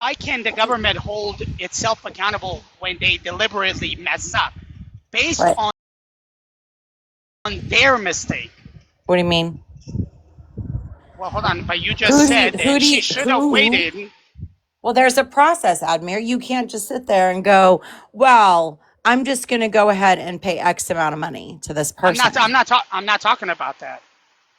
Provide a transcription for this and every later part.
Why can the government hold itself accountable when they deliberately mess up based What? on their mistake? What do you mean? Well, hold on, but you just said that she should have waited. Well, there's a process, Admir. You can't just sit there and go, well, I'm just going to go ahead and pay X amount of money to this person. I'm not talking about that.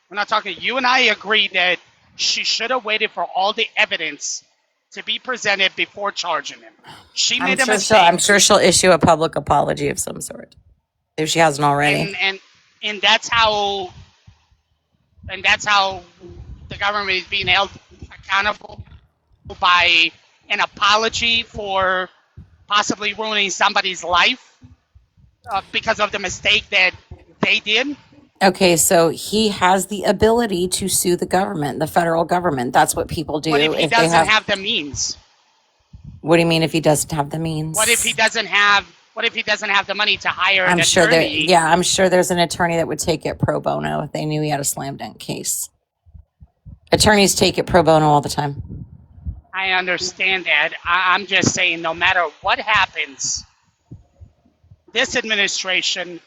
We're not talking. You and I agree that she should have waited for all the evidence to be presented before charging him. She made a mistake. I'm sure she'll issue a public apology of some sort if she hasn't already. And that's how the government is being held accountable, by an apology for possibly ruining somebody's life because of the mistake that they did. Okay, so he has the ability to sue the government, the federal government. That's what people do. What if he doesn't have the means? What do you mean if he doesn't have the means? What if he doesn't have the money to hire an attorney? I'm sure there's an attorney that would take it pro bono if they knew he had a slam dunk case. Attorneys take it pro bono all the time. I understand that. I'm just saying, no matter what happens, this administration,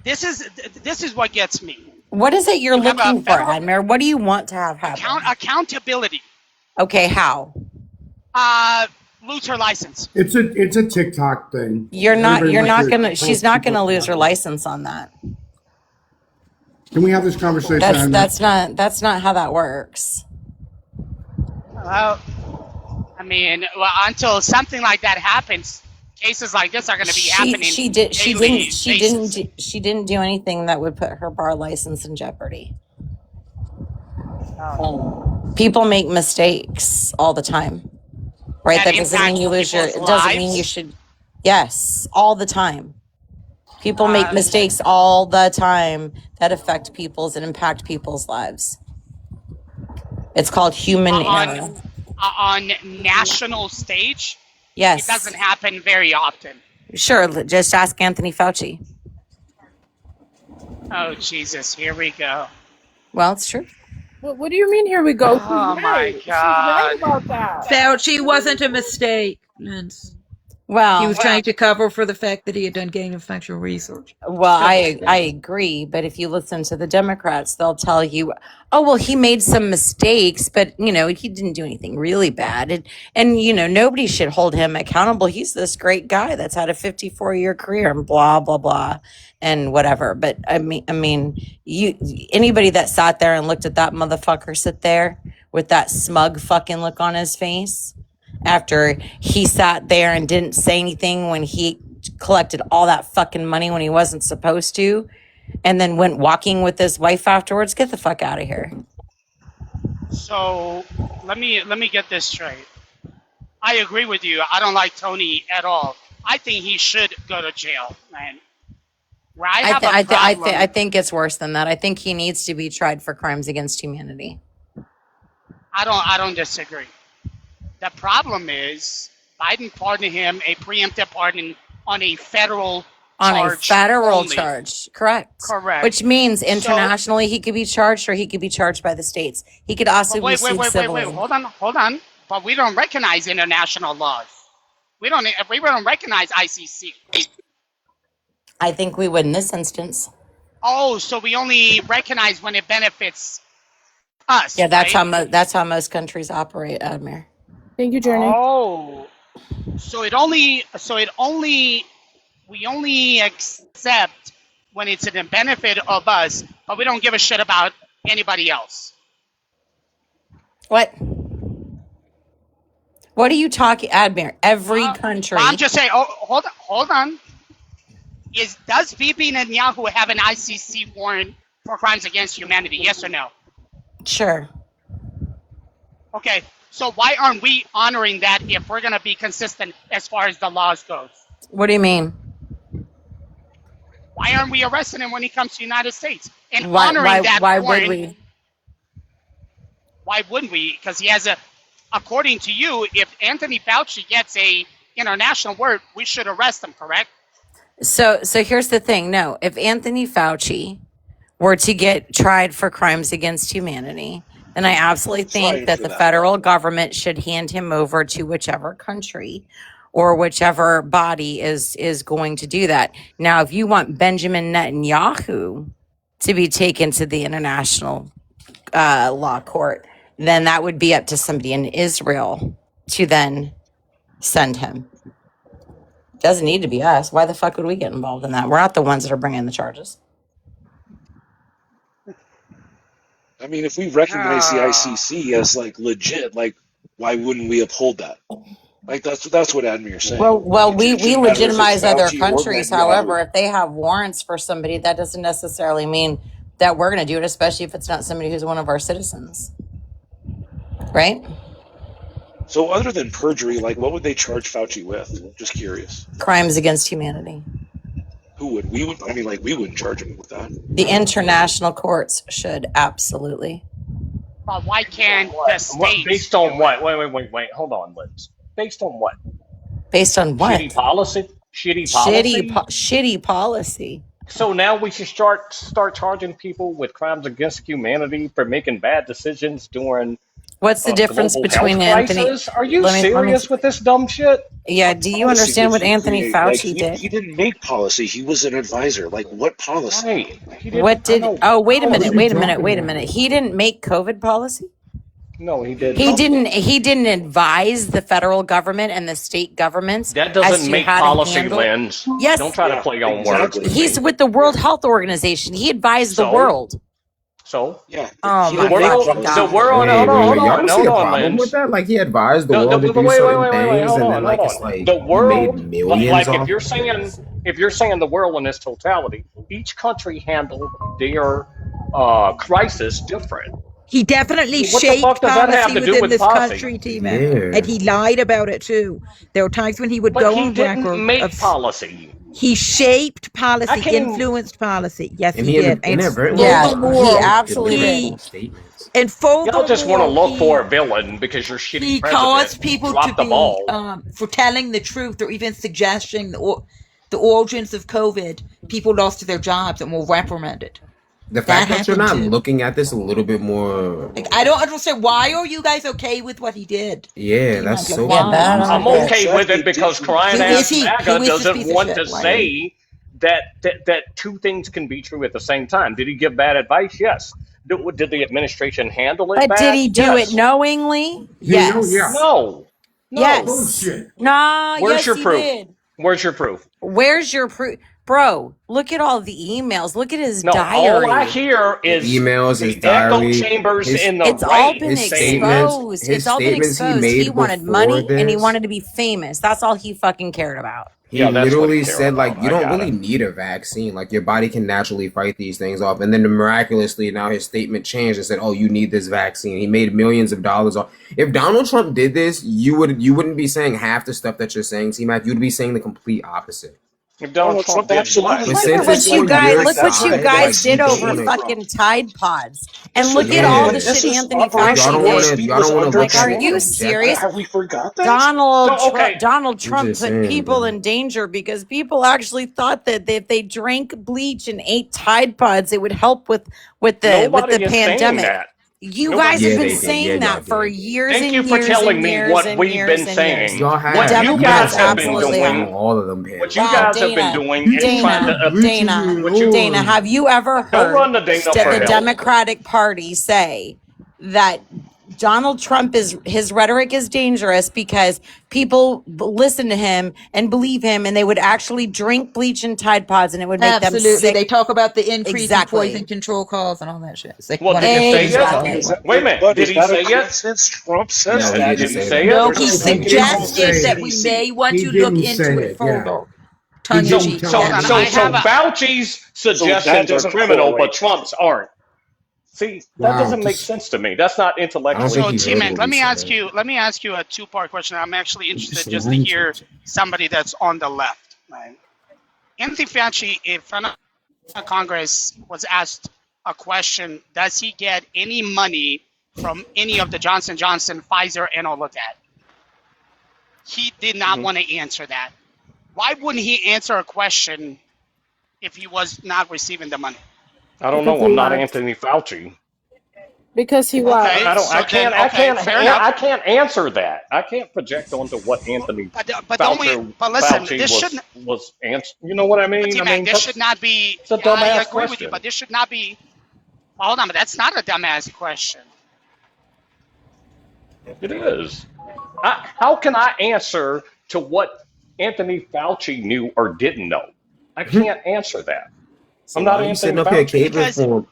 this is what gets me. What is it you're looking for, Admir? What do you want to have happen? Accountability. Okay, how? Lose her license. It's a TikTok thing. She's not gonna lose her license on that. Can we have this conversation? That's not how that works. Well, I mean, until something like that happens, cases like this are going to be happening. She didn't do anything that would put her bar license in jeopardy. People make mistakes all the time, right? That doesn't mean you lose your. It doesn't mean you should. Yes, all the time. People make mistakes all the time that affect people's and impact people's lives. It's called human error. On national stage? Yes. It doesn't happen very often. Sure, just ask Anthony Fauci. Oh, Jesus, here we go. Well, it's true. What do you mean, here we go? Oh, my God. She's right about that. Fauci wasn't a mistake, Vince. Well, he was trying to cover for the fact that he had done gain of function research. Well, I agree, but if you listen to the Democrats, they'll tell you, "Oh, well, he made some mistakes, but he didn't do anything really bad, and nobody should hold him accountable. He's this great guy that's had a 54-year career and blah blah blah and whatever." But I mean, anybody that sat there and looked at that motherfucker sit there with that smug fucking look on his face, after he sat there and didn't say anything when he collected all that fucking money when he wasn't supposed to, and then went walking with his wife afterwards, get the fuck out of here. So let me get this straight. I agree with you. I don't like Tony at all. I think he should go to jail, man. Where I think it's worse than that. I think he needs to be tried for crimes against humanity. I don't disagree. The problem is Biden pardoned him a preemptive pardon on a federal charge. Correct. Which means internationally he could be charged, or he could be charged by the states. He could also be sued civilly. Hold on. But we don't recognize international laws. We don't recognize ICC. I think we would in this instance. Oh, so we only recognize when it benefits us. Yeah, that's right? that's how most countries operate, Admir. Thank you, Journey. Oh, so we only accept when it's in the benefit of us, but we don't give a shit about anybody else. What? What are you talking, Admir? Every country. I'm just saying. Oh, hold on. Does Bibi Netanyahu have an ICC warrant for crimes against humanity? Yes or no? Sure. Okay. So why aren't we honoring that if we're going to be consistent as far as the laws goes? What do you mean? Why aren't we arresting him when he comes to the United States and honoring that warrant? Why would we? Why wouldn't we? Because he has according to you, if Anthony Fauci gets a international warrant, we should arrest him, correct? So here's the thing. No, if Anthony Fauci were to get tried for crimes against humanity, And I absolutely think Trying that for the that. federal government should hand him over to whichever country or whichever body is going to do that. Now, if you want Benjamin Netanyahu to be taken to the international law court, then that would be up to somebody in Israel to then send him. Doesn't need to be us. Why the fuck would we get involved in that? We're not the ones that are bringing the charges. I mean, if we recognize the Uh, ICC as like legit, like why wouldn't we uphold that? Like that's what Admir's saying. Well, Like we it shouldn't matter if it's legitimize other Fauci or countries. Netanyahu. However, if they have warrants for somebody, that doesn't necessarily mean that we're going to do it, especially if it's not somebody who's one of our citizens. Right? So other than perjury, like what would they charge Fauci with? Just curious. Crimes against humanity. Who would? We would. I mean, like we wouldn't charge him with that. The international courts should absolutely. but why can't the What? states Based on do what? it? Wait. Hold on, Liz. Based on what? Based on what? Shitty policy? Shitty policy? Shitty policy. So now we should start charging people with crimes against humanity for making bad decisions during What's the a difference global between health Anthony? crisis? Are you Let me. serious with this dumb shit? Yeah. What Do you policy understand did what he Anthony create? Like Fauci he did? didn't make policy. He was an advisor. Like what policy? Right. He didn't. What I did? know Oh, wait a What minute. are you Wait a minute. talking Wait a about? minute. He didn't make COVID policy. No, he did He not. didn't. He didn't advise the federal government and the state governments That as doesn't to make how to policy, handle. Lens. Yes, Don't try to Yeah, play on words exactly. with he's me. with the World Health Organization. He advised the So? world. So Yeah, Oh he my the didn't make world, fucking policy. the god! world. Wait, Hold wait, on, wait. Y'all don't see hold a on, problem with Lens. that? Like he advised the world to do Wait, certain things, hold and then on, hold like it's on. like The he made world, millions like off. if you're saying the world in its totality, each country handled their crisis different. He definitely What the fuck shaped does that have policy to do within with this policy? country, T-Man. Yeah. And he lied about it too. There were times when he would But go he on didn't record make of policy. he shaped I policy, can't even. influenced policy. Yes, And he he did. And inadvertently Yeah, furthermore, he absolutely delivered he did. statements. and Y'all just want to furthermore look for a he villain because your shitty he president caused people to dropped the be ball. for telling the truth or even suggesting the origins of COVID. People lost their jobs and were reprimanded. The That fact that you're happened not too. looking at this a little bit more, Like, I don't understand. Why are you guys okay with what he did? yeah, T-Man, that's like so Yeah, that I confusing. don't I'm get. okay with it because crying Who is ass he? MAGA Who is this doesn't piece of want shit? to Why are you? say that two things can be true at the same time. Did he give bad advice? Yes. Did the administration handle it But did bad? he do it Yes. knowingly? You know, yeah. Yes. No. No. Yes. Bullshit. Nah. Where's Yes, your he proof? did. Where's your proof? Where's your proof, bro? Look at all the emails. Look at his No, all I diary. hear The is emails, his the echo diary, chambers his in the It's all right been his saying exposed. his It's all been statements he exposed. He made wanted before money and he this. wanted to be famous. That's all he fucking cared about. He Yeah, that's what he literally cared said, like, about. you I don't got really it. need a vaccine. Like, your body can naturally fight these things off. And then miraculously, now his statement changed and said, oh, you need this vaccine. He made millions of dollars off. If Donald Trump did this, you wouldn't be saying half the stuff that you're saying, T-Mac. You'd be saying the complete opposite. If Donald Trump did what? But Look since at what it's you on guys your look what you side, guys like, did you don't over want to. fucking Tide Pods. And This look was at all Yeah. the this shit is Anthony Operation Y'all don't Fauci want Warp to. did. Speed Y'all was don't want to under look Like, at are it you control. serious? Have we forgot that? Donald So okay, Donald I'm Trump just put saying, people bro. in danger because people actually thought that if they drank bleach and ate Tide Pods, it would help with the nobody is saying pandemic. that. You Nobody guys is have Yeah, been they did. saying Yeah, y'all that for did. years Thank you and for years telling and me years what and we've years been and years. saying. Y'all The have. What you You Democrats guys guys have have been been absolutely saying doing, have. all of them what you panels. Wow, guys have been Dana, doing is trying Dana, to Dana, what you Dana, have you ever don't heard run the Dana that for the help. Democratic Party say that Donald Trump his rhetoric is dangerous because people listen to him and believe him and they would actually drink bleach and Tide Pods and it would make them Absolutely. They sick? talk about the increase in poison Exactly. control calls and all that shit. It's like Well, one did of he the say things that's Exactly. on. Is that, Wait a minute. but Did is he that a say it? coincidence? Trump says No, he that. didn't Did he say say that. it? No, There's he no No, he link at didn't all to suggested the say that it. we CDC. may want He to look didn't into say it it. Yeah. further. He Tongue in didn't cheek. tell So Hold us. on, so I so have a Fauci's So that suggestions are doesn't criminal, but correlate. Trump's aren't. See, that Wow. doesn't make sense to me. That's not I don't intellectually think so he heard T-Mac, what let we me ask said. you a two-part question. I'm actually interested Just just to lying to hear us. somebody that's on the left. Right? Anthony Fauci, in front of Congress, was asked a question: does he get any money from any of the Johnson Johnson, Pfizer, and all of that? He did not Mhm. want to answer that. Why wouldn't he answer a question if he was not receiving the money? I don't Because know. they I'm not lack. Anthony Fauci. Because he was. Okay, so then, fair enough. I can't answer that. I can't project onto what Anthony But don't we? But listen, Fauci this shouldn't. was answer. You know what I mean? T-Mac, this should not be. it's a I dumbass agree with you, question. but this should not be. Hold on, but that's not a dumbass question. It is. How can I answer to what Anthony Fauci knew or didn't know? I can't answer that. So I'm not why are you Anthony sitting up here Fauci. caping Because- for him?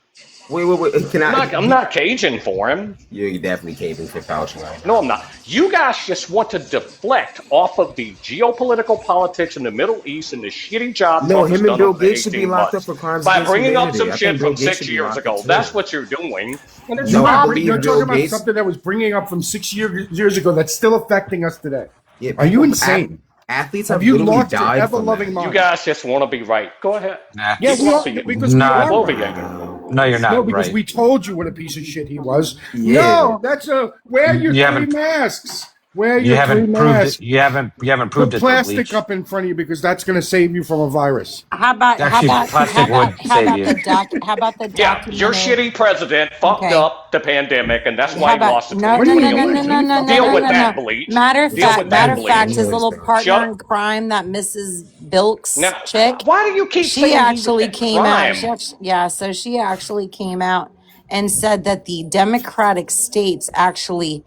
Wait. Can I'm not caging for him. You're definitely caping for Fauci right now. No, I'm not. You guys just want to deflect off of the geopolitical politics in the Middle East and the shitty job No, Trump has him and done Bill over the Gates should be 18 locked months up for crimes by against bringing up humanity. some I shit think Bill from Gates 6 should be years locked ago. up too. That's what you're doing. And it's No, I not. believe You're Bill talking about Gates- something that was bringing up from 6 years ago that's still affecting us today. Yeah, Are you people- insane? Athletes Have have you literally lost your died ever from loving that. mind? You guys just want to be right. Go ahead. Nah. Yeah, we are, Keep because Nah. we are. We'll be right. ignorant. No, you're not No, because right. we told you what a piece of shit he was. Yeah. No, that's wear your You three haven't- masks. Wear You your haven't three proved masks. it. You haven't Put proved it. though, plastic Bleach. up in front of you because that's going to save you from a virus. How about Actually, plastic would save you. the Yeah, documentary? your shitty president fucked Okay. up the pandemic, and that's How why he about lost the no, What no, do no, you no, mean? no, no, no, no, Deal no, with no, that, no. Bleach. Matter of Deal fact, with that, his Bleach. little partner Shut- in crime, that Mrs. Bilks Now, chick. why do you keep She saying actually he's came crime? out. So she actually came out and said that the Democratic states actually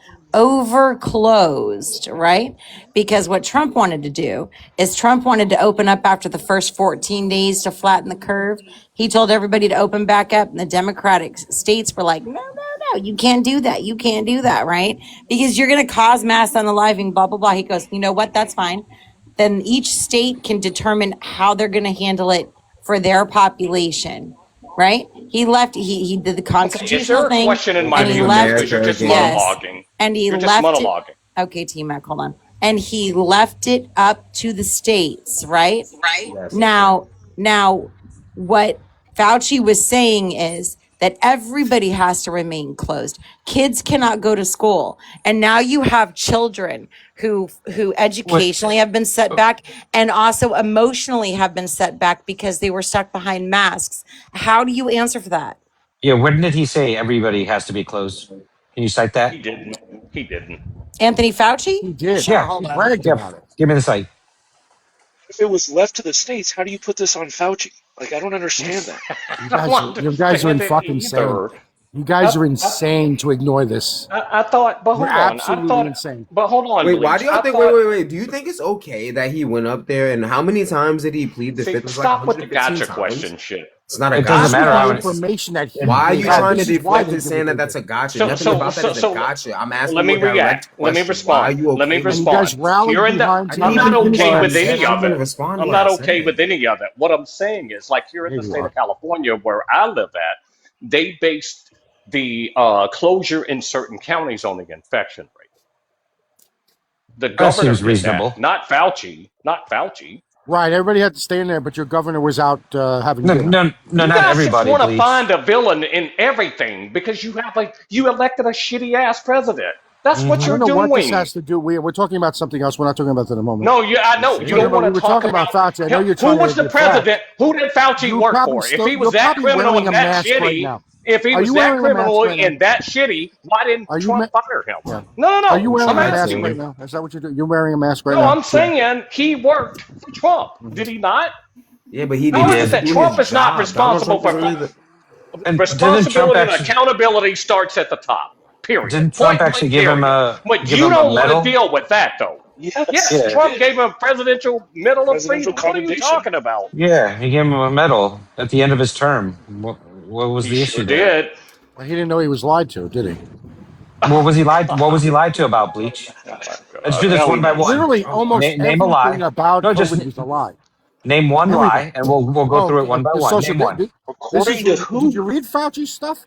overclosed, right? Because what Trump wanted to do is Trump wanted to open up after the first 14 days to flatten the curve. He told everybody to open back up, and the Democratic states were like, no, you can't do that. You can't do that, right? Because you're going to cause mass unaliving, blah, blah, blah. He goes, you know what? That's fine. Then each state can determine how they're going to handle it for their population, right? He left. He did the Is constitutional there a thing, question in my and he view? left. Because you're just Yes, monologuing. and he You're just left it. monologuing. Okay, T-Mac, hold on. And he left it up to the states, right? Yes. Now, what Fauci was saying is that everybody has to remain closed. Kids cannot go to school. And now you have children who educationally have been set back and also emotionally have been set back because they were stuck behind masks. How do you answer for that? Yeah, when did he say everybody has to be closed? Can you cite that? He didn't. He didn't. Anthony Fauci? He did. Sure, Yeah. hold He on. bragged Yeah, about it. give me the site. If it was left to the states, how do you put this on Fauci? Like, I don't understand that. You guys are in fucking insane. You guys are insane to ignore this. I thought, but hold You're on. absolutely I thought, insane. but hold on. Wait, why Bleach. do y'all I think? thought- Wait. Do you think it's okay that he went up there? And how many times did he plead the See, fifth? It was stop like with the 115 gotcha times. question shit. It's not a It doesn't gotcha. matter how The it's- information that he Why are you had, trying to this is why deflect they it, saying did that it. that's a gotcha? So- Nothing so- about that so- is so a gotcha. I'm asking Let me you a direct react. Let me question. respond. Why are you okay Let me with And you respond. guys rallied You're in the- behind I'm I'm not not even okay gonna with say- any I'm of gonna it. respond to I'm what not I okay said. with any of it. What I'm saying is, like here in Yeah, the you state are. of California, where I live at, they based the closure in certain counties on the infection rate. The That governor seems did reasonable. that, not Fauci. Not Fauci. Right, everybody had to stay in there, but your governor was out having No, dinner. no, You not guys everybody. just want to Bleach. find a villain in everything because you elected a shitty ass president. That's what I you're don't know what this doing. has to do. We're talking about something else. We're not talking about that in a moment. No, I know you don't want We to were talk talking about Fauci. I know him. you're Who trying was to the deflect. president? Who did Fauci You're work probably for? still- If he was you're that probably criminal wearing and a that mask right shitty, now. if he Are was you that wearing a mask criminal right now? and that shitty, why didn't Are you Trump ma- fire him? Yeah. No, Are you wearing I'm a mask asking right you. now? Is that what you're doing? You're wearing a mask right No, now? I'm saying he worked for Trump. Did he not? Yeah, but he How didn't is it that do Trump his is not job. responsible Donald Trump for was And didn't responsibility Trump and actually? accountability starts at the top. Period. Didn't Trump Point actually blank, give him period. a But give you him a don't want to medal? deal with that though. Yes. Yes, Yeah. Trump gave him a presidential medal of Presidential freedom. What are you commendation. talking about? Yeah, he gave him a medal at the end of his term. What was He the sure issue there? did. Well, he didn't know he was lied to, did he? What was he lied? What was he lied to about, Bleach? Let's do this Now one he by knows. one. Literally, almost Name a everything lie. about No, COVID just was a lie. name one Everything. lie, and we'll go through it one by the one. social Name one. According to who? Did you read Fauci's stuff?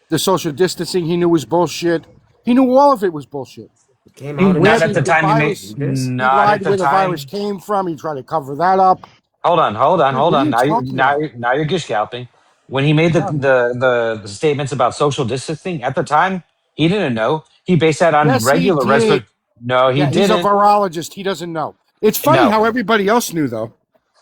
The social distancing he knew was bullshit. He knew all of it was bullshit. came out and Where Not at the time he virus- made. he Not lied at the where the time. virus came from. He tried to cover that up. Hold on. What are you Now talking about? now you're gish scalping. When he made the statements about social distancing at the time, he didn't know. He based that on Yes, he regular did. respiratory. No, he Yeah, he's a didn't. virologist. He doesn't know. It's funny No. how everybody else knew, though.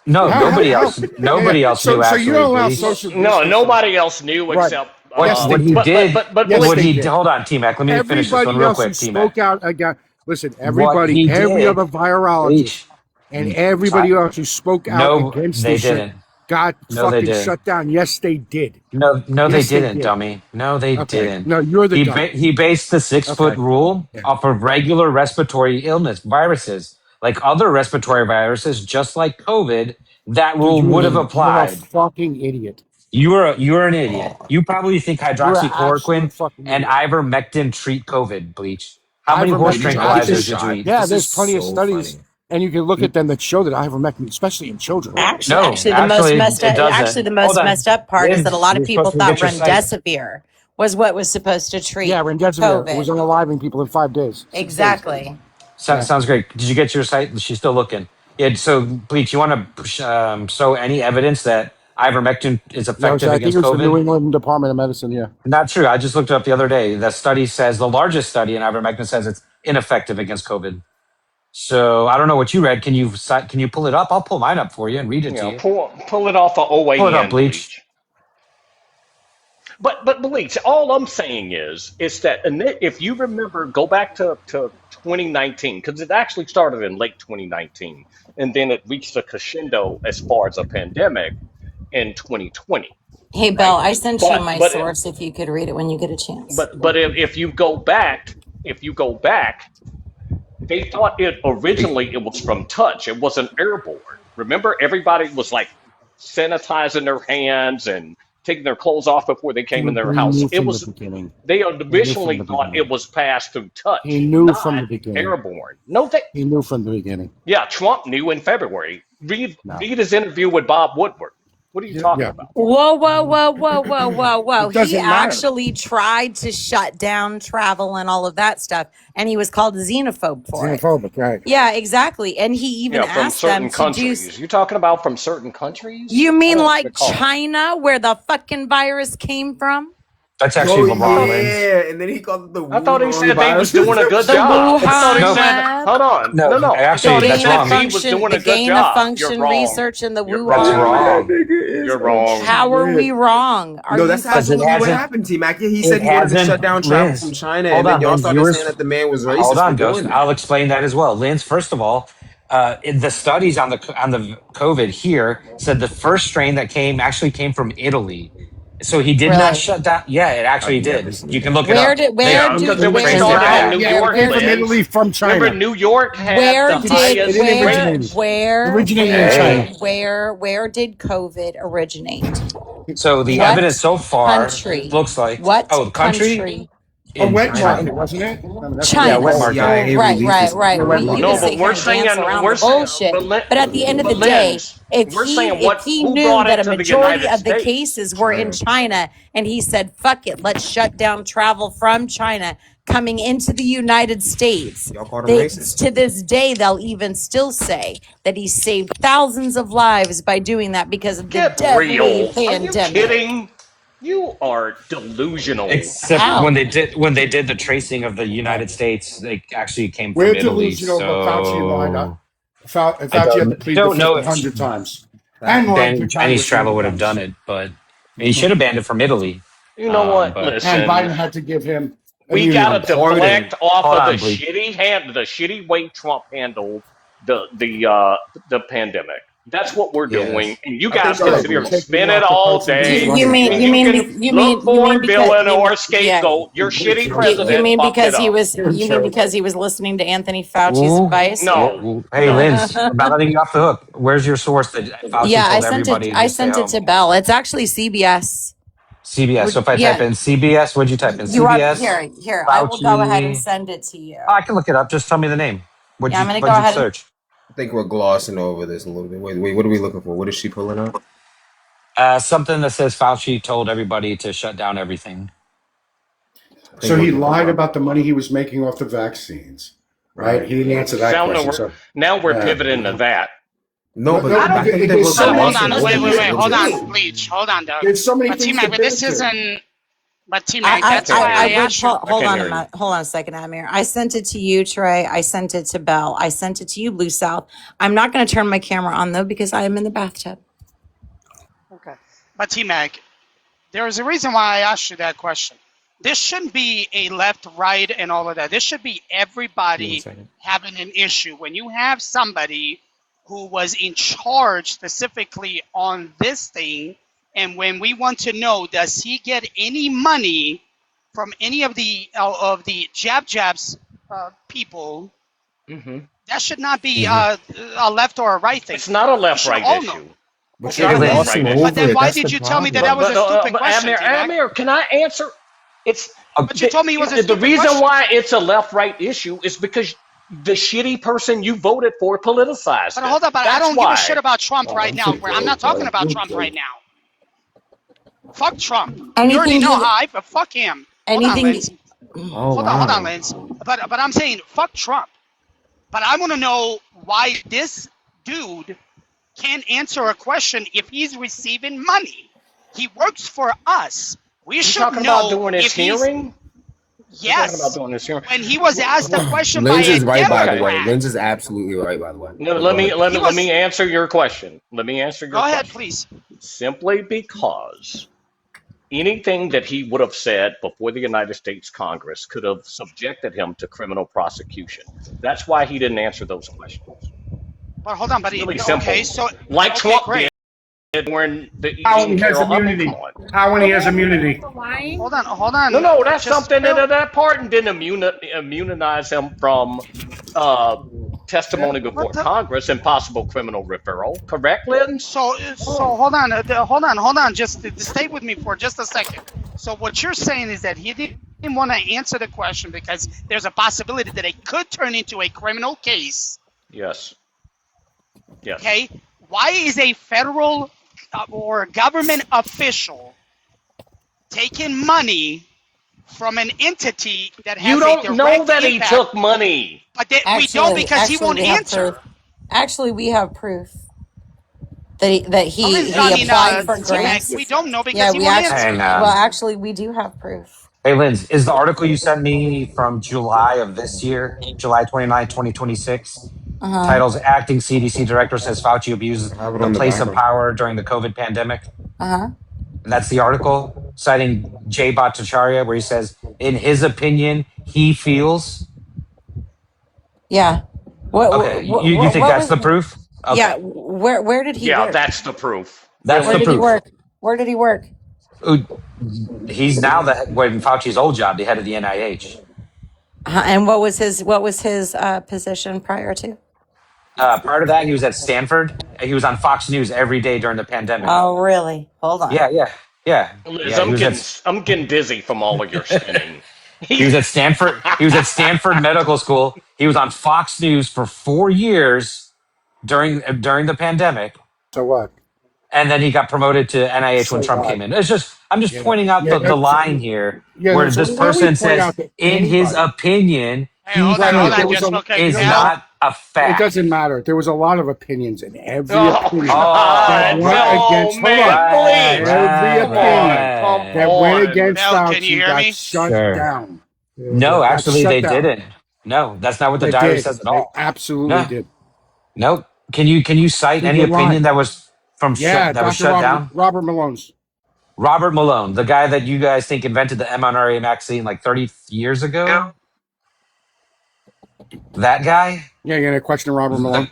No, How- nobody how- else. Nobody else so, knew. So Actually, you don't allow Bleach. social No, distancing. nobody else knew Right. except Yes, they what he did. did, Yes, what they he did. hold on, T Mac. Let me finish this one Everybody real else who quick, T Mac. spoke out again. Listen, What everybody, he every other did, virologist Bleach. and everybody else who spoke out No, against they this shit didn't. got No, they fucking didn't. shut down. Yes, they did. No, they Yes, they didn't, did. dummy. No, they Okay. didn't. No, you're the dummy. He based the 6 foot Okay. rule Yeah. off of regular respiratory illness viruses, like other respiratory viruses, just like COVID. That Dude, rule you're would an have idiot. You're a applied. fucking idiot. You're an idiot. You probably think You're an absolute hydroxychloroquine fucking and idiot. ivermectin treat COVID. Bleach. How many horse Ivermectin. Bleach, I get tranquilizers did you shot. eat? Yeah, This there's is plenty of so studies, funny. and you can look at them that show that ivermectin, especially in children. No, The most actually, messed it up, actually doesn't. the Hold most on, messed up part is that a Liz. lot of You're people supposed to thought get your site. remdesivir was what was supposed to treat Yeah, remdesivir was COVID. unaliving people in 5 days, 6 days. Exactly. Yeah. Sounds great. Did you get your site? She's still looking. Yeah. So, Bleach, you want to show any evidence that ivermectin is No, effective I think it against was the New COVID? England Department of Medicine. Yeah. Not true. I just looked it up the other day. The study says the largest study in ivermectin says it's ineffective against COVID. So I don't know what you read. Can you pull it up? I'll pull mine up for you and read it You to know, you. pull it off of Pull it up, OAN Bleach. Bleach. But Bleach, all I'm saying is that if you remember, go back to 2019 because it actually started in late 2019 and then it reached a crescendo as far as a pandemic in 2020, Hey, Belle, right? I sent you But my but source if you could read it when you get a chance. but if you go back, they thought it originally it was from touch. It wasn't airborne. Remember, everybody was like sanitizing their hands and taking their clothes off before they came in Dude, their he house. knew It from the was beginning. they He knew from originally the thought it beginning. was passed through He touch, knew from not the beginning. airborne. No, they He knew from the beginning. yeah, Trump knew in February. No. Read his interview with Bob Woodward. What are you talking Yeah. about? Whoa, whoa, whoa, whoa, whoa, whoa, whoa. It He doesn't matter. actually tried to shut down travel and all of that stuff, and he was called a xenophobe for it. Xenophobic, right? Yeah, exactly. And he even Yeah, from asked them certain to do. countries. You talking about from certain countries? You I mean don't like recall. China, where the fucking virus came from? That's Oh actually LeBron Lins. yeah, and then he called it the I thought he Wuhan said they was virus. doing a good The job. I thought he Wuhan No, said, lab, hold on, no. no. I Actually, thought he that's said wrong. he was doing the a good gain of job. You're function wrong. research in the You're That's Wuhan wrong. lab. wrong. You're wrong. How are we wrong? Are No, you that's Because it absolutely what hasn't. happened, T Mac. Yeah, he It said he wanted to hasn't. shut down travel Liz, from China, hold and then on, y'all Lynn. started saying that the man was Hold racist for on, Ghost. doing that. I'll explain that as well. Lance, first of all, the studies on the COVID here said the first strain that actually came from Italy. So he did not really? shut down. Yeah, it actually I've never did. seen You can that. look it up. Yeah, because it was Traced it started in back. New Yeah, it York, came from Lynn. Italy, from Remember, China. New York had Where the It highest didn't rate. originate. where Originated in where China. where did COVID originate? So the What evidence so far country? looks like What the country country? A in wet China. market, wasn't it? I mean, that's Yeah, China. wet The market. CIA Right, released right, this. right. wet You market. No, can but sit here we're and dance saying around we're the saying, bullshit, but but at the end of the day, Lens, we're saying if he who knew brought that it a to the majority United of the States? cases were in China, and he said, "Fuck it, let's shut down travel from China coming into the United States." Y'all called him They, racist. to this day, they'll even still say that he saved thousands of lives by doing that because of the Get deadly real. Are you pandemic. kidding? You are delusional. Except How? when they did the tracing of the United States, they actually came We're from Italy. delusional, but Fauci lied. So Fauci I had to plead the don't know fifth if 100 times. That And lied through Chinese Congress travel 100 would have done times. it, but he should have banned it from Italy. You know what? But And Listen, Biden had to give him we immunity. gotta deflect off hold of the on, Bleak. shitty way Trump handled the pandemic. That's what we're doing, Yes. and you I think guys y'all can are sit here and agree. spin it all day. You mean And you mean can you look mean you for mean a villain because or a yeah. scapegoat. Your shitty You president mean fucked it because he up. was you mean because he was listening to Anthony Fauci's Ooh. advice? No, Hey, no. Linz, I'm not letting you off the hook. Where's your source that Fauci Yeah, told everybody I to stay sent it home? to Bell. It's actually CBS. CBS. So if I type Yeah, in CBS, what'd you type in? you are CBS, here. I will go ahead and Fauci. send it to you. Oh, I can look it up. Just tell me the name. Yeah, I'm gonna go What'd you ahead and search? I think we're glossing over this a little bit. Wait, what are we looking for? What is she pulling up? Something that says Fauci told everybody to shut down everything. I think So we're he looking lied for- about the money he was making off the vaccines, right? Right. He didn't answer that Sound question. over. So Now we're pivoting to that. No, but No, I think that we're there's so Hold many glossing on, things over wait, to this. hold legit. on, Bleach. Hold on, Doug. There's so many But things T-Mac, to but this pivot to. isn't. But T-Mac, that's can't why hear I you. asked you. hold can't on hear a you. minute. Hold on a second, Amir. I sent it to you, Trey. I sent it to Bell. I sent it to you, Blue South. I'm not going to turn my camera on though because I am in the bathtub. Okay. But T-Mac, There is a reason why I asked you that question. This shouldn't be a left, right, and all of that. This should be everybody having an issue. When you have somebody who was in charge specifically on this thing, and when we want to know, does he get any money from any of the jabs people? Hmm. That should not be a left or a right thing. It's not a We left should right all know. issue. But It's you're not a But then, left right glossing issue. but then over it. why That's did the you tell me that that problem. was a stupid question, T-Mac? Amir, can I answer? It's But you told me it was a the stupid reason question. why it's a left right issue is because the shitty person you voted for politicized But it. hold up, but I That's don't give a shit why. about Trump right now. I'm not talking about Trump right now. Fuck Trump. You already Anything know he, how I feel. Fuck him. Hold on, anything. Linz. Oh Hold wow. on, Linz. But I'm saying fuck Trump. But I want to know why this dude can't answer a question if he's receiving money. He works for us. We You should talking about know doing this if he's hearing? You talking about yes. doing this hearing? When he was asked a question by Linz a is right, by the Okay. way. Democrat. Linz is absolutely right, by the way. No, But let go me ahead. let He me let was. me answer your question. Let me answer your Go ahead, question. please. Simply because anything that he would have said before the United States Congress could have subjected him to criminal prosecution. That's why he didn't answer those questions. But hold on, buddy. Really simple. Okay, so Like okay, Trump great. did when he How didn't he has care. I mean, come immunity. on. How when he has immunity. Hold on. No, that's Just something real. that pardon didn't immunize him from testimony What before the? Congress and possible criminal referral. Correct, Lynn? So hold on. Just stay with me for just a second. So what you're saying is that he didn't want to answer the question because there's a possibility that it could turn into a criminal case. Yes. Yes. Okay. Why is a federal or government official taking money from an entity that has You a don't know direct that he impact? took money. But we don't because he won't We have answer. proof. Actually, we have proof that he applied for T-Mac, grants. we don't know because Yeah, he we won't actually. answer. Hang Well, on. actually, we do have proof. Hey, Linz, is the article you sent me from July of this year, July 29, 2026, Uh huh. titles Acting CDC Director says Fauci abuses I have it the on the place back of of power during the COVID pandemic? Uh huh. And that's the article citing Jay Bhattacharya, where he says, in his opinion, he feels. Yeah. Okay, you think What that's was? the proof? Yeah. Okay, Where did he Yeah, work? that's the proof. that's Where the did he Really? proof. work? Where did he work? Ooh, he's now when Fauci's old job, the head of the NIH. And what was his position prior to? Prior to that, he was at Stanford. He was on Fox News every day during the pandemic. Oh, really? Hold on. Yeah. Liz, I'm getting dizzy from all of your spinning. He was at Stanford. He was at Stanford Medical School. He was on Fox News for 4 years during the pandemic, So what? and then he got promoted to NIH when So Trump what? came in. I'm just Yeah. pointing out Yeah. the line here where So this why don't we person point says, out that in his anybody? opinion, Hey, he hold on, Right. There feels was a. okay. is You know what? not a It fact. doesn't matter. There was a lot of opinions, and every Oh opinion that God! Oh, went right, No, against. Hold on. man, please! Every Come opinion on! Come that went on! against Mel, can you Fauci hear got me? shut sure. down. No, Got actually, shut they down. didn't. No, that's not what the They diary did. says at They all. absolutely No, did. no. Can you cite Who any you're opinion lying. that was Yeah, that was Dr. shut down? Robert Malone's. Robert Malone, the guy that you guys think invented the mRNA vaccine like 30 years ago. That guy. Yeah, you're gonna question Robert The, Malone.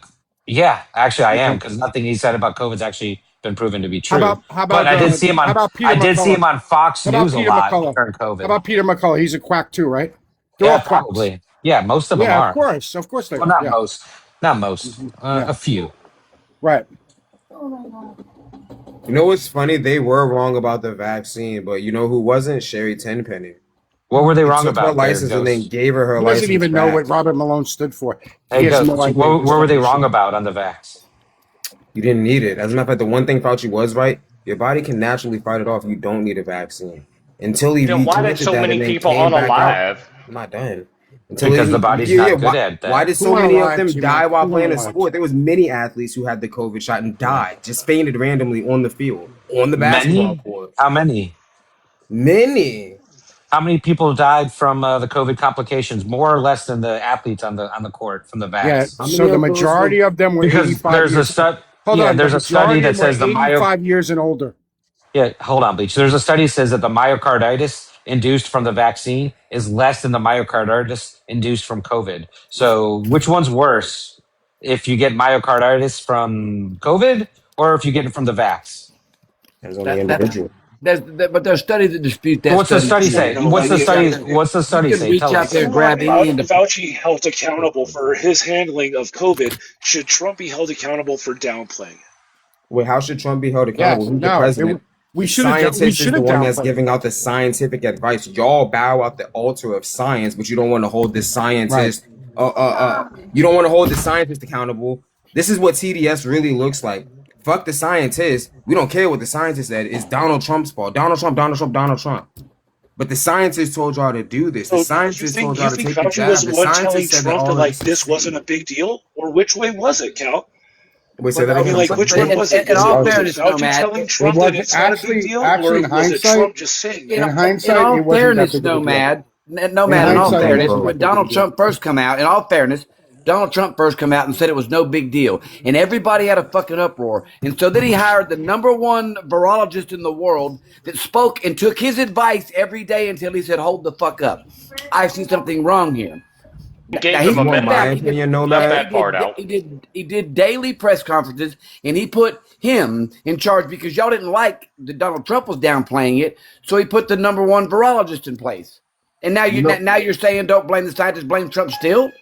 yeah, actually, I am Okay. because nothing he said about COVID's actually been proven to be How true. about how But about uh, how about Peter I did see McCullough? him on Fox How about News a Peter lot McCullough? during How COVID. about Peter McCullough? He's a quack too, right? They're Yeah, all quacks. probably. Yeah, most of them Yeah, are. of course they Well, are. not Yeah, most, not most. yeah, A few. right. You know what's funny? They were wrong about the vaccine, but you know who wasn't? Sherry Tenpenny. What were they He wrong took her about there, license and then Ghost? gave her He doesn't license even know back. what Robert Malone stood for. He Hey, has Ghost, no idea. what He's were they talking wrong shit. about on the vax? You didn't need it. As a matter of fact, the one thing Fauci was right, your body can naturally fight it off. You don't need a vaccine. Until he Then why did retweeted so that many and then people came back out. unalive? I'm not done. Until Because the he, body's yeah, not good why, at why that. did Who so many of unalive, them T-Mac? die while Who playing a unalive? sport? There was many athletes who had the COVID shot and died, just fainted randomly on the field, on the basketball Many? court. How many? Many. How many people died from the COVID complications? More or less than the athletes on the court from the Yeah. vax? How So many the of those were? majority of them were Because 85 there's a years. stud. Hold Yeah, on. The there's a study majority of that them were says the 85 years and older. Yeah, hold on, Bleach. There's a study that says that the myocarditis induced from the vaccine is less than the myocarditis induced from COVID. So which one's worse? If you get myocarditis from COVID or if you get it from the vax? Depends on the That individual. but there's studies that dispute So that what's the study study too. You say? know, What's like the if study? if What's the You study can say? reach Tell out if there you us. and want grab any end of Fauci held accountable for his handling of COVID, should Trump be held accountable for downplaying it? Wait, how should Trump be held accountable? Yes, Who's the no. president? We The should have. We scientist is should the have one that's downplayed it. giving out the scientific advice. Y'all bow at the altar of science, but you don't want to hold the Right. scientist. You don't want to hold the scientist accountable. This is what TDS really looks like. Fuck the scientist. We don't care what the scientist said. It's Donald Trump's fault. Donald Trump. Donald Trump. Donald Trump. But the scientists told y'all to do this. The So scientists told you y'all to think take the Fauci was jab. the The one telling scientists said that Trump that all of like this is this wasn't a safe. big deal, or which way was it, Cal? Wait, say But that I again. mean, I'm like sorry. which one was it? in Was it all was it fairness, Fauci Nomad, telling It Trump that wasn't it's not a big deal, actually or in was it hindsight. Trump just saying in, that? In in hindsight, all it wasn't that fairness, big of a deal. Nomad, In Nomad, in all hindsight, it fairness, wasn't bro. when that big of a Donald deal. Trump first come out, in all fairness, Donald Trump first come out and said it was no big deal, and everybody had a fucking uproar. And so then he hired the number one virologist in the world that spoke and took his advice every day until he said, "Hold the fuck up, I see something wrong here." Now Gave he them You a want stepped my out. memo. He did. opinion, Left Nomad? that part out. He did daily press conferences, and he put him in charge because y'all didn't like that Donald Trump was downplaying it. So he put the number one virologist in place. And You know, now you're saying don't blame the scientists, blame Trump still.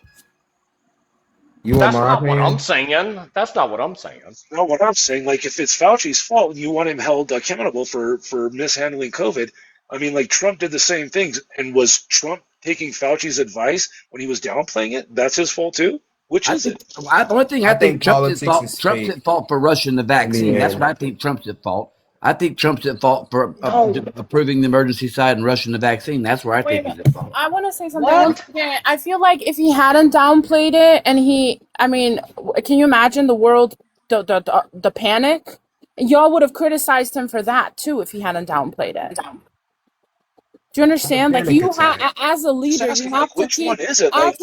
you want That's my not what I'm opinion? saying. That's not what I'm saying. No, what I'm saying, like if it's Fauci's fault, you want him held accountable for mishandling COVID. I mean, like Trump did the same things, and was Trump taking Fauci's advice when he was downplaying it? That's his fault too. Which I is think it? the only thing I I think think politics is Trump's fake at fault for rushing the in the vaccine. That's what end. I think Trump's at fault. I think Trump's at fault for No. approving the emergency side and rushing the vaccine. That's where I Wait a think he's minute. at fault. I want to say something once What? again. I feel like if he hadn't downplayed it and I mean, can you imagine the world, the panic? Y'all would have criticized him for that too if he hadn't downplayed it. Do you The understand? Like panic you have, attack. as a Just leader, you asking, like, have to which one keep, is it? as Like,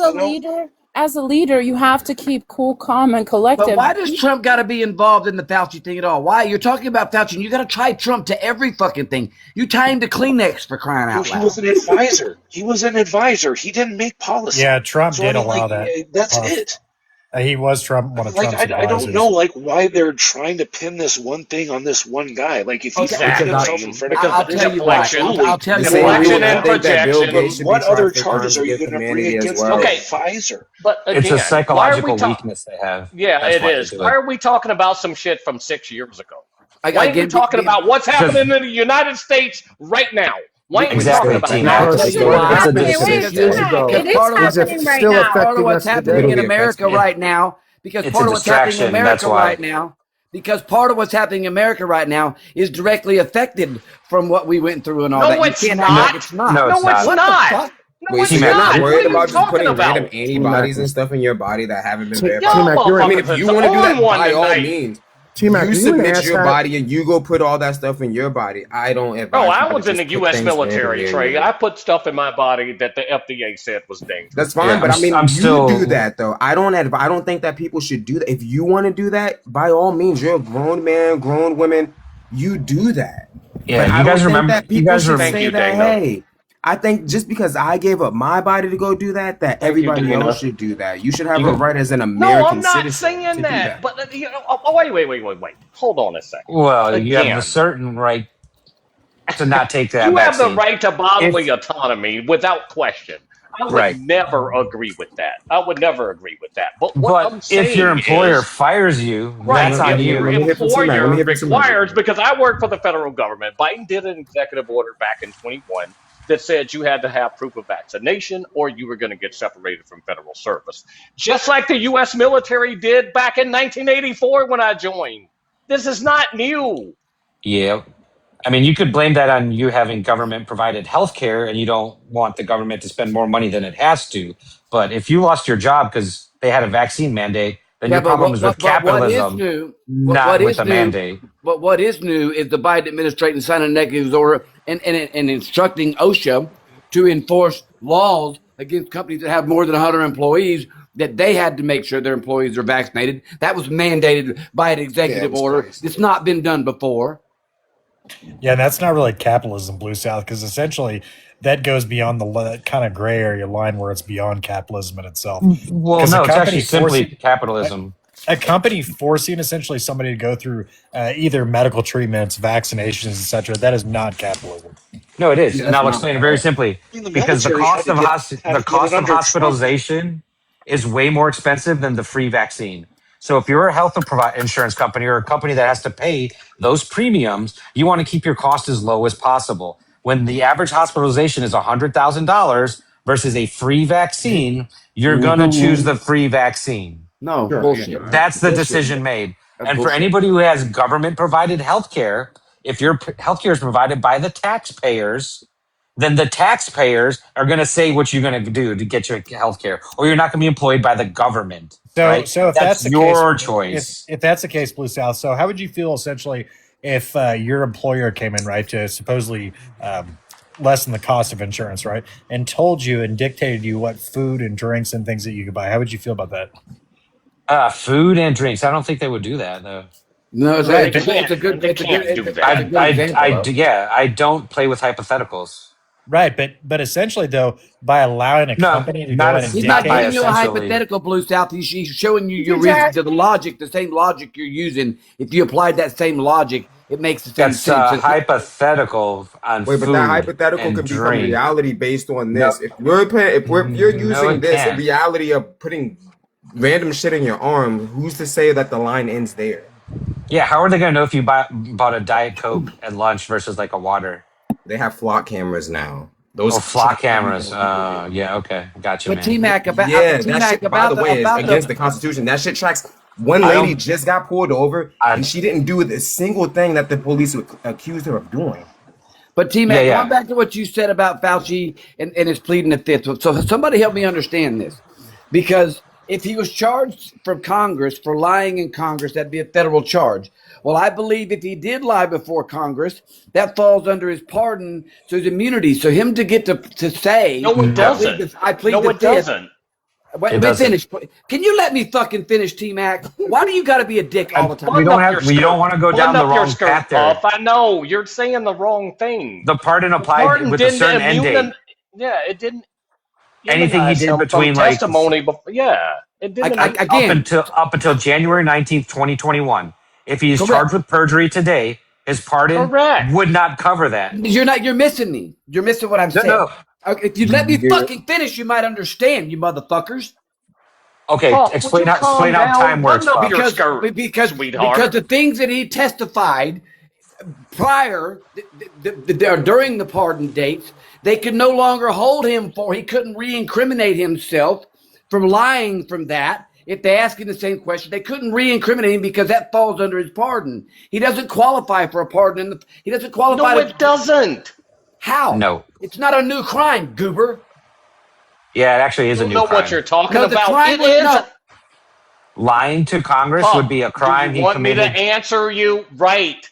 a leader, you have to keep cool, calm, and But collective. why does Trump got to be involved in the Fauci thing at all? Why? You're talking about Fauci, and you got to tie Trump to every fucking thing. You tie him to Kleenex for crying well, out he loud. was an advisor. He was an advisor. He didn't make policy. Yeah, Trump So I did mean, like, allow that. that's Puff. it. He was I one mean, of like, Trump's I don't know, advisors. like, why they're trying to pin this one thing on this one guy. Like, if he's Okay, putting because himself in front of Because I'll cameras, tell you why. deflection. absolutely. I'll tell The you same why. Deflection reason I and think that Bill projection. Gates But should be what tried other for crimes charges are you against going to bring humanity as against well. Okay, Pfizer? but It's a again, why are we psychological talking? weakness they have. Yeah, That's it why they is. do Why it. are we talking about some shit from 6 years ago? Why ain't we Again, talking about what's Because happening in the United States right now? Why ain't we because talking exactly, about T that? I'll Mac. tell Because you It's why. It's a happening. Wait, six disconnect years there. Matt, ago it is Part of is what's happening right still now. part of affecting what's us happening today. in Literally affects America me. right now, because It's a part of what's happening in distraction. That's America why. right now, because part of what's happening in America right now is directly affected from what we went through and all that. No, You it's can't act like not. it's not. No, it's No, it's not. What the not. fuck? No, Wait, so it's T you're Mac. not not. What worried are you about just talking putting random about? antibodies and T-Mac, stuff in your body that haven't been Y'all verified? T-Mac, I mean, if motherfuckers you is want to do on that, one by all tonight. means, T-Mac, you are you an submit your asshat? body and you go put all that stuff in your body. I don't Oh, advise I people to was in the just put U.S. things military, randomly in Trey. there. I put stuff in my body that the FDA said was That's dangerous. fine, Yeah, but I I'm mean, you do still. that though. I don't think that people should do that. If you want to do that, by all means, you're a grown man, grown women. You do that. Yeah, But I you guys don't think remember? that You people guys should remember? Thank say you, that. Dana. Hey, I think just because I gave up my body to go do that, that Thank you, everybody else Dana. should do that. You should have You a go. right as an No, I'm American not citizen saying to do that. that. But wait. Hold on a second. Well, you have the Again, certain right to not take that you have the vaccine. right to If bodily autonomy without question. I would right, never agree with that. I would never agree with that. But what but I'm if your saying employer is, fires you, right, that's Let, on if let me your let you. me hit for T Mac. Let me employer hit for T Mac real requires, quick. because I work for the federal government, Biden did an executive order back in 21 that said you had to have proof of vaccination or you were going to get separated from federal service. Just like the U.S. military did back in 1984 when I joined. This is not new. Yeah, I mean, you could blame that on you having government provided health care and you don't want the government to spend more money than it has to. But if you lost your job because they had a vaccine mandate, then Yeah, your but problem is with what is capitalism, new? What not with is the new? mandate. What is new is the Biden administration signing an executive order and instructing OSHA to enforce laws against companies that have more than 100 employees. That they had to make sure their employees are vaccinated. That was mandated by an Yeah, it executive was order. crazy. It's not been done before. Yeah, and that's not really capitalism, Blue South, because essentially that goes beyond the kind of gray area line where it's beyond capitalism in itself. Well, Because no, it's actually simply a, capitalism. a company forcing essentially somebody to go through either medical treatments, vaccinations, etc., that is not capitalism. No, it is, Yeah, and that's I'll not. explain it very simply. I mean, the Because military had the to get it cost of under Trump. hospitalization is way more expensive than the free vaccine. So if you're a insurance company or a company that has to pay those premiums, you want to keep your cost as low as possible. When the average hospitalization is $100,000 versus a free vaccine, you're going to choose the free vaccine. No, Sure, bullshit. That's the Bullshit. decision made. That's And for bullshit. anybody who has government provided health care, if your health care is provided by the taxpayers, then the taxpayers are going to say what you're going to do to get your health care, or you're not going to be employed by the government. So, Right? so if That's that's the your case, choice. if that's the case, Blue South. So, how would you feel essentially if your employer came in, right, to supposedly lessen the cost of insurance, right, and told you and dictated you what food and drinks and things that you could buy? How would you feel about that? Food and drinks. I don't think they would do that though. No, it's, Right, it's, but it's a good. They It's a good. can't do It's that. a good example. Though. Yeah, I don't play with hypotheticals. right, but essentially though, by allowing a No, company to not go in as- and He's not by giving you a essentially. hypothetical, Blue South. He's showing you your reason to the logic, the same logic you're using. If you applied that same logic, it makes the same That's sense. hypothetical on Wait, food but that hypothetical and could become drink. reality based on No, this. If you're no, using it this can't. reality of putting random shit in your arm, who's to say that the line ends there? Yeah, how are they going to know if you bought a Diet Coke at lunch versus like a water? They have flock cameras now. Oh, Those flock cameras. Yeah, okay. Gotcha, But man. T Mac about Yeah, T that Mac shit, by about the way, is against the the Constitution. That shit tracks. One I lady don't. just got pulled over, I, and she didn't do a single thing that the police accused her of doing. But T yeah, Mac, going yeah. back to what you said about Fauci and his pleading the fifth. So somebody help me understand this, because if he was charged from Congress for lying in Congress, that'd be a federal charge. Well, I believe if he did lie before Congress, that falls under his pardon, so his immunity. So him to get to say, No, it No, doesn't. I plead No, the it fifth. doesn't. Wait, it let me doesn't. finish. Can you let me fucking finish, T Mac? Why do you got to be a dick all the time? We Button don't up your have. We don't skirt. want to go Button down the up your wrong skirt, path there. Puff. I know you're saying the wrong thing. The pardon The applied pardon with a didn't certain end date. Yeah, it didn't Anything he immunize did him from between like testimony. Before, yeah, it didn't. Again, up until January 19th, 2021. If he is correct. charged with perjury today, his pardon Correct. would not cover that. You're missing me. You're missing what I'm No, saying. no. Okay, if you let me fucking finish, you might understand, you motherfuckers. Okay, Puff, would explain you how calm down? time works, Button up Puff. your skirt, Because sweetheart. the things that he testified prior during the pardon dates, they could no longer hold him for. He couldn't re-incriminate himself from lying from that. If they ask him the same question, they couldn't re-incriminate him because that falls under his pardon. He doesn't qualify for a pardon. He doesn't qualify. No, it doesn't. How? No. It's not a new crime, goober. Yeah, it actually is You a don't new know crime. what you're talking No, the about. crime It was is. not. Lying to Congress Puff, would be a crime do he you want me to committed. answer you? Right.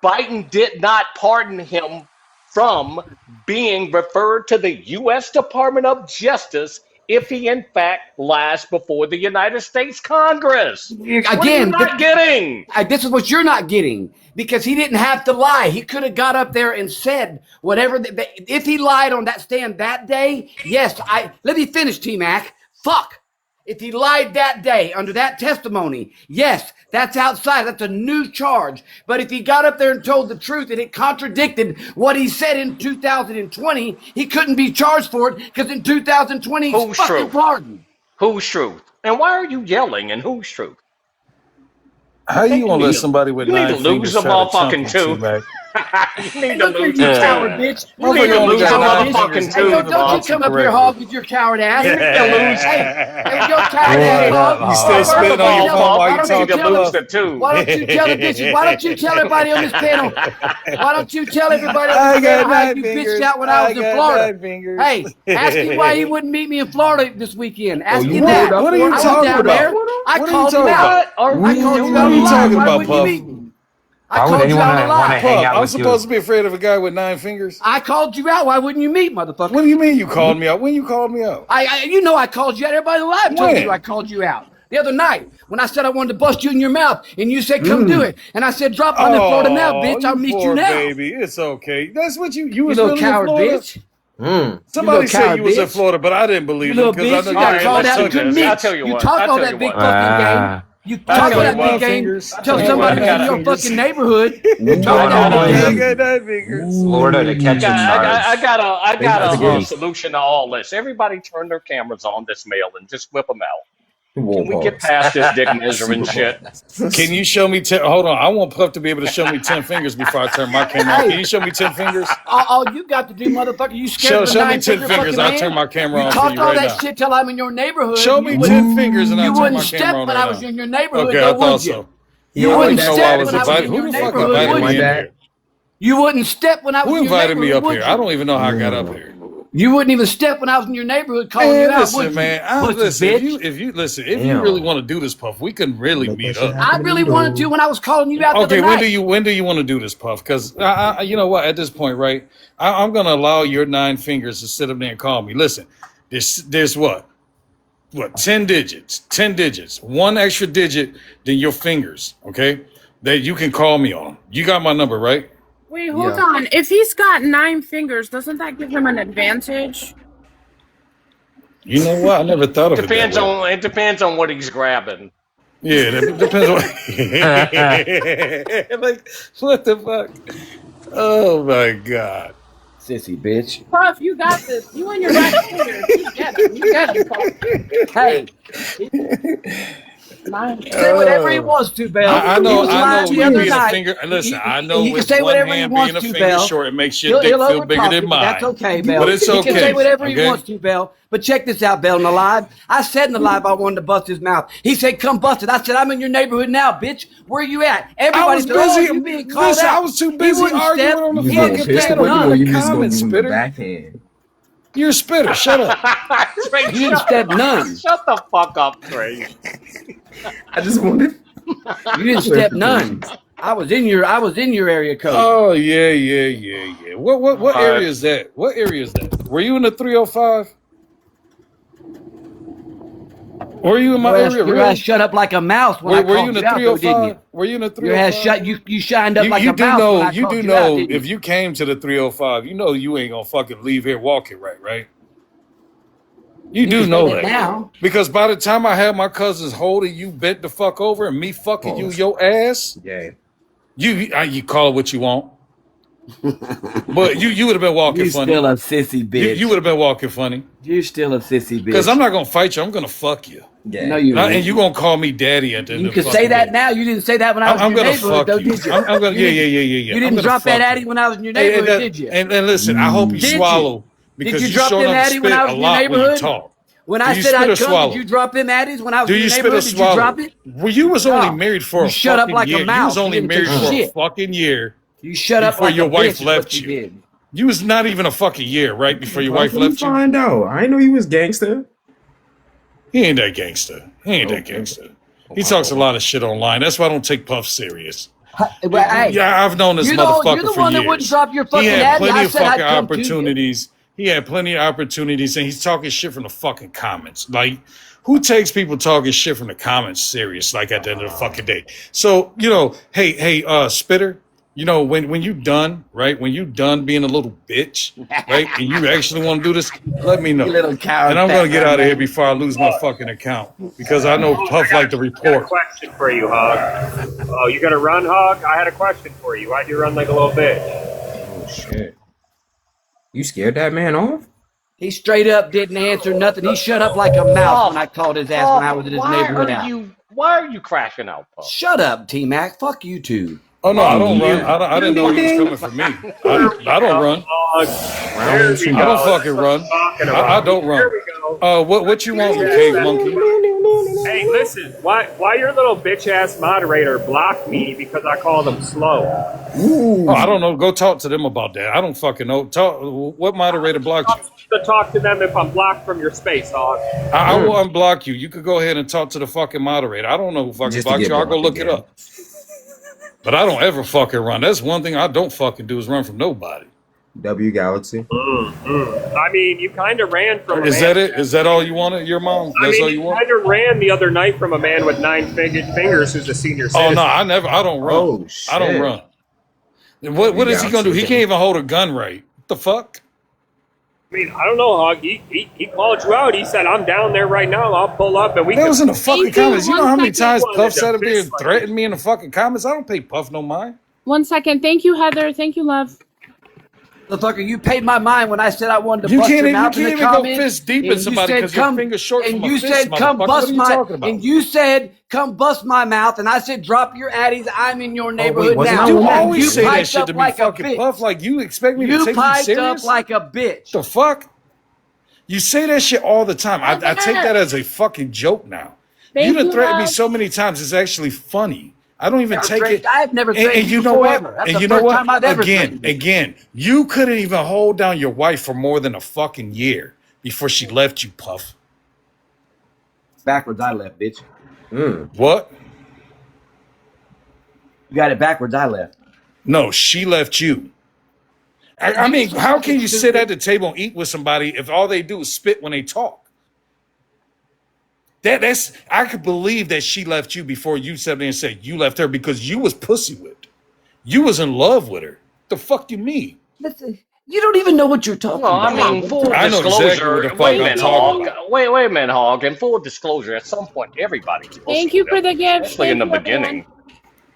Biden did not pardon him from being referred to the U.S. Department of Justice if he, in fact, lies before the United States Congress. What are you Again, not getting? this is what you're not getting, because he didn't have to lie. He could have got up there and said whatever. If he lied on that stand that day, yes. Let me finish, T Mac. Fuck. If he lied that day under that testimony, yes, that's outside. That's a new charge. But if he got up there and told the truth and it contradicted what he said in 2020, he couldn't be charged for it because in 2020 he's Who's fucking true? pardoned. Whose truth? And why are you yelling? And whose truth? How you gonna let somebody with You need nine to lose fingers a try to chump motherfucking you, tooth. T-Mac? You need Hey, to look here, lose you a coward tooth. bitch. You need to Motherfucker only lose a got nine motherfucking fingers. Hey, tooth, don't you Puff. come up here, correctly. hog, with your coward ass. You need to lose. Hey, your coward ass Word up, hog. You still Hog. First spitting of on your all, phone while Why you Puff, don't you you need to tell lose us? the tooth. Why don't you tell the bitches? Why don't you tell everybody on this panel? Why don't you tell everybody on I this got panel how nine you fingers. bitched out when I was in got Florida? nine fingers. Hey, ask him why he wouldn't meet me in Florida this weekend. Ask you him pulled that. up What are you I was talking down about? there. I What are you called him talking out. What are I you called you doing? out What are you alive. talking Why about, wouldn't you Puff? meet me? Why I would called you anyone out want to alive. hang Puff, out I'm with supposed you? to be afraid of a guy with nine fingers? I called you out. Why wouldn't you meet, motherfucker? What do you mean you called me out? When you called me out? I called you out. Everybody alive told When? you I called you out. The other night, when I said I wanted to bust you in your mouth, and you said, come do it. And I said, drop on the Florida now, bitch. I'll meet you now. Baby, it's okay. That's what you was little really coward in Florida? bitch. Somebody said coward you was in bitch. Florida, but I didn't believe You it little because bitch. I You know got you called ain't out like good this. meat. I'll tell you You what. talk I'll all tell that you big what. fucking game. You talk all that big game. Tell somebody in your fucking neighborhood. You talk that big game. Florida to catch a charge. I They got the got a game. solution to all this. Everybody turn their cameras on this mail and just whip them out. Whoa, Can we get pause. past this dick measuring shit? Can you show me 10? Hold on. I want Puff to be able to show me 10 fingers before I turn my camera on. Can you show me 10 fingers? All you got to do, motherfucker, you scared of a Show me 10 9-finger fingers. fucking I'll man? turn my camera You on for talked you all right that now. shit till I'm in your neighborhood. Show me 10 fingers and I'll You turn wouldn't my step camera on when right I was now. in your neighborhood, Okay, I though, thought would you? so. You I wouldn't didn't know I step was when I was invited. in Who your the fuck neighborhood, invited would me in you? here? You wouldn't step when I was Who in your invited me neighborhood, up would here? you? I don't even know how I got up here. You wouldn't even step when I was in your neighborhood calling you Man, out, listen, would you? man. Pussy Listen, bitch. if you really want to do this, Puff, we can really meet up. I really wanted to when I was calling you out the Okay, other night. when do you want to do this, Puff? Because you know what? At this point, right, I'm gonna allow your 9 fingers to sit up there and call me. Listen, there's what 10 digits, one extra digit than your fingers. Okay, that you can call me on. You got my number, right? Wait, hold on. If he's got 9 fingers, doesn't that give him an advantage? You know what? I never thought of it that way. It depends on what he's grabbing. Yeah, that depends on. Like, what the fuck? Oh my god. Sissy bitch. Puff, you got this. You and your right fingers. You get him. You get him, Puff. Hey, say whatever he wants to, Bell. I know. He was lying the other Being a night. finger. Listen, I know He can with say one whatever he hand wants being a to, finger Bell. short, it makes your dick feel bigger overtalk than you, but mine. that's okay, Bell. But it's He can say okay. whatever he Okay? wants to, Bell. But check this out, Bell, in the live. I said in the live I wanted to bust his mouth. He said, come bust it. I said, I'm in your neighborhood now, bitch. Where you at? Everybody I was said, oh, busy. you being called Listen, out. I was too He busy wouldn't arguing step. on the He You didn't fucking pissed step away, panel. or none. you You're a just gonna comment give him the spitter. backhand? You're a spitter. Shut up. Trey, You didn't step none. Shut the fuck up, Trey. I just wanted. You didn't step none. I was in your area code. Oh yeah. What area is that? What area is that? Were you in the 305? Were you in my area? Your ass shut up like a mouse when I Were you called in you out, the though, didn't 305? you? Were you in the Your ass 305? shut. You shined up like You a do mouse know. when I You called do you out, know. didn't If you? you came to the 305, you know you ain't gonna fucking leave here walking right? You do can know say that. that now. Because by the time I had my cousins holding you bent the fuck over and me fucking you Pause. your ass, Yeah. you call it what you want. But you would have been walking You funny. still a sissy bitch. You would have been walking funny. You still a sissy bitch. Because I'm not gonna fight you. I'm gonna fuck you. Yeah. No, you And ain't. you gonna call me daddy at the end You of the can fucking say that day. now. You didn't say that when I was I'm in your gonna neighborhood, fuck though, you. did you? I'm gonna You didn't- yeah. You I'm didn't gonna drop fuck that addy you. when I was in your neighborhood, did you? And listen, I hope you Did you? swallow Did because you you drop showed them up to addy when spit I a was in your lot when you neighborhood? talk. When Do I you said spit or I'd come, swallow? did you drop them addies when I was Do in you your spit or neighborhood? Did you swallow? drop it? Well, you was only No. married for You a shut up fucking like a year. You mouse. was You only didn't married take for a shit. fucking year You shut up before like your a wife bitch is left what you you. did. You was not even a fucking year, right, before your wife Let me left you? find out. I didn't know he was gangster. He ain't that gangster. He ain't that Okay. gangster. He talks a lot of shit online. That's why I don't take Puff serious. Well, hey, Yeah, I've known this you're motherfucker the for one that years. wouldn't drop your He fucking had addy. plenty I of said I'd fucking come to you. opportunities. He had plenty of opportunities, and he's talking shit from the fucking comments. Like, who takes people talking shit from the comments serious? Like at the end of the fucking day. So hey, Spitter. When you done, right? When you done being a little bitch, right? And you actually want to do this, let me know. You little coward. And I'm gonna get fat out of here man. before I lose my fucking account because I know Puff like to I got a report. question for you, Hog. Oh, you gonna run, Hog? I had a question for you. Why'd you run like a little bitch? Oh shit. You scared that man off? He straight up didn't answer nothing. He shut up like a mouse when I called his ass when I was in his neighborhood out. Why are you crashing out, Puff? Shut up, T-Mac. Fuck you two. Oh no, I don't run. I didn't know he was coming for me. I don't run. There we go. I don't fucking run. I don't run. There we go. What you want, cave monkey? Hey, listen. Why your little bitch ass moderator blocked me because I called him slow? Oh, I don't know. Go talk to them about that. I don't fucking know. What moderator blocked you? To talk to them if I'm blocked from your space, Hog. I will unblock you. You could go ahead and talk to the fucking moderator. I don't know who fucking Just to blocked get you. I'll go blocked look it again. up. But I don't ever fucking run. That's one thing I don't fucking do is run from nobody. W Galaxy. I mean, you kind of ran from a Is man. that it? Is that all you wanted? Your mom? I That's mean, all you you want? kind of ran the other night from a man with 9 fingers who's a senior Oh citizen. no, I don't run. Oh I don't shit. run. What W is he gonna do? He Galaxy. can't even hold a gun right. What the fuck? I mean, I don't know, Hog. He called you out. He said, "I'm down there right now. I'll pull up and we That can." was in the fucking Thank you. comments. You know how many times One Puff second. sat up there and threatened me in the fucking comments? I don't pay Puff no mind. 1 second. Thank you, Heather. Thank you, love. Motherfucker, you paid my mind when I said I wanted to You bust can't your even, you mouth in can't the even go comments. fist deep in And you somebody said, because your finger's short and from you a fist, said, come motherfucker. What bust are you my, talking about? and you said, come bust my mouth, and I said, drop your addies. I'm in your neighborhood wasn't now. I You one that- And always you say that piped shit up to me, like a fucking bitch. Puff. Like you expect me to You take you piped serious? up like a bitch. The fuck? You say that shit all the time. I take that as a fucking joke now. Thank You done you, threatened me love. so many times. It's actually funny. I don't even take it. I've never And threatened you you know before what? ever. That's And the you know first what? time I've ever threatened you. Again, you couldn't even hold down your wife for more than a fucking year before she left you, Puff. Backwards, I left, bitch. What? You got it backwards, I left. No, she left you. I mean, how can you sit at the table and eat with somebody if all they do is spit when they talk? That's I could believe that she left you before you sat there and said you left her because you was pussy whipped. You was in love with her. The fuck you mean? Listen, you don't even know what you're talking Well, I about. mean, full I know exactly what disclosure. the fuck Wait a I'm minute, talking Hog. about. Wait a minute, Hog. In full disclosure, at some point, everybody's pussy Thank you for whipped, the gift. especially in Thank the you, everyone. beginning.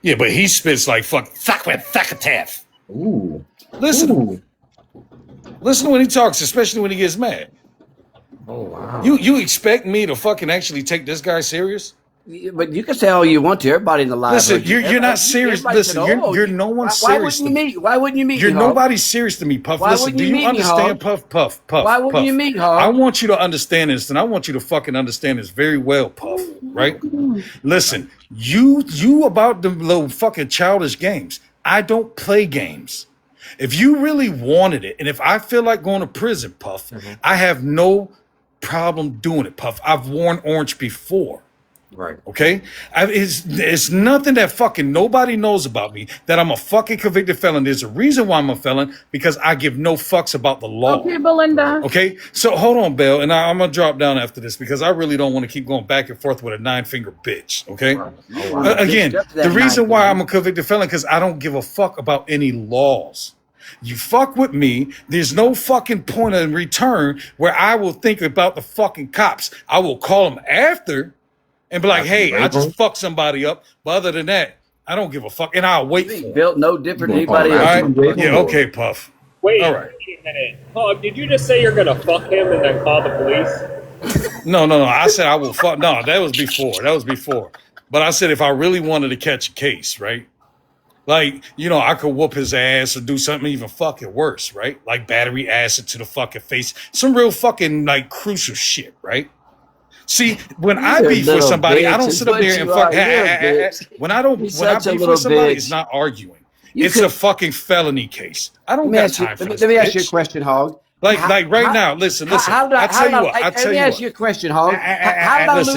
Yeah, but he spits like fuck with fuckataff. Ooh. Listen, Ooh. listen when he talks, especially when he gets mad. Oh wow. You expect me to fucking actually take this guy serious? But you can say all you want to. Everybody in the live. Listen, heard you. you're not serious. Everybody Listen, said, "Oh, you're no one why serious wouldn't to you me. meet? Why wouldn't you meet You're me, Hog? nobody serious to me, Puff. Why Listen, wouldn't do you you meet me, understand, Hog? Puff? Why wouldn't you meet, Hog? I want you to understand this, and I want you to fucking understand this very well, Puff. Right? Listen, you about the little fucking childish games. I don't play games. If you really wanted it, and if I feel like going to prison, Puff, I have no problem doing it, Puff. I've worn orange before. Right. Okay? It's nothing that fucking nobody knows about me that I'm a fucking convicted felon. There's a reason why I'm a felon because I give no fucks about the law. Okay, Belinda. Okay? So hold on, Belle, and I'm going to drop down after this because I really don't want to keep going back and forth with a 9-finger bitch. Okay? Again, the reason why I'm a convicted felon because I don't give a fuck about any laws. You fuck with me, there's no fucking point in return where I will think about the fucking cops. I will call them after and be like, hey, I just fucked somebody up. But other than that, I don't give a fuck. And I'll wait for it. Built no different than anybody All else. right? Yeah, okay, Puff. Wait, All right. wait a minute. Hog, did you just say you're gonna fuck him and then call the police? No. I said I will fuck. No, that was before. But I said if I really wanted to catch a case, right? Like, I could whoop his ass or do something even fucking worse, right? Like battery acid to the fucking face. Some real fucking, like, crucial shit, right? See, when I beef with somebody, I don't sit up there and fuck. When I beef with somebody, it's not arguing. It's a fucking felony case. I don't got time for this. Let me ask you a question, Hog. Like right now, listen. I tell you what. Let me ask you a question, Hog.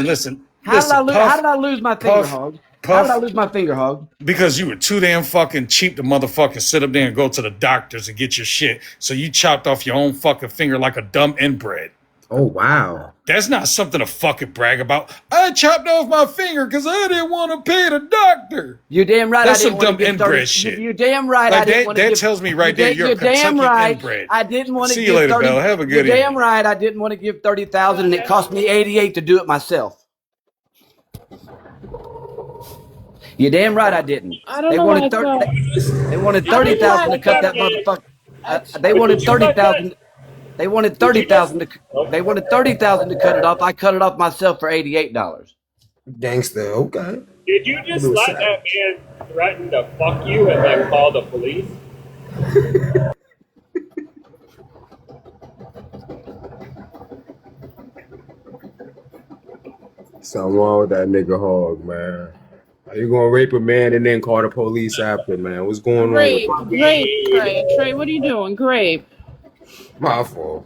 Listen. How did I lose my finger, Hog? How did I lose my finger, Hog? Because you were too damn fucking cheap to motherfucking sit up there and go to the doctors and get your shit. So you chopped off your own fucking finger like a dumb inbred. Oh wow. That's not something to fucking brag about. I chopped off my finger because I didn't want to pay the doctor. You're damn right. That's I didn't some dumb want to give inbred shit. You're damn right. Like I didn't want to that tells me right there you're a damn Kentucky right. inbred. I didn't want to See give you later, 30. Belle. Have a good You're evening. damn right. I didn't want to give 30,000, and it cost me 88 to do it myself. You're damn right. I didn't. I don't know why They wanted 30,000 to cut that motherfucker. They wanted 30,000. They wanted 30,000 to. They wanted 30,000 to cut it off. I cut it off myself for $88. Gangster. Okay. Did you just let that man threaten to fuck you and then call the police? Something wrong with that nigga Hog, man. How you gonna rape a man and then call the police after, man? What's going Grape, on? grape, Trey. Trey, what are you doing? Grape. My fault.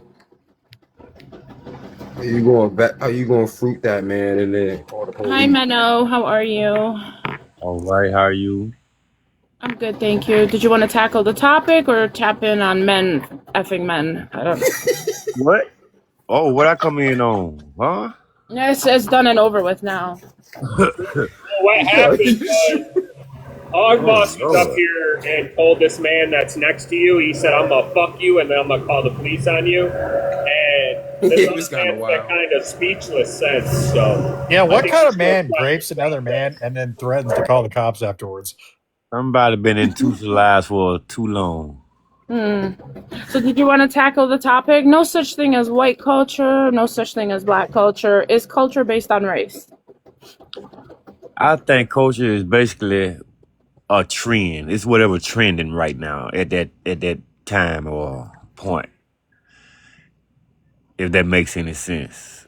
How you gonna fruit that man and then call the police? Hi, Menno. How are you? All right, how are you? I'm good, thank you. Did you want to tackle the topic or tap in on men effing men? I don't know. What? Oh, what I come in on? Huh? Yeah, it's done and over with now. Well, what happened was Hog Oh Boss was up Lord. here and told this man that's next to you, he said, I'm going to fuck you and then I'm going to call the police on you. And this It other was kind of man's been wild. kind of speechless since. So Yeah, I what think kind he's of still man trying to grapes another man and then threatens to call the cops afterwards? Somebody been institutionalized for too long. So did you want to tackle the topic? No such thing as white culture, no such thing as black culture. Is culture based on race? I think culture is basically a trend. It's whatever trending right now at that time or point. If that makes any sense.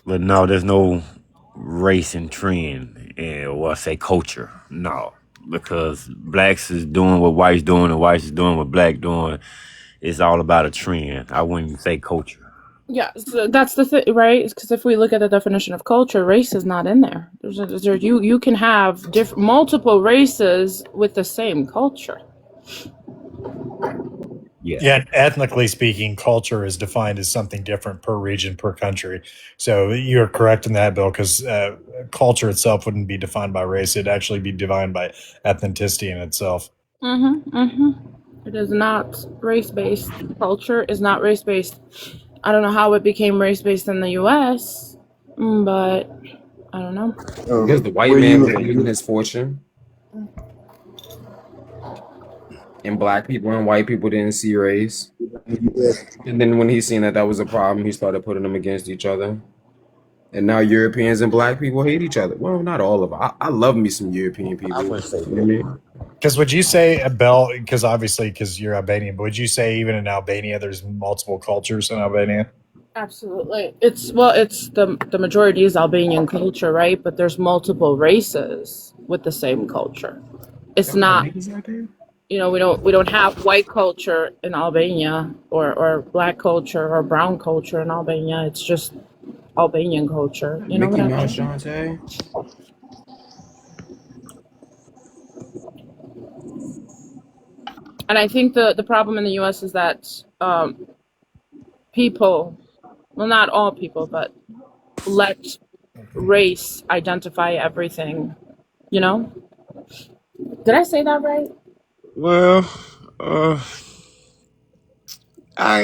But no, there's no race and trend, or I say culture. No, because blacks is doing what whites doing, and whites is doing what black doing. It's all about a trend. I wouldn't say culture. Yeah, so that's the thing, right? Because if we look at the definition of culture, race is not in there. You can have multiple races with the same culture. Yeah. Yeah, and ethnically speaking, culture is defined as something different per region, per country. So you're correct in that, Bill, because culture itself wouldn't be defined by race. It'd actually be defined by ethnicity in itself. It is not race based. Culture is not race based. I don't know how it became race based in the U.S., but I don't know. Because the white Where man was you? given his fortune, and black people and white people didn't see race. And then when he seen that was a problem, he started putting them against each other. And now Europeans and black people hate each other. Well, not all of them. I love me some European I people. wouldn't say You know what I mean? Because would you say, Bill, because obviously, because you're Albanian, but would you say even in Albania, there's multiple cultures in Albania? Absolutely. It's the majority is Albanian culture, right? But there's multiple races with the same culture. It's Y'all got not, niggas out there? we don't have white culture in Albania or black culture or brown culture in Albania. It's just Albanian culture. You know what Mickey I Mouse, mean? Shantae. And I think the problem in the US is that people, well, not all people, but let race identify everything, you know? Did I say that right? Well, uh,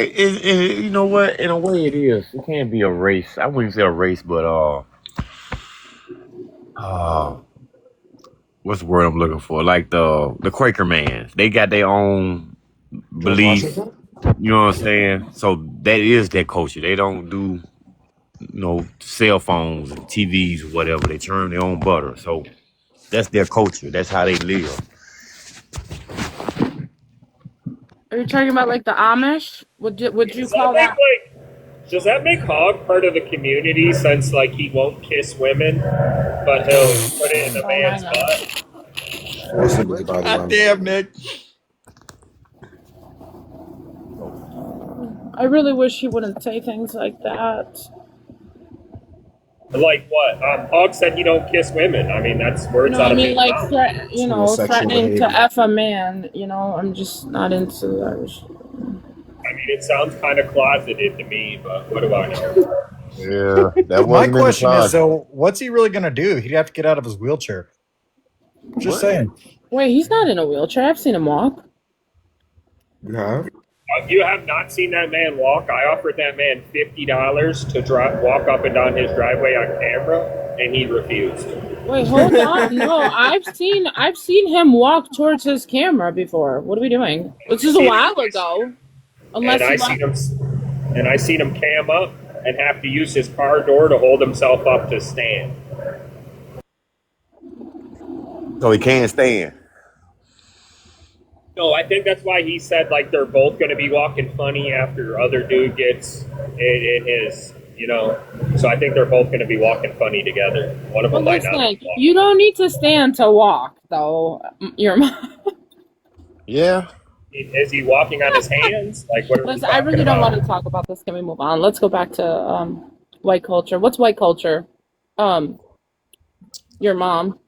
you know what? In a way, it is. It can't be a race. I wouldn't say a race, but uh, what's the word I'm looking for? Like the Quaker man. They got their own George beliefs. Washington? You know what I'm saying? So that is their culture. They don't do cell phones and TVs or whatever. They churn their own butter. So that's their culture. That's how they live. Are you talking about like the Amish? Would you does that call make that? does that make Hog part of the community since like he won't kiss women, but he'll put it in a Oh my man's god. butt? Forcibly, by the God way. damn, Nick. I really wish he wouldn't say things like that. Like what? Hog said you don't kiss women. I mean, that's words I out of mean, his like mouth. It's homosexual threatening to behavior. F a man. I'm just not into that. I mean, it sounds kind of closeted to me, but what do I know? Yeah, that My wasn't in the question is, closet. though, what's he really going to do? He'd have to get out of his wheelchair. Just What? saying. Wait, he's not in a wheelchair. I've seen him walk. You have? You have not seen that man walk. I offered that man $50 to walk up and down his driveway on camera, and he refused. Wait, hold on. No, I've seen him walk towards his camera before. What are we doing? This is a while ago. And Unless he I left. seen him, and I seen him cam up and have to use his car door to hold himself up to stand. So he can't stand. No, I think that's why he said like they're both going to be walking funny after other dude gets in his, So I think they're both going to be walking funny together. One of But them might not. listen, you don't need to stand to walk, though. Your mom. Yeah. Is he walking on his hands? Like what are we Listen, I talking really don't want about? to talk about this. Can we move on? Let's go back to white culture. What's white culture? Your mom.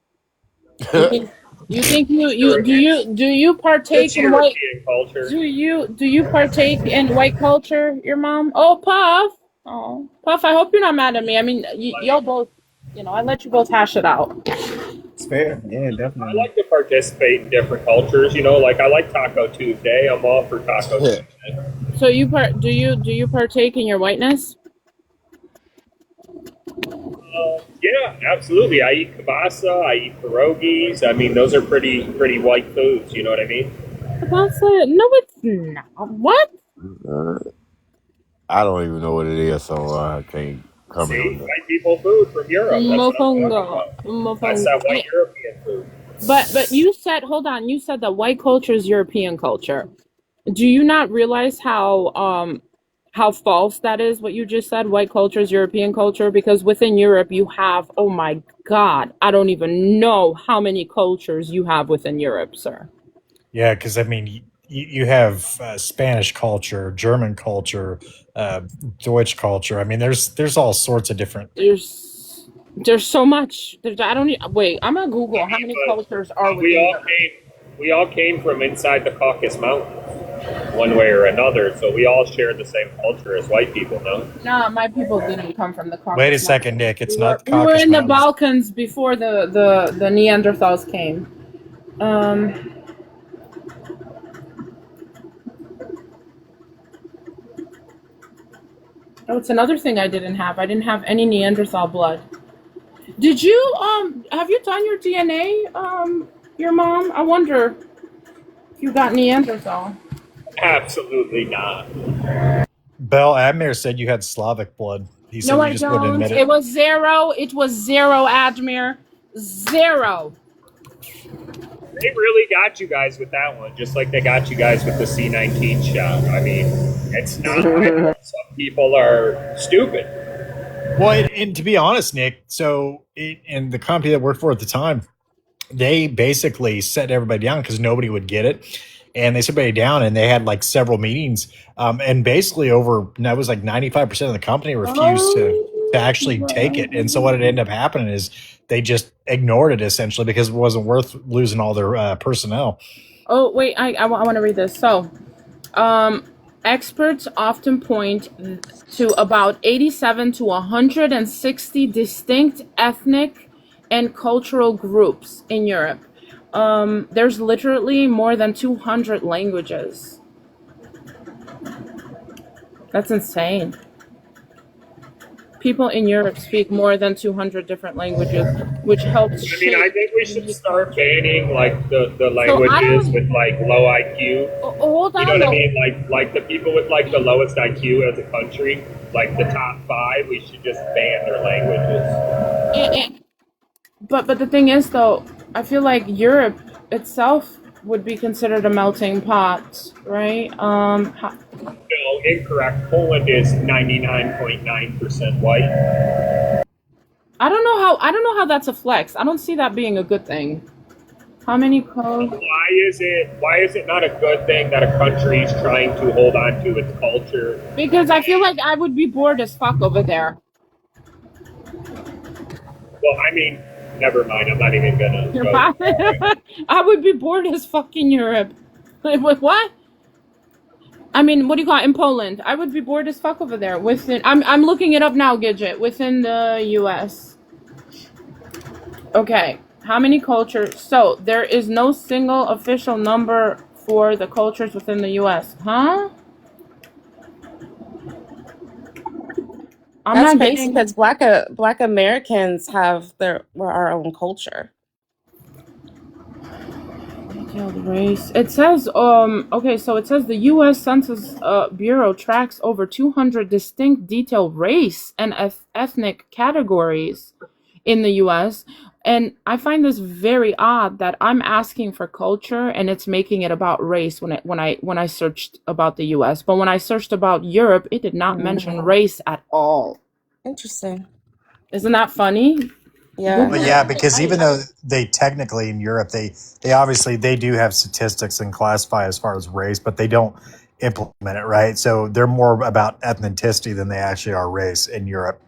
You think you Sure, you do you it's partake in white? European culture. Do you partake in white culture? Your mom? Oh, Puff. Oh, Puff. I hope you're not mad at me. I mean, y'all both. I let you both hash it out. It's fair. Yeah, I definitely. like to participate in different cultures. Like I like Taco Tuesday. I'm all for Taco Tuesday. So do you partake in your whiteness? Yeah, absolutely. I eat kielbasa. I eat pierogies. I mean, those are pretty white foods. You know what I mean? That's it. No, it's not. What? Uh, I don't even know what it is, so I can't comment on See, that. white people food from Europe. That's what I'm talking Mofongo. about. That's Mofongo. that white European food. But you said, hold on. You said that white culture is European culture. Do you not realize how false that is? What you just said, white culture is European culture, because within Europe you have, oh my God, I don't even know how many cultures you have within Europe, sir. Yeah, because I mean, you have Spanish culture, German culture, Deutsch culture. I mean, there's all sorts of different. There's so much. I don't wait. I'm gonna Google I how mean, many but cultures are we within all Europe. came from inside the Caucasus Mountains, one way or another. So we all share the same culture as white people, no? Nah, my people didn't come from the Wait a Caucasus second, Mountains. Nick. We It's were not the we were Caucasus in the Mountains. Balkans before the Neanderthals came. Um. Oh, it's another thing I didn't have. I didn't have any Neanderthal blood. Did you have you done your DNA your mom? I wonder if you got Neanderthal. Absolutely not. Bell Admir said you had Slavic blood. He No, said you I just wouldn't don't. admit it. It was zero. It was zero, Admir. Zero. They really got you guys with that one, just like they got you guys with the C-19 shot. I mean, it's not my fault. Some people are stupid. Well, and to be honest, Nick, in the company that I worked for at the time, they basically set everybody down because nobody would get it. And they set everybody down and they had like several meetings. And basically that was like 95% of the company refused to actually take it. And so what had ended up happening is they just ignored it essentially because it wasn't worth losing all their personnel. Oh, wait, I want to read this. So, experts often point to about 87 to 160 distinct ethnic and cultural groups in Europe. There's literally more than 200 languages. That's insane. People in Europe speak more than 200 different languages, which helps I mean, I shape think we should unique start culture. banning like the So I languages don't. with like low IQ. Hold You know on what I though. mean? Like the people with like the lowest IQ as a country, like the top five, we should just ban their languages. But the thing is though, I feel like Europe itself would be considered a melting pot, right? No, incorrect. Poland is 99.9% white. I don't know how that's a flex. I don't see that being a good thing. How many codes? Why is it not a good thing that a country is trying to hold on to its culture? Because I feel like I would be bored as fuck over there. Well, I mean, never mind. I'm not even gonna go. I would be bored as fuck in Europe. What? I mean, what do you call it? In Poland? I would be bored as fuck over there. I'm looking it up now, Gidget. Within the U.S. Okay, how many cultures? So there is no single official number for the cultures within the U.S. Huh? I'm That's not crazy getting because Black Americans have our own culture. detailed race. It says okay, so it says the U.S. Census Bureau tracks over 200 distinct detailed race and ethnic categories in the U.S. And I find this very odd that I'm asking for culture and it's making it about race when I searched about the U.S. But when I searched about Europe, it did not mention race at all. Interesting. Isn't that funny? Yeah. Well, yeah, because even though they technically in Europe, they obviously they do have statistics and classify as far as race, but they don't implement it, right? So they're more about ethnicity than they actually are race in Europe.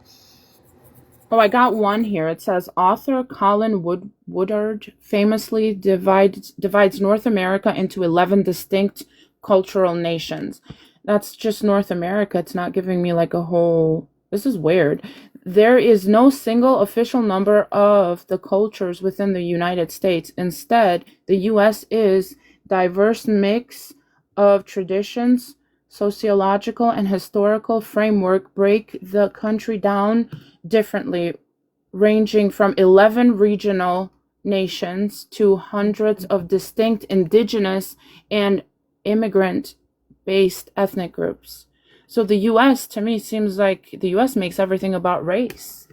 Oh, I got one here. It says author Colin Woodard famously divides North America into 11 distinct cultural nations. That's just North America. It's not giving me like a whole. This is weird. There is no single official number of the cultures within the United States. Instead, the US is diverse mix of traditions, sociological and historical framework break the country down differently, ranging from 11 regional nations to hundreds of distinct indigenous and immigrant based ethnic groups. So the US to me seems like the US makes everything about race.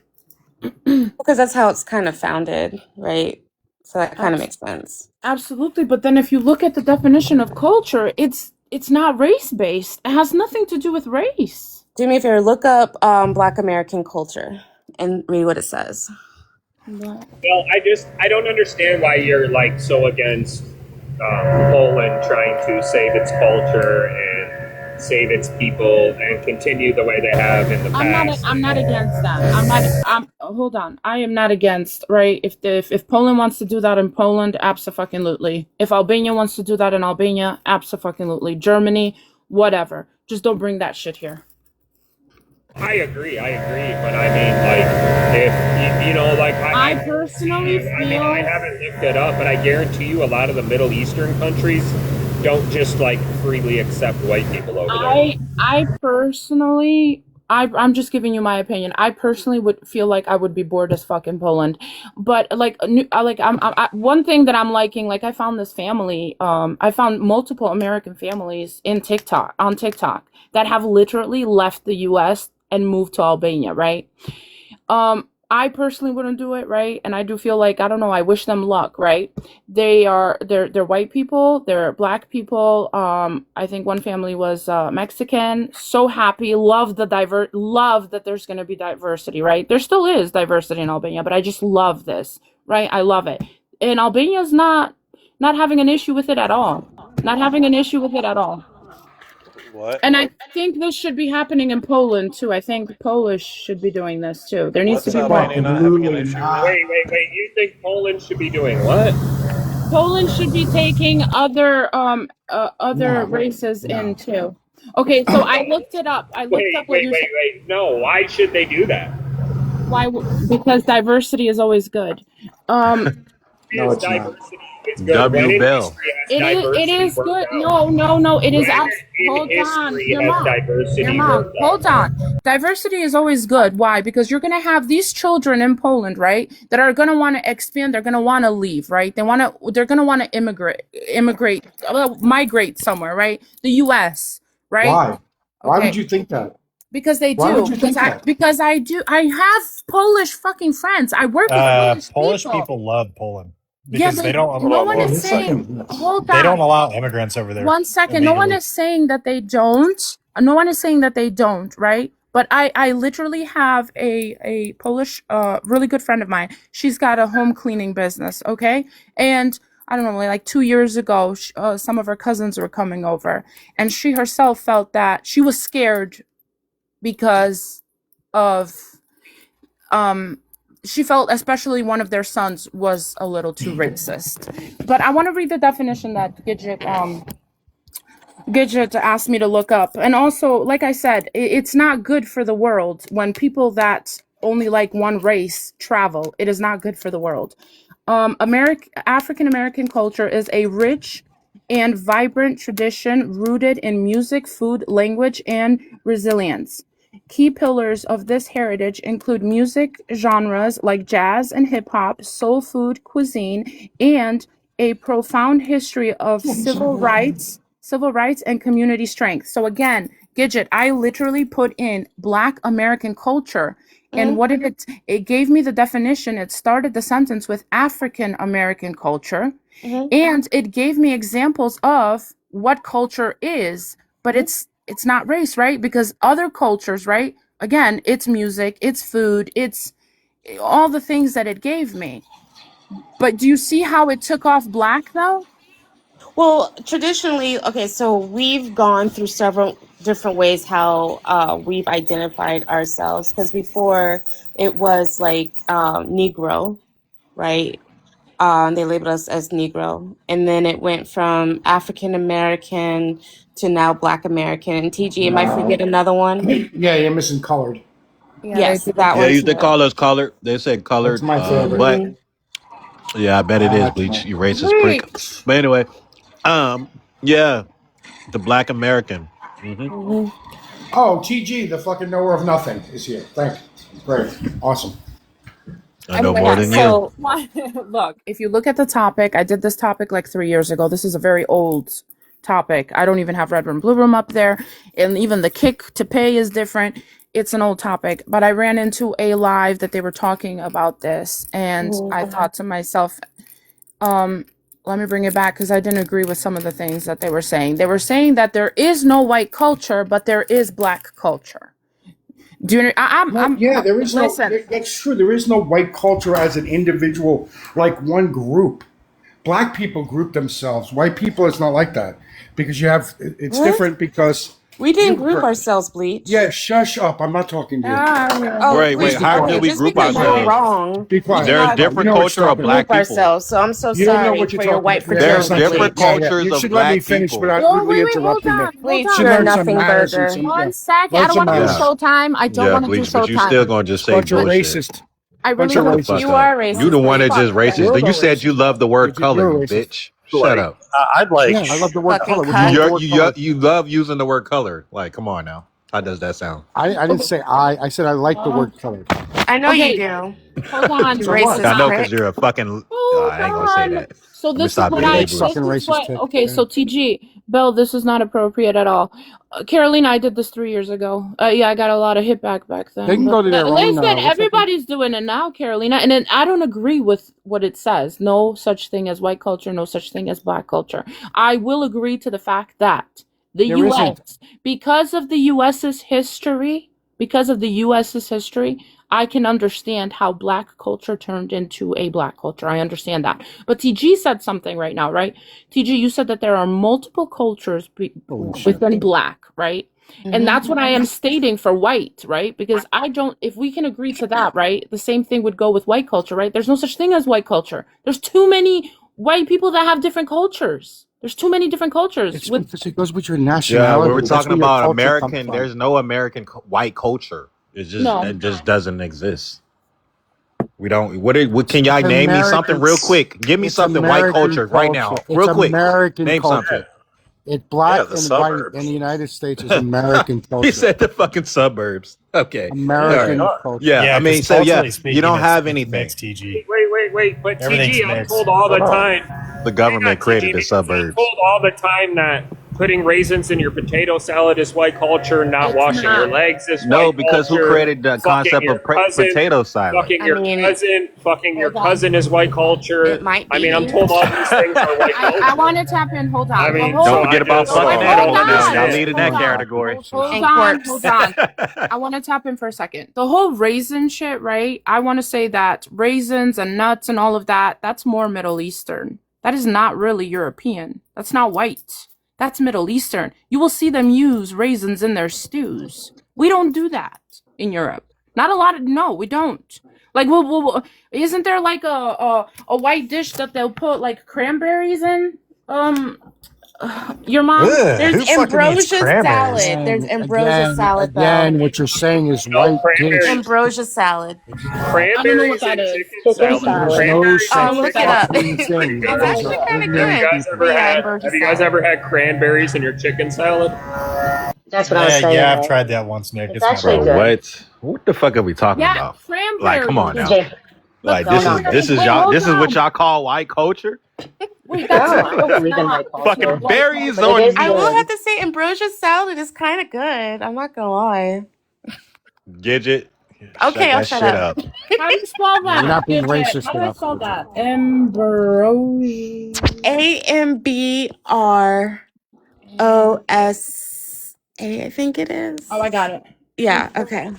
Because that's how it's kind of founded, right? So that kind of Abs- makes sense. Absolutely, but then if you look at the definition of culture, it's not race based. It has nothing to do with race. Do me a favor, look up Black American culture and read what it says. But Well, I don't understand why you're like so against Poland trying to save its culture and save its people and continue the way they have in the past. I'm not against that. Hold on. I am not against, right? If Poland wants to do that in Poland, abso-fucking-lutely. If Albania wants to do that in Albania, abso-fucking-lutely. Germany, whatever. Just don't bring that shit here. I agree, but I mean, like, if you know, like, I personally I haven't looked it up, but I guarantee you, a lot of the Middle Eastern countries don't just like freely accept white people over there. I personally, I'm just giving you my opinion. I personally would feel like I would be bored as fuck in Poland, but one thing that I'm liking, like I found this family, I found multiple American families on TikTok that have literally left the U.S. and moved to Albania, right? I personally wouldn't do it, right? And I do feel like, I don't know, I wish them luck, right? They're white people, they're black people. I think one family was Mexican. So happy, love that there's going to be diversity, right? There still is diversity in Albania, but I just love this, right? I love it. And Albania's not having an issue with it at all. Not having an issue with it at all. What? And I think this should be happening in Poland too. I think Polish should be doing this too. There needs to be more. Albania not having an issue with? Wait. You think Poland should be doing what? Poland should be taking other races in too. Okay, so I looked it up. I looked up what you said. Wait. No, why should they do that? Why? Because diversity is always good. No, it's not. W. Bell. It is good. No. It is. Hold on. Your mom. Hold on. Diversity is always good. Why? Because you're gonna have these children in Poland, right? That are gonna want to expand. They're gonna want to leave, right? They're gonna want to migrate somewhere, right? The U.S. Right? Why? Why Okay. would you think that? Because they do. Why would you think that? Because I do. I have Polish fucking friends. I work with Polish people love Poland because but they don't. no one is saying. Hold on. They don't allow immigrants over there. 1 second. No one is saying that they don't. No one is saying that they don't. Right. But I literally have a Polish, really good friend of mine. She's got a home cleaning business. Okay, and I don't know, like 2 years ago, some of her cousins were coming over, and she herself felt that she was scared because of she felt especially one of their sons was a little too racist. But I want to read the definition that Gidget asked me to look up. And also, like I said, it's not good for the world when people that only like one race travel. It is not good for the world. African American culture is a rich and vibrant tradition rooted in music, food, language, and resilience. Key pillars of this heritage include music genres like jazz and hip hop, soul food, cuisine, and a profound history of civil rights, and community strength. So again, Gidget, I literally put in Black American culture. And what it gave me the definition. It started the sentence with African American culture. And it gave me examples of what culture is, but it's not race, right? Because other cultures, right? Again, it's music, it's food, it's all the things that it gave me. But do you see how it took off Black though? Well, traditionally, okay, so we've gone through several different ways how we've identified ourselves. Because before it was like Negro, right? They labeled us as Negro, and then it went from African American to now Black American. And TG, am I forget another one? Yeah, you're missing colored. Yeah, they Yes, do. that Yeah, one they too. call us colored. They said That's colored. my favorite. But Mhm. yeah, I bet it is Bleach. You racist prick. But anyway, yeah, the Black American. Mhm. Oh, TG, the fucking knower of nothing, is here. Thank you. Great. Awesome. I know Anyway, more Yeah. than you. So look, if you look at the topic, I did this topic like 3 years ago. This is a very old topic. I don't even have Red Room, Blue Room up there. And even the kick to pay is different. It's an old topic. But I ran into a live that they were talking about this. And mhm. I thought to myself, let me bring it back because I didn't agree with some of the things that they were saying. They were saying that there is no white culture, but there is black culture. Do you? Yeah, there is listen. that's true. There is no white culture as an individual, like one group. Black people group themselves. White people, it's not like that. Because it's What? different because We didn't you group were, ourselves, Bleach. yeah, shush up. I'm not talking to you. Oh, Wait, Bleach. how Okay, do we just group because you're ourselves? wrong, Be we quiet. did There's not different You know what culture you're of talking group black people. ourselves. So I'm so You don't know sorry what you're for your talking white about. There's That's not fragility, true. different Bleach. Yeah, yeah. cultures You of should let me black finish people. without Oh, rudely wait, hold interrupting me. on, hold Bleach, Should you're a on. learn some nothing manners and burger. some One second. I learn don't some want to do manners. Yeah, Showtime. I don't yeah, want to do Bleach, but you still Showtime. gonna just say Bunch of bullshit. racist. I Bunch really of Shut the don't. fuck You racist. up. are You the racist, one that Bleach. just Okay. racist. You're the You said you racist. love the word You're colored, racist. bitch. Shut Like, up. I'd like. Yeah, I love the word Fucking color. What's wrong cut. with the word color? You love using the word colored. Like, come on now. How does that sound? I didn't say I. I said I like the word colored. I know you Okay, do. hold on, You So hold what? I racist know on. because you're prick. a fucking. Hold I ain't gonna say on. that. So Let me this is stop what You're a being big this fucking racist. is racist what, tick. okay, Yeah. so TG, Bill, this is not appropriate at all. Carolina, I did this 3 years ago. Yeah, I got a lot of hit back They then. can But go to their own. listen, What's up? everybody's doing it now, Carolina. And then I don't agree with what it says. No such thing as white culture, no such thing as black culture. I will agree to the fact that the There isn't. U.S., because of the U.S.'s history, I can understand how black culture turned into a black culture. I understand that. But TG said something right now, right? TG, you said that there are multiple cultures Holy shit. within black, right? And that's what I am stating for white, right? Because I don't, if we can agree to that, right? The same thing would go with white culture, right? There's no such thing as white culture. There's too many white people that have different cultures. There's too many different cultures. It's With because it goes with your Yeah, we nationality. were That's talking where your about culture comes American. from. There's no American white culture. no, It just doesn't exist. We don't. What can y'all It's name me something American. real quick? Give me It's something white American culture right culture. now, It's real quick. American Name culture. something. It's Yeah, black the and white in the suburbs. United States is American He culture. said the fucking suburbs. Okay, all Yeah, they right. American are. culture. Yeah, I Yeah, because mean, so yeah, culturally you speaking, don't have it's anything. mixed, TG. Wait. But Everything's TG, I'm mixed. told all the Hold on. time. The Hang on, government created TG, the because I'm suburbs. told all the time that putting raisins in your potato salad is white culture, not it's washing your not. legs is No, white because who culture, created the fucking concept your of cousin, potato salad? I mean, fucking your Hold on. cousin is white culture. it might I mean, I'm be. told all these things are white I culture. want to tap in. Hold I on. Well, mean, Don't so hold, I forget about just, well, fucking I don't hold animals now. on. Y'all understand. lead in Hold that on. category. Hold And on. Hold corpse. on. I want to tap in for a second. The whole raisin shit, right? I want to say that raisins and nuts and all of that, that's more Middle Eastern. That is not really European. That's not white. That's Middle Eastern. You will see them use raisins in their stews. We don't do that in Europe. Not a lot of, no, we don't. Like, isn't there like a white dish that they'll put like cranberries in? Your mom? Ugh, There's who fucking eats ambrosia cranberries? salad. There's And ambrosia salad, though. what you're saying is No white dish. cranberries. Ambrosia salad. I don't know what Cranberries that and is. chicken Chicken salad. There's salad. no Cranberries and such Look chicken it up. salad fucking is pretty thing. It's You good. guys actually are kind of ignorant good. people. But yeah, ambrosia Have you guys salad. ever had cranberries in your chicken salad? That's what I was saying, Yeah, I've Nick. tried that once, Nick. It's It's not actually Bro, bad. good. what? What the fuck are we talking Yeah, about? Like, come on cranberries. now. DJ, The Like, what's going on? this cranberries. is Wait, y'all. hold This is what on. y'all call white culture. Wait, No, that's I don't it's believe in not. white It's culture, not Fucking white berries but culture. it on. is I will good. have to say, ambrosia salad is kind of good. I'm not gonna lie. Gidget, shut Okay, I'll that shut shit up. up. How do you spell Yeah, you're that? not being How racist do I enough. spell that? Ambrosia. AMBROSA, I think it Oh, I is. got it. Yeah. Okay.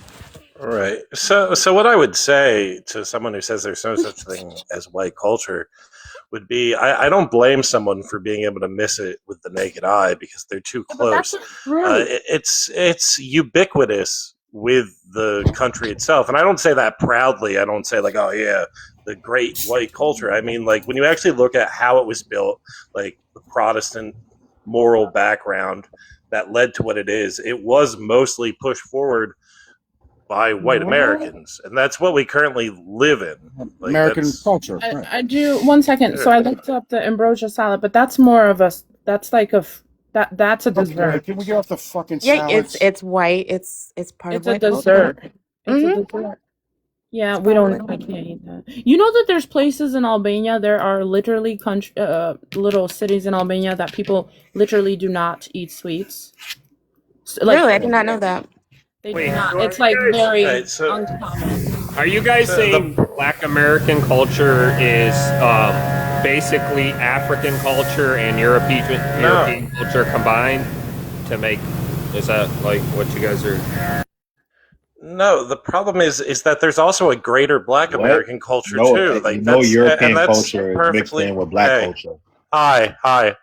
Right. So what I would say to someone who says there's no such thing as white culture would be I don't blame someone for being able to miss it with the naked eye because they're too But that's close. not true. It's ubiquitous with the country itself, and I don't say that proudly. I don't say like, oh yeah, the great white culture. I mean, like when you actually look at how it was built, like the Protestant moral background that led to what it is, it was mostly pushed forward by white Americans, and that's what we currently live in. Like American culture. Right. I do 1 second. So I looked up the ambrosia salad, but that's more of a. That's like a. That's a Okay, dessert. can we get off the fucking Yeah, salads? it's white. It's part It's of a white culture. dessert. It's Mhm. a dessert. Yeah, It's we part of don't. white I culture. can't eat that. You know that there's places in Albania. There are literally little cities in Albania that people literally do not eat sweets. Like Really, I did not know that. they do Wait, not. so are It's you like guys very Right, so uncommon. are you guys so saying the Black American culture is basically African culture and European no. culture combined to make? Is that like what you guys are? No, the problem is that there's also a greater Black What? American culture No, too. Like no that's and European that's culture is mixed perfectly in with Black hey. culture. Hi. Hi.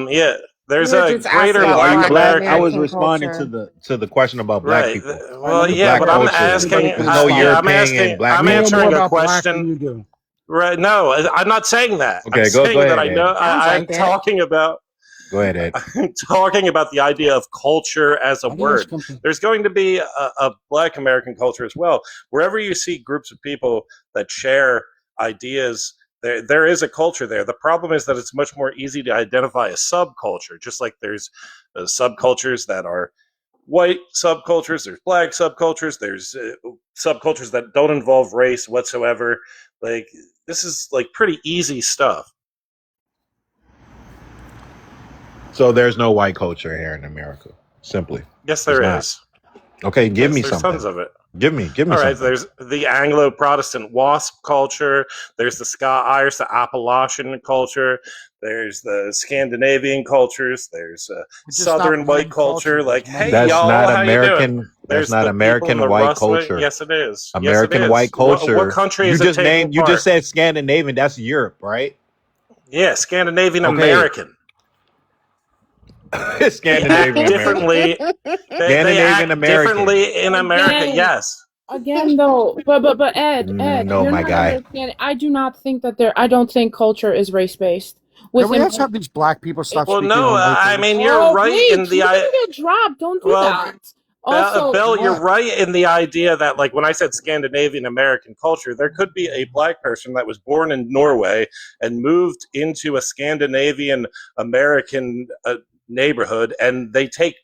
Yeah, there's We were a just asking greater Yeah, about are you Black Black black? I American. was American responding culture. to the question about black Right. people. All right, Well, let me The yeah, black but I'm culture. asking. everybody There's no Yeah, I'm European asking. and black I'm You know culture. more answering a about black than question. you do. Right? No, I'm not saying that. I'm Okay, go saying that ahead, I know. Ed. Sounds I'm like it. talking about. Go ahead, Ed. I'm talking about the idea of culture as a I think it's word. There's going to be a Black American culture as well. Wherever you see groups of people that share ideas, there is a culture there. The problem is that it's much more easy to identify a subculture, just like there's subcultures that are white subcultures, there's Black subcultures, there's subcultures that don't involve race whatsoever. Like, this is like pretty easy stuff. So there's no white culture here in America. Simply, Yes, there's there not. is. Okay, give Yes, me there's tons something. of it. Give me All right, something. there's the Anglo-Protestant WASP culture. There's the Irish, the Appalachian culture. There's the Scandinavian cultures. There's It's just not Southern white one culture. culture. Like, There's many hey, That's cultures. y'all, not how you doing? American. That's There's not the people in American the white Rust. culture. Yes, it is. Yes, it American white is. What culture. country You is it just taking named. You just apart? said Scandinavian. That's Europe, right? Yeah, Scandinavian Okay, American. They act Scandinavian American. differently. They Scandinavian act American. differently in America. Again, Yes. though, but Ed, No, you're my not guy. understanding. I do not think that I don't think culture is race based. Can we Within also have these black people stop Well, speaking no, on white I things? mean you're Oh, right in please, the you're gonna get dropped. Don't do well, that. Also, Bill, you're What? right in the idea that, like, when I said Scandinavian American culture, there could be a Black person that was born in Norway and moved into a Scandinavian American neighborhood, and they take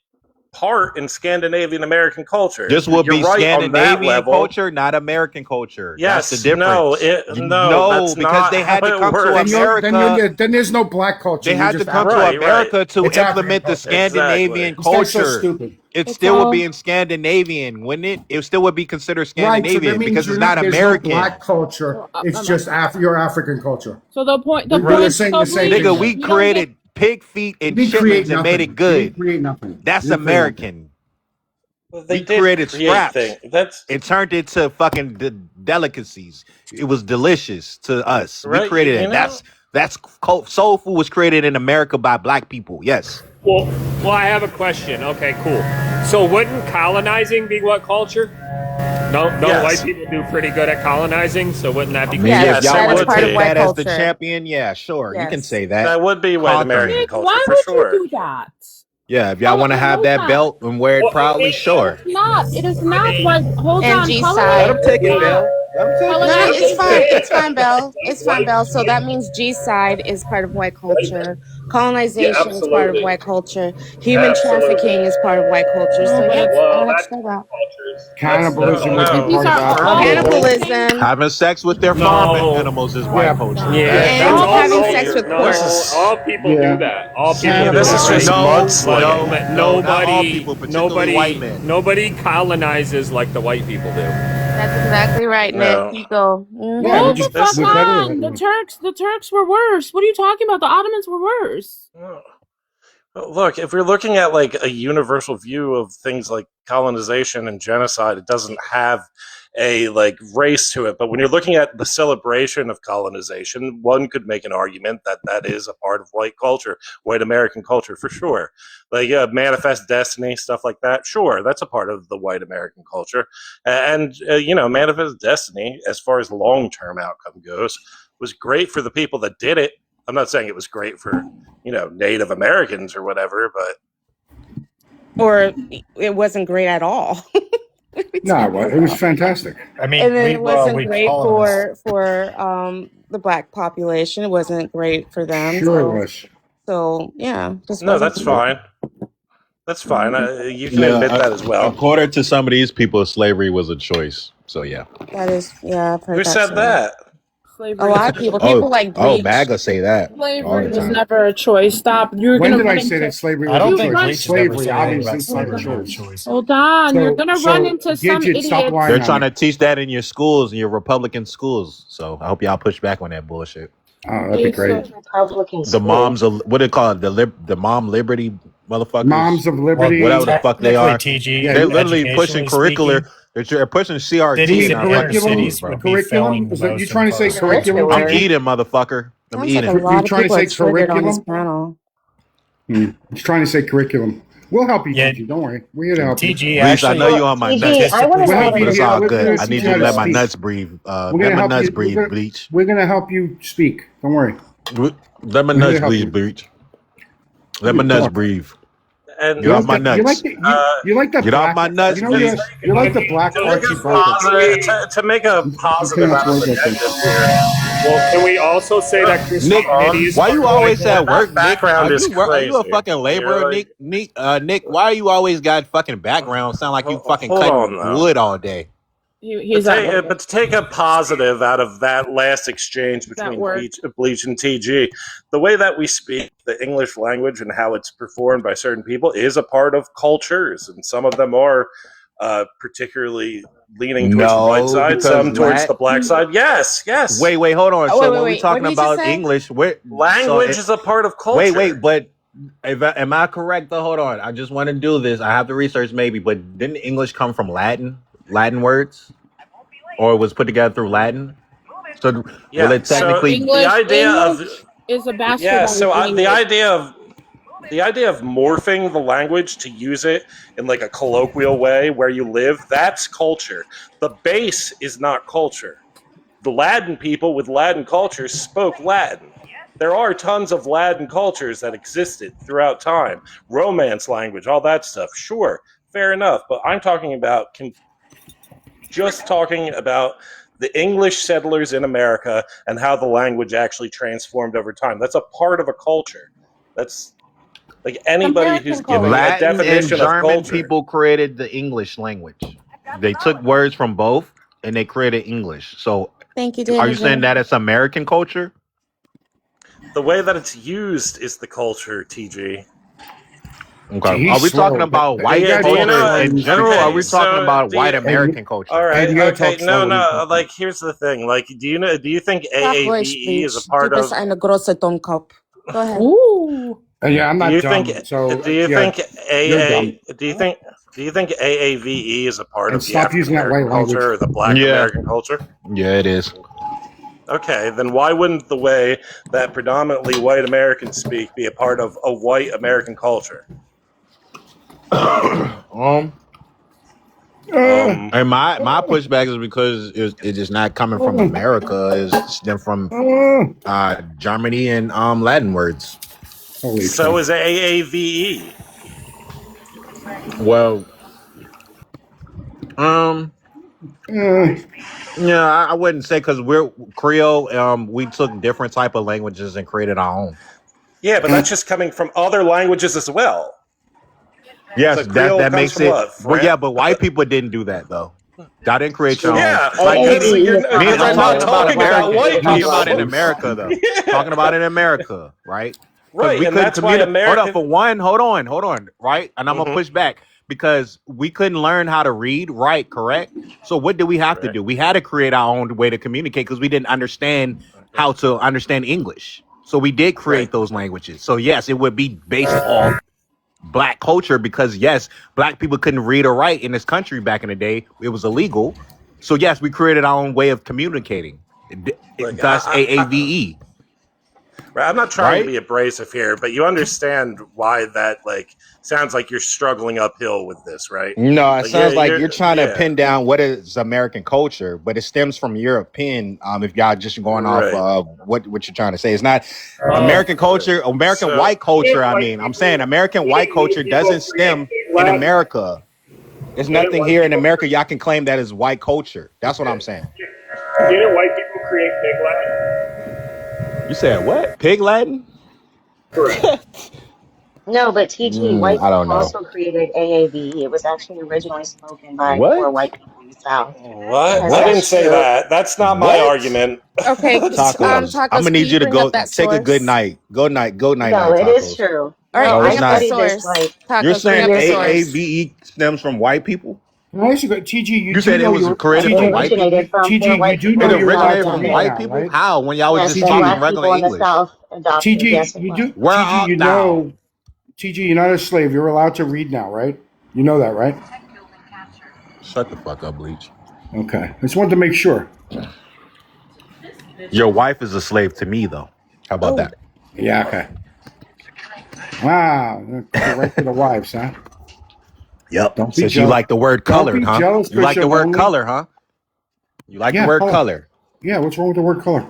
part in Scandinavian American culture. This will You're be right on that Scandinavian level. culture, not American culture. That's the Yes, no, difference. no, No, that's because not they had how to it come to works. America. Then there's no black culture. They You're had to just come to African. America to It's African implement the culture. Scandinavian Exactly. This guy's so culture. stupid. It it's still would be all in Scandinavian, wouldn't it? It still would be considered Right. So that Scandinavian means because it's not there's no black American. culture. so, It's just your African culture. so the point. The We are point. saying So the same please, thing. Nigga, we you don't get. created pig feet We and didn't create chitlins and made it nothing. We didn't good. create nothing. That's We didn't create nothing. American. Well, they We did created create scraps things. That's and turned it to fucking delicacies. It was delicious to us. We right. created You it. know, Soul food was created in America by black people. Yes. Well, I have a question. Okay, cool. So wouldn't colonizing be what culture? No, white yes, people do pretty good at colonizing, so wouldn't that I be mean, Yes, if yes, y'all it that is want to would part of take be. white that as the culture. champion, yeah, sure, you can Yes. say that. That would be white American Conquering. Nick, culture why for would sure. you do that? Yeah, if y'all want to have Hold that on. belt and wear it Well, I proudly, mean, sure. It's not. It is I not mean, white. Hold And on. G Let side. him Colonization is take it, not. Bill. Let him take No, it. no, I'm it's just Colonization. fine. saying, It's fine, Belle. It's fine, white, Belle. So that means G side is part of white culture. yeah, Colonization is part of absolutely, white culture. Human absolutely. trafficking is part of white culture. No, So but yeah, it's all Well, that that's stuff out. cultures. That's Cannibalism all would be No, these part of are African all culture. cannibal. Cannibalism. Having sex with their farm no. animals is Oh, white Yeah. culture. stop. Yeah, Yes. that's And All all having people. sex cultures. with This pork. No, is all people do Yeah. that. All people yeah. do This is that, Cannibalism right? just would be No, part of mudslinging. no, no, not all Nobody, people, particularly white men. nobody colonizes like the white people do. That's exactly right, Nick. No, You go. Yeah, we Hold Mm-hmm. the just fuck this. we're better on. than The them. Turks. The Turks were worse. What are you talking about? The Ottomans were worse. Oh. Look, if we're looking at like a universal view of things like colonization and genocide, it doesn't have a like race to it. But when you're looking at the celebration of colonization, one could make an argument that that is a part of white culture, white American culture for sure. Like Manifest Destiny, stuff like that. Sure, that's a part of the white American culture. And Manifest Destiny, as far as long-term outcome goes, was great for the people that did it. I'm not saying it was great for Native Americans or whatever, but Or it wasn't great at all. No, it was fantastic. I mean, And then it wasn't great colonized. for the black population. It wasn't great for them. Sure it was. So yeah, just no, wasn't that's great. fine. That's fine. You can Yeah, admit that as well. according to some of these people, slavery was a choice. So yeah. That is, yeah, I've heard Who that said too. that? Slavery. A lot of people like Bleach. MAGA say that all Slavery the was time. never a choice. Stop. You're When gonna did I run say into. that slavery I was don't a think choice? Bleach has ever Slavery said anything obviously about is not a slavery being a choice. choice. Hold on. You're gonna run into some Gidget, stop idiot. lying They're on trying me. to teach that in your schools, in your Republican schools. So I hope y'all push back on that bullshit. Oh, that'd be great. Republican The moms of what they call it, the mom liberty motherfuckers, Moms of Liberty. whatever the fuck they are. TG, Yeah, They're literally pushing educationally curricular. speaking, They're pushing CRT cities in in our inner fucking schools, cities bro. would be failing Curriculum? the Is that most you trying to say in curriculum? I'm Curricular. eating, motherfucker. I'm Sounds like eating. a lot You're of trying to people say are triggered on this curriculum? panel. He's trying to say curriculum. We'll help you, Yeah, TG. Don't worry. We're here to help you. TG Bleach, I know actually you on my TG, nuts, I want to We'll know help what you but it it's get. all We're good. gonna I teach need you you how to to let my speak. nuts breathe. We're Let gonna my help nuts you. breathe, Bleach. We're gonna help you speak. Don't worry. Let my We're here nuts to help breathe, you. Bleach. Let You my nuts talk. breathe. And Get You off like my that? nuts. You like that Get off black? my nuts, You know Bleach. you're like the black to make Archie a Bunker. to make a You positive can't out of afford the that thing. negative here. Well, can we also say that Nick, Christianity is why part you of white always at culture? work, That Nick? background is Are you a crazy. fucking laborer, You're like, Nick, why you always got fucking background? Sound like you fucking hold on cutting though. wood all day. He's at work. But to take a positive out of that last exchange He's at between work. Bleach and TG, the way that we speak the English language and how it's performed by certain people is a part of cultures, and some of them are particularly leaning towards the white No, side, because some towards the black side. Yes. Wait, hold on. Oh, So wait. when we What talking did you just about say? English, Language is a part of culture. wait, but am I correct though? Hold on. I just want to do this. I have to research maybe, but didn't English come from Latin words, or it was put together through Latin? So will Yeah. it So technically? the idea of Is a yeah. bastardized So the language. idea of morphing the language to use it in like a colloquial way where you live, that's culture. The base is not culture. The Latin people with Latin culture spoke Latin. There are tons of Latin cultures that existed throughout time. Romance language, all that stuff. Sure, fair enough. But I'm talking about just talking about the English settlers in America and how the language actually transformed over time. That's a part of a culture. That's like anybody who's American giving a culture. Latin and definition of German culture. people created the English language. They took words from both and they created English. So Thank you, are you saying Danger. that it's American culture? The way that it's used is the culture, TG. Okay. He's Are we talking slow. about Hey, white guys, Do you culture know? in general? Or are Okay, we talking so about do you, white American all culture? right, you gotta okay, talk slow when you no. talk. Like, here's the thing. Like, do you think Sag ruhig, AAVE is a Bleach. part Du bist of? eine große Dummkopf. Go ahead. Ooh. Yeah, I'm Do not you dumb. think? So Do you yeah, think you're AA? dumb. Do you think AAVE is a part And of the stop African using that white American language. culture or the Black Yeah. American culture? Yeah, it is. Okay, then why wouldn't the way that predominantly white Americans speak be a part of a white American culture? And my pushback is because it is not coming from America. It's them from Germany and Latin words. Holy So fuck. is AAVE. Well, yeah, I wouldn't say because we're Creole. We took different type of languages and created our own. Yeah, but that's just coming from other languages as well. Yes, So Creole that comes makes from it. what? Well, yeah, but white people didn't do that though. Y'all didn't create your own. Yeah, Like because me, I'm I'm not talking about talking about American. white I'm talking about in people. America though. Talking about in America, right? Because Right, we and couldn't that's why communicate. Hold on, American. for one, hold on, right? And I'm gonna Mhm. push back because we couldn't learn how to read, right? Correct. So what did we have to Correct. do? We had to create our own way to communicate because we didn't understand how to understand English. So we did create Right. those languages. So yes, it would be based off black culture because yes, black people couldn't read or write in this country back in the day. It was illegal. So yes, we created our own way of communicating. Look, Thus AAVE, I'm not trying to right? be abrasive here, but you understand why that like sounds like you're struggling uphill with this, right? No, it Like sounds like you're trying to yeah, pin down what is American culture, but it stems from European. If y'all just going off right. what you're trying to say, it's not Oh, American culture, American so white culture. Didn't I white mean, I'm saying people American white culture doesn't create stem Big in Latin? America. There's Didn't nothing white here in people America y'all can claim that is white culture. That's what I'm saying. didn't white people create Big Latin? You said what? Pig Latin? Correct. No, but TG, white I people don't know. also created AAVE. It was actually originally spoken by What? poor white people in the South. what? Yes, I didn't that's What? say true. that. That's not my What? argument. Okay, Tacos. I'm tacos. gonna Can need you you to bring up go that take a good source? night. Go night. Go night No, night it is tacos. true. All right, No, No, I bring it's up the not. studied this source. like You're Tacos, bring few saying up the years ago. source. AAVE stems from white people? Can I ask you, TG, you You do said it know was your created It from TG, white people? originated from poor TG, you white do people It know in the you're South allowed originated to one from read day. white now, people? right? How? When y'all was Yes, just and talking TG, black regular people in the English. South adopted. TG, Yes, it you do was. Where TG, art you thou? know TG, you're not a slave. You're allowed to read now, right? You know that, right? Shut the fuck up, Bleach. Okay. I just wanted to make sure. Your wife is a slave to me, though. How about Oh, that? Yeah, okay. Wow. Go right to the wives, huh? Yep. Don't be Since you jealous. like the word Don't colored, be huh? jealous You because like you're the word lonely. color, huh? You like the Yeah, word color. color. Yeah, what's wrong with the word color?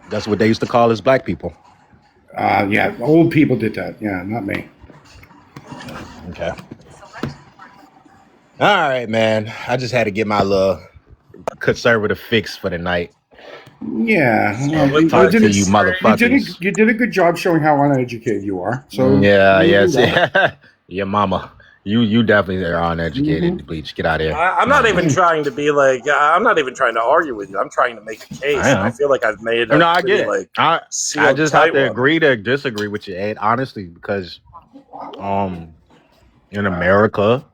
That's what they used to call us black people. Yeah, old people did that. Yeah, not me. Okay. All right, man. I just had to get my little conservative fix for the night. Yeah, Well, with you the Talk did to it. you concern, motherfuckers. You did a good job showing how uneducated you are. So Yeah, you do yes. that. Your mama. You definitely are Hmm. uneducated, Bleach. Get out of here. I'm not even trying to be like I'm not even trying to argue with you. I'm trying to make a I case, and I know. feel like I've made No, a I get pretty it. like I sealed just have tight to one. agree to disagree with you, Ed, honestly, because um in America,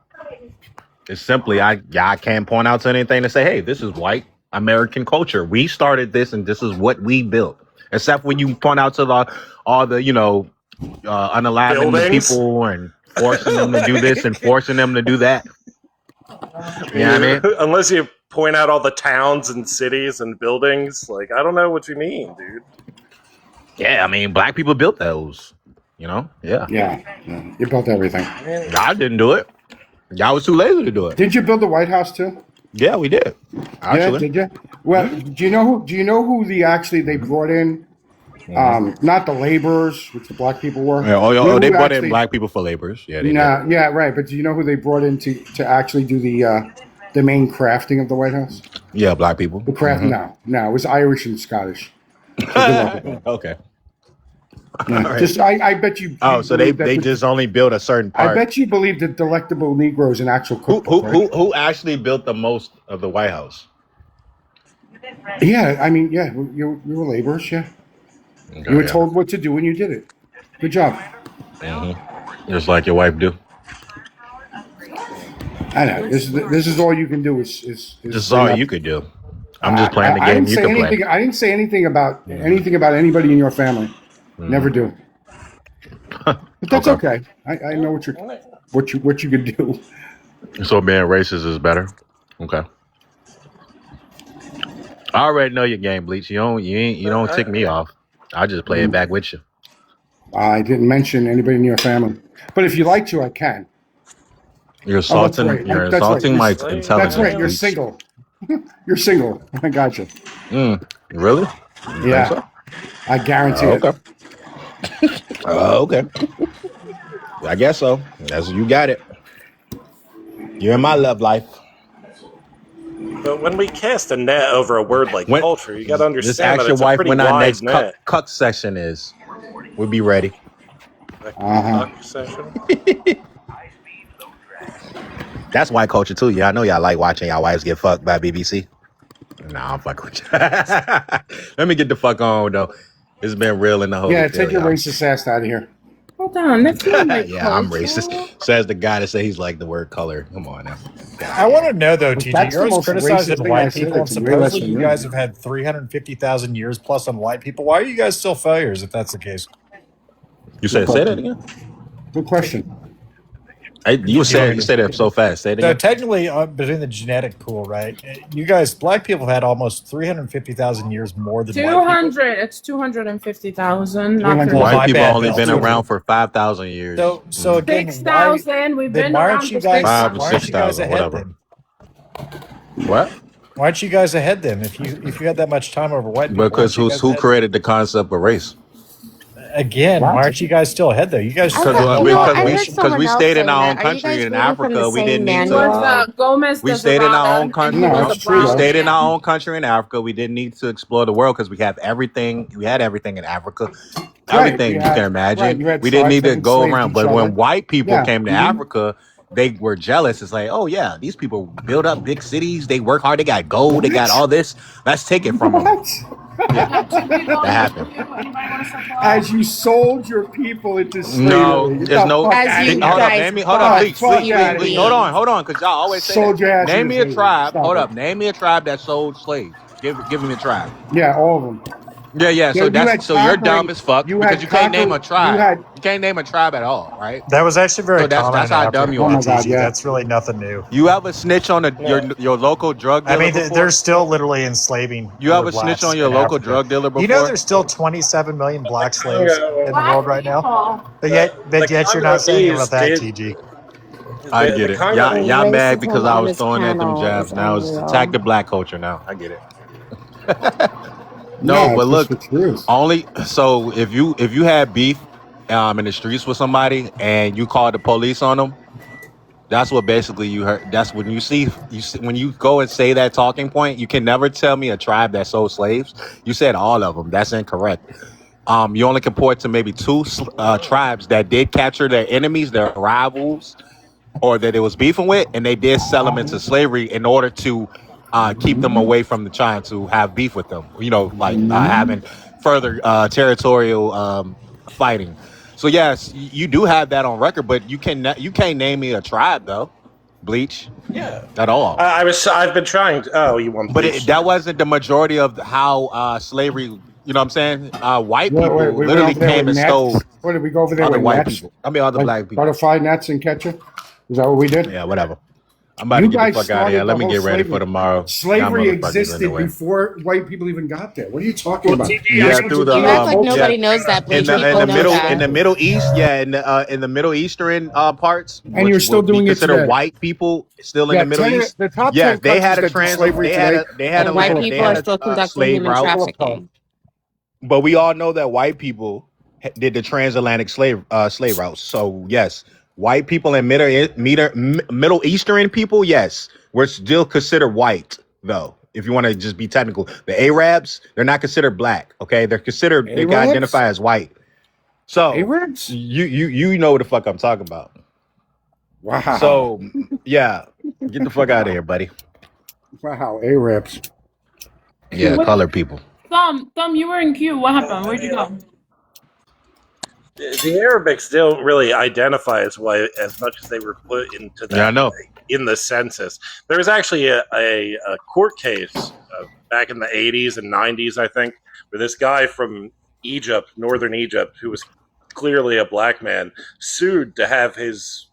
it's simply I can't point out to anything to say, hey, this is white American culture. We started this and this is what we built. Except when you point out to all the, unaliving the Buildings. people and forcing them to do this and forcing them to do that. You know what I mean? Unless you point out all the towns and cities and buildings, like I don't know what you mean, dude. Yeah, I mean, black people built those. Yeah. Yeah, you built everything. I mean, I didn't do it. Y'all was too lazy to do it. Did you build the White House too? Yeah, we did. Yeah, Actually. did you? Well, do you know who they brought in? Mm-hmm. Not the laborers, which the black people were. Yeah, You know they who brought in actually? black people for laborers. Yeah, they did. Nah, yeah, right. But do you know who they brought in to actually do the main crafting of the White House? Yeah, black people. The craft? Hmm. No, it was Irish and Scottish. So good luck with that. Okay. All Yeah, right. just I bet you Oh, so believe that they just only built a certain I part. bet you believe the delectable Negroes in actual Who cookbook, who right? who who actually built the most of the White House? Yeah, I mean, yeah, you were laborers, yeah. You were Okay, yeah. told what to do and you did it. Good job. Just like your wife do. I know. This is all you can do is This is bring all up. you could do. I'm just playing the I game didn't you say can play. anything. I didn't say anything about Mhm. anybody in your family. Never do. But that's Okay. okay. I know what you could do. So being racist is better. Okay. I already know your game, Bleach. You don't tick me off. I just play it back with you. I didn't mention anybody in your family, but if you like to, I can. You're Oh, that's right. insulting. You're That's right. insulting my That's intelligence, right. You're Bleach. single. You're single. I got you. Really? You think Yeah, so? I guarantee it. Okay. Okay. I guess so. That's you got it. You're in my love life. but when we cast a net over a word like When culture, you got to just understand ask that your it's a wife pretty when our wide next net. cuck session is. We'll be ready. The Uh huh. cuck session. That's white culture too. Yeah, I know y'all like watching y'all wives get fucked by BBC. Nah, I'm fucking with you. Let me get the fuck on though. It's been real in the Yeah, take Holyfield, your y'all. racist ass out of here. Hold on, that's not my Yeah, I'm culture. racist. Says the guy that say he's like the word color. Come on now. I want to know though, But TJ, that's you're the always most racist criticizing thing I white said. people, and It's way less supposedly than you you. guys have had 350,000 years plus on white people. Why are you guys still failures if that's the case? You Good said say that question. again? Good question. You said it so fast. Say it So again. technically, between the genetic pool, right? You guys, black people have had almost 350,000 years more than white people. 200. It's 250,000, not 300. Well, White my people bad. only It's been 200. around for 5,000 years. So again, why 6,000. We've then been why aren't around you for guys 6,000. why aren't you guys 6,000, ahead whatever. then? What? Why aren't you guys ahead then? If you had that much time over white people, why Because aren't you guys who ahead? created the concept of race? Again, why aren't you guys still ahead though? You guys I still thought, have you no know, I heard population. Because someone we else stayed in saying our that. own Are you country guys in reading from the Africa. We same didn't need It was manual? to. Gomez We de stayed in our own Zavada, and he country. No, was No, a it's true we brown though. stayed in man. our own country in Africa. We didn't need to explore the world because we have everything. We had everything in Africa. Right. Everything you can imagine. You had We didn't tribes need that to go enslaved around. each But other. when white people Yeah. came to Africa, they were jealous. It's like, oh yeah, these people build up big cities. They work hard. They got gold. They got What? all this. Let's take it from them. What? Yeah, Yeah, two people that in the happened. queue. Anybody want to step up? As you sold your people into No, slavery. Get there's the no. fuck As out of you Hold here. up, guys name me. Hold Get up, bought the bleach, fuck bleach, out human of bleach. here. beings. Hold on, because y'all always say that. Sold your ass Name into me a slavery. tribe. Stop Hold it. up, name me a tribe that sold slaves. Give me a tribe. Yeah, all of them. Yeah. So You had so you're dumb conquering. as fuck You because had you can't name conquer. a You tribe. had. You can't name a tribe at all, right? That was actually very So common that's in how dumb you Oh Africa, my are. God. TG. Yeah. That's really nothing new. You ever snitch on No. your local drug I dealer mean, they're before? still literally enslaving You other ever snitch blacks on your in local Africa. drug dealer You know, before? there's still 27 million black slaves Congo, in the world Black right now, people. but the, the yet you're not saying about Congolese that, did TG. I the get it. The Y'all Congolese. mad because racism I on was this throwing at them panel is jabs. Now it's attack unreal. the black culture. Now I get it. No, Yeah, but it's just look, the truth. only so if you had beef in the streets with somebody and you called the police on them, that's what basically you heard. That's when you see, when you go and say that talking point, you can never tell me a tribe that sold slaves. You said all of them. That's incorrect. You only can point to maybe two tribes that did capture their enemies, their rivals, or that it was beefing with, and they did sell them into slavery in order to keep them away from the trying to have beef with them. You know, like having further territorial fighting. So yes, you do have that on record, but you can't name me a tribe though, Bleach, Yeah, at all. I've been trying. Oh, you want But bleach? that wasn't the majority of how slavery. You know what I'm saying? White Wait, people we went literally over there with came and stole nets. What did we go over there other with white nets? people. I mean, other Like black people. butterfly nets and catch it? Is that what we did? Yeah, whatever. I'm about to You get the guys fuck out of here. started Let the me whole get ready for slavery. tomorrow. Y'all Slavery motherfuckers in the existed way. before white people even got there. What are you talking Well, about? TG, I Yeah, can through the You act like yeah, nobody knows that, Bleach. in People the know that. Middle East, yeah, in the Middle Eastern parts, And you're which still would be doing it considered today. white people, still in Yeah, the Middle 10, East. the top Yes, 10 they had countries a that do slavery today. they had a And white land, they people are had still a conducting slave human route. trafficking. But we all know that white people did the transatlantic slave routes. So yes, white people and Middle Eastern people, yes, we're still considered white though. If you want to just be technical, the Arabs, they're not considered black. Okay, they're considered, they can Arabs? identify as white. So Arabs? you know what the fuck I'm talking about. Wow. So yeah, get the fuck out of here, buddy. Wow, Arabs. Yeah, Wait, colored people. Thumb, you were in queue. What happened? Where'd you go? The Arabics don't really identify as white as much as they were put into Yeah, I that know. in the census. There was actually a court case back in the 80s and 90s, I think, where this guy from Egypt, northern Egypt, who was clearly a black man, sued to have his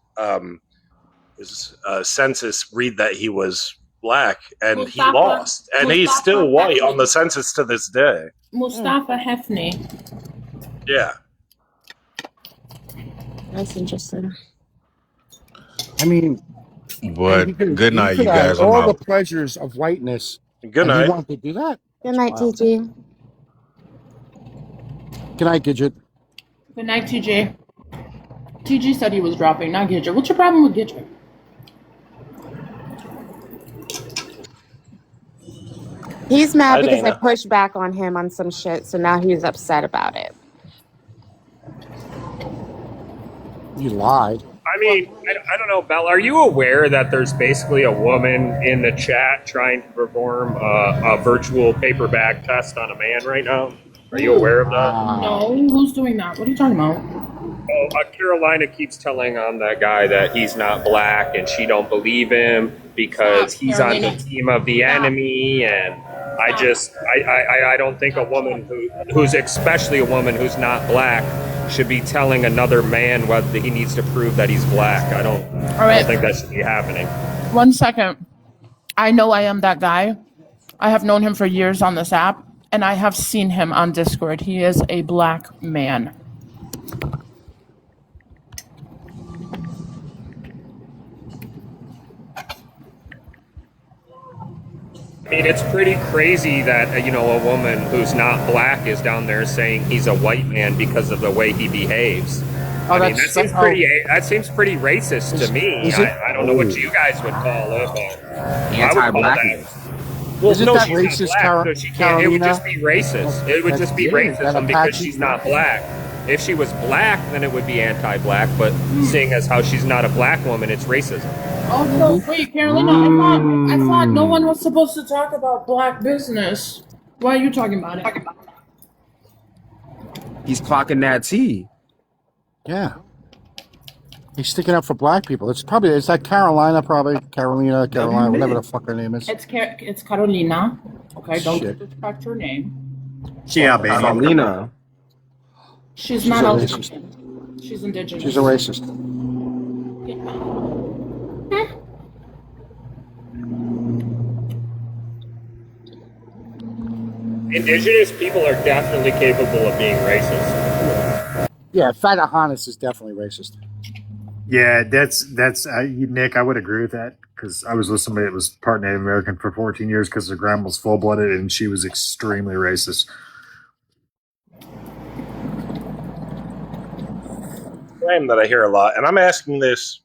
census read that he was black, and he lost. And he's still white on the census to this day. Mustafa Hefni. Yeah. That's interesting. I mean, But good night, you could have guys. I'm all the out. pleasures of whiteness. Good and night. you want to do that? Good night, Wow. TG. Good night, Gidget. Good night, TJ. TG said he was dropping, not Gidget. What's your problem with Gidget? He's mad Hi, because I Dana. pushed back on him on some shit, so now he's upset about it. You lied. I mean, I don't know, Belle. Are you aware that there's basically a woman in the chat trying to perform a virtual paper bag test on a man right now? Are you aware of that? No, who's doing that? What are you talking about? Oh, Carolina keeps telling on that guy that he's not black, and she don't believe him because he's on the Carolina. team of the enemy. And I don't think a woman who's especially a woman who's not black should be telling another man whether he needs to prove that he's black. I don't think that should be happening. 1 second. I know I am that guy. I have known him for years on this app, and I have seen him on Discord. He is a black man. I mean, it's pretty crazy that a woman who's not black is down there saying he's a white man because of the way he behaves. I mean, that seems pretty racist to me. I don't know what you guys would call it, but I would call that. Well, Isn't no, that she's racist, not black, so she can't. It would Carolina? just be racist. It would just be racism because she's not black. If she was black, then it would be anti-black. But seeing as how she's not a black woman, it's racism. Also, wait, Carolina, I thought no one was supposed to talk about black business. Why are you talking about it? He's clocking that T. Yeah. He's sticking up for black people. It's that Carolina, Carolina, whatever the fuck her name is. It's Carolina. Okay, don't disrespect her name. Yeah, baby. Carolina. She's not Albanian. She's indigenous. She's a racist. Indigenous people are definitely capable of being racist. Yeah, Fatahanis is definitely racist. Yeah, that's Nick. I would agree with that because I was with somebody that was part Native American for 14 years because her grandma was full blooded and she was extremely racist. Claim that I hear a lot, and I'm asking this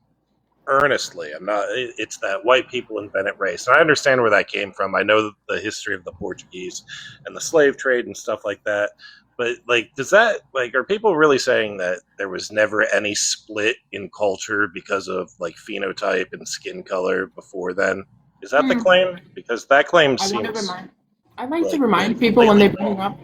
earnestly. I'm not. It's that white people invented race, and I understand where that came from. I know the history of the Portuguese and the slave trade and stuff like that. But does that are people really saying that there was never any split in culture because of phenotype and skin color before then? Is that the claim? Because that claim seems. I like to remind people when they bring up.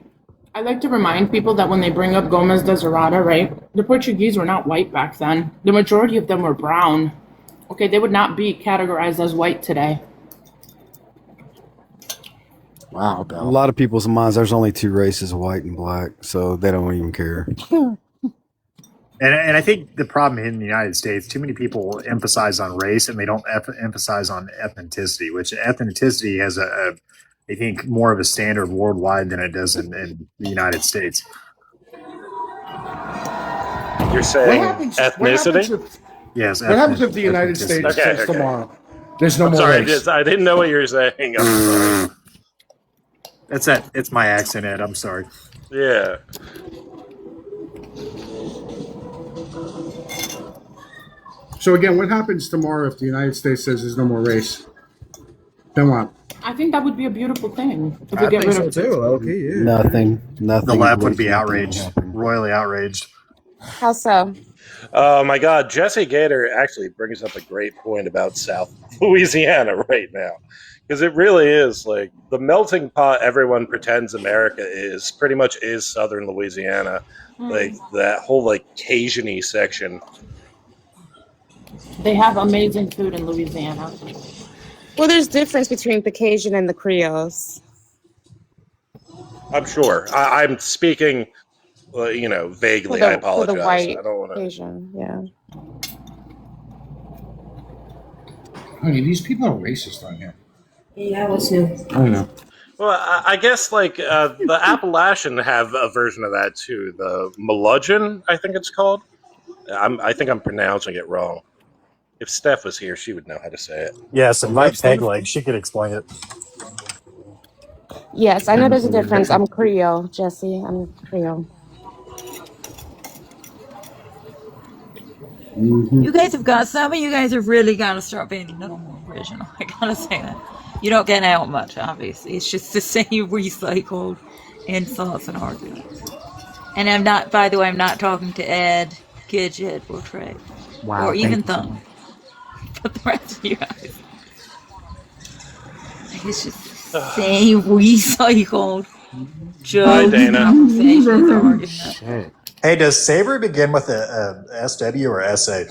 I like to remind people that when they bring up Gomez de Zerata, right? The Portuguese were not white back then. The majority of them were brown. Okay, they would not be categorized as white today. Wow, Bill. A lot of people's minds, there's only two races, white and black, so they don't even care. And I think the problem in the United States, too many people emphasize on race and they don't emphasize on ethnicity, which ethnicity has I think more of a standard worldwide than it does in the United States. You're saying ethnicity? Yes. What happens if the United States says tomorrow? There's no more sorry, race. I didn't know what you were saying. I'm sorry. It's my accent, Ed. I'm sorry. Yeah. So again, what happens tomorrow if the United States says there's no more race? Then what? I think that would be a beautiful thing. If we I get think rid so of too. Okay, yeah. Nothing. The left would be outraged, royally outraged. How so? Oh my God, Jesse Gator actually brings up a great point about South Louisiana right now, because it really is the melting pot everyone pretends America is pretty much is Southern Louisiana, that whole Cajun-y section. They have amazing food in Louisiana. Well, there's difference between the Cajun and the Creoles. I'm sure. I'm speaking, vaguely. I apologize. For the white I don't want to. Cajun, yeah. I mean, these people are racist on here. Yeah, we'll see. I don't know. Well, I guess the Appalachian have a version of that too. The Meludgeon, I think it's called. I think I'm pronouncing it wrong. If Steph was here, she would know how to say it. Yes, and like peg leg, she could explain it. Yes, I know there's a difference. I'm Creole, Jesse. I'm Creole. You guys have got some of you guys have really got to start being a little more original. I gotta say that. You don't get out much, obviously. It's just the same recycled insults and arguments. And I'm not, by the way, I'm not talking to Ed, Gidget, or Trey. Wow, or even thank you. Thumb. But the rest of you guys. It's just the same recycled jokes, conversations, arguments. Shit. Hey, does Savory begin with a SW or SA?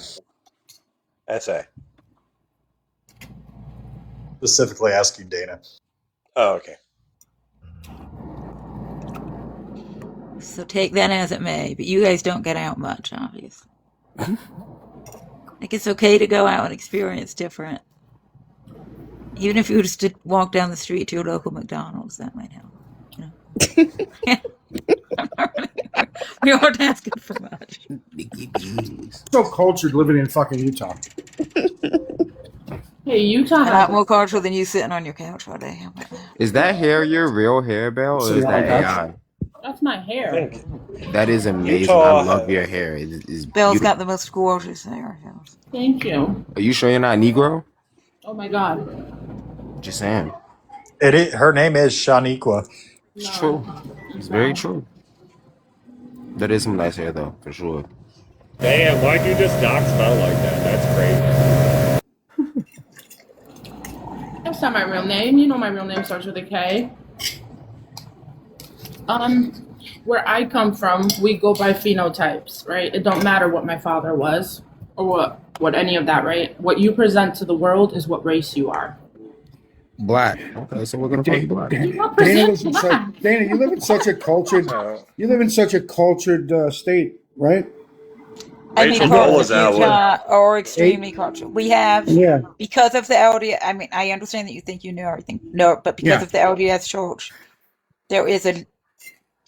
SA. Specifically asking Dana. Oh, okay. So take that as it may, but you guys don't get out much, obviously. Like, it's okay to go out and experience different. Even if you were just to walk down the street to your local McDonald's, that might help. You know? We aren't asking for much. So cultured living in fucking Utah. Hey, Utah A has lot more cultural than you sitting on your couch all day. How about that? Is that hair your real hair, Bell, So or you is that like that? AI? That's my I hair. think That is amazing. Utah I love your has. hair. It's Bell's beautiful. got the most gorgeous hair. Thank you. Are you sure you're not Negro? Oh my God. Just saying. Her name is Shaniqua. It's No, true. I'm It's very sorry. true. That is some nice hair, though, for sure. Damn, why'd you just dox Bell like that? That's crazy. That's not my real name. You know my real name starts with a K. Where I come from, we go by phenotypes, right? It don't matter what my father was or what any of that, right? What you present to the world is what race you are. Black. Okay, so we're gonna call you black. Dana lives in such, Dana, you live in such a cultured, state, right? I mean, Rachel parts Dolezal of would. Utah are extremely cultural. We have, Yeah. because of the LDS, I mean, I understand that you think you know everything. No, but because Yeah. of the LDS Church, there is a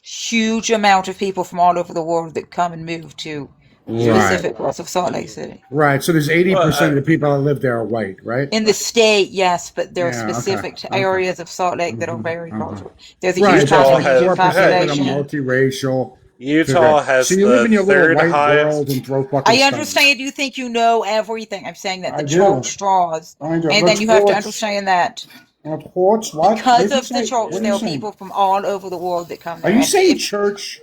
huge amount of people from all over the world that come and move to specific parts of Salt Lake City. Right. So there's 80% of the people that live there are white, right? In the state, yes, but there are Yeah, okay, specific okay. areas of Salt Lake that are very cultural. There's a Right. huge That's like Polynesian 4% that are population. multiracial. Utah has So you live in your the little third white highest. world and throw fucking I stones. understand you think you know everything. I'm saying that I the do. church draws. I do. And But then you have to torch- understand that Torch, what? because What did you of the say? church, What are there you are saying? people from all over the world that come Are there. you And saying if, church?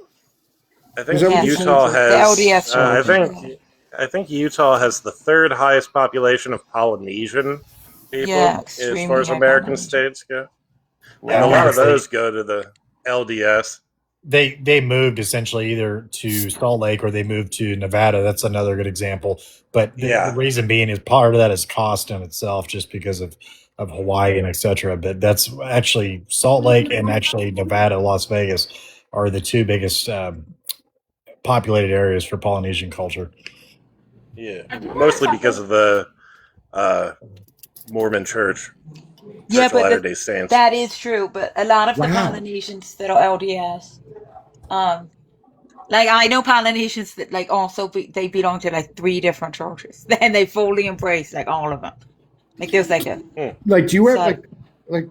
I Is think that what yes, you're Utah saying? the has. LDS church. I think Utah has the third highest population of Polynesian people Yeah, as far extremely as high American Polynesian. states go, Yeah, and a lot of honestly, those go to the LDS. they moved essentially either to Salt Lake or they moved to Nevada. That's another good example. But the Yeah, reason being is part of that is cost in itself, just because of Hawaii and etc. But that's actually Salt Lake and actually Nevada, Las Vegas are the two biggest populated areas for Polynesian culture. yeah, mostly because of the Mormon Church, Yeah, Church of but Latter Day Saints. that is true. But a lot of the Wow. Polynesians that are LDS, like I know Polynesians that like also they belong to like 3 different churches, and they fully embrace like all of them. Like there's like a Like, do you ever so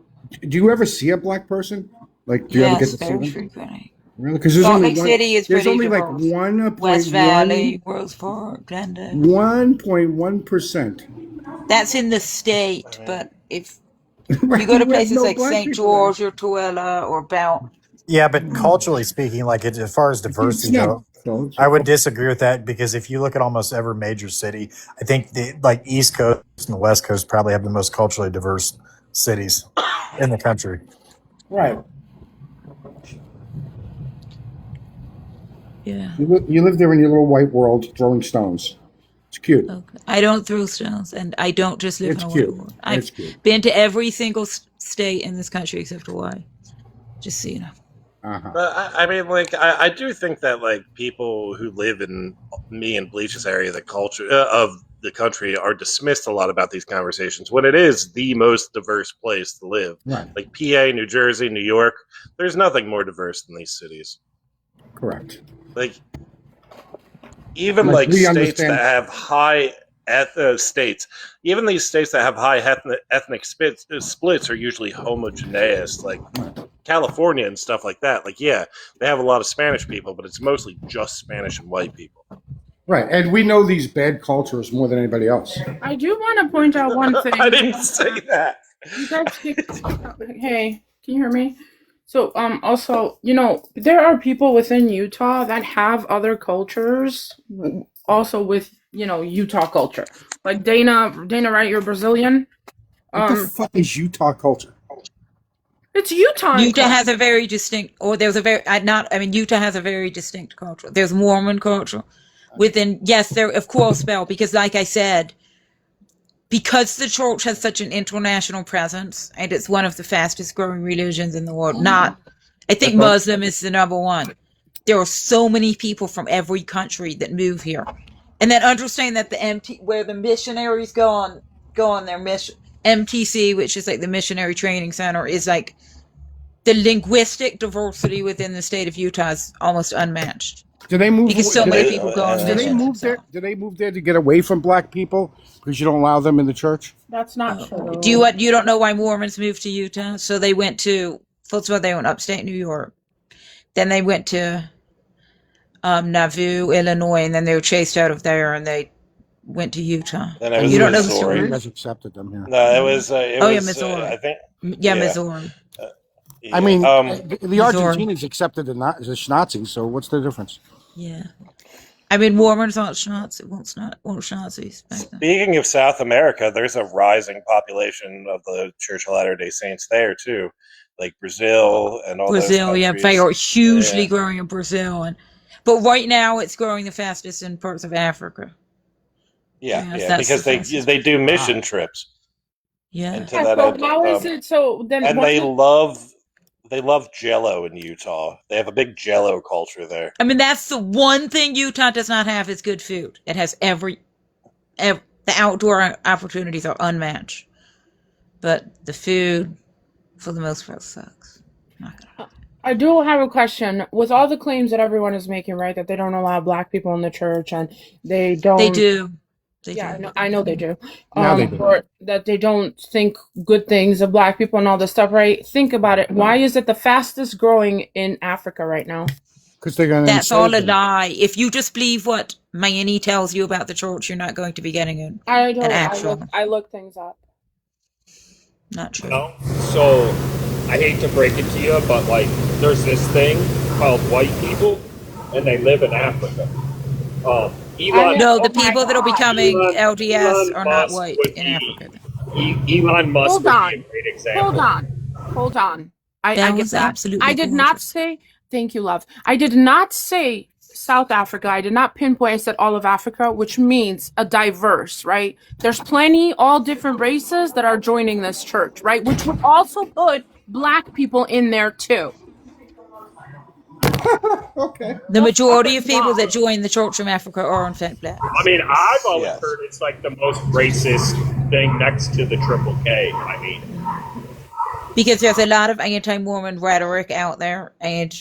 do you ever see a black person? Like, do you ever get yes, to see very them? frequently. Really? Because there's Salt only Lake one. City is There's pretty only like diverse. 1.1 West Valley, Rose Park, Glendale. 1.1%. That's in the state, but if Right, you go to we have places no like black St. people there. George or Tooele or Bell, Yeah, but culturally speaking, like as far as diversity Yeah. goes, I would disagree with that because if you look at almost every major city, I think the like East Coast and the West Coast probably have the most culturally diverse cities in the country. Right. yeah. You live there in your little white world throwing stones. It's cute. Okay. I don't throw stones, and I don't just live It's in a cute. white world. I've It's cute. been to every single state in this country except Hawaii. Just so you know. But I mean, like, I do think that like people who live in me and Bleach's area, the culture of the country, are dismissed a lot about these conversations when it is the most diverse place to live. Right. Like PA, New Jersey, New York. There's nothing more diverse than these cities. Correct. Like even Like, like we states understand- that have high states, even these states that have high ethnic splits are usually homogeneous, like California and stuff like that. Like, yeah, they have a lot of Spanish people, but it's mostly just Spanish and white people. Right. And we know these bad cultures more than anybody else. I do want to point out one thing. I didn't say that. You guys hey, can you hear me? So, also, you know, there are people within Utah that have other cultures, also with, you know, Utah culture. Like Dana, right? You're Brazilian. What the fuck is Utah culture? It's Utah. Utah has a very distinct, or there's a very, Utah has a very distinct culture. There's Mormon culture within, yes, there, of course, Bell, because like I said, because the church has such an international presence, and it's one of the fastest growing religions in the world, I think Muslim is the number one. there are so many people from every country that move here, and then understand that where the missionaries go on their mission, MTC, which is like the Missionary Training Center, is like the linguistic diversity within the state of Utah is almost unmatched. Do they move? Because so many people go on Do they missions. move there? Do they move there to get away from black people because you don't allow them in the church? That's not true. You don't know why Mormons moved to Utah? So they went to, first of all, they went upstate New York. Then they went to Nauvoo, Illinois, and then they were chased out of there and they went to Utah. Then it was You don't know the Missouri. story? You guys accepted them here. No, it was. Missouri. I think. Missouri. I mean, the Missouri. Argentinians accepted the Nazis, so what's the difference? Yeah. I mean, Mormons aren't Nazis. Speaking of South America, there's a rising population of the Church of Latter-day Saints there too, like Brazil and all those countries. They are hugely growing in Brazil, but right now it's growing the fastest in parts of Africa. Yeah, because they do mission trips. Yeah. Into Yeah, that so end, how is it? So then, and what they love Jello in Utah. They have a big Jello culture there. I mean, that's the one thing Utah does not have is good food. It has every the outdoor opportunities are unmatched, but the food, for the most part, sucks. I do have a question. With all the claims that everyone is making, right, that they don't allow black people in the church and they don't. They do. I know they do. Now they do. Or that they don't think good things of black people and all this stuff, right? Think about it. Why is it the fastest growing in Africa right now? Because they're going to. That's all a lie. If you just believe what Mayani tells you about the church, you're not going to be getting an actual. I look things up. Not true. No. So I hate to break it to you, but like there's this thing called white people, and they live in Africa. The people that are becoming LDS are not white in Africa. Elon Musk would be a great example. Hold on. I That get was that. absolutely I did gorgeous. not say. Thank you, love. I did not say South Africa. I did not pinpoint. I said all of Africa, which means a diverse, right? There's plenty, all different races that are joining this church, right? Which would also put black people in there too. Okay. The majority of people that join the Church from Africa are in fact black. I mean, I've always heard it's like the most racist thing next to the Triple K. I mean, Because there's a lot of anti-Mormon rhetoric out there, and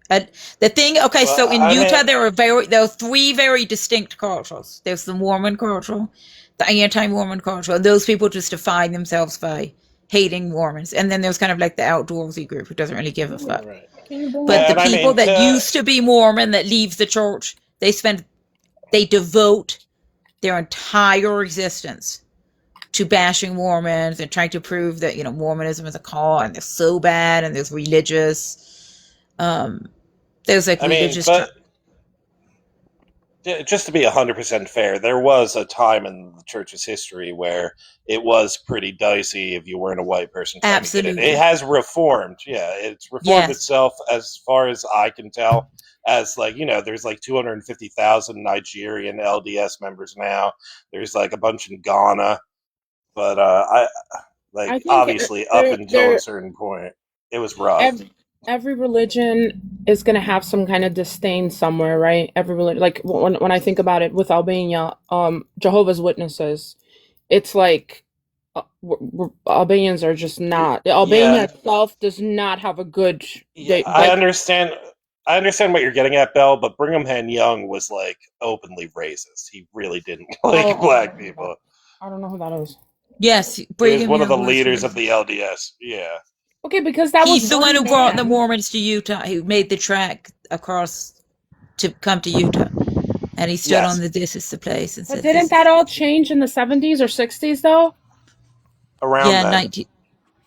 the thing. Okay, Well, so in I Utah mean- there are three very distinct cultures. There's the Mormon culture, the anti-Mormon culture. And those people just define themselves by hating Mormons, and then there's kind of like the outdoorsy group who doesn't really give a fuck. Right. But the And I mean, people that used to be Mormon that leave the church, they devote their entire existence to bashing Mormons and trying to prove that, Mormonism is a cult and they're so bad and there's religious, there's like religious. Just to be 100% fair, there was a time in the church's history where it was pretty dicey if you weren't a white person. Absolutely. It has reformed. Yeah, it's reformed itself as far as I can tell. As there's like 250,000 Nigerian LDS members now. There's like a bunch in Ghana. But I think obviously up until a certain point, it was rough. Every religion is going to have some kind of disdain somewhere, right? Every religion, like when I think about it with Albania, Jehovah's Witnesses, it's like Albanians are just not. Albania itself does not have a good. I understand what you're getting at, Belle, but Brigham Young was like openly racist. He really didn't like black people. I don't know who that is. Yes, He was one of the leaders of the LDS. Yeah. Okay, because that He's was the one who man. brought the Mormons to Utah. Who made the trek across to come to Utah, and he stood on "This is the place." And But said, didn't that all change in the 70s or 60s though? Around then. 19.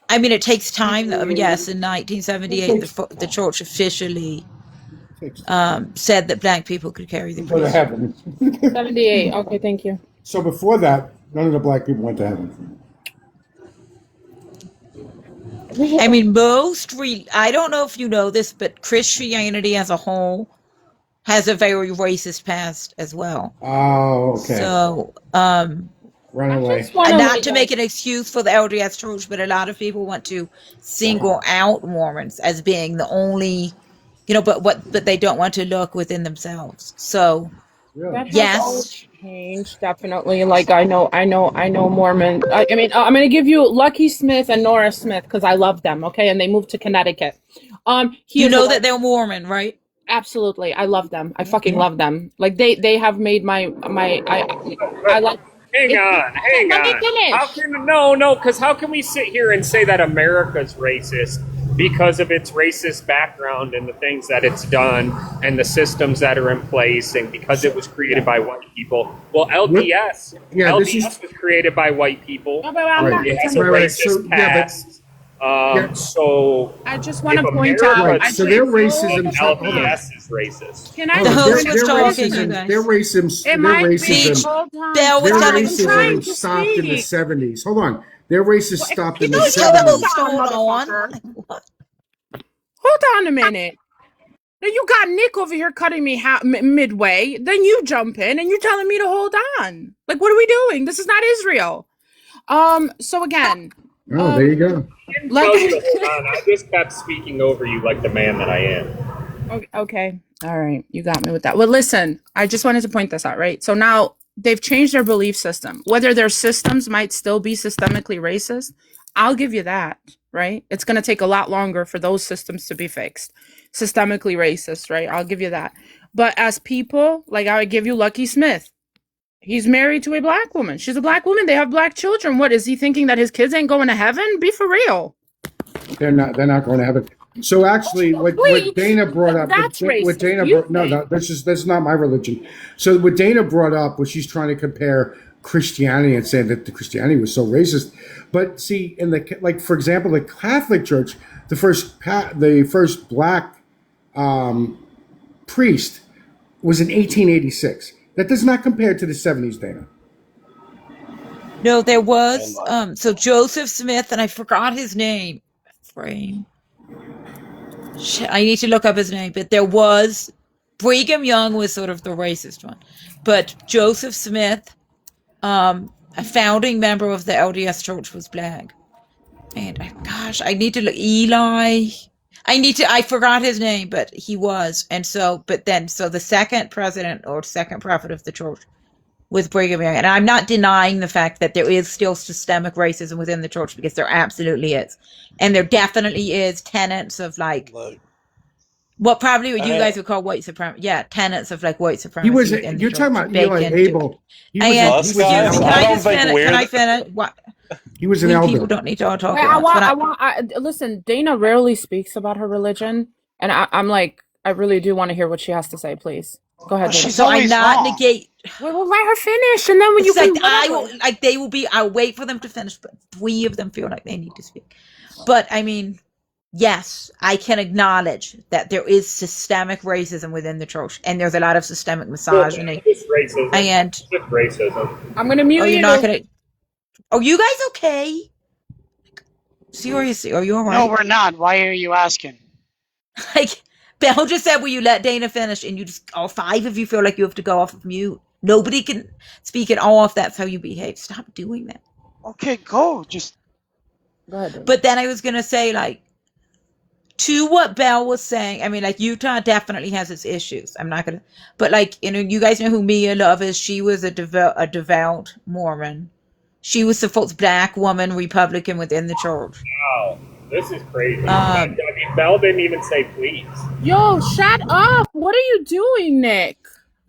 I mean, it takes time. Though. I mean, yes, in 1978, the church officially said that black people could carry the Go to priesthood. heaven. 78. Okay, thank you. So before that, none of the black people went to heaven. I mean, I don't know if you know this, but Christianity as a whole has a very racist past as well. Oh, okay. So, run away. And not to make an excuse for the LDS church, but a lot of people want to single out Mormons as being the only but they don't want to look within themselves. So That has all yes, changed, definitely. Like I know Mormon. I mean, I'm gonna give you Lucky Smith and Nora Smith because I love them. Okay, and they moved to Connecticut. He you is a know that they're Mormon, right? absolutely. I love them. I fucking love them. Like they have made I like. Hang If you on, hang let me on. How finish. can no? Because how can we sit here and say that America's racist because of its racist background and the things that it's done and the systems that are in place and because it was created by white people? Well, What? LDS, Yeah, this is LDS was created by white people. No, but I'm not right. It has a listening. Right. So racist yeah, but past. yeah, So I just want if to point out. America right. I So just their then racism. hold Hold on. LDS is racist. Can I Hold The on. host finish? was talking, you Their guys. racism. Am Their I See, racism. hold on? Belle was Their Stop. telling the I'm trying racism story. to stopped in the speak. 70s. Hold on. Their racism Well, stopped you in the know, You you tell the hold host 70s. to on, hold on. motherfucker. Like what? Hold on a minute. Now you got Nick over here cutting me midway. Then you jump in and you're telling me to hold on. Like, what are we doing? This is not Israel. So again, Oh, there you go. I didn't like, tell you to hold on. I just kept speaking over you like the man that I am. okay, all right, you got me with that. Well, listen, I just wanted to point this out, right? So now they've changed their belief system. Whether their systems might still be systemically racist, I'll give you that, right? It's going to take a lot longer for those systems to be fixed. Systemically racist, right? I'll give you that. But as people, like I would give you Lucky Smith. He's married to a black woman. She's a black woman. They have black children. What is he thinking that his kids ain't going to heaven? Be for real. They're not. They're not going to have it. So actually, what Wait, Dana brought up, that's what racist. Dana You brought, no, think? no, that's not my religion. So what Dana brought up was she's trying to compare Christianity and saying that the Christianity was so racist. But see, in the like, for example, the Catholic Church, the first black priest was in 1886. That does not compare to the 70s, Dana. No, there was so Joseph Smith, and I forgot his name. Frame. I need to look up his name, but there was Brigham Young was sort of the racist one, but Joseph Smith, a founding member of the LDS Church, was black. And gosh, I need to look. Eli. I forgot his name, but he was. And so, but then, so the second president or second prophet of the church was Brigham Young. And I'm not denying the fact that there is still systemic racism within the church, because there absolutely is. And there definitely is tenets of like, what probably what you guys would call white supremacy. Yeah, tenets of like white He supremacy was. within the You're talking church about baked Eli into it. Abel. He was. And He was an excuse me, can elder. I just finish? Can I finish? What? He was an We people elder. don't need to all talk Wait, at once. But listen, Dana rarely speaks about her religion. And I'm like, I really do want to hear what she has to say, please. Go ahead, Well, Dana. she's so I'm always not wrong. negate. Well, let her finish. And then when you It's like can, I whatever. will, like they will be. I'll wait for them to finish, but 3 of them feel like they need to speak. But I mean, yes, I can acknowledge that there is systemic racism within the church, and there's a lot of systemic misogyny. Just racism. And Just racism. I'm going to mute oh, you. you're not gonna. Are you guys okay? Seriously, are you all No, right? we're not. Why are you asking? Like Belle just said, will you let Dana finish? And you just, all 5 of you feel like you have to go off of mute. Nobody can speak it off. That's how you behave. Stop doing that. Okay, go. Just Go ahead, Dana. But then I was gonna say, like, to what Belle was saying, I mean, like, Utah definitely has its issues. I'm not gonna, but like, you guys know who Mia Love is. She was a devout Mormon. She was the first black woman Republican within the church. Wow, this is crazy. I mean, Belle didn't even say please. Yo, shut up. What are you doing, Nick?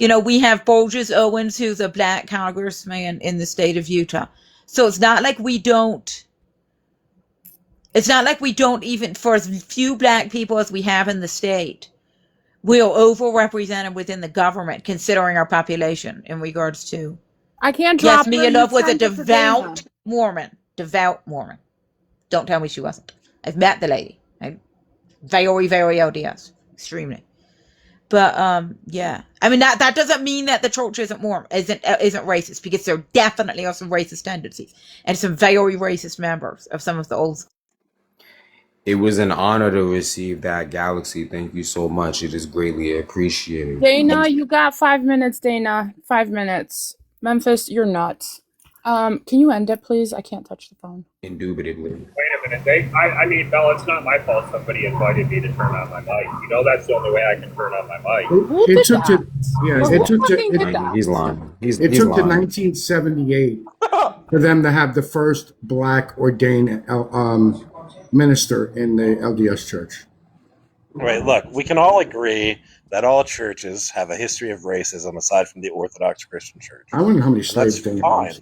We have Burgess Owens, who's a black congressman in the state of Utah. So it's not like we don't. It's not like we don't, even for as few black people as we have in the state, we're overrepresented within the government, considering our population in regards to. I can't Yes, drop her. Mia You Love was a sent it to Dana. devout Mormon. Devout Mormon. Don't tell me she wasn't. I've met the lady. Very, very LDS. Extremely. But yeah. I mean, that doesn't mean that the church isn't racist, because there definitely are some racist tendencies and some very racist members of some of the old. It was an honor to receive that, Galaxy. Thank you so much. It is greatly appreciated. Dana, you got 5 minutes, Dana. 5 minutes. Memphis, you're nuts. Can you end it, please? I can't touch the phone. Indubitably. Wait a definite. I mean, Mel, it's not my fault somebody invited me to turn on my mic. You know, that's the only way I can turn on my mic. Who It did took that? to yeah. Well, It who took to fucking did that? He's lying. He's took to lying. 1978 for them to have the first black ordained minister in the LDS Church. Right, look, we can all agree that all churches have a history of racism aside from the Orthodox Christian Church. I wonder how many And slaves that's they fine. had.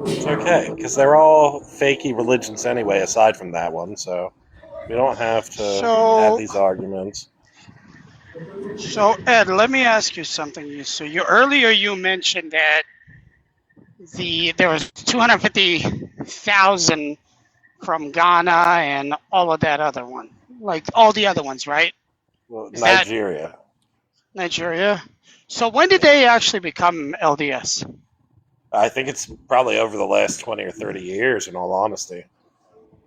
It's okay, because they're all fakey religions anyway, aside from that one, so we don't have to have So, these arguments. so Ed, let me ask you something. So earlier you mentioned that there was 250,000 from Ghana and all of that other one, like all the other ones, right? Well, Is that Nigeria. Nigeria? So when did they actually become LDS? I think it's probably over the last 20 or 30 years, in all honesty.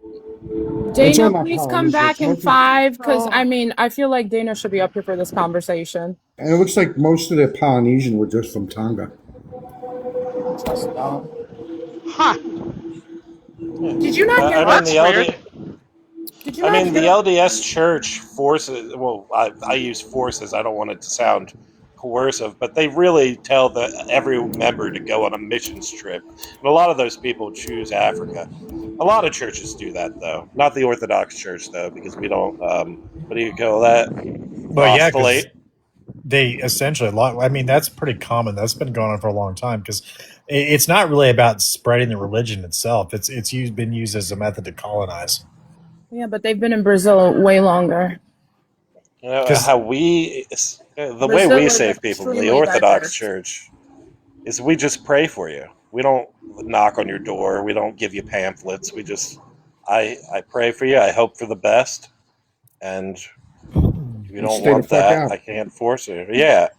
It's all Dana, not please come Polynesian. back It's in mostly- 5, because I mean, I feel like Dana should be up here for this conversation. And it looks like most of the Polynesian were just from Tonga. Huh. Did you not I hear mean, that? the That's weird. Did you I not mean, the hear LDS Church forces. Well, I use forces. I don't want it to sound coercive, but they really tell every member to go on a missions trip, and a lot of those people choose Africa. A lot of churches do that, though. Not the Orthodox Church, though, because we don't. What do you call that? Well, yeah, because Postulate. they essentially, I mean, that's pretty common. That's been going on for a long time because it's not really about spreading the religion itself. It's been used as a method to colonize. Yeah, but they've been in Brazil way longer. You know, 'Cause- how we, the way Brazil we is save people in the extremely Orthodox diverse. Church is we just pray for you. We don't knock on your door. We don't give you pamphlets. We just, I pray for you. I hope for the best. And if you don't Stay the want fuck that, out. I can't force you. Yeah.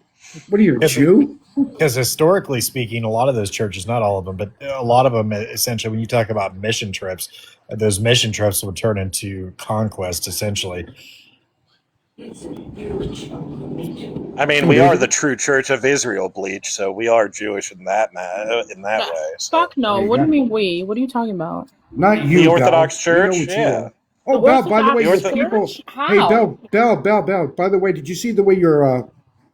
What are you, a Yes, Jew? Because historically speaking, a lot of those churches, not all of them, but a lot of them, essentially, when you talk about mission trips, those mission trips would turn into conquest, essentially. I mean, we are the true Church of Israel, Bleach, so we are Jewish in that way. So. Fuck no. What do you mean we? What are you talking about? Not you, The Orthodox Bell. We know Church, what you yeah. are. Oh, The Bell, by the way, your Orthodox people. Church? Hey, How? Bell. By the way, did you see the way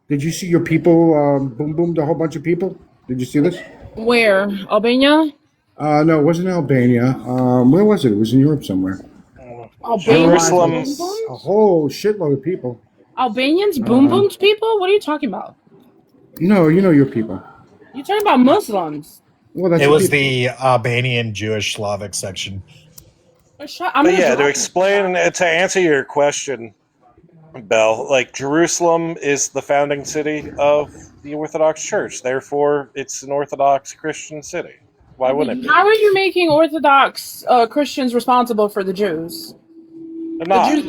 did you see your people boom boomed a whole bunch of people? Did you see this? Where? Albania? No, it wasn't Albania. Where was it? It was in Europe somewhere. Albania? Jerusalem. Boom booms? A whole shitload of people. Albanians boom booms people? What are you talking about? No, you know your people. You're talking about Muslims. Well, that's It your was people. the Albanian Jewish Slavic section. I'm But gonna yeah, to drop explain, to answer your question, Bell, like Jerusalem is the founding city of the Orthodox Church. Therefore, it's an Orthodox Christian city. Why wouldn't it be? How are you making Orthodox Christians responsible for the Jews? They're not.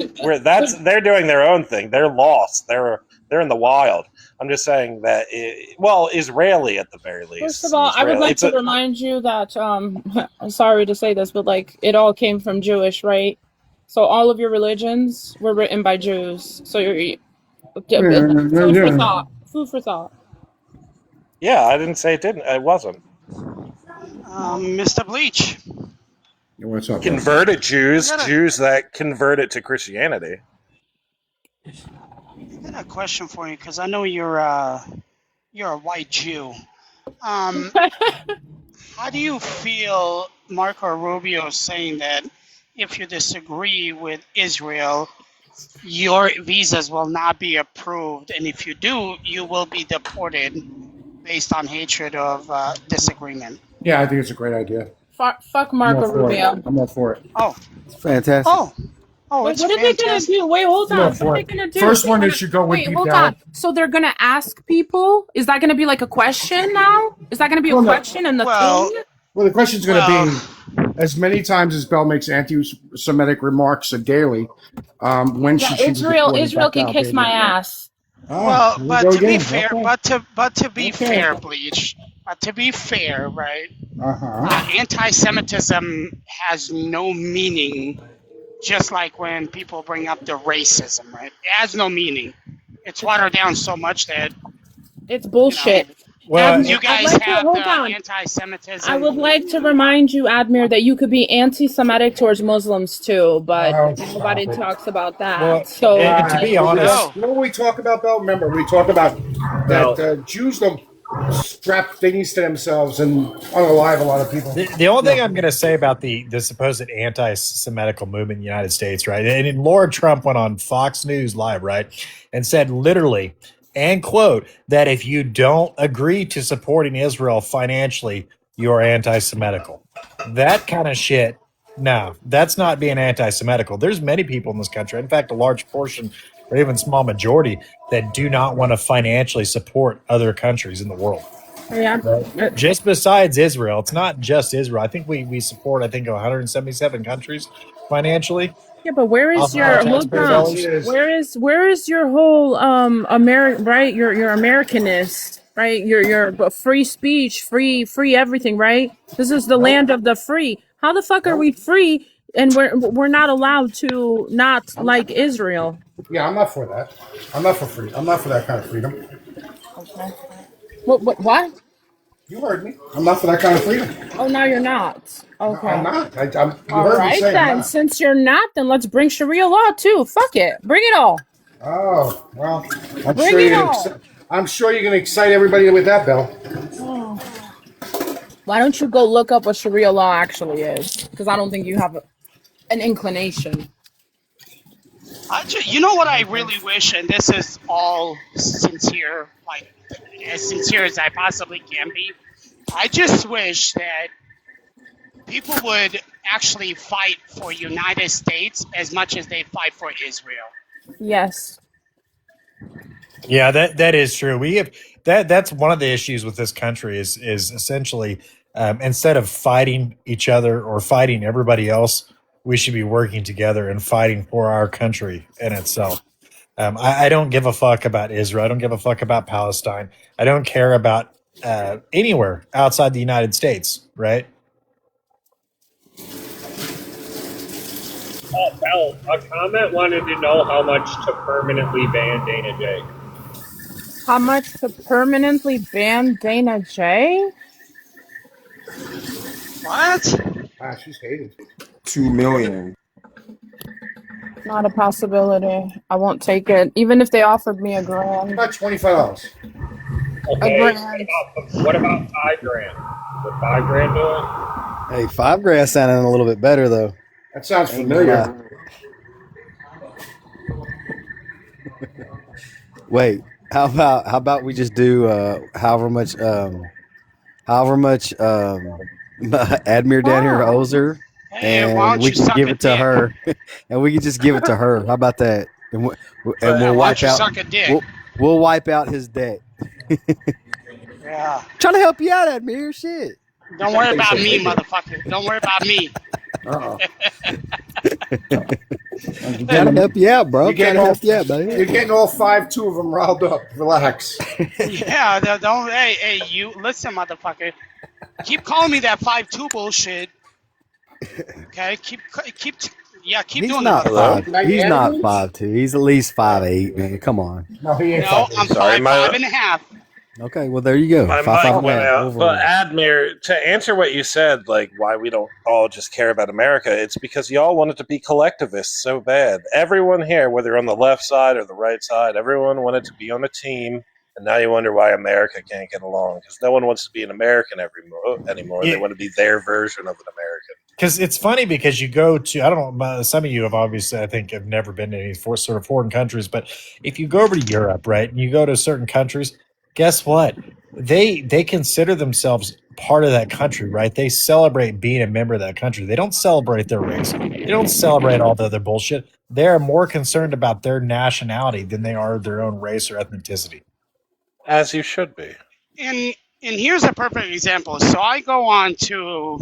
They're doing their own thing. They're lost. They're in the wild. I'm just saying that. Israeli at the very least. First of all, I would like to remind you that I'm sorry to say this, but like it all came from Jewish, right? So all of your religions were written by Jews. So you're food for thought. Food for thought. Yeah, I didn't say it didn't. It wasn't. Mr. Bleach. What's up? Converted Jews that converted to Christianity. I got a question for you because I know you're a white Jew. How do you feel Marco Rubio saying that if you disagree with Israel, your visas will not be approved, and if you do, you will be deported based on hatred of disagreement? Yeah, I think it's a great idea. Fuck Marco Rubio. I'm all for it. Oh, It's fantastic. Oh, it's what are they gonna do? Wait, hold on. What are they gonna do? First one they should go with. Wait, hold on. So they're gonna ask people? Is that gonna be like a question now? Is that gonna be a question in the thing? Well, the question's going to be, as many times as Bell makes anti-Semitic remarks daily, when should she be deported Israel back can to kiss my Albania? ass. Well, here we but go to be again. fair, Okay. but to be Okay. fair, Bleach. But to be fair, right? Uh-huh. Anti-Semitism has no meaning. Just like when people bring up the racism, right? It has no meaning. It's watered down so much that It's bullshit. Well, You I'd guys like to have the hold on. I would anti-Semitism. like to remind you, Admir, that you could be anti-Semitic towards Muslims too, but Oh, nobody stop it. talks about that. well, So and to be honest, Oh, You know what we talk about, Bill? Remember, we talk about that Well, Jews don't strap things to themselves and unalive a lot of people. the only thing I'm going to say about the supposed anti-Semitical movement in the United States, right? And Laura Trump went on Fox News Live, right, and said literally, and quote, that if you don't agree to supporting Israel financially, you're anti-Semitical. That kind of shit. No, that's not being anti-Semitical. There's many people in this country, in fact, a large portion or even small majority, that do not want to financially support other countries in the world. yeah, Right. Just besides Israel, it's not just Israel. I think we support 177 countries financially yeah, but where is off of our your taxpayer dollars. where is your whole American, right? Your Americanist, right? Your free speech, free everything, right? This is the land of the free. How the fuck are we free and we're not allowed to not like Israel? Yeah, I'm not for that. I'm not for free. I'm not for that kind of freedom. Okay. What? You heard me. I'm not for that kind of freedom. Oh, now you're not. No, I'm Okay. not. You All heard me right say I'm then. not. Since you're not, then let's bring Sharia law too. Fuck it. Bring it all. Oh well, Bring it all. I'm sure you're gonna excite everybody with that, Bill. Oh. Why don't you go look up what Sharia law actually is? Because I don't think you have an inclination. you know what I really wish, and this is all sincere, like as sincere as I possibly can be. I just wish that people would actually fight for United States as much as they fight for Israel. Yes. Yeah, that is true. We have that's one of the issues with this country is essentially instead of fighting each other or fighting everybody else, we should be working together and fighting for our country in itself. I don't give a fuck about Israel. I don't give a fuck about Palestine. I don't care about anywhere outside the United States, right? Bell, a comment wanted to know how much to permanently ban Dana J. How much to permanently ban Dana J? What? Ah, she's hated. 2 million. Not a possibility. I won't take it. Even if they offered me $1 grand. About $25. Okay. $1 grand. What about $5,000? Would $5,000 do it? Hey, $5,000 sounding a little bit better though. That sounds Ain't gonna lie. familiar. Wait, how about we just do however much Admir down here owes her, Hey, why and don't we you can suck give a it to dick? her, and we can just give it to her. How about that? And Why we'll don't wipe you out suck a dick? we'll wipe out his debt. Yeah. Trying to help you out, Admir. Shit. Don't worry about me, motherfucker. Don't worry about me. Uh-oh. I'm trying to help you out, bro. I'm trying to help you out, You're buddy. getting all 5-2 of them riled up. Relax. Yeah, don't. Hey, you listen, motherfucker. Keep calling me that 5'2" bullshit. Okay, keep. Keep He's doing not it, five. motherfucker. He's not 5'2". He's at least 5'8", man. Come on. No, he ain't No, 5'8". I'm Sorry, 5'5.5". Okay, well there you go. My Five mic and a went half out. overall. But Admir, to answer what you said, like why we don't all just care about America, it's because y'all wanted to be collectivists so bad. Everyone here, whether you're on the left side or the right side, everyone wanted to be on a team. And now you wonder why America can't get along, because no one wants to be an American anymore. Yeah. They want to be their version of an American. Because it's funny because you go to, I don't know, some of you have obviously, I think, have never been to any sort of foreign countries, but if you go over to Europe, right, and you go to certain countries, guess what? They consider themselves part of that country, right? They celebrate being a member of that country. They don't celebrate their race. They don't celebrate all the other bullshit. They're more concerned about their nationality than they are their own race or ethnicity. As you should be. And here's a perfect example. So I go on to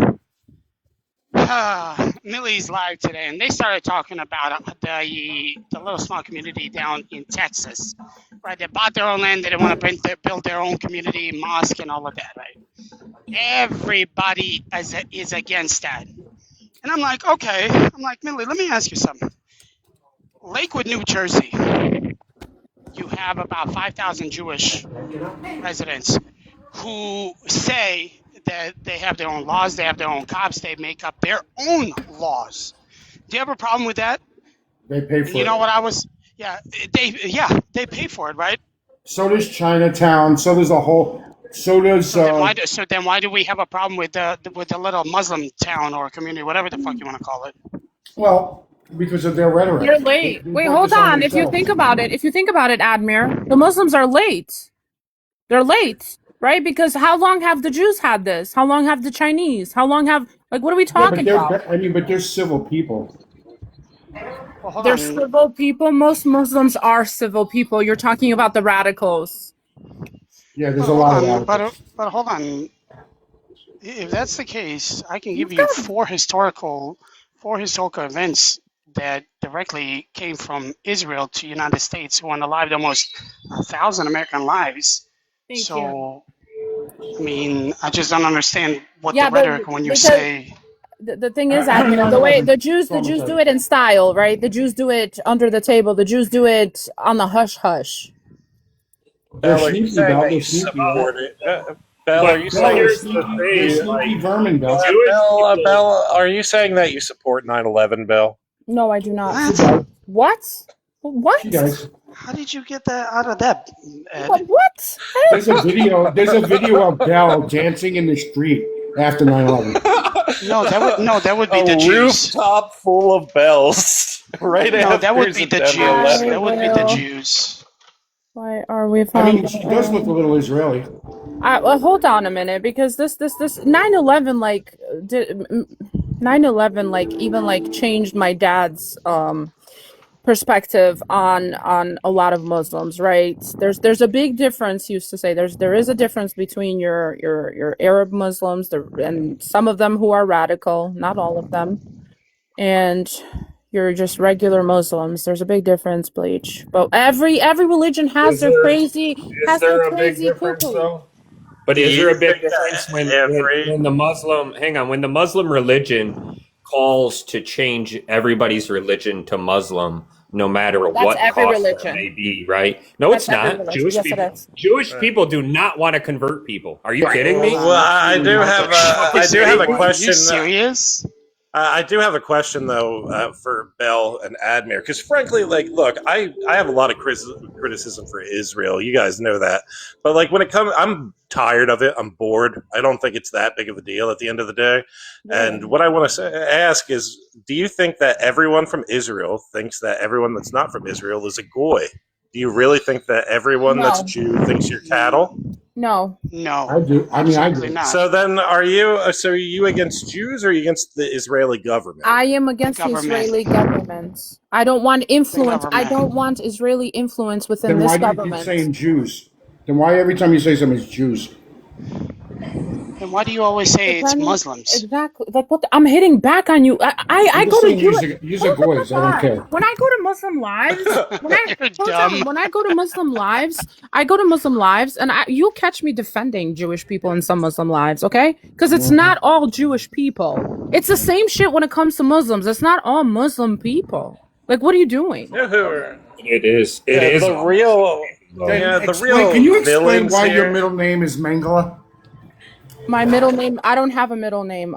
Millie's live today, and they started talking about the little small community down in Texas, right? They bought their own land. They didn't want to build their own community mosque and all of that, right? Everybody is against that, and I'm like, okay. I'm like, Millie, let me ask you something. Lakewood, New Jersey, you have about 5,000 Jewish residents. who say that they have their own laws, they have their own cops, they make up their own laws. Do you have a problem with that? They pay for You know it. what I was? Yeah, they pay for it, right? So does Chinatown. So does the whole. So does. So then why do we have a problem with the little Muslim town or community, whatever the fuck you want to call it? Well, because of their rhetoric. They're late. Wait, hold on. If you think about it, Admir, the Muslims are late. They're late, right? Because how long have the Jews had this? How long have the Chinese? How long have what are we talking about? But they're civil people. Well, hold They're on. civil people. Most Muslims are civil people. You're talking about the radicals. Yeah, there's a lot of But radicals. hold on. If that's the case, I can give you four historical events that directly came from Israel to United States, who unalived almost 1,000 American lives. Thank so, I mean, I just don't understand what Yeah, the rhetoric when you because say. the thing is, Admir, the way the Jews do it in style, right? The Jews do it under the table. The Jews do it on the hush hush. They're Bell, are you sneaky, saying Bell. that They're you sneaky. support it? Bell, are you But saying here's the They're thing, sneaky like vermin, Bell. Jewish people. Bell, are you saying that you support 9/11, Bell? No, I do not. What? What? What? She does. How did you get that out of that, Ed? What? There's a video. There's a video of Bell dancing in the street after 9/11. No, that would be a the Jews. rooftop full of bells. Right No, after that would be the Jews. September 11th. That would be the Jews. Why are we? I mean, she does look a little Israeli. Well, hold on a minute, because this 9/11 like 9/11 like even like changed my dad's perspective on a lot of Muslims, right? There's a big difference. He used to say there is a difference between your Arab Muslims, and some of them who are radical, not all of them, and you're just regular Muslims. There's a big difference, Bleach. But every religion has their crazy cuckoo. But is there a big difference when the Muslim religion calls to change everybody's religion to Muslim, no matter what every cost religion. it may be, right? No, it's That's every not. religion. Jewish Yes, it people. is. Jewish people do not want to convert people. Are you kidding me? Well, I do have a question. Are you serious? I do have a question though for Bell and Admir, because frankly, like, look, I have a lot of criticism for Israel. You guys know that, but like when it comes, I'm tired of it. I'm bored. I don't think it's that big of a deal at the end of the day. Yeah. And what I want to ask is, do you think that everyone from Israel thinks that everyone that's not from Israel is a goy? Do you really think that everyone that's Jew thinks you're cattle? No. I do. I mean, I do. Not. So then, are you against Jews, or are you against the Israeli government? I am against the Israeli government. I don't want influence. I don't want Israeli influence within this government. Then why do you keep saying Jews? Then why every time you say something it's Jews? Then why do you always say it's Muslims? Exactly. Like what? I'm hitting back on you. I go to use a goys. I don't care. When I go to Muslim lives, when I go to Muslim lives, and you'll catch me defending Jewish people in some Muslim lives, okay? Because it's not all Jewish people. It's the same shit when it comes to Muslims. It's not all Muslim people. Like, what are you doing? It is. It is the real. The real. Can you explain why here? your middle name is Mengele? My middle name, I don't have a middle name.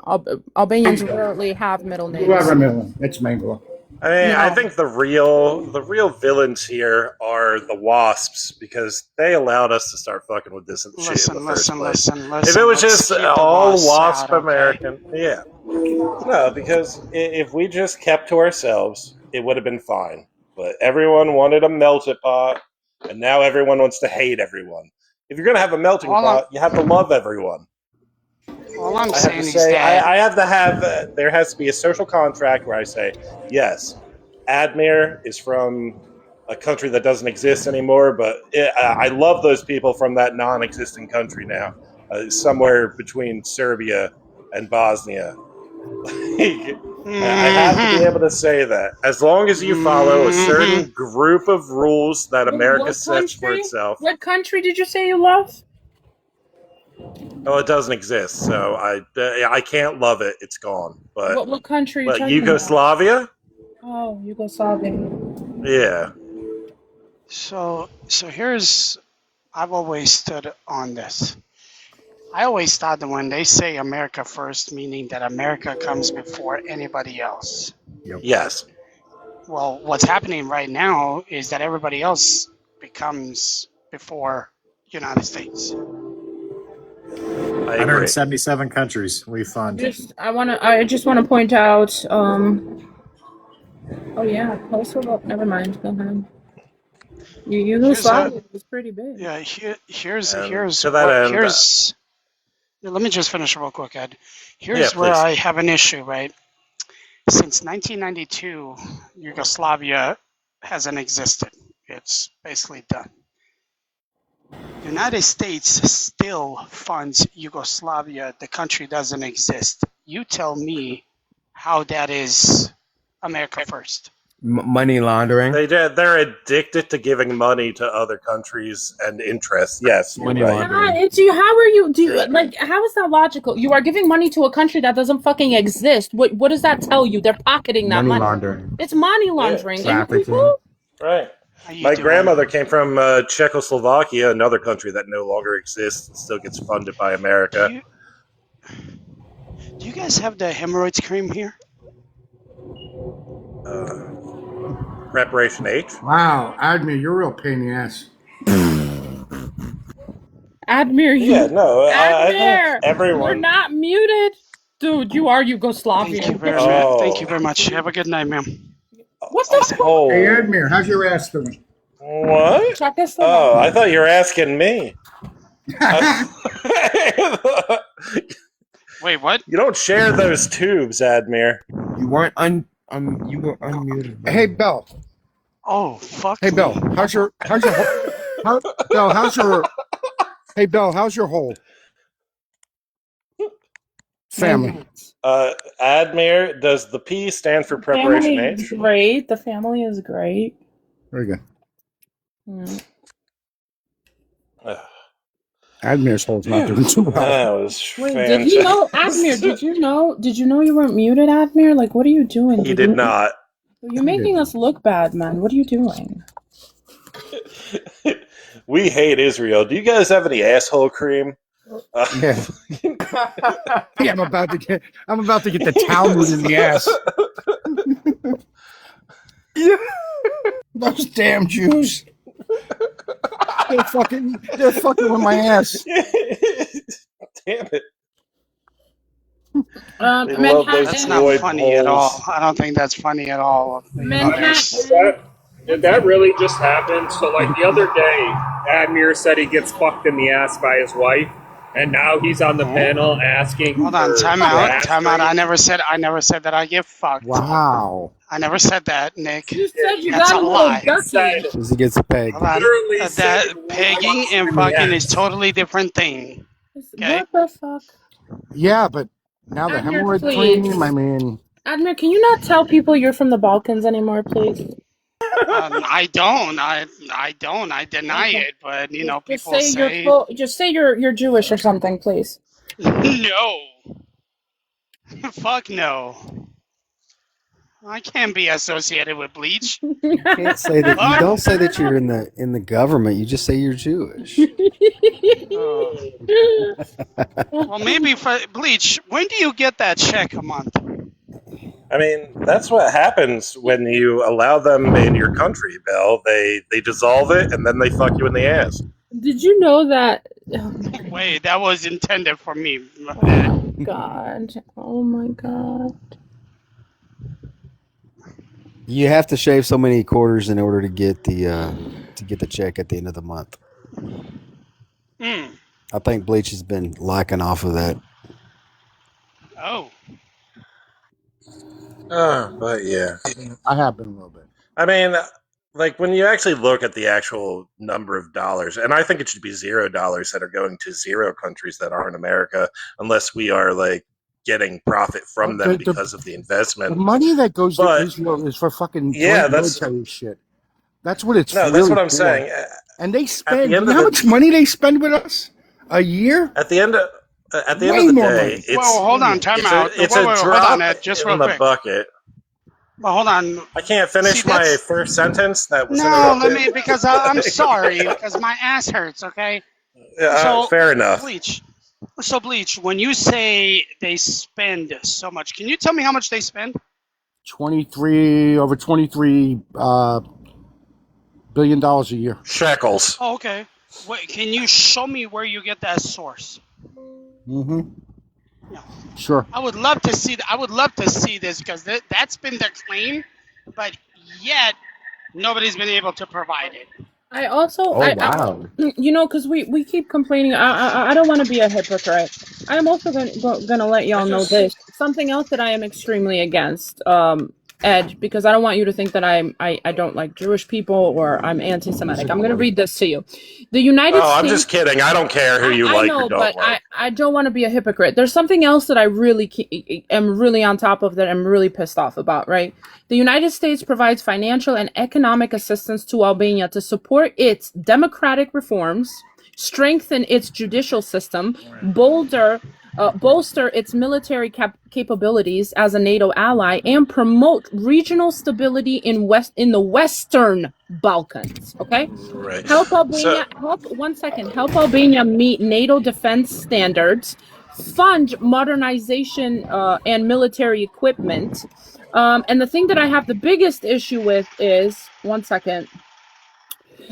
Albanians rarely have middle names. You have a middle name. It's Mengele. I mean, I think the real villains here are the wasps, because they allowed us to start fucking with this shit in the first place. If it was just all wasp American, yeah. No, because if we just kept to ourselves, it would have been fine. But everyone wanted a melting pot, and now everyone wants to hate everyone. If you're gonna have a melting pot, you have to love everyone. All I'm saying is that I have to have. There has to be a social contract where I say, yes, Admir is from a country that doesn't exist anymore, but I love those people from that non-existent country now, somewhere between Serbia and Bosnia. I have to be able to say that. As long as you follow a certain group of rules that America sets for itself. What country did you say you love? Oh, it doesn't exist, so I can't love it. It's gone. But what country? Are you talking Yugoslavia? About? Oh, Yugoslavia. Yeah. So here's, I've always stood on this. I always thought that when they say America first, meaning that America comes before anybody else. Yes. Well, what's happening right now is that everybody else becomes before United States. I agree. 177 countries we fund. I just wanna point out. Oh yeah, Kosovo. Never mind. Go ahead. Yugoslavia was pretty big. Yeah, here's to that what end, here's. Let me just finish real quick, Ed. Here's Yeah, where please. I have an issue, right? Since 1992, Yugoslavia hasn't existed. It's basically done. United States still funds Yugoslavia. The country doesn't exist. You tell me how that is America first. Money laundering. They're addicted to giving money to other countries and interests. Yes, you're Money right. laundering. How are you? How is that logical? You are giving money to a country that doesn't fucking exist. What does that tell you? They're pocketing that money. Laundering. It's money laundering. Trafficking. Right. My grandmother came from Czechoslovakia, another country that no longer exists and still gets funded by America. Do you guys have the hemorrhoids cream here? Preparation H. Wow, Admir, you're a real pain in the ass. Admir, Yeah, no, I think Admir, everyone. you're not muted, dude. You are Yugoslavian. Thank you very much. Thank you very much. Have a good night, ma'am. What the fuck? Oh. Hey, Admir, how's your ass doing? What? Oh, I thought you were asking me. Wait, what? You don't share those tubes, Admir. You weren't you were unmuted. Bro. Hey, Bell. Oh, fuck. Hey, Bell. How's your Bell? Hey, Bell. How's your whole family? Admir, does the P stand for Preparation Family H? is great. The family is great. Very good. Ugh. Admir's hole's not doing too well. That was Wait, fantastic. did you know, Admir? Did you know you weren't muted, Admir? Like, what are you doing? He did not. You're making us look bad, man. What are you doing? We hate Israel. Do you guys have any asshole cream? Yeah. Yeah, I'm about to get the Talmud in the ass. Yeah. Those damn Jews. They're fucking with my ass. Damn it. That's not funny at all. I don't think that's funny at all. Did that really just happen? So, like, the other day, Admir said he gets fucked in the ass by his wife, and now he's on the panel asking. Hold on, time out. I never said that I get fucked. Wow. I never said that, Nick. You said you That's got a a lie. little ducky. Because he gets pegged. Hold on. That pegging and fucking is totally different thing. Okay? What the fuck? Yeah, but now the Admir, hemorrhoid please. cream, I mean. Admir, can you not tell people you're from the Balkans anymore, please? I don't. I deny it, but Just people say just say you're Jewish or something, please. no. Fuck no. I can't be associated with bleach. You can't say that. You don't say that you're in the government. You just say you're Jewish. Well, maybe for bleach. When do you get that check a month? I mean, that's what happens when you allow them in your country, Bill. They dissolve it and then they fuck you in the ass. Did you know that? Wait, that was intended for me. God. Oh my God. You have to shave so many quarters in order to get the check at the end of the month. I think Bleach has been lacking off of that. Oh. But yeah. I have been a little bit. I mean, like when you actually look at the actual number of dollars, and I think it should be $0 that are going to zero countries that aren't America, unless we are like getting profit from them because of the investment. The money that goes to Israel is for fucking military shit. That's what it's No, really that's what I'm for. saying. And they spend, you know how much money they spend with us a year? At the end of the Way more day, money. it's Well, hold on, time out. It's Wait, a hold drop on, Ed, just in real the quick. bucket. Well, hold on. I can't finish See, my that's- first sentence. That was No, interrupted. let me, because I'm sorry, because my ass hurts, okay? Yeah, So, fair enough. Bleach, So, Bleach, when you say they spend so much, can you tell me how much they spend? Over $23 billion a year. Shekels. Oh, okay. Wait, can you show me where you get that source? Mm-hmm. Yeah. Sure. I would love to see. I would love to see this because that's been their claim, but yet nobody's been able to provide it. I also, Oh wow. you know, because we keep complaining. I don't want to be a hypocrite. I am also gonna let y'all know this. Something else that I am extremely against, Ed, because I don't want you to think that I don't like Jewish people or I'm anti-Semitic. I'm gonna read this to you. The United Oh, I'm States. just kidding. I don't care who you I like or know, don't but like. I don't want to be a hypocrite. There's something else that I really am really on top of that I'm really pissed off about, right? The United States provides financial and economic assistance to Albania to support its democratic reforms, strengthen its judicial system, bolster its military capabilities as a NATO ally, and promote regional stability in the Western Balkans. Okay, Right. help So Albania. Help Albania meet NATO defense standards. Fund modernization and military equipment. And the thing that I have the biggest issue with is one second.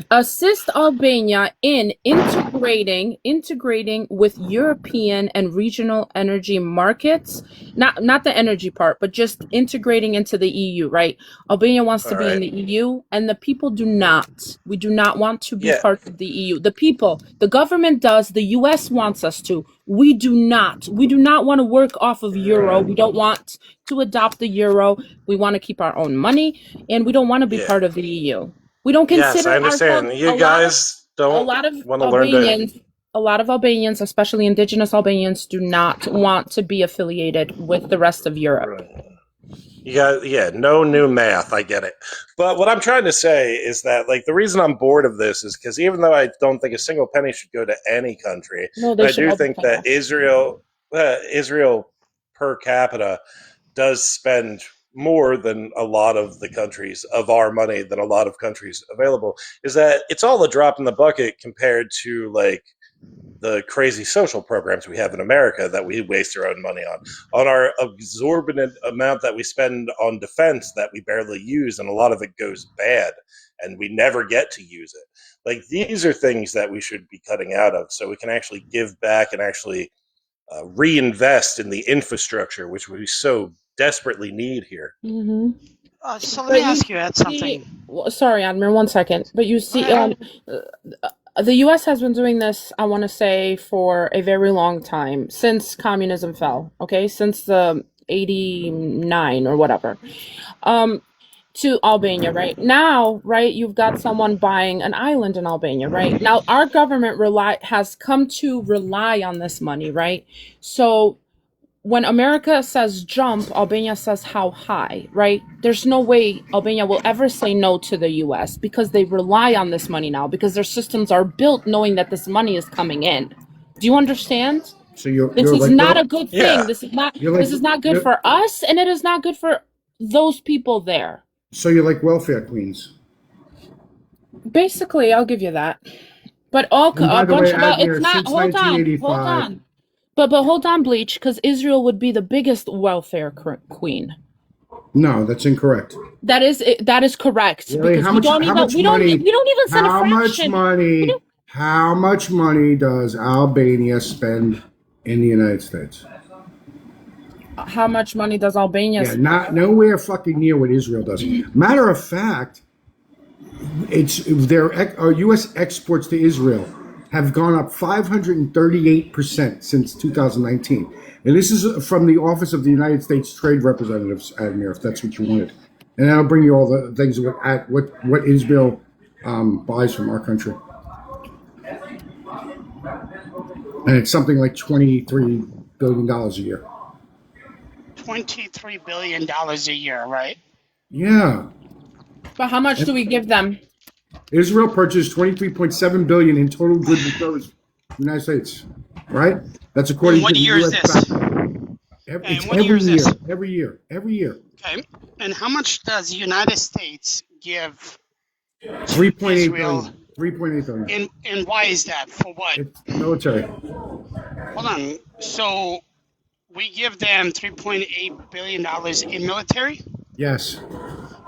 Assist Albania in integrating with European and regional energy markets. Not the energy part, but just integrating into the EU, right? Albania wants to all be in right. the EU, and the people do not. We do not want to be Yeah. part of the EU. The government does, the US wants us to. We do not. We do not want to work off of Euro. We don't want to adopt the Euro. We want to keep our own money, and we don't want to be Yeah. part of the EU. We don't Yes, I consider understand. ourselves You guys a don't lot of want to learn to. Albanians, especially indigenous Albanians, do not want to be affiliated with the rest of Europe. Right. You got, yeah, no new math. I get it. But what I'm trying to say is that, like, the reason I'm bored of this is because even though I don't think a single penny should go to any country, No, they I should do all be think cut that off. Israel per capita does spend more than a lot of the countries of our money than a lot of countries available. Is that it's all a drop in the bucket compared to like the crazy social programs we have in America that we waste our own money on our exorbitant amount that we spend on defense that we barely use, and a lot of it goes bad, and we never get to use it. Like these are things that we should be cutting out of, so we can actually give back and actually reinvest in the infrastructure, which we so desperately need here. Mm-hmm. So let me ask you something. Sorry, Admiral, 1 second. But you see, the U.S. has been doing this, I want to say, for a very long time, since communism fell, okay? Since the 89 or whatever. To Albania, right? Now, right, you've got someone buying an island in Albania, right? Now, our government has come to rely on this money, right? So when America says jump, Albania says how high, right? There's no way Albania will ever say no to the US because they rely on this money now, because their systems are built knowing that this money is coming in. Do you understand? So you're This is like not a good thing. Yeah. This is not good for us, and it is not good for those people there. So you're like welfare queens. Basically, I'll give you that. But And by the way, it's not. since Hold 1985, on. But hold on, Bleach, because Israel would be the biggest welfare queen. No, that's incorrect. That is correct. Really? Because we don't even send a fraction. How much money does Albania spend in the United States? How much money does Albania spend? Not nowhere fucking near what Israel does. Matter of fact, our U.S. exports to Israel have gone up 538% since 2019. And this is from the Office of the United States Trade Representatives, Admir, if that's what you wanted. And that'll bring you all the things what Israel buys from our country. And it's something like $23 billion a year. $23 billion a year, right? Yeah. But how much do we give them? Israel purchased $23.7 billion in total goods and services from the United States. Right? That's according to the year U.S. is this? Every year. Okay. And how much does the United States give $3.8 billion. $3.8 billion. And why is that? For what? It's military. Hold on. So we give them $3.8 billion in military, Yes.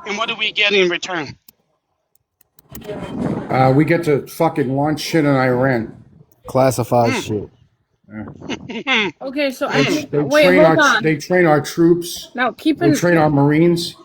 and what do we get in return? We get to fucking launch shit in Iran. Classified shit. Yeah. Okay, so I They, do. they Wait, train hold our on. they train our troops. Now, They train our Marines.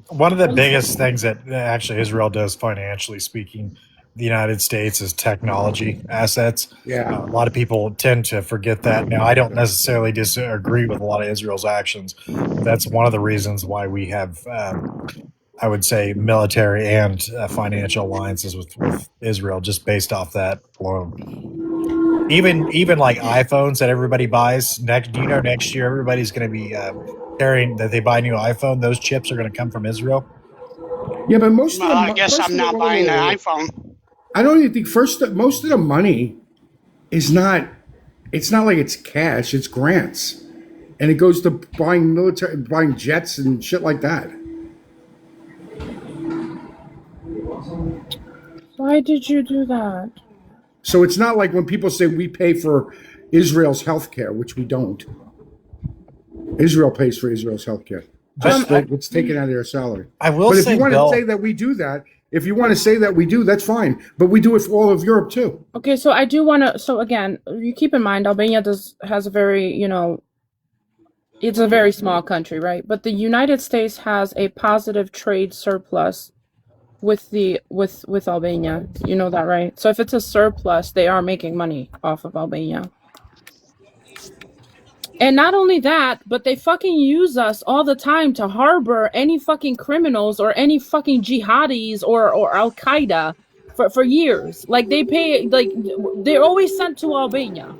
One of the biggest things that actually Israel does financially speaking, the United States, is technology assets. Yeah. A lot of people tend to forget that. Now, I don't necessarily disagree with a lot of Israel's actions, but that's one of the reasons why we have, I would say, military and financial alliances with Israel, just based off that alone. Even like iPhones that everybody buys next. Do you know next year everybody's going to be carrying that they buy a new iPhone? Those chips are going to come from Israel. Yeah, but most of the I guess I'm not buying an iPhone. I don't even think most of the money is not. It's not like it's cash. It's grants, and it goes to buying jets and shit like that. Why did you do that? So it's not like when people say we pay for Israel's health care, which we don't. Israel pays for Israel's health care. Just it's taken out of their salary. I will But if say, you want Bill, to say that we do that, if you want to say that we do, that's fine. But we do it for all of Europe too. Okay, so I do want to. So again, you keep in mind, Albania has a very, it's a very small country, right? But the United States has a positive trade surplus with Albania. You know that, right? So if it's a surplus, they are making money off of Albania. And not only that, but they fucking use us all the time to harbor any fucking criminals or any fucking jihadis or Al Qaeda for years. Like they're always sent to Albania.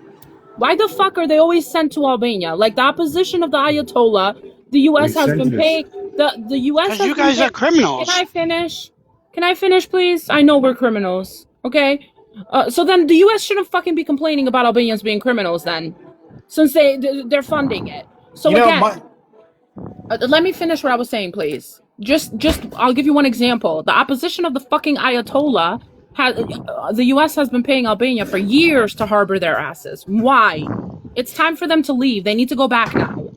Why the fuck are they always sent to Albania? Like the opposition of the Ayatollah, the U.S. has been paying. The U.S. Because you guys are criminals. Can I finish? Can I finish, please? I know we're criminals. Okay. So then the U.S. shouldn't fucking be complaining about Albanians being criminals then, since they're funding it. So let me finish what I was saying, please. Just I'll give you one example. The opposition of the fucking Ayatollah the U.S. has been paying Albania for years to harbor their asses. Why? It's time for them to leave. They need to go back now.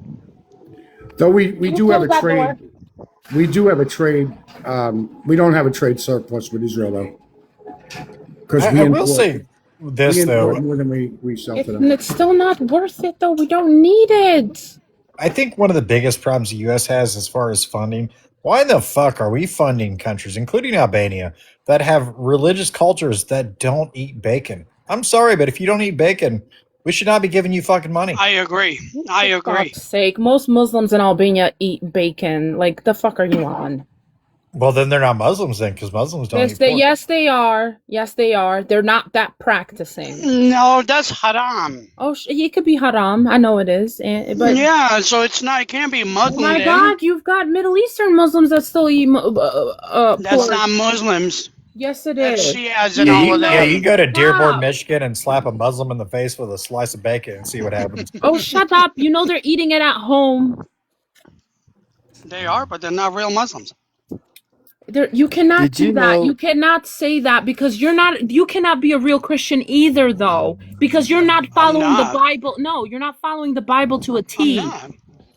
Though we do have a trade. We do have a trade. We don't have a trade surplus with Israel though, because I will say this though. More than we sell to them. It's still not worth it though. We don't need it. I think one of the biggest problems the U.S. has as far as funding, why the fuck are we funding countries, including Albania, that have religious cultures that don't eat bacon? I'm sorry, but if you don't eat bacon, we should not be giving you fucking money. I agree. For fuck's sake, most Muslims in Albania eat bacon. Like, the fuck are you on? Well, then they're not Muslims then, because Muslims don't eat pork. Yes, they are. Yes, they are. They're not that practicing. No, that's haram. Oh, it could be haram. I know it is. But yeah, so it's not. It can't be Muslim. Oh my then. God, you've got Middle Eastern Muslims that still eat. That's pork. not Muslims. Yes, it is. Shias and all of that. Yeah, you go to Dearborn, Michigan, and slap a Muslim in the face with a slice of bacon and see what happens. Oh, shut up! You know they're eating it at home. They are, but they're not real Muslims. You cannot do that. You cannot say that because you're not. You cannot be a real Christian either, though, because you're not following the Bible. No, you're not following the Bible to a T.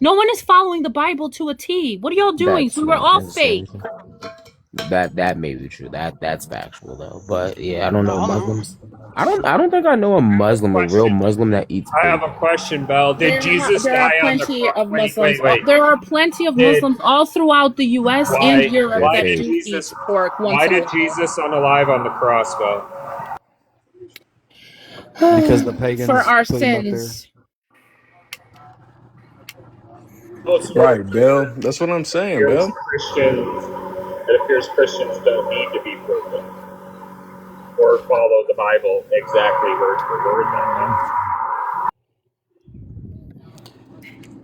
No one is following the Bible to a T. What are y'all doing? So we're all fake. That may be true. That's factual though. But yeah, I don't know Muslims. I don't think I know a Muslim, a real Muslim that eats I have a question, Belle. Did Jesus die on the cross? Wait. There are plenty of Muslims all throughout the U.S. and Europe that do eat pork once Why in a did while. Jesus unalive on the cross, Belle? Because the pagans For our put him up there. sins. Right, Bill. That's what I'm saying, Bill. It appears Christians don't need to be perfect or follow the Bible exactly word for word.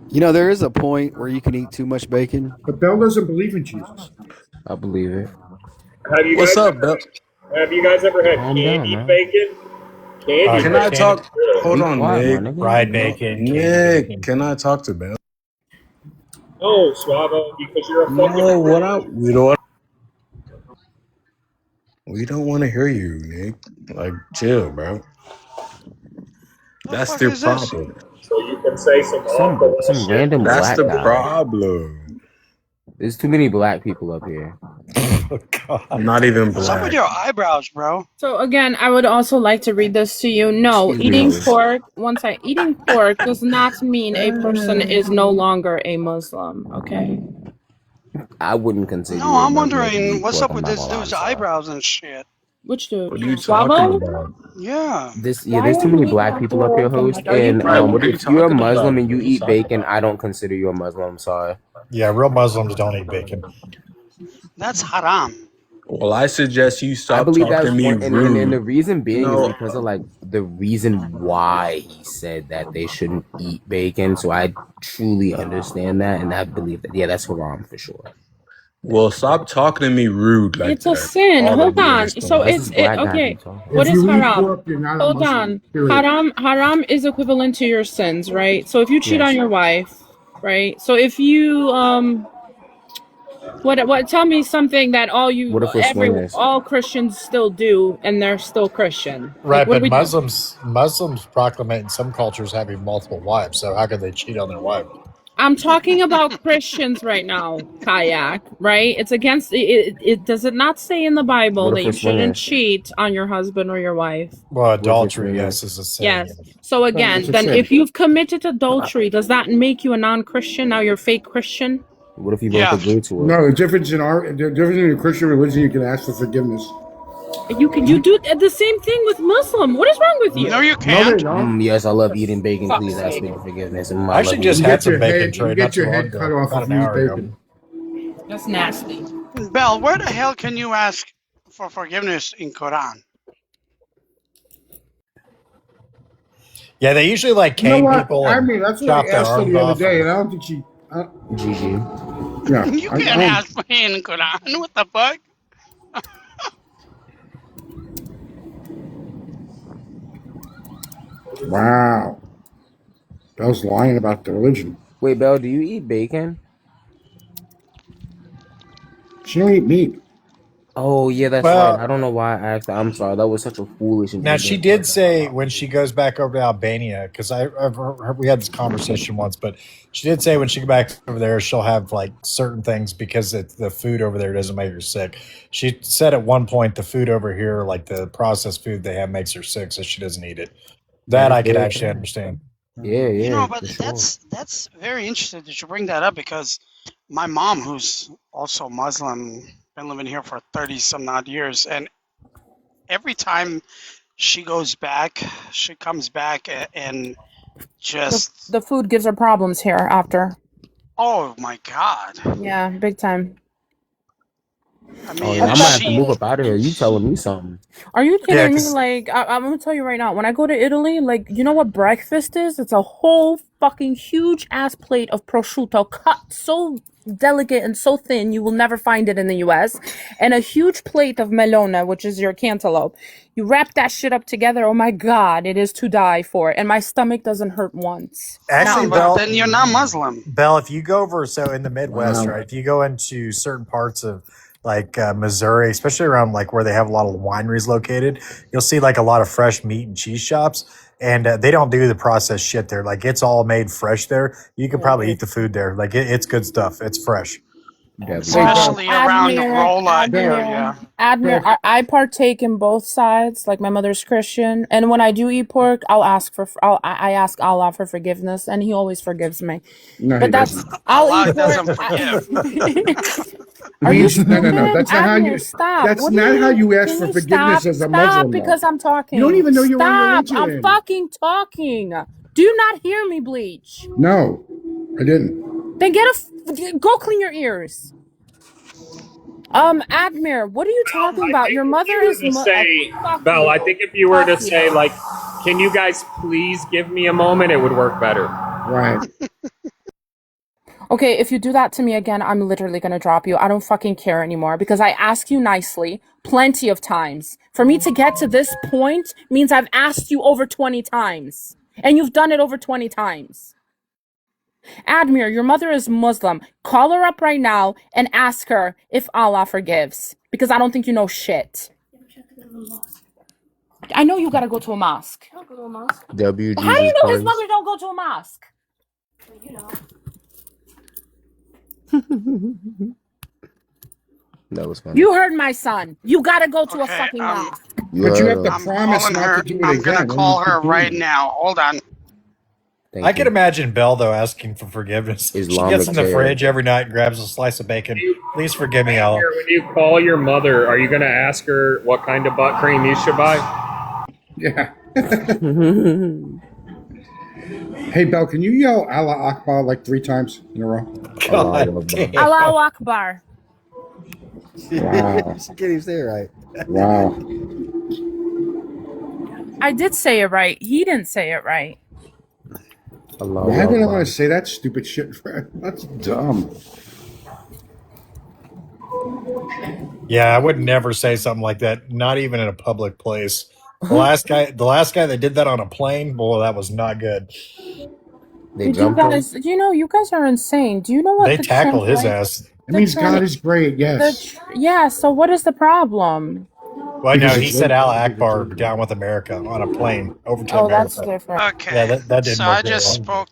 You know, there is a point where you can eat too much bacon. But Bell doesn't believe in Jesus. I believe it. What's up, Bill? Have you guys ever had candied bacon? Can I talk? Hold on, Nick. Fried bacon. Nick, can I talk to Bill? No, Suavo, because you're a fucking. No, we don't want to hear you, Nick. Like, chill, bro. The That's fuck their is this? Problem. So you can say some awful ass Some shit. random That's black the guy. problem. There's too many black people up here. Oh, God. Not even What's up with black. your eyebrows, bro? So again, I would also like to read this to you. No, Excuse me, eating host. pork, eating pork does not mean a person is no longer a Muslim, okay? I wouldn't consider No, you a I'm Muslim if you wondering eat what's pork. up I'm with not this gonna lie, I'm dude's sorry. eyebrows and shit. Which dude? What are you talking Swavo? about? Yeah. There's too many black people up here, host. Are you And Right, what are you if you're a talking Muslim about? and you eat bacon, I don't consider you a Muslim. I'm sorry. Yeah, real Muslims don't eat bacon. That's haram. Well, I suggest you I stop believe talking that's to me one, and the rude. reason being is No, because of like the reason why he said that they shouldn't eat bacon. So I truly understand that, and I believe that that's haram for sure. well, stop talking to me rude like It's a that. sin. All Hold of you on. So understand. That's it's this black guy okay. be talking. What If is you eat haram? pork, you're not a Hold Muslim. on. Period. Haram is equivalent to your sins, right? So if you cheat on Yes. your wife, right? So if you what tell me something that What if we're swingers? all Christians still do and they're still Christian. Like Right, what do but we do? Muslims proclamate in some cultures having multiple wives. So how could they cheat on their wife? I'm talking about Christians right now, Kayak, right? It's against it does it not say in the Bible What that if we're you shouldn't swingers? cheat on your husband or your wife? Well, What if we're adultery, yes, swingers? is a sin. Yes. Yes. So Right, again, it's a then sin. if you've committed adultery, does that make you a non-Christian? Now you're a fake Christian? What if you both Yeah. agree to it? No, the difference in the Christian religion, you can ask for forgiveness. You do the same thing with Muslim. What is wrong with No, you? you No, they can't. don't. Yes, I love eating bacon. Fuck's Please ask sake. me for forgiveness. I I love actually eating just You had get some your bacon head, Trey not too long cut ago, off about if an you eat hour ago. bacon. That's nasty. Bell, where the hell can you ask for forgiveness in Quran? Yeah, they usually like You know cane what? people I and mean, that's what I chop their asked her arms the other off. day, And and I don't think she. GG. Yeah, You I can't don't. ask for in Quran. What the fuck? Wow, Bell's lying about the religion. Wait, Belle, do you eat bacon? She don't eat meat. Oh yeah, that's right. I well, don't know why I asked that. I'm sorry. That was such a foolish and now she ignorant did question. My say when apologies. she goes back over to Albania, because I've heard, we had this conversation once, but she did say when she goes back over there, she'll have like certain things because the food over there doesn't make her sick. She said at one point the food over here, like the processed food they have, makes her sick, so she doesn't eat it. That That is I could very actually fair. understand. Yeah, You know, yeah, but for sure. that's very interesting that you bring that up because my mom, who's also Muslim, been living here for 30 some odd years, and every time she goes back, she comes back and just, The food gives her problems here after. oh my God. Yeah, big time. I Oh mean, yeah, I might have to she, move up out of here. You telling me something? Are you Yeah, kidding me? because Like, I'm gonna tell you right now, when I go to Italy, like, you know what breakfast is? It's a whole fucking huge ass plate of prosciutto cut so delicate and so thin you will never find it in the US, and a huge plate of melona, which is your cantaloupe. You wrap that shit up together. Oh my God, it is to die for. And my stomach doesn't hurt once. actually, but Bell, then you're not Muslim. If you go over, so in the Midwest, Wow. right? If you go into certain parts of like Missouri, especially around like where they have a lot of wineries located, you'll see like a lot of fresh meat and cheese shops, and they don't do the processed shit there. Like it's all made fresh there. You could probably eat the food there. Like it's good stuff. It's fresh. Debbie. Especially around the Rolla area. Admir, I partake in both sides. Like my mother's Christian, and when I do eat pork, I ask Allah for forgiveness, and He always forgives me. No, But he that's doesn't. I'll Allah eat pork. doesn't forgive. Are you No. stupid? That's not how you. Admir, stop. That's What do not you how mean? you ask Can for you forgiveness stop? as a Stop Muslim. because Though I'm talking. you don't even know your own Stop. I'm religion. fucking talking. Do you not hear me, Bleach? No, I didn't. Then go clean your ears. Admir, what are you talking I about? think Your if mother you were is to say, fuck Bell, I you. think if you were to Fuck say, you. like, can you guys please give me a moment, it would work better. Right. Okay, if you do that to me again, I'm literally gonna drop you. I don't fucking care anymore because I asked you nicely plenty of times. For me to get to this point means I've asked you over 20 times. And you've done it over 20 times. Admir, your mother is Muslim. Call her up right now and ask her if Allah forgives. Because I don't think you know shit. I know you gotta go to a mosque. to a mosque? W How do you Jesus know his Christ. mother don't go to a mosque? You know. That was funny. You heard my son. You gotta go to a Okay, fucking mosque. You But you heard have to him. I'm promise calling not to her. do it I'm gonna again. And you call keep her doing right it. now. Hold on. Thank I can you. imagine Belle though asking for forgiveness. She gets Islamic in the terror. fridge every night and grabs a slice of bacon. Please forgive me, Ella. When you call your mother, are you going to ask her what kind of butt cream you should buy? Yeah. Hey, Belle, can you yell Allah Akbar like 3 times in a row? God Akbar. Allahu Akbar. Wow. She can't even say it right. Wow. I did say it right. He didn't say it right. Why would I want to say that stupid shit? That's dumb. Yeah, I would never say something like that, not even in a public place. The last guy that did that on a plane, boy, that was not good. They You jumped him. guys, you guys are insane. Do you know what They the tackled his translate? ass. It means God is great, yes. Yeah. So what is the problem? Well, no, Because he it's said late. Allah Akbar down with America on a plane over to Oh, that's America. different. Okay. Yeah, that didn't So work I very just well.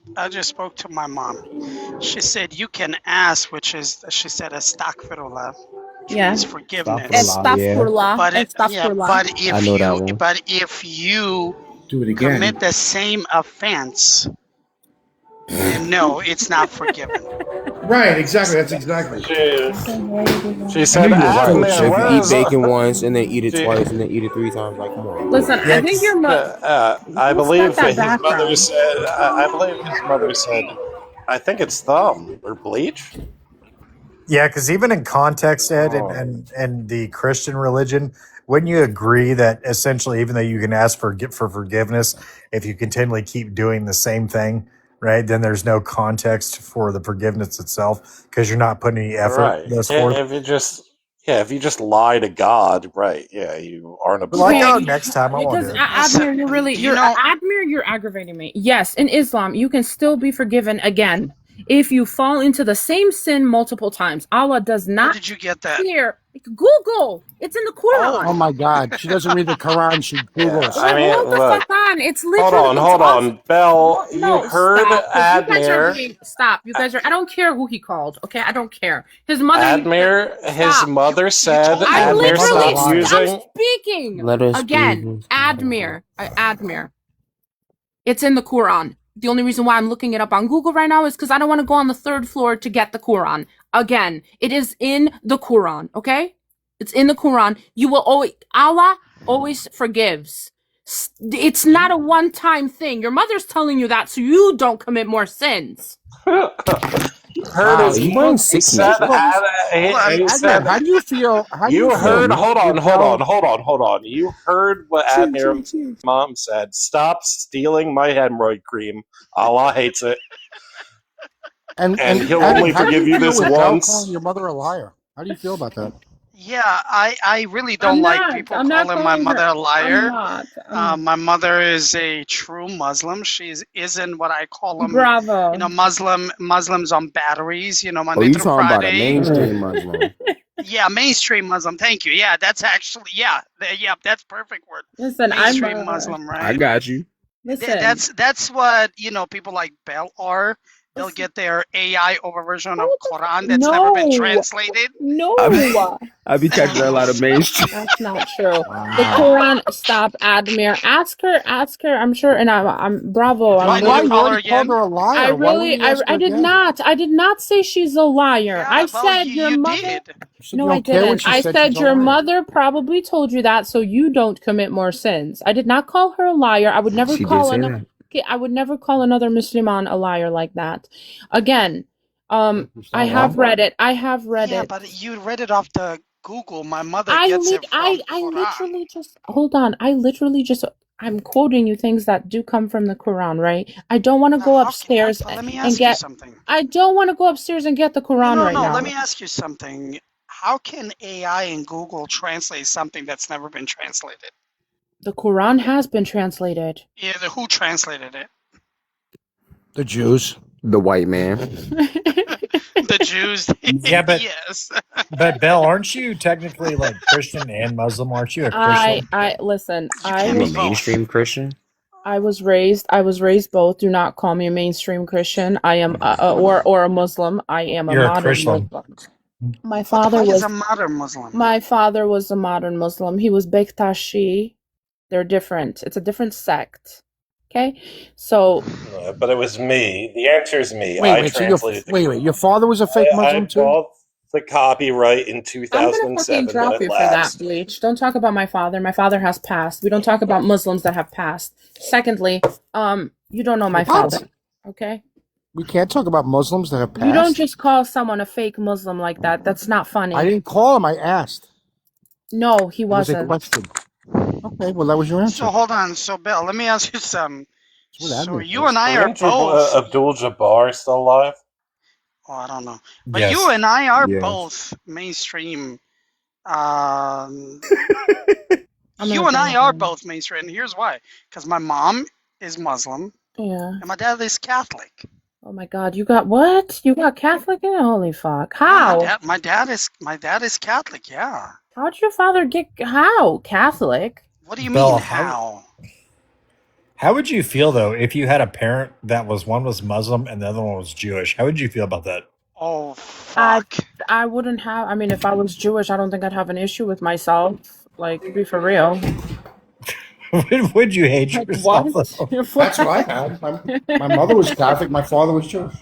spoke to my mom. She said you can ask, which is she said astaghfirullah, which Yeah. means forgiveness. Astaghfirullah. But Astaghfirullah. if you Do it again. commit the same offense, then no, it's not forgiven. Right, exactly. That's exactly. She said, you were right. So "Admin, if where you eat is bacon once and then eat it She- twice and then eat it 3 times, like come on. Listen, I think your mother. I believe that his mother background? said. I believe his mother said. I think it's thumb or bleach. Yeah, because even in context, Ed, Oh. and the Christian religion, wouldn't you agree that essentially, even though you can ask for forgiveness, if you continually keep doing the same thing, right, then there's no context for the forgiveness itself because you're not putting any effort Right. thus forth. If you just lie to God, right? Yeah, you aren't But like, absolved. oh, next time I won't Because do it. Admir, you're aggravating me. Yes, in Islam, you can still be forgiven again if you fall into the same sin multiple times. Allah does not. Where did you get that? Here, Google. It's in the Quran. Oh my God. She doesn't read the Quran. She Googles. I mean, Hold the look. fuck on. It's Hold literally. on, Belle. No, you heard stop. 'Cause you guys are Admir. being, stop. You guys are. I don't care who he called. Okay, I don't care. His mother. Admir, his Stop. mother said. I'm Admir, literally. stop using. I'm speaking. Let us Again, Admir. Admir. It's in the Quran. The only reason why I'm looking it up on Google right now is because I don't want to go on the 3rd floor to get the Quran. Again, it is in the Quran, okay? It's in the Quran. You will always, Allah always forgives. It's not a one-time thing. Your mother's telling you that so you don't commit more sins. Heard Wow, his you wearing he 6 said, minutes? he said, How do you feel? you heard. Hold on. You heard what Admir's mom said. Stop stealing my hemorrhoid cream. Allah hates it, and he'll only forgive you this once. Calling your mother a liar. How do you feel about that? Yeah, I really don't like people calling my mother a liar. My mother is a true Muslim. She isn't what I call them. Bravo. Muslims on batteries. Monday Oh, you through talking about a Friday. mainstream Muslim. Yeah, mainstream Muslim. Thank you. Yeah, that's actually that's perfect word. Listen, mainstream Muslim, right? I got you. Listen. That's what people like Bell are. They'll get their AI over version of Quran that's never been translated. No. I be catching a lot of mainstream. That's not true. The Quran. Stop, Admir. Ask her. I'm sure, and I'm bravo. Why you call her again? Called her a liar. I really, I did not. I did not say she's a liar. Yeah, I well, said you your mother. did. No, I didn't. I said your mother probably told you that so you don't commit more sins. I did not call her a liar. I would never She call did say another. I would never call another Musliman a liar like that. Again, I have read it. Yeah, but you read it off the Google. My mother gets it from I literally just hold on. I'm quoting you things that do come from the Quran, right? I don't want to go upstairs let me and ask you get. something. I don't want to go upstairs and get the Quran right now. Let me ask you something. How can AI and Google translate something that's never been translated? The Quran has been translated. Yeah, who translated it? The Jews. The white man. The Jews. Yeah, but yes. But Belle, aren't you technically like Christian and Muslim? Aren't you a Christian? I listen. I'm a mainstream Christian. I was raised both. Do not call me a mainstream Christian. I am or a Muslim. I am a You're a modern Christian. Muslim. My What the father fuck is was a modern Muslim? my father was a modern Muslim. He was Bektashi. They're different. It's a different sect. Okay? So But it was me. The answer is me. I Wait. So translated the Quran. your father was a fake Muslim I too? bought the copyright in I'm gonna fucking 2007 when drop it you for that, lapsed. Bleach. Don't talk about my father. My father has passed. We don't talk about Muslims that have passed. Secondly, you don't know my What? father. Okay? We can't talk about Muslims that have You don't passed. just call someone a fake Muslim like that. That's not funny. I didn't call him. I asked. No, he It was a wasn't. question. Okay, well that was your answer. So hold on. So Bill, let me ask you something. What that So mean? you and I are Kareem both. Abdul-Jabbar still alive? Oh, I don't know. But Yes. you and I are Yes. both mainstream. You I'm and gonna I go are ahead. both mainstream, and here's why. Because my mom is Muslim Yeah. and my dad is Catholic. Oh my God, you got what? You got Catholic in it? Holy fuck! Yeah, How? my dad is Catholic. Yeah. How'd your father get how Catholic? What do you Bill, mean how? how would you feel though if you had a parent that was one was Muslim and the other one was Jewish? How would you feel about that? Oh I fuck. I wouldn't have. I mean, if I was Jewish, I don't think I'd have an issue with myself. Like, to be for real. Would you hate Like yourself what? though? That's what I had. My mother was Catholic. My father was Jewish.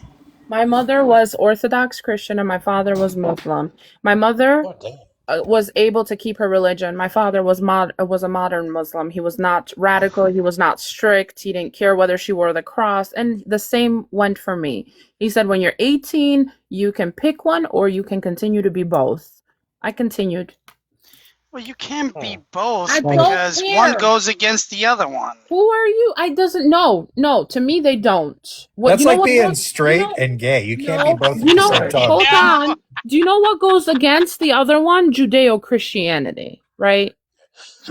My mother was Orthodox Christian and my father was Muslim. My mother Oh, damn. was able to keep her religion. My father was a modern Muslim. He was not radical. He was not strict. He didn't care whether she wore the cross. And the same went for me. He said, when you're 18, you can pick one or you can continue to be both. I continued. Well, you can't be both I don't because one care. goes against the other one. Who are you? I doesn't know. No, to me they don't. What That's you know like what being goes, straight and gay. You can't be no, both at you the know, same time. hold Yeah. on. Do you know what goes against the other one? Judeo-Christianity, right?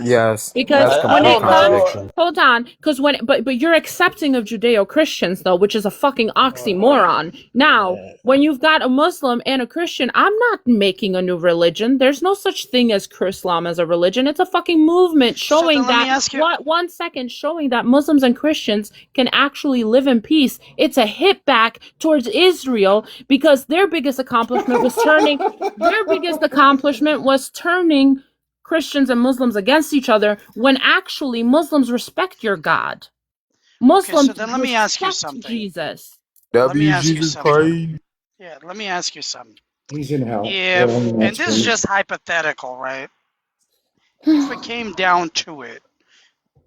Yes, Because that's when complete it don't comes, know. contradiction. hold on, because but you're accepting of Judeo-Christians though, which is a fucking oxymoron. Now, when you've got a Muslim and a Christian, I'm not making a new religion. There's no such thing as Islam as a religion. It's a fucking movement So showing then let me that ask you. what 1 second showing that Muslims and Christians can actually live in peace. It's a hit back towards Israel because their biggest accomplishment was turning Christians and Muslims against each other when actually Muslims respect your God. Okay, so Muslims then let me ask you respect something. Jesus. Let me W ask you Jesus something. Christ. Yeah, let me ask you something. He's in hell. If, and this is just hypothetical, right? If it came down to it,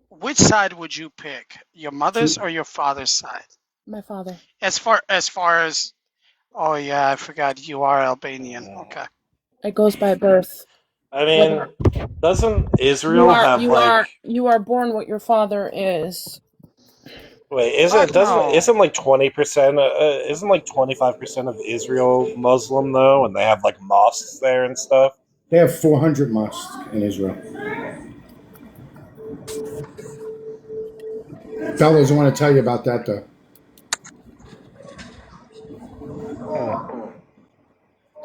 which side would you pick? Your mother's or your father's side? My father. As far as, oh yeah, I forgot you are Albanian. Okay. It goes by birth. I mean, doesn't You Israel are have like? you are born what your father is. Wait, Fuck no. isn't like 20%? Isn't like 25% of Israel Muslim though, and they have like mosques there and stuff? They have 400 mosques in Israel. Bella doesn't want to tell you about that though.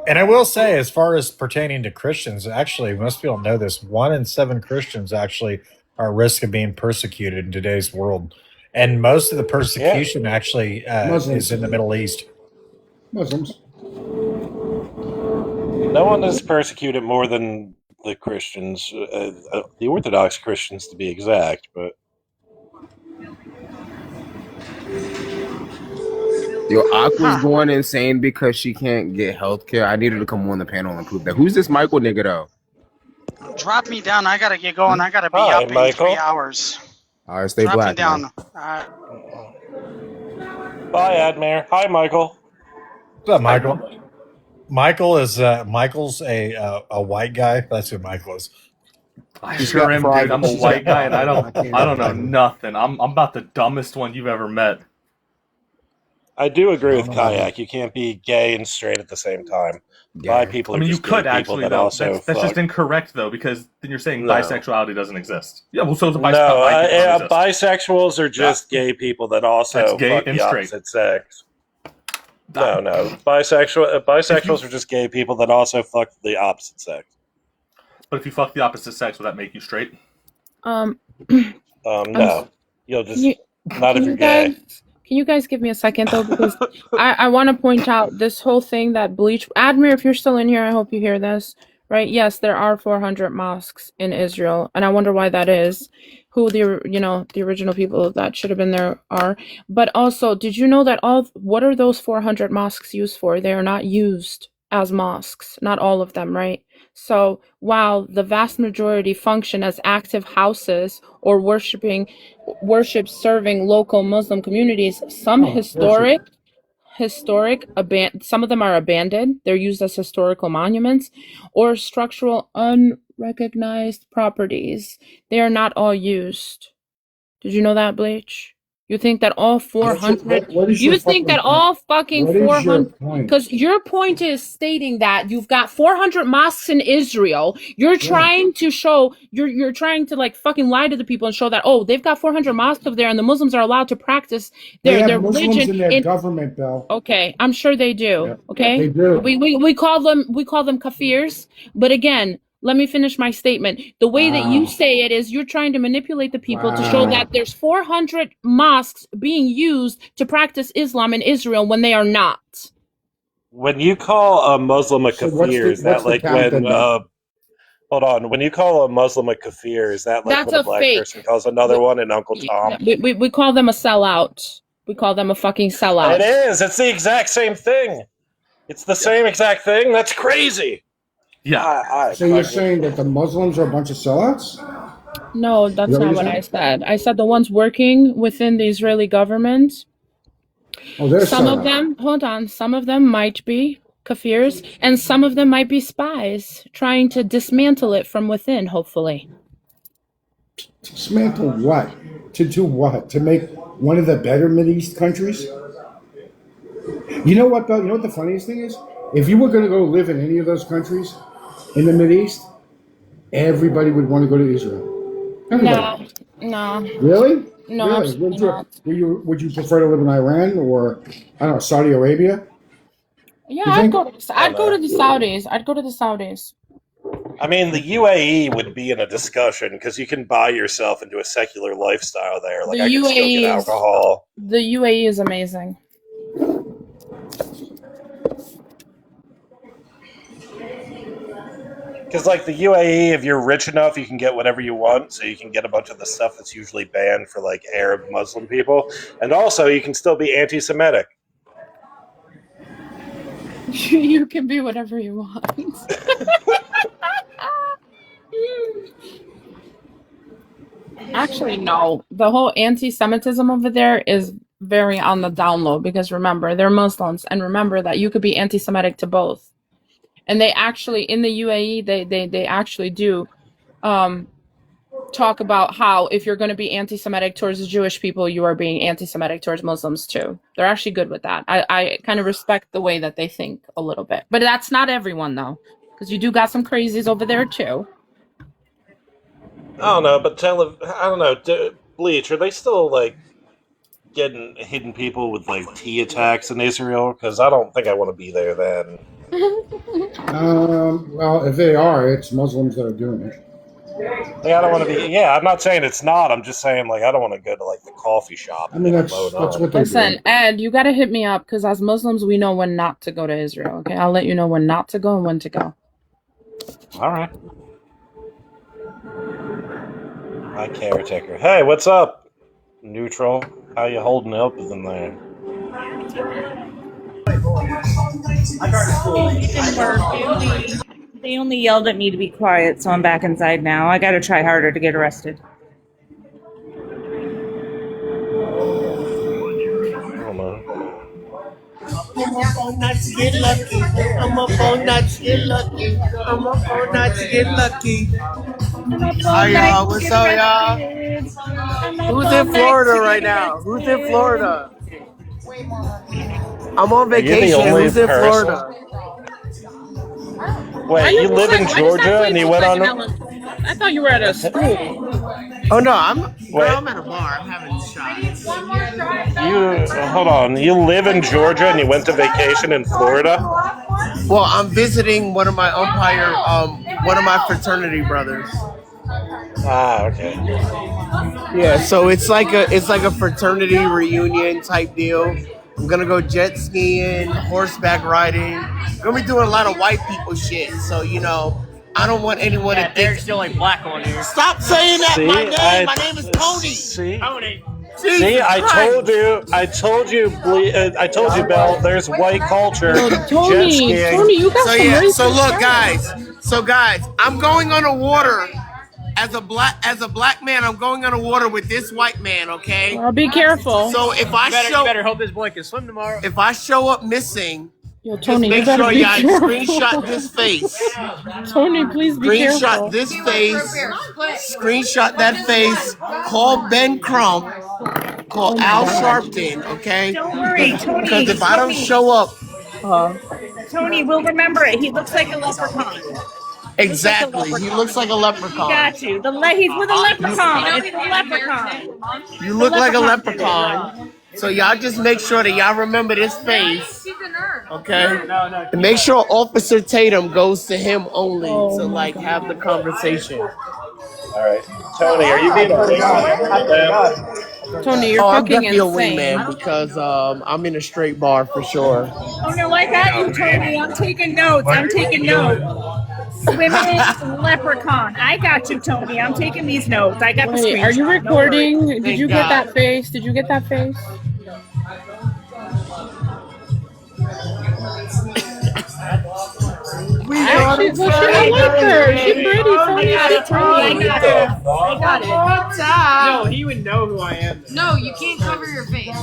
And I will say, as far as pertaining to Christians, actually, most people know this. 1 in 7 Christians actually are at risk of being persecuted in today's world. And most of the persecution actually is in the Middle East. Muslims. No one is persecuted more than the Christians, the Orthodox Christians to be exact. But Yo, Aqua's going insane because she can't get healthcare. I need her to come on the panel and prove that. Who's this Michael nigga though? Drop me down. I gotta get going. I gotta be Hi, up in Michael. 3 hours. All right, stay Drop black, me down. man. Alright. Bye, Admir. Hi, Michael. What's up, Michael? Michael's a white guy. That's who Michael is. I He's sure got am, pride. dude. I'm a He's white got guy, and pride. I don't know nothing. I'm about the dumbest one you've ever met. I do agree with No. Kayak. You can't be gay and straight at the same time. Bi people I are mean, you just gay could people actually, that though. also That's fuck. just incorrect, though, because then you're saying No. bisexuality doesn't exist. Yeah, well, so is a No, bi people don't exist. bisexuals are just gay people that also That's gay fuck and the straight. opposite sex. No. Bisexuals are just gay people that also fuck the opposite sex. But if you fuck the opposite sex, would that make you straight? No. You'll Can just you not can if you're you gay. guys can you guys give me a second though, because I want to point out this whole thing that Bleach Admir, if you're still in here, I hope you hear this. Right? Yes, there are 400 mosques in Israel, and I wonder why that is. Who the original people that should have been there are. But also, did you know that what are those 400 mosques used for? They are not used as mosques, not all of them, right? So while the vast majority function as active houses or worship serving local Muslim communities, some some of them are abandoned. They're used as historical monuments or structural unrecognized properties. They are not all used. Did you know that, Bleach? You think that all 400? What is your You think fucking that point? all fucking What is your 400? point? Because your point is stating that you've got 400 mosques in Israel. You're trying to show, you're trying to like fucking lie to the people and show that, oh, they've got 400 mosques over there and the Muslims are allowed to practice They have their Muslims religion in their in. government, Bill. Okay, I'm sure they do. Yep. Okay, They do. we call them kafirs. But again, let me finish my statement. The way that you say it is you're trying to manipulate the people to show that there's 400 mosques being used to practice Islam in Israel when they are not. When you call a Muslim a So kafir, is that like count when? then, Bill? Hold on. When you call a Muslim a kafir, is that like That's when a a black fake. person calls another one an Uncle Tom? We call them a sellout. We call them a fucking sellout. It is. It's the exact same thing. It's the same exact thing. That's crazy. Yeah. So you're saying that the Muslims are a bunch of sellouts? No, that's Is that not what what you're I said. I said the ones working within the Israeli government. Oh, they're Some of sellouts. them, hold on, some of them might be kafirs, and some of them might be spies trying to dismantle it from within, hopefully. Dismantle what? To do what? To make one of the better Mideast countries? You know what, Bill? You know what the funniest thing is? If you were going to go live in any of those countries in the Mideast, everybody would want to go to Israel. Everybody. No, Really? no, Really? absolutely not. Would you prefer to live in Iran or, I don't know, Saudi Arabia? Yeah, You I'd think? go to the Saudis. I'd go to the Saudis. I mean, the UAE would be in a discussion because you can buy yourself into a secular lifestyle there. Like, I can still get alcohol. The UAE is amazing. Because, like, the UAE, if you're rich enough, you can get whatever you want. So you can get a bunch of the stuff that's usually banned for, like, Arab Muslim people. And also, you can still be anti-Semitic. You can be whatever you want. Actually, no. The whole anti-Semitism over there is very on the down low because remember, they're Muslims, and remember that you could be anti-Semitic to both. And they actually, in the UAE, they actually do talk about how if you're going to be anti-Semitic towards the Jewish people, you are being anti-Semitic towards Muslims too. They're actually good with that. I kind of respect the way that they think a little bit. But that's not everyone, though, because you do got some crazies over there too. I don't know, but I don't know. Bleach, are they still, like, hitting people with, like, T attacks in Israel? Because I don't think I want to be there then. Well, if they are, it's Muslims that are doing it. Like, I don't want to be. Yeah, I'm not saying it's not. I'm just saying, like, I don't want to go to, like, the coffee shop. I mean, that's what they Listen, do. Ed, you got to hit me up because as Muslims, we know when not to go to Israel. Okay, I'll let you know when not to go and when to go. All right. My caretaker. Hey, what's up, Neutral? How you holding up in there? It didn't work. They only yelled at me to be quiet, so I'm back inside now. I gotta try harder to get arrested. I don't know. I'm up all night to get lucky. I'm up all night to get lucky. I'm up all night to get lucky. Hi y'all, what's up y'all? Who's in Florida right now? Who's in Florida? I'm on vacation. Who's in Florida? Wait, you live in Georgia and you went on? I thought you were at a school. Oh no, I'm at a bar. I'm having shots. Hold on. You live in Georgia and you went to vacation in Florida? Well, I'm visiting one of my fraternity brothers. Ah, okay. Yeah, so it's like a fraternity reunion type deal. I'm gonna go jet skiing, horseback riding. I'm gonna be doing a lot of white people shit. So I don't want anyone to think there's still like black on here. Stop saying that. See, My name is Tony. See, Tony. Jesus see, I Christ. told you, Bell. There's white culture, jet Tony, skiing. you got some racist So look, stuff. guys, I'm going on the water as a black man. I'm going on the water with this white man. Okay. Well, be careful. So if I You better hope this boy can swim tomorrow. if I show up missing, Yo, just Tony, you make better sure be y'all careful. screenshot this face. Tony, please be careful. Screenshot this face. Screenshot that face. Call Ben Crump. Call Al Sharpton. Okay. Don't worry, Tony. Because if I don't show up, Tony, we'll remember it. He looks like a leprechaun. exactly, he looks like a He leprechaun. got you. He's with a leprechaun. It's a leprechaun. You look like a leprechaun. So y'all just make sure that y'all remember this face. Okay? And make sure Officer Tatum goes to him only to have the conversation. All right, Tony, are you being a wingman? Tony, you're I'm fucking definitely insane. a wingman because I'm in a straight bar for sure. Oh no, I got you, Tony. I'm taking notes. Swimming leprechaun. I got you, Tony. I'm taking these notes. I got the Wait, screenshot. are you recording? Did Thank you God. get that face? Did you get that face? Actually, I like her. She's pretty, Tony. I got it. No, he would know who I am. No, you can't cover your face.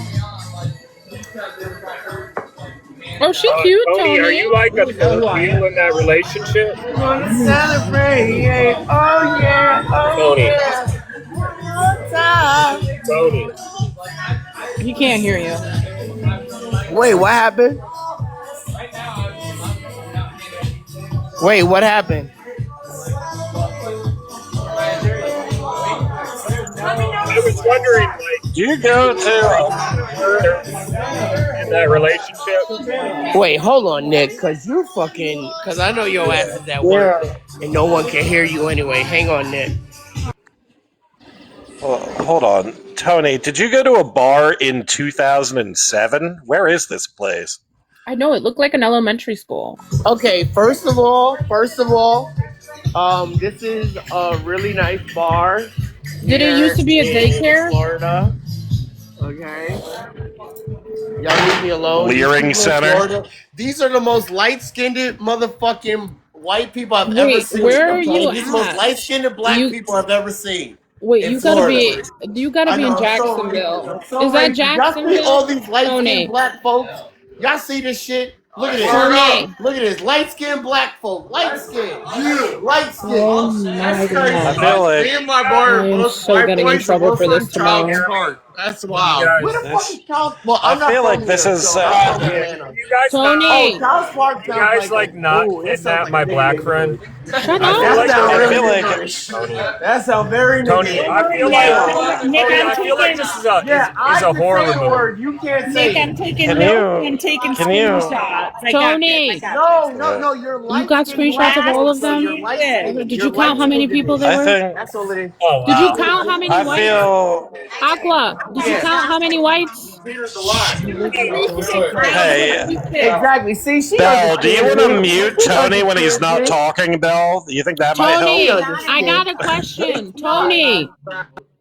Oh, she cute, Tony, are Tony. you like a third wheel in that relationship? Celebrate. Oh yeah. Tony. He can't hear you. Wait, what happened? Wait, what happened? I was wondering, like, Do you go to? in that relationship? Wait, hold on, Nick, because I know your ass is at work and no one can hear you anyway. Hang on, Nick. Well, hold on, Tony. Did you go to a bar in 2007? Where is this place? I know, it looked like an elementary school. Okay, first of all, this is a really nice bar. Did it used to be a in daycare? Florida. Okay. Y'all leave me alone. Leering These people in Center. Florida, these are the most light-skinned motherfucking white people I've ever Wait, seen. where are I'm you telling these most at? light-skinned black people I've ever seen. Wait, in you gotta Florida. be in Jacksonville. Is that Y'all see Jacksonville? all these light-skinned Tony. black folks? Y'all see this shit? Look at this. Tony. Look at this. Light-skinned black folk. Light-skinned. Light-skinned. Oh my God. I feel like Me and my bar I am both so my getting in boys trouble are for this from Charles tomorrow. Park. That's wild. Where the fuck is Charles? Well, I I'm not feel from like this here, is. so I'm from Atlanta. You guys Tony. Oh, Charles Park You sounds guys like not ooh, it sounds kidnap my a black nigga. friend? Shut That up. sounds I really feel like niggerish. That sounds very Tony, niggerish. I feel like this is a Yeah, I is a can horror say the movie. word. You can't say Nick, I'm it. taking Can notes you- and taking can you- screenshots. Tony. No. You're You got light-skinned screenshots of black all folks, of so you're them? light-skinned. Did You're you count how many light-skinned people to there me. I were? think. That's all it is. Oh Did you wow. count how many I whites? feel. Aqua, did you count how many whites? Hey, Exactly. See, she Bell, do you want to understands me. mute She Tony when he's not understands me. talking, Bell? You think that might Tony, help? I got a question.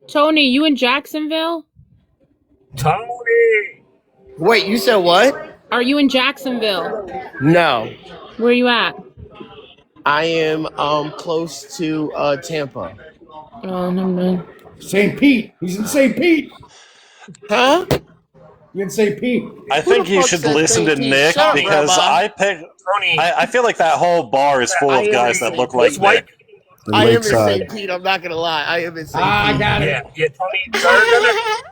Tony, you in Jacksonville? Tony. Wait, you said what? Are you in Jacksonville? No, Where you at? I am close to Tampa. Oh, never mind. St. Pete. He's in St. Pete. Huh? You in St. Pete. I Who think the you fuck should said listen to St. Pete? Nick Shut up, because Rabbi. I feel like that whole bar is full of guys that look like Nick. The I am in lakeside. St. Pete. I'm not gonna lie. I am in St. Pete. I got it. Yeah, Tony. They're gonna.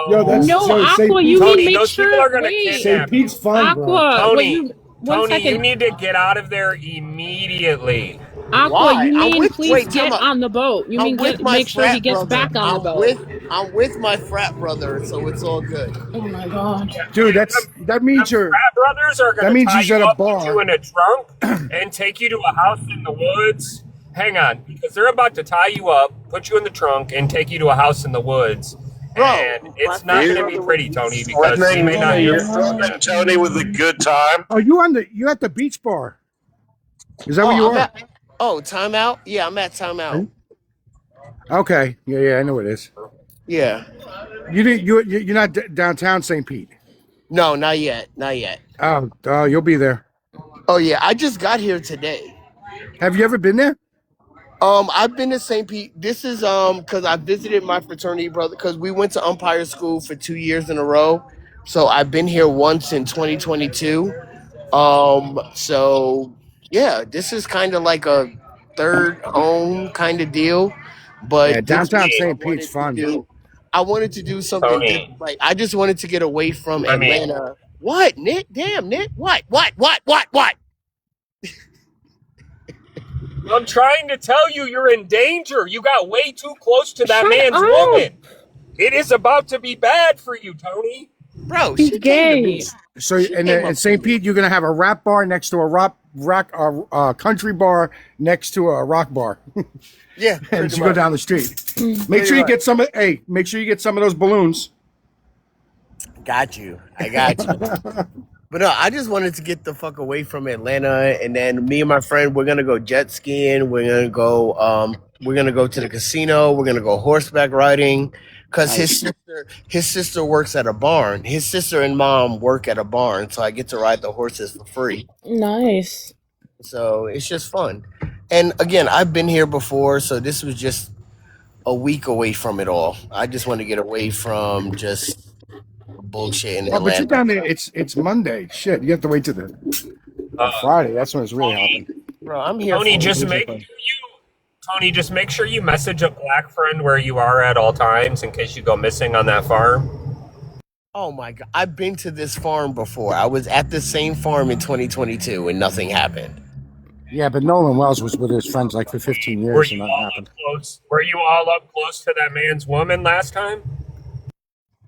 Yo, that's No, so St. Aqua, Pete. you Tony, mean make those people sure. are gonna Wait, St. kidnap Pete's fun, bro. Aqua, Tony, wait, one Tony, you second. need to get out of there immediately. Aqua, Why? you I'm mean with. please Wait, get time out. on the boat? You I'm mean with my make sure he frat gets brother. back on the boat? I'm with my frat brother, so it's all good. Oh my God. Dude, that means you're. Frat brothers are That gonna means tie he's you at a up, put bar. you in a trunk, and take you to a house in the woods hang on, because they're about to tie you up, put you in the trunk, and take you to a house in the woods. And it's not going to be pretty, Tony, because you may not You're get threatening Tony with a good time. Oh, you at the beach bar? Is that where you I'm are? at. Oh, timeout. Yeah, I'm at timeout. Okay. Yeah, I know it is. Yeah. You're not downtown St. Pete. No, not yet. Not yet. Oh, you'll be there. Oh yeah, I just got here today. Have you ever been there? I've been to St. Pete. This is because I visited my fraternity brother because we went to umpire school for 2 years in a row. So I've been here once in 2022. So yeah, this is kind of like a third home kind of deal. Yeah, But this downtown week St. Pete's fun. I wanted to do something Tony. different. Like I just wanted to get away from I mean- Atlanta. What, Nick? Damn, Nick. What? I'm trying to tell you, you're in danger. You got way too close to that man's woman. It is about to be bad for you, Tony. Bro, He's she came to me. gay. So, She and came in up St. to me. Pete, you're gonna have a rap bar next to a country bar next to a rock bar. Yeah, As pretty you go much. down the street, make sure you get some. Make sure you get some of those balloons. Got you. I got you. But no, I just wanted to get the fuck away from Atlanta, and then me and my friend, we're gonna go jet skiing. We're gonna go to the casino. We're gonna go horseback riding, cause his sister works at a barn. His sister and mom work at a barn, so I get to ride the horses for free. Nice. So it's just fun. And again, I've been here before, so this was just a week away from it all. I just want to get away from just bullshit in Oh, but you're Atlanta. down there. It's Monday. Shit, you have to wait till the Friday. That's when it's really happening. Bro, I'm here. Tony, for just make sure you message a black friend where you are at all times in case you go missing on that farm. Oh my god, I've been to this farm before. I was at the same farm in 2022 and nothing happened. Yeah, but Nolan Wells was with his friends like for 15 years, Were and you nothing all happened. up close? Were you all up close to that man's woman last time?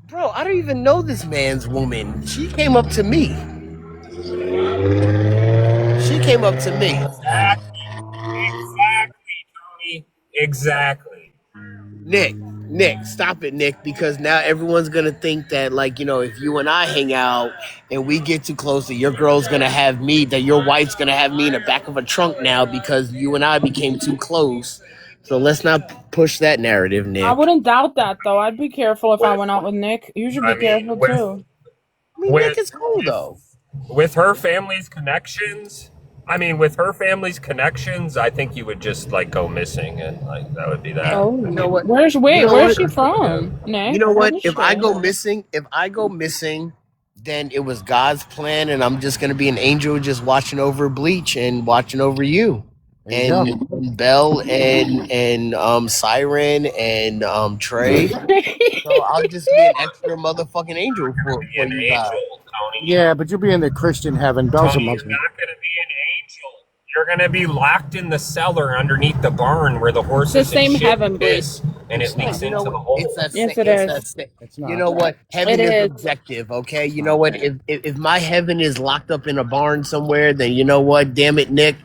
Bro, I don't even know this man's woman. She came up to me. She came up to me. Exactly, Tony. Exactly. Nick, stop it, Nick, because now everyone's gonna think that, like, you know, if you and I hang out and we get too close, that your girl's gonna have me, that your wife's gonna have me in the back of a trunk now because you and I became too close. So let's not push that narrative, Nick. I wouldn't doubt that though. I'd be careful if I went out with Nick. You should be careful too. I mean, Nick is cool though. With her family's connections, I think you would just like go missing, and like that would be that. Oh, You know what? where's You know where's what? she from, Nick? You know what? Where is If I she? go missing, then it was God's plan, and I'm just gonna be an angel, just watching over Bleach and watching over you, and Belle and Siren and Trey. So I'll just be an extra motherfucking angel for you guys. Yeah, but you'll be in the Christian heaven. Bell's a Tony, you're Muslim. not going to be an angel. You're going to be locked in the cellar underneath the barn where the horses It's the same and shit heaven, piss, and it leaks You know into the what? hole. Yes, it is. You know what? Heaven It is is. objective, okay? You know what? If my heaven is locked up in a barn somewhere, then you know what? Damn it, Nick.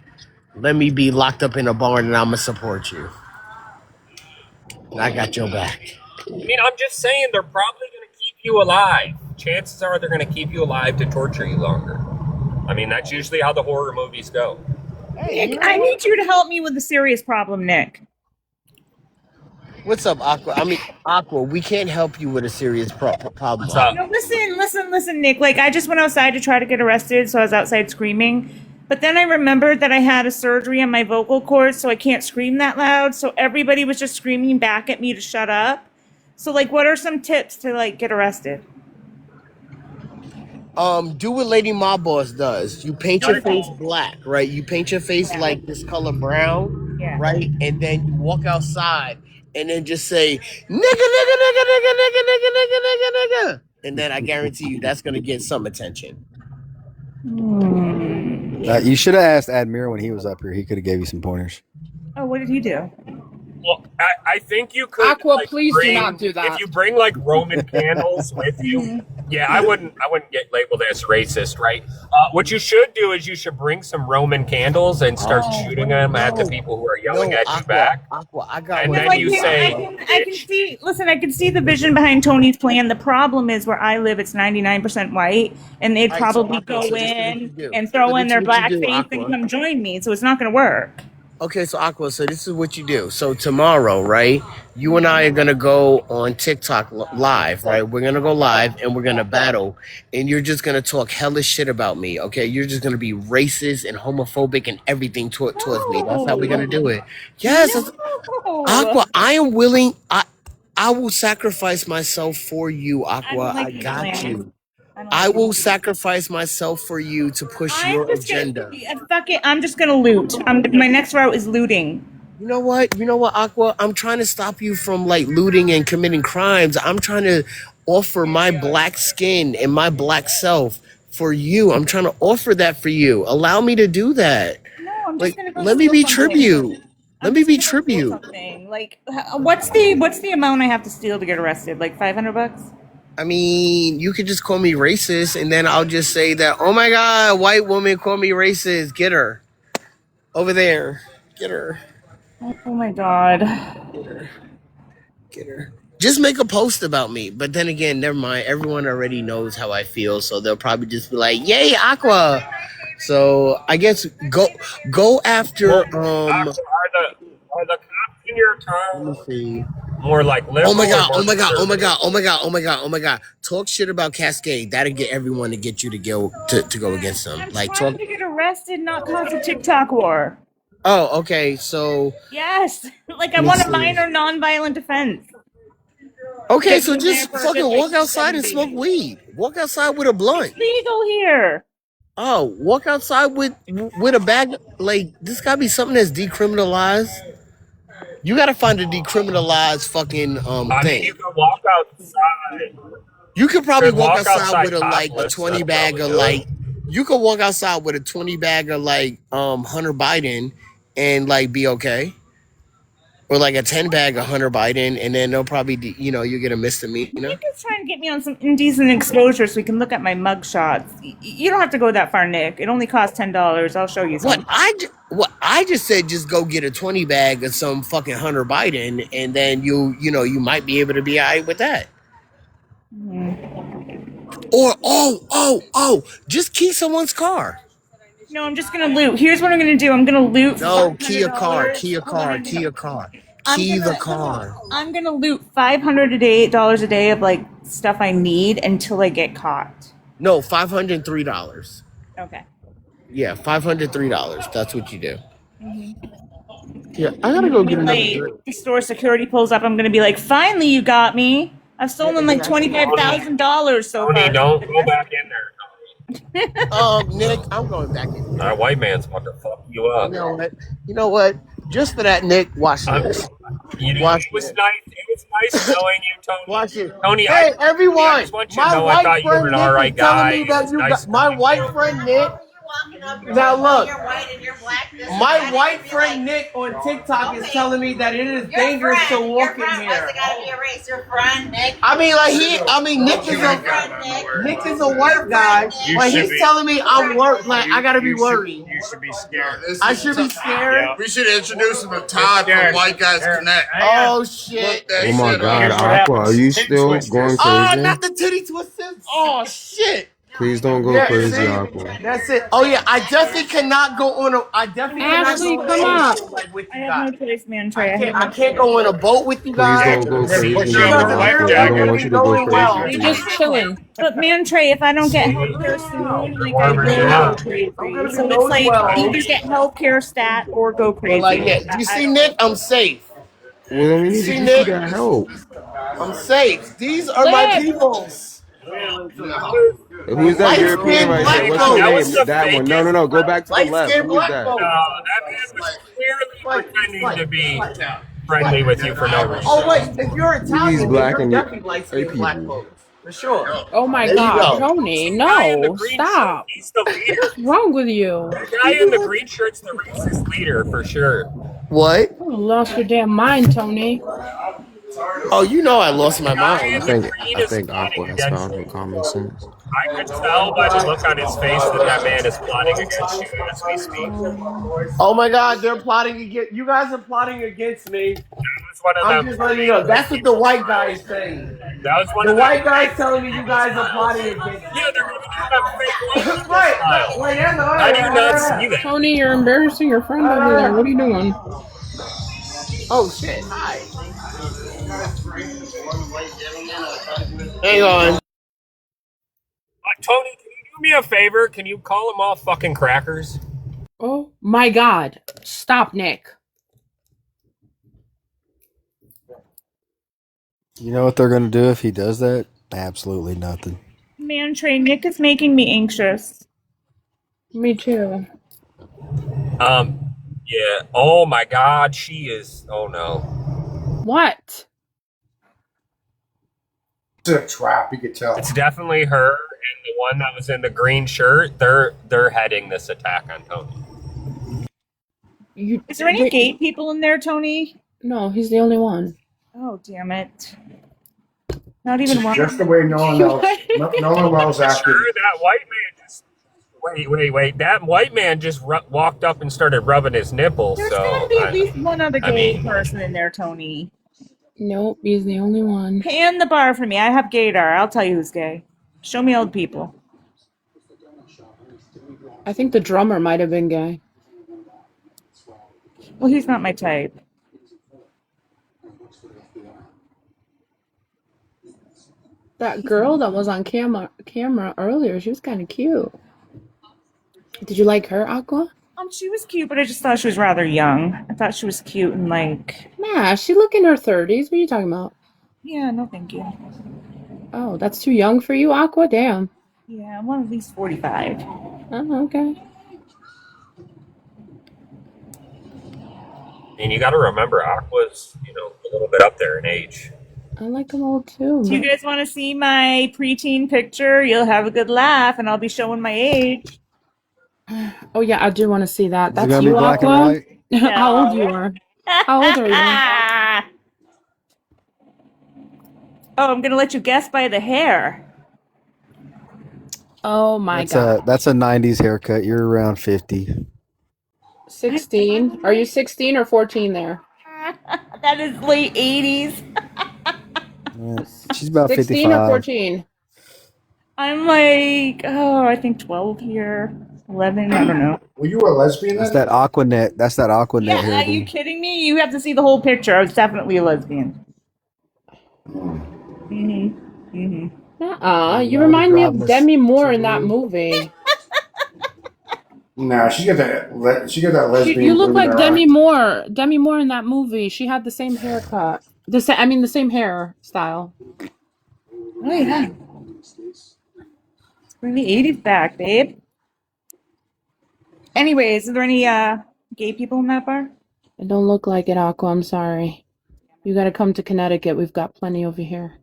Let me be locked up in a barn and I'm going to support you. And I got your back. I mean, I'm just saying they're probably going to keep you alive. Chances are they're going to keep you alive to torture you longer. I mean, that's usually how the horror movies go. Nick, I need you to help me with a serious problem, Nick. What's up, Aqua? I mean, Aqua, we can't help you with a serious problem. What's up? No, listen, Nick. Like, I just went outside to try to get arrested, so I was outside screaming. But then I remembered that I had a surgery on my vocal cords, so I can't scream that loud. So everybody was just screaming back at me to shut up. So, like, what are some tips to, like, get arrested? Do what Lady Mob Boss does. You paint your face black, right? You paint your face like this color brown, right? And then you walk outside and then just say, nigga. And then I guarantee you that's going to get some attention. You should have asked Admir when he was up here. He could have gave you some pointers. Oh, what did he do? Well, I think you could. Aqua, like, please do not do that. If you bring like Roman candles with you, Yeah, I wouldn't get labeled as racist, right? What you should do is you should bring some Roman candles and start shooting them at the people who are yelling at you back. Aqua, I got And one then for you you, say, Aqua. I can see. Listen, I can see the vision behind Tony's plan. The problem is where I live, it's 99% white, and they'd All right, so probably Aqua, go so this is what you in do. and throw So in this is their what you black do, face and Aqua. come join me. So it's not going to work. Okay, so Aqua, so this is what you do. So tomorrow, right, you and I are gonna go on TikTok live, right? We're gonna go live and we're gonna battle, and you're just gonna talk hellish shit about me, okay? You're just gonna be racist and homophobic and everything towards me. That's how we're gonna do it. Yes, Aqua, I am willing. I will sacrifice myself for you, Aqua. I got you. I will sacrifice myself for you to push your agenda. Fuck it. I'm just going to loot. My next route is looting. You know what? You know what, Aqua? I'm trying to stop you from like looting and committing crimes. I'm trying to offer my black skin and my black self for you. I'm trying to offer that for you. Allow me to do that. No, I'm just Like, going to go let me steal be something. tribute. Let me be tribute. Something. Like, what's the amount I have to steal to get arrested? Like $500? I mean, you could just call me racist, and then I'll just say that, oh my God, white woman called me racist. Get her. Over there. Get her. Oh my God. Get her. Just make a post about me. But then again, never mind. Everyone already knows how I feel, so they'll probably just be like, yay, Aqua. So I guess go after are the cops in your let me town see. more like liberal? Oh my God, or more oh my God, oh my conservative? God, oh my God, oh my God, oh my God. Talk shit about Cascade. That'll get everyone to get you to go to go against them. Like Trying talk to get arrested, not cause a TikTok war. Oh, okay. So Yes. Like, I let me want a see. minor nonviolent defense. Okay, so Taking there just for a fucking good, like, walk outside 7 and smoke days. weed. Walk outside with a blunt. It's legal here. Oh, walk outside with a bag. Like, this gotta be something that's decriminalized. You gotta find a decriminalized fucking I mean, thing. you can walk outside. You could probably walk outside with a topless. 20 That'll bag probably of do like. it. You could walk outside with a 20 bag of like Hunter Biden and like be okay. Or like a 10 bag of Hunter Biden, and then they'll probably you get a misdemeanor. You can try and get me on some indecent exposure so we can look at my mug shots. You don't have to go that far, Nick. It only costs $10. I'll show you some. I just said just go get a 20 bag of some fucking Hunter Biden, and then you might be able to be all right with that. Or just key someone's car. No, I'm just gonna loot. Here's what I'm gonna do. I'm gonna loot. No, key a car, $500. key a car, key a car, key the car. I'm gonna loot $500 a day of like stuff I need until I get caught. No, $503. Okay. Yeah, $503. That's what you do. Yeah, I gotta go get another drink. The store security pulls up. I'm gonna be like, "Finally, you got me. I've stolen like $25,000 so Tony, far." don't go back in there. Nick, I'm going back in. That white man's fucking fuck you up. You know what? Just for that, Nick, watch this. Watch it was nice knowing you, Tony. Watch it. Tony, Hey, everyone! I just want you to know I thought you were an alright guy. It's nice my white friend Nick. Now look, my white friend Nick on TikTok is telling me that it is dangerous to walk in here. I mean, Nick is a white guy, but he's telling me I'm worried. Like I gotta be worried. You should be scared. I should be scared. Yeah. We should introduce him to Todd from White Guys Connect. Oh shit! Oh my God, Aqua, are you still going Oh, crazy? not the titty twisters! Oh shit! Please don't go Yeah, crazy, see? Aqua. That's it. Oh yeah, I definitely cannot go on a. I definitely Ashley, cannot go come on a up. boat like with I you have guys. no choice, man. I can't go on a boat with you Please guys. don't go crazy, Because man. Aqua. We don't want you to go well. crazy. They just chilling. But man, Trey, if I don't get healthcare soon, like I will go crazy. So it's like either get healthcare stat or go crazy. Like, yeah. You see, Nick, I'm safe. Well, then we need to See, get you Nick, that help. I'm safe. These are my peoples. Who's that European right there? What's folk. his name? That one. No. Go back to the left. Light-skinned Who is black that? folk. that man was clearly pretending to be friendly with you for no reason. Oh wait, if you're Italian, He's black you're and definitely light-skinned people. black folks. For sure. Oh my There you God, go. Tony, no, stop. He's the leader. What's wrong with you? The guy in the green shirt's the racist leader for sure. What? You lost your damn mind, Tony. Oh, you know I lost my guy I in mind. the think green I is think plotting Aqua has against found you. her common sense. I could tell by the look on his face that that man is plotting against you as we speak. Oh my God, they're plotting against you. Guys are plotting against me. That was one of I'm them just letting you know. fake That's what the people white guy trials, is man. saying. That was one The of them white guy is fake telling me you whiteness guys are trials. plotting against Yeah, me. they're giving you them fake whiteness Right. trials. Wait, Emma, How do you not see that? Tony, you're embarrassing your friend over there. What are you doing? Oh shit! Hi. Hang on. Tony, can you do me a favor? Can you call them all fucking crackers? Oh my God! Stop, Nick. You know what they're going to do if he does that? Absolutely nothing. Man train, Nick is making me anxious. Me too. Yeah. Oh my God, she is. Oh no. What? It's a trap. You could tell. It's definitely her and the one that was in the green shirt. They're heading this attack on Tony. Is there any gay people in there, Tony? No, he's the only one. Oh, damn it. Not even one. Just the way Nolan Wells acted. Sure, that white man just. Wait. That white man just walked up and started rubbing his nipples. There's So gotta be at least one other I gay mean- person in there, Tony. Nope, he's the only one. Pan the bar for me. I have gaydar. I'll tell you who's gay. Show me old people. I think the drummer might have been gay. Well, he's not my type. That girl that was on camera earlier, she was kind of cute. Did you like her, Aqua? She was cute, but I just thought she was rather young. I thought she was cute and like. Nah, she look in her 30s. What are you talking about? Yeah, no, thank you. Oh, that's too young for you, Aqua? Damn. Yeah, I want at least 45. Oh, okay. And you got to remember, Aqua's a little bit up there in age. I like them all too. Do you guys want to see my preteen picture? You'll have a good laugh, and I'll be showing my age. Oh yeah, I do want to see that. Is it That's gonna you, be black and Aqua? white? How old you are? How old are you? Oh, I'm gonna let you guess by the hair. Oh my God. That's a 90s haircut. You're around 50. 16. Are you 16 or 14 there? That is late 80s. Yeah, she's about 16 or 55. 14? I'm like, I think 12 here. 11, I don't know. Were you a lesbian That's then? that Aquanet. That's that Aquanet Yeah, hair. are you kidding me? You have to see the whole picture. I was definitely a lesbian. You remind me of Demi Moore in that movie. Nah, she got that lesbian. You look blue like in her Demi eye. Moore. Demi Moore in that movie. She had the same haircut. The same hairstyle. Oh yeah. Let's bring the 80s back, babe. Anyways, are there any gay people in that bar? It don't look like it, Aqua. I'm sorry. You got to come to Connecticut. We've got plenty over here.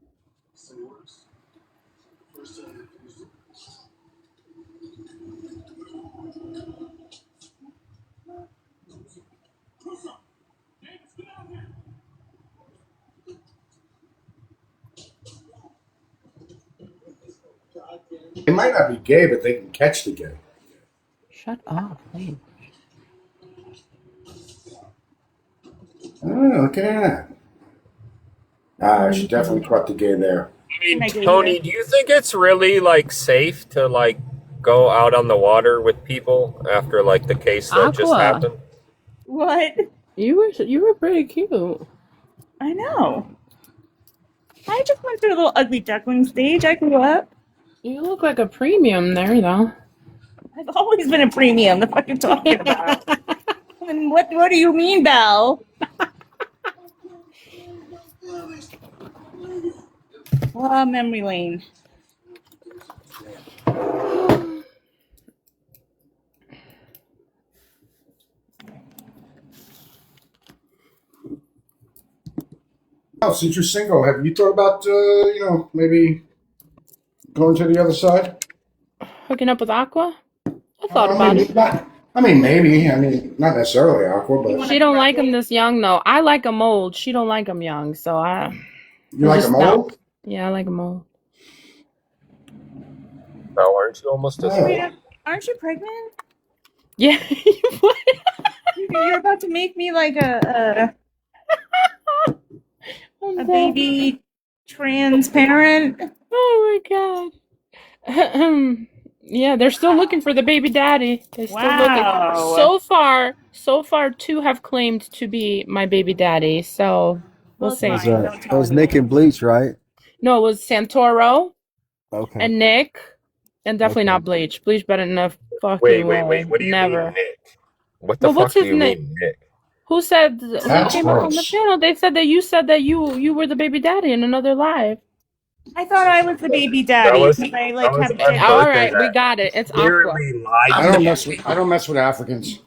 They might not be gay, but they can catch the gay. Shut up. Please. Oh, look at that. She definitely caught the gay there. I mean, Tony, do you think it's really safe to go out on the water with people after the case that just Aqua. happened? What? You were pretty cute. I know. I just went through a little ugly duckling stage. I grew up. You look like a premium there, though. I've always been a premium. The fuck you talking about? And what do you mean, Belle? Memory lane. Oh, since you're single, have you thought about maybe going to the other side? Hooking up with Aqua? I thought about it. I mean, maybe. I mean, not necessarily Aqua, but She don't like him this young though. I like him old. She don't like him young. So you like him old? Yeah, I like him old. No, aren't you almost as Wait, aren't you pregnant? Yeah. You're about to make me like a baby transparent. Oh my god. Yeah, they're still looking for the baby daddy. They're still Wow. looking. So far, two have claimed to be my baby daddy. So we'll see. That was Nick and Bleach, right? No, it was Santoro Okay. and Nick, and definitely not Bleach. Bleach better than a fucking Wait. way. What do you Never. mean, Nick? What the Well, fuck what's do his you name? mean, Nick? Who said? Who That's came up on the gross. channel? They said that you were the baby daddy in another live. I thought I was the baby daddy. All right, we got it. It's Aqua. I don't mess with Africans.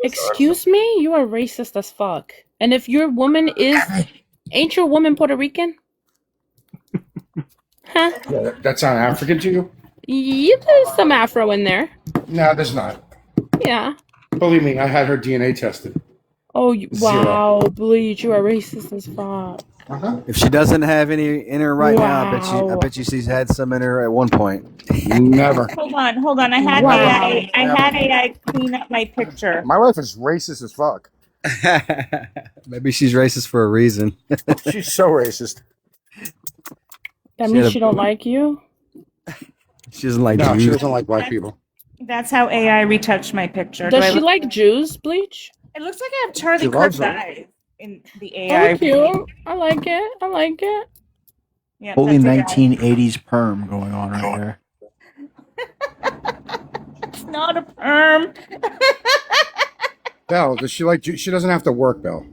Excuse me? You are racist as fuck. And if your woman ain't your woman Puerto Rican? Huh? Yeah, that's not African to you? Yeah, there's some Afro in there. No, there's not. Yeah. Believe me, I had her DNA tested. Oh, Zero. wow, Bleach, you are racist as fuck. If she doesn't have any in her right now, I bet you she's had some in her at one point. Never. Hold on. I had AI clean up my picture. My wife is racist as fuck. Maybe she's racist for a reason. She's so racist. That She means had she don't like you? She doesn't like No, Jews. she doesn't like black people. That's how AI retouched my picture. Does she like Jews, Bleach? It looks like I have Charlie She loves Kirk's them. eyes in the AI. Oh, cute. I like it. Yeah, Holy that's AI. 1980s perm going on right there. It's not a perm. Belle, does she like Jews? She doesn't have to work, Belle.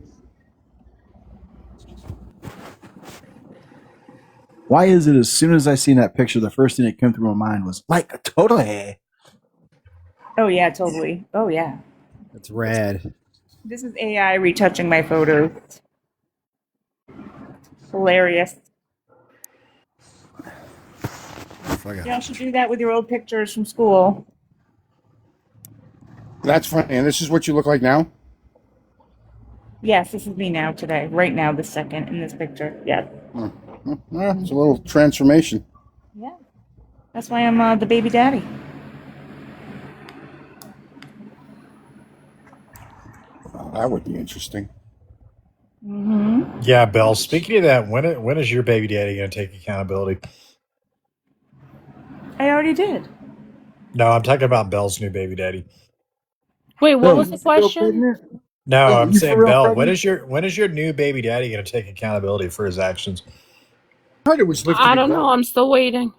Why is it as soon as I seen that picture, the first thing that came through my mind was like a totally. Oh yeah, totally. Oh yeah. That's rad. This is AI retouching my photos. Hilarious. Y'all should do that with your old pictures from school. That's funny. And this is what you look like now? Yes, this is me now today, right now, this second in this picture. Yes. Yeah, it's a little transformation. Yeah. That's why I'm the baby daddy. Oh, that would be interesting. Mm-hmm. Yeah, Belle. Speaking of that, when is your baby daddy going to take accountability? I already did. No, I'm talking about Belle's new baby daddy. Wait, what was the question? No, Wait, I'm you for saying real Belle. pregnant? When is your new baby daddy going to take accountability for his actions? I heard it was Liv. I don't know. I'm still waiting.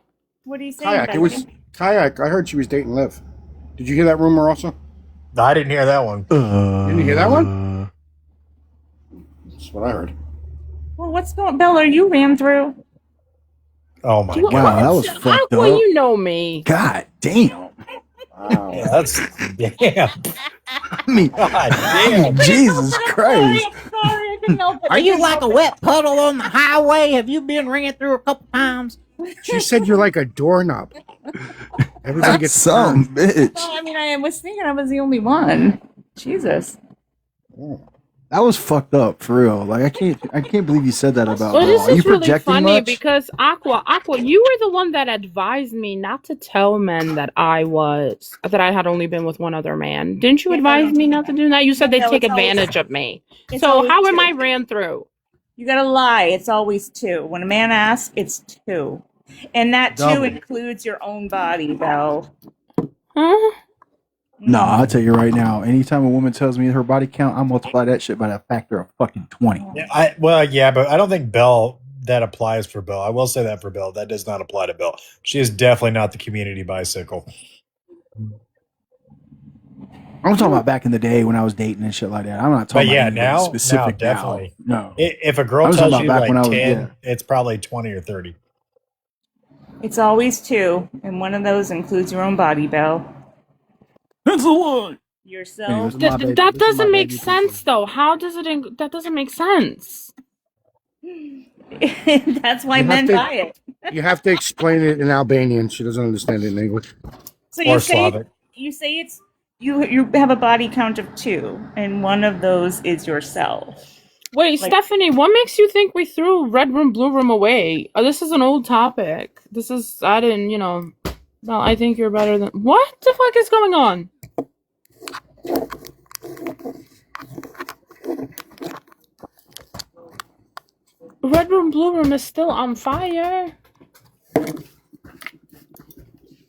What are you saying? Kayak. It was Kayak. I heard she was dating Liv. Did you hear that rumor also? I didn't hear that one. Didn't you hear that one? That's what I heard. Well, what's going on? Bella, you ran through. Oh my Wow, god, that was fucked Aqua, up. you know me. God damn. Wow. Yeah, that's damn. I mean, God damn. Jesus Christ. Sorry, I couldn't help it. Are you like a wet puddle on the highway? Have you been ran through a couple times? She said you're like a doorknob. Everybody gets Some turned. bitch. Well, I mean, I was thinking I was the only one. Jesus. That was fucked up for real. Like I can't believe you said that about Well, Belle. this Are you is really projecting funny much? because Aqua, you were the one that advised me not to tell men that I had only been with one other man. Didn't you advise me not to do that? You said they'd No, take it's always- advantage of me. it's So always how am two. I ran through? You gotta lie. It's always two. When a man asks, it's two. And that two Double. includes your own body, Belle. Huh? No, I'll tell you right now. Anytime a woman tells me her body count, I multiply that shit by a factor of fucking 20. Yeah, but I don't think Belle that applies for Belle. I will say that for Belle. That does not apply to Belle. She is definitely not the community bicycle. I'm talking about back in the day when I was dating and shit like that. I'm not But talking yeah, about now, specific definitely. No. If a girl I'm tells talking you about back like when I was 10, it's probably 20 or 30. It's always two. And one of those includes your own body, Belle. That's the one. Yourself. That doesn't make sense, though. How does it? That doesn't make sense. That's why You have men to- buy it. You have to explain it in Albanian. She doesn't understand it in English. So you say it's You have a body count of 2, and one of those is yourself. Wait, Like- Stephanie, what makes you think we threw red room, blue room away? This is an old topic. I didn't, well, I think you're better than. What the fuck is going on? Red room, blue room is still on fire.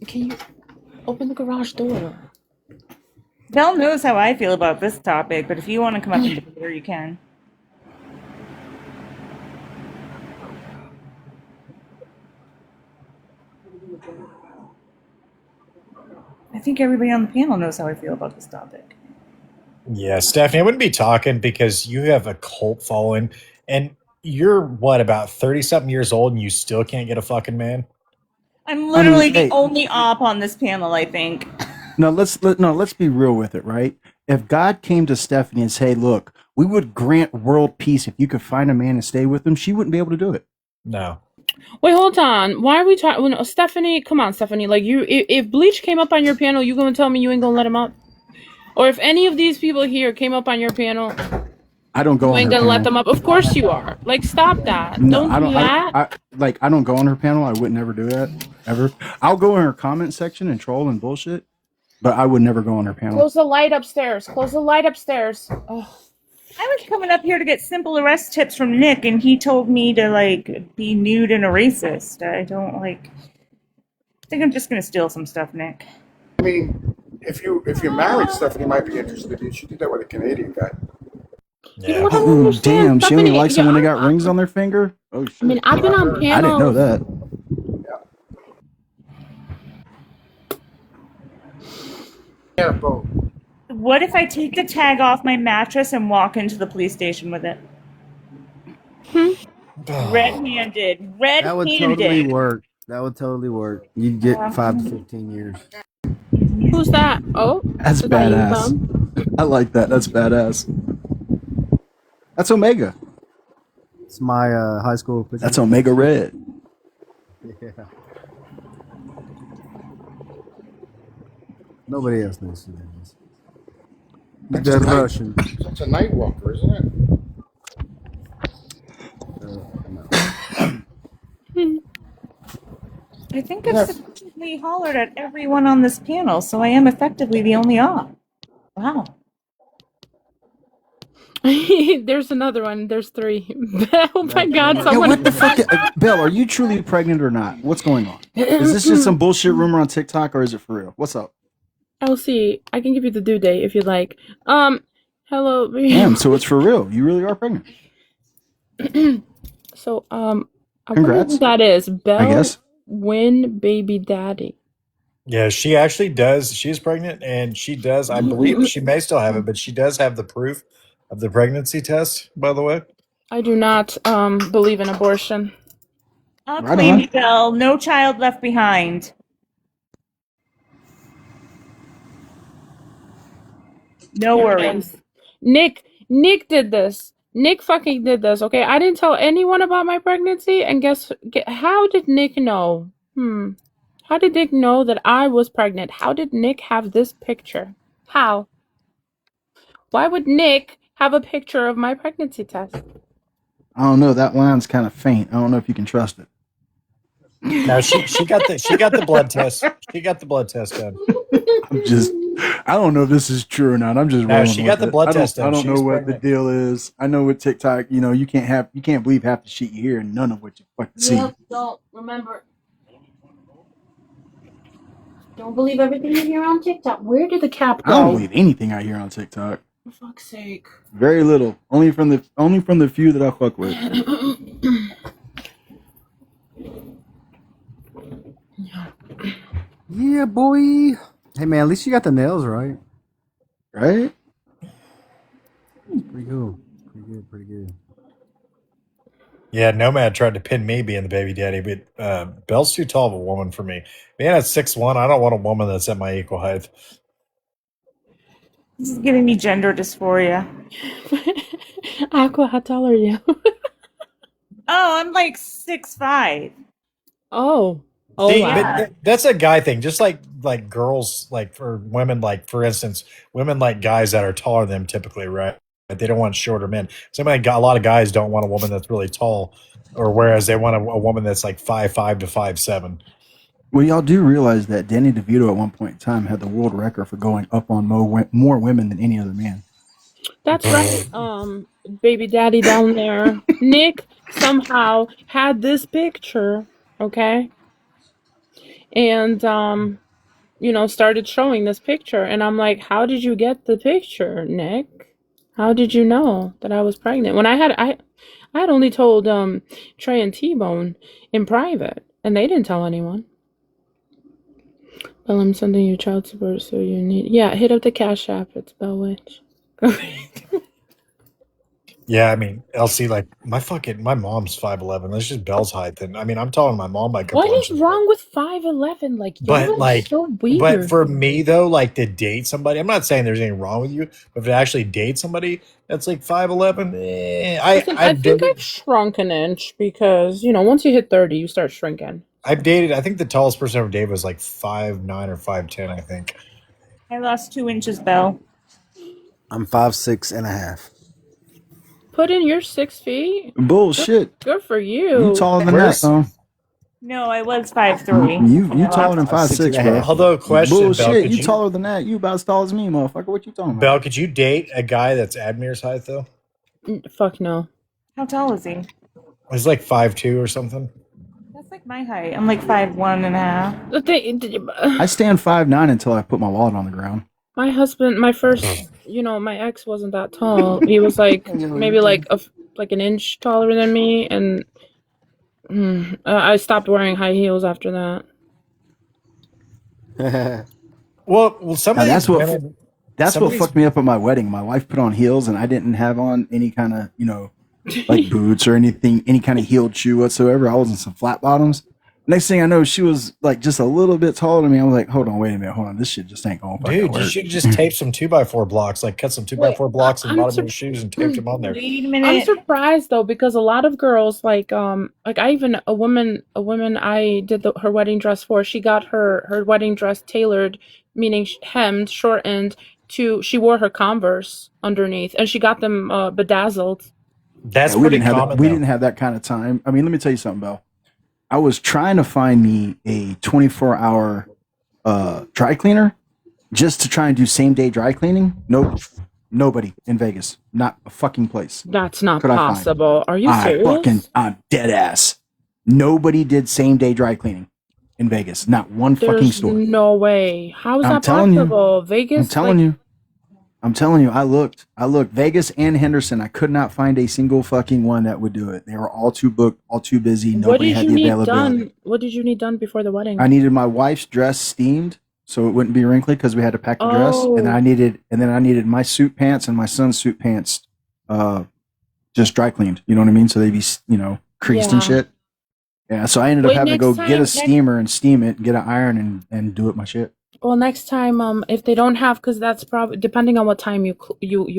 Can you open the garage door? Belle knows how I feel about this topic, but if you want to come up and debate her, you can. I think everybody on the panel knows how I feel about this topic. Yeah, Stephanie, I wouldn't be talking because you have a cult following, and you're what, about 30-something years old, and you still can't get a fucking man? I'm literally hey. the only op on this panel, I think. No, let's be real with it, right? If God came to Stephanie and say, "Look, we would grant world peace if you could find a man and stay with him," she wouldn't be able to do it. No. Wait, hold on. Why are we talking? Stephanie, come on, Stephanie. Like if Bleach came up on your panel, you gonna tell me you ain't gonna let him up? Or if any of these people here came up on your panel, I don't go you on ain't her gonna let panel. them up? Of course you are. Like, stop that. No, Don't I do don't. that. I don't go on her panel. I would never do that ever. I'll go in her comment section and troll and bullshit, but I would never go on her panel. Close the light upstairs. Close the light upstairs. Oh. I was coming up here to get simple arrest tips from Nick, and he told me to, like, be nude and a racist. I don't, like... I think I'm just gonna steal some stuff, Nick. I mean, if you're married, Stephanie might be interested in. She did that with a Canadian guy. Yeah. Oh, damn, she only Stephanie, likes them when they got rings on their finger? Oh, shit. I mean, I've been on panels. I didn't know that. Yeah, both. What if I take the tag off my mattress and walk into the police station with it? Red-handed. That would totally Red-handed. work. That would totally work. You'd get 5 to 15 years. Who's that? Oh, That's is that you, badass. Bum? I like that. That's badass. That's Omega. It's my high school picture. That's Omega Red. Yeah. Nobody else knows who that is. He's That's dead a Russian. That's a night walker, isn't it? I think I've sufficiently hollered at everyone on this panel, so I am effectively the only op. Wow. There's another one. There's 3. Oh my God! Yeah, Someone. what the fuck? Belle, are you truly pregnant or not? What's going on? Is this just some bullshit rumor on TikTok or is it for real? What's up? LC, I can give you the due date if you'd like. Hello. Damn, so it's for real. You really are pregnant. So, I wonder Congrats. who that is. Belle I guess. Win baby daddy. Yeah, she actually does. She's pregnant, and she does. I believe she may still have it, but she does have the proof of the pregnancy test, by the way. I do not believe in abortion. I'll Right claim on. you, Belle. No child left behind. No worries. Nick did this. Nick fucking did this. Okay, I didn't tell anyone about my pregnancy, and how did Nick know? How did Nick know that I was pregnant? How did Nick have this picture? How? Why would Nick have a picture of my pregnancy test? I don't know. That line's kind of faint. I don't know if you can trust it. No, she got the blood test. She got the blood test done. I don't know if this is true or not. I'm just No, rolling she got with the it. blood I don't- test done. I don't She know was what pregnant. the deal is. I know with TikTok, you can't believe half the shit you hear and none of what you fucking see. Don't remember. Don't believe everything you hear on TikTok. Where did the cap I don't go? believe anything I hear on TikTok. For fuck's sake. Very little. Only from the few that I fuck with. Yeah, boy. Hey, man, at least you got the nails right. Right? Pretty cool. Pretty good, pretty good. Yeah, Nomad tried to pin me being the baby daddy, but Belle's too tall of a woman for me. Man, at 6'1", I don't want a woman that's at my equal height. This is giving me gender dysphoria. Aqua, how tall are you? Oh, I'm like 6'5". Oh. Oh See, wow. but that's a guy thing. Just like girls, like for women, like for instance, women like guys that are taller than them typically, right? They don't want shorter men. A lot of guys don't want a woman that's really tall, or whereas they want a woman that's like 5'5" to 5'7". Well, y'all do realize that Danny DeVito at one point in time had the world record for going up on more women than any other man. That's right. Baby daddy down there, Nick somehow had this picture, okay, and started showing this picture, and I'm like, how did you get the picture, Nick? How did you know that I was pregnant? When I had only told Trey and T-Bone in private, and they didn't tell anyone. Well, I'm sending you child support, so you need hit up the Cash App. It's Bell Witch. Yeah, I mean, LC, like my mom's 5'11". That's just Belle's height, and I mean, I'm taller than my mom by a couple What is inches. wrong with 5'11"? Like, y'all are so weird. But for me though, like to date somebody, I'm not saying there's anything wrong with you, but to actually date somebody that's like 5'11", Listen, I think I've shrunk an inch because once you hit 30, you start shrinking. I've dated. I think the tallest person I ever dated was like 5'9" or 5'10". I think. I lost 2 inches, Belle. I'm 5'6.5". Put in your 6 feet. Bullshit. Good for you. You taller than that, though. No, I was 5'3". You taller than 5'6", bro. Although, question, Bullshit. Belle, You taller than that. You about as tall as me, motherfucker. What you talking about? Belle, could you date a guy that's Admir's height though? Fuck no. How tall is he? He's like 5'2" or something. That's like my height. I'm like 5'1.5". I stand 5'9" until I put my wallet on the ground. My husband, my first, my ex wasn't that tall. He was like maybe like an inch taller than me, and I stopped wearing high heels after that. Well, somebody. That's what fucked me up at my wedding. My wife put on heels, and I didn't have on any kind of like boots or anything, any kind of heeled shoe whatsoever. I was in some flat bottoms. Next thing I know, she was like just a little bit taller than me. I was like, hold on, this shit just ain't going to Dude, work. you should just tape some 2x4 blocks, like cut some 2x4 blocks and bottom of your shoes and tape them on there. Wait a minute. I'm surprised though, because a lot of girls like I even a woman I did her wedding dress for, she got her wedding dress tailored, meaning hemmed, shortened she wore her Converse underneath, and she got them bedazzled. That's we didn't have that kind of time. I mean, let me tell you something, Belle. I was trying to find me a 24-hour dry cleaner just to try and do same-day dry cleaning. Nope. Nobody in Vegas. Not a fucking place. That's not possible. Are you serious? I'm dead ass. Nobody did same-day dry cleaning in Vegas. Not one fucking store. No way. How is that possible? Vegas? I'm telling you, I looked Vegas and Henderson. I could not find a single fucking one that would do it. They were all too booked, all too busy. Nobody had the availability. What did you need done before the wedding? I needed my wife's dress steamed so it wouldn't be wrinkly because we had to pack the dress, and then I needed my suit pants and my son's suit pants, just dry cleaned. You know what I mean? So they'd be creased and shit. Yeah. So I ended up having to go get a steamer and steam it, and get an iron and do it my shit. Well, next time, if they don't have, because that's probably depending on what time you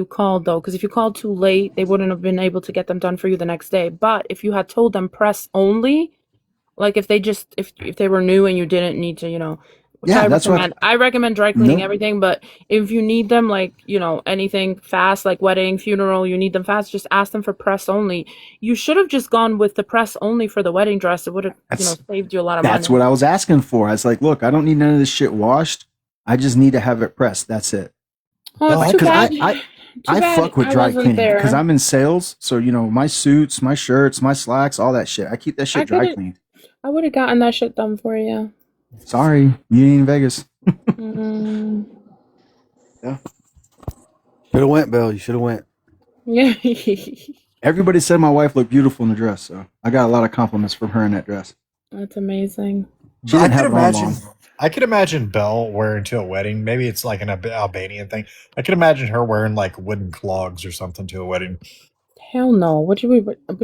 called though. Because if you called too late, they wouldn't have been able to get them done for you the next day. But if you had told them press only, like if they were new and you didn't need to, I recommend dry cleaning everything. But if you need them, like anything fast, like wedding, funeral, you need them fast, just ask them for press only. You should have just gone with the press only for the wedding dress. It would have saved you a lot of money. That's what I was asking for. I was like, look, I don't need none of this shit washed. I just need to have it pressed. That's it. Oh, it's too bad. I fuck with dry cleaning because I'm in sales. So my suits, my shirts, my slacks, all that shit. I keep that shit dry cleaned. I would have gotten that shit done for you. Sorry, you ain't in Vegas. Yeah. Should have went, Bill. You should have went. Yeah. Everybody said my wife looked beautiful in the dress, so I got a lot of compliments from her in that dress. That's amazing. She didn't have it on long. I could imagine Belle wearing to a wedding. Maybe it's like an Albanian thing. I could imagine her wearing like wooden clogs or something to a wedding. Hell no. We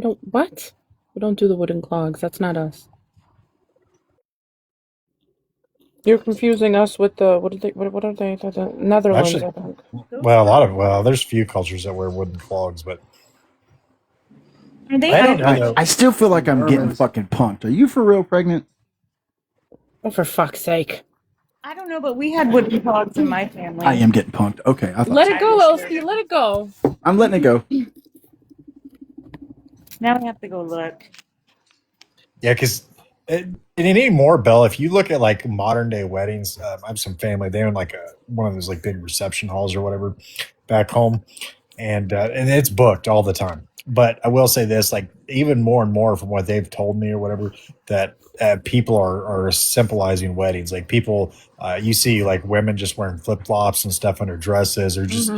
don't. What? We don't do the wooden clogs. That's not us. You're confusing us with the what are they? The Netherlands. Actually, I think. there's few cultures that wear wooden clogs, but Are they? I don't know. I still feel like I'm getting fucking punked. Are you for real pregnant? Oh, for fuck's sake. I don't know, but we had wooden dogs in my family. I am getting punked. Okay, I thought Let so. it go, Elsie. Let it go. I'm letting it go. Now we have to go look. Yeah, because and anymore, Belle, if you look at like modern day weddings, I have some family. They own like one of those like big reception halls or whatever back home, and it's booked all the time. But I will say this, like even more and more from what they've told me or whatever, that people are symbolizing weddings. Like people, you see like women just wearing flip flops and stuff under dresses, or just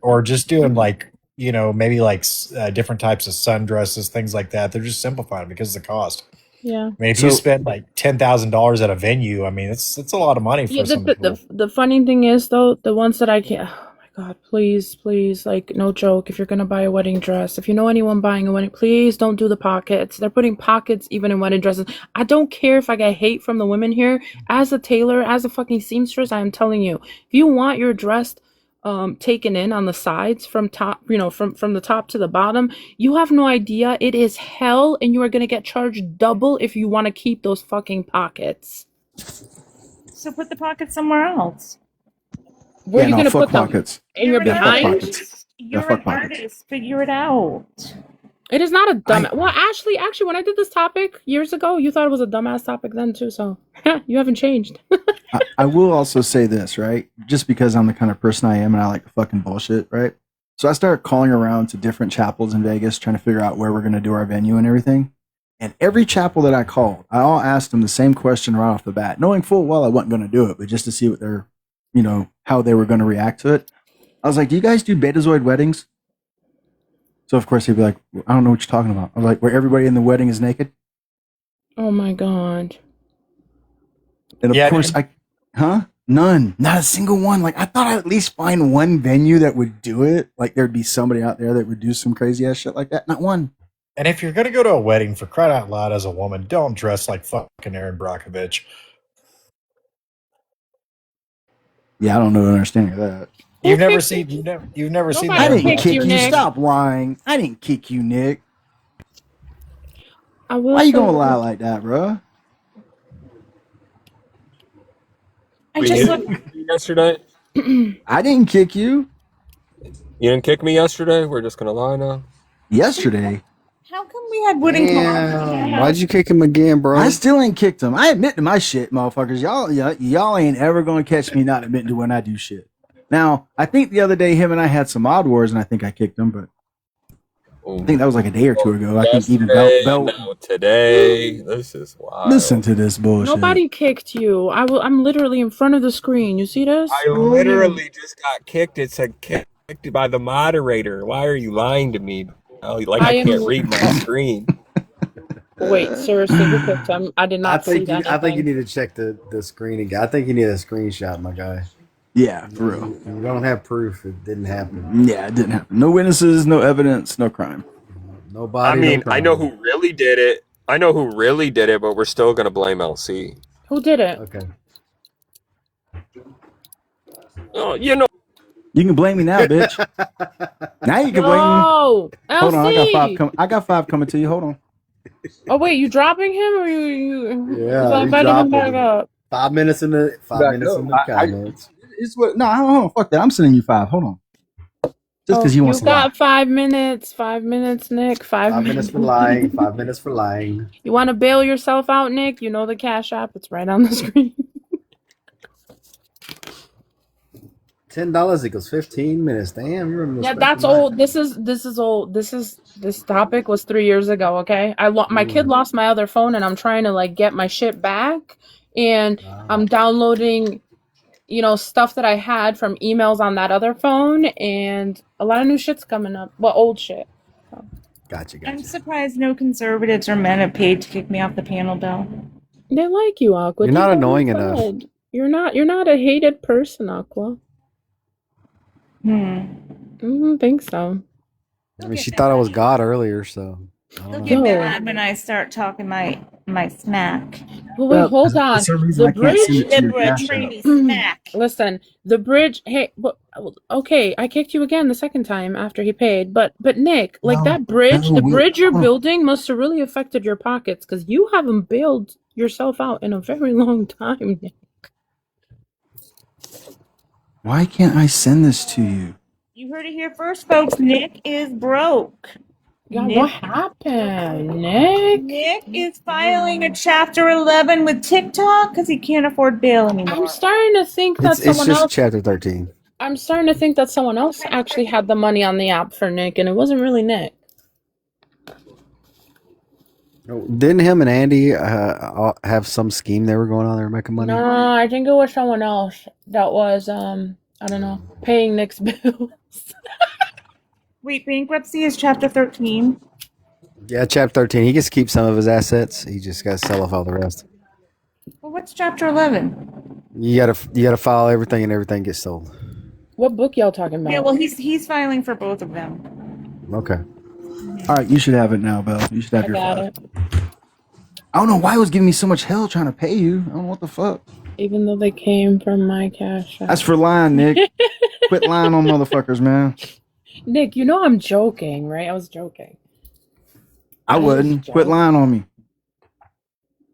or just doing like maybe like different types of sundresses, things like that. They're just simplifying because of the cost. Yeah. I mean, if you spend like $10,000 at a venue, I mean, it's a lot of money for Yeah, some people. the funny thing is though, the ones that I can't. Oh my god, please, like no joke. If you're gonna buy a wedding dress, if you know anyone buying a wedding, please don't do the pockets. They're putting pockets even in wedding dresses. I don't care if I get hate from the women here. As a tailor, as a fucking seamstress, I am telling you, if you want your dress taken in on the sides from top, from the top to the bottom, you have no idea. It is hell, and you are gonna get charged double if you want to keep those fucking pockets. So put the pockets somewhere else. Where are you no, gonna fuck put them? pockets. In your Yeah, fuck behind? pockets. You're fuck an pockets. artist. Figure it out. It is not a dumb. Well, actually, when I did this topic years ago, you thought it was a dumbass topic then too. So you haven't changed. I will also say this, right? Just because I'm the kind of person I am and I like fucking bullshit, right? So I started calling around to different chapels in Vegas trying to figure out where we're going to do our venue and everything. And every chapel that I called, I all asked them the same question right off the bat, knowing full well I wasn't going to do it, but just to see what their, how they were going to react to it. I was like, do you guys do Betazoid weddings? So of course they'd be like, I don't know what you're talking about. I'm like, where everybody in the wedding is naked? Oh my god. And of course none, not a single one. Like I thought I'd at least find one venue that would do it. Like there'd be somebody out there that would do some crazy ass shit like that. Not one. And if you're going to go to a wedding, for crying out loud, as a woman, don't dress like fucking Aaron Brockovich. Yeah, I don't know the understanding of that. You've never seen that. I didn't kick you. Nick. Stop lying. I didn't kick you, Nick. I will. Why you gonna lie like that, bro? I just looked yesterday. I didn't kick you. You didn't kick me yesterday. We're just gonna lie now. Yesterday. How come we had wooden Damn. Why'd you kick him again, bro? I still ain't kicked him. I admit to my shit, motherfuckers. Y'all ain't ever gonna catch me not admitting to when I do shit. Now, I think the other day him and I had some odd wars, and I think I kicked him, but I think that was like a day or two ago. I think even Bell. No, today. This is wild. Listen to this bullshit. Nobody kicked you. I'm literally in front of the screen. You see this? I literally just got kicked. It said kicked by the moderator. Why are you lying to me? Like I can't read my screen. Wait, seriously, who kicked him? I did not see that. I think you need to check the screen again. I think you need a screenshot, my guy. Yeah, for real. You don't have proof. It didn't happen. Yeah, it didn't happen. No witnesses, no evidence, no crime. Nobody. I mean, no crime. I know who really did it. But we're still gonna blame LC. Who did it? Okay. Oh, you know. You can blame me now, bitch. Now you can blame me. Oh, Hold on, LC. I got five coming to you. Hold on. Oh wait, you dropping him or you? Yeah, I'm you inviting him dropped back him. up. 5 minutes in the comments. No, hold on. Fuck that. I'm sending you 5. Hold on. Just because you want to lie. got 5 minutes. 5 minutes, Nick. 5 minutes for lying. 5 minutes for lying. You want to bail yourself out, Nick? You know the Cash App. It's right on the screen. $10 equals 15 minutes. Damn, you remember? Yeah, that's old. This is old. This topic was 3 years ago. Okay, my kid lost my other phone, and I'm trying to like get my shit back, and I'm downloading, stuff that I had from emails on that other phone, and a lot of new shit's coming up. Well, old shit. So. Gotcha. I'm surprised no conservatives or men have paid to kick me off the panel, Bill. They like you, Aqua. You're not They annoying said. enough. You're not a hated person, Aqua. Think so. I mean, she thought I was God earlier, so. They'll get mad when I start talking my smack. Well, wait, hold on. The bridge. Smack. Listen, the bridge. Hey, okay, I kicked you again the second time after he paid. But Nick, like that bridge, the bridge you're building must have really affected your pockets because you haven't bailed yourself out in a very long time. Why can't I send this to you? You heard it here first, folks. Nick is broke. Yeah, what happened, Nick? Nick is filing a Chapter 11 with TikTok because he can't afford bail anymore. I'm starting to think that It's someone just else. chapter 13. I'm starting to think that someone else actually had the money on the app for Nick, and it wasn't really Nick. Didn't him and Andy have some scheme they were going on? They were making money. No, I think it was someone else that was I don't know, paying Nick's bills. Wait, bankruptcy is Chapter 13. Yeah, chapter 13. He gets to keep some of his assets. He just got to sell off all the rest. Well, what's Chapter 11? You gotta file everything, and everything gets sold. What book y'all talking about? Yeah, well, he's filing for both of them. Okay. All right, you should have it now, Belle. You should have I your got 5. it. I don't know why it was giving me so much hell trying to pay you. I don't know what the fuck. Even though they came from my cash app. That's for lying, Nick. Quit lying on motherfuckers, man. Nick, you know I'm joking, right? I was joking. I wouldn't. Quit lying on me.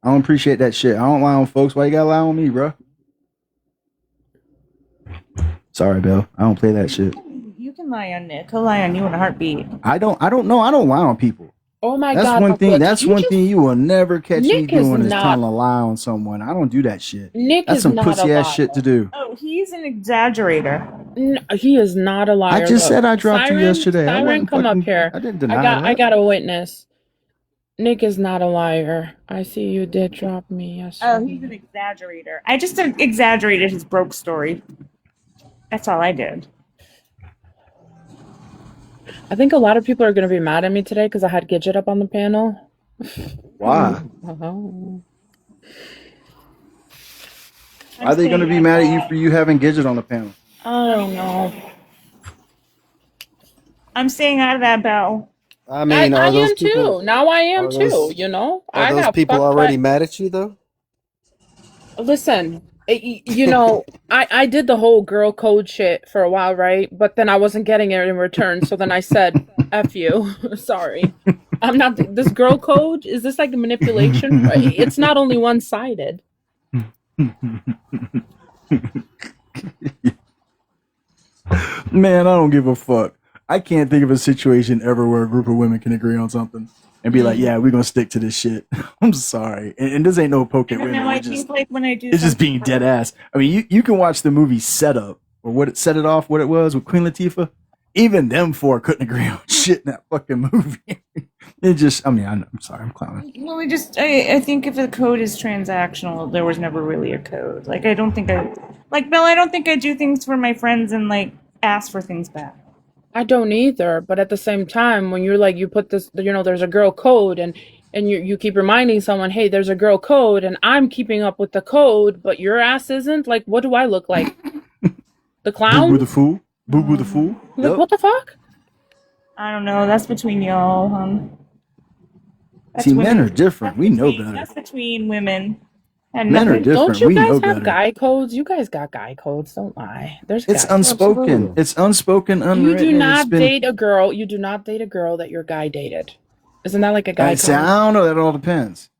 I don't appreciate that shit. I don't lie on folks. Why you gotta lie on me, bro? Sorry, Bill. I don't play that shit. You can lie on Nick. He'll lie on you in a heartbeat. I don't know. I don't lie on people. Oh my That's God. one thing. Aqua, That's one thing you will never catch me Nick is doing is not- telling a lie on someone. I don't do that shit. Nick That's is some not pussy a ass liar. shit to do. Oh, he's an exaggerator. No, he is not a liar. I just Look, said I dropped you yesterday. I Siren, wasn't come fucking- up here. I didn't deny I that. got a witness. Nick is not a liar. I see you did drop me yesterday. Oh, he's an exaggerator. I just exaggerated his broke story. That's all I did. I think a lot of people are going to be mad at me today because I had Gidget up on the panel. Why? Oh. Are they going to be mad at you for you having Gidget on the panel? I don't know. I'm staying out of that, Belle. I mean, I are those am people? too. Now I am are too. those- You know, Are I those got people fucked already by- mad at you though? Listen, you know, I did the whole girl code shit for a while, right? But then I wasn't getting it in return, so then I said, "F you." Sorry, I'm not. This girl code, is this like a manipulation? It's not only one sided. Man, I don't give a fuck. I can't think of a situation ever where a group of women can agree on something and be like, "Yeah, we're gonna stick to this shit." I'm sorry, and this ain't no poke at And women. now I It's just, think like when I do it's just something being dead ass. I mean, you can watch the movie Set Up or what it set it off, what it was with Queen Latifah. Even them four couldn't agree on shit in that fucking movie. It just, I mean, I'm sorry, I'm clowning. Well, I think if the code is transactional, there was never really a code. Like, I don't think Bill, I don't think I do things for my friends and, like, ask for things back. I don't either, but at the same time, when you're like, you put this, you know, there's a girl code, and you keep reminding someone, hey, there's a girl code, and I'm keeping up with the code, but your ass isn't. Like, what do I look like? The clown? Boo Boo the Fool? Boo Boo the Fool? Like, Yep. what the fuck? I don't know. That's between y'all, That's See, men women. are different. We know better. That's between women. And Men are nothing- different. Don't you We guys know have better. guy codes? You guys got guy codes. Don't lie. There's It's guy codes. unspoken. It's unspoken, You unwritten. do and not it's been, date a girl. You do not date a girl that your guy dated. Isn't that like a guy See, code? I don't know. That all depends.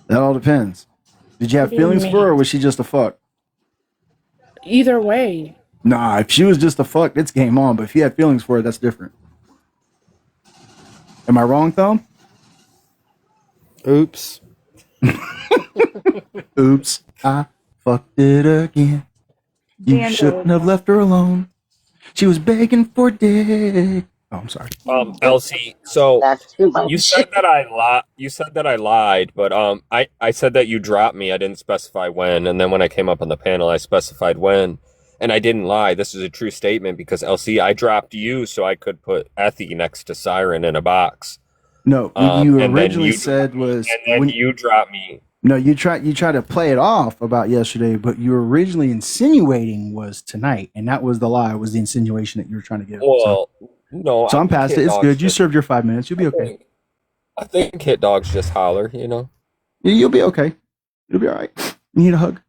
That all depends. Did you have What do you feelings mean? for her, or was she just a fuck? Either way. Nah, if she was just a fuck, it's game on. But if you had feelings for her, that's different. Am I wrong, Thumb? Oops. Oops, I fucked it again. You Vandal. shouldn't have left her alone. She was begging for dick. Oh, I'm sorry. Elsie, so That's too much. you said that I lied, but I said that you dropped me. I didn't specify when, and then when I came up on the panel, I specified when, and I didn't lie. This is a true statement because Elsie, I dropped you so I could put Ethy next to Siren in a box. No, what you and then originally you- said was And then when you dropped me. no, you tried to play it off about yesterday, but you were originally insinuating was tonight, and that was the lie. Was the insinuation that you were trying to give? Well, no. So I'm I think past it. hit It's dogs good. You just- served your 5 minutes. You'll be okay. I think hit dogs just holler, you know. You'll be okay. You'll be all right. You need a hug?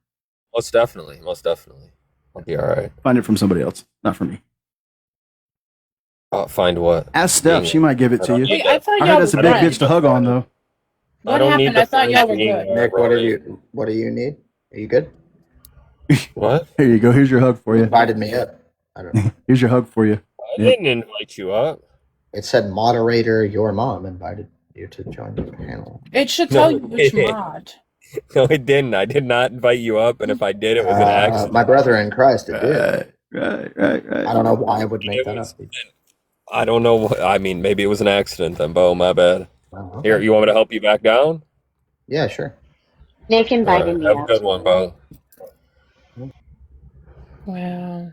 Most definitely. I'll be all right. Find it from somebody else, not from me. Find what? Ask Steph. She might give it to you. Wait, I thought I y'all heard that's a big friends. bitch to hug on, though. What don't need happened? the I thought y'all furnace were being good. there, Nick, what do really. you need? Are you good? What? Here you go. Here's your hug for You you. invited me up. I don't know. Here's your hug for you. I Yep. didn't invite you up. It said moderator. Your mom invited you to join the panel. It should No, tell you which mod. No, it didn't. I did not invite you up, and if I did, it was an accident. My brother in Christ, it did. Right. I don't know why I would make that up. I don't know. I mean, maybe it was an accident then, Bo. My bad. Oh, Here, you want me to help you back down? Yeah, sure. Nick All invited right, me have a up. good one, Bo. Wow.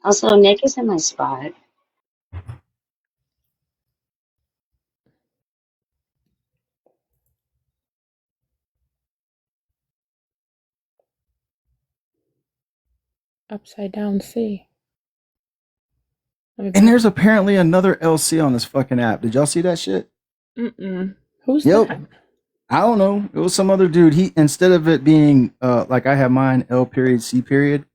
Also, Nick is in my spot. Upside down C. And there's apparently another LC on this fucking app. Did y'all see that shit? Mm-mm. Who's Yep. that? I don't know. It was some other dude. He, instead of it being like I have mine, L period C period,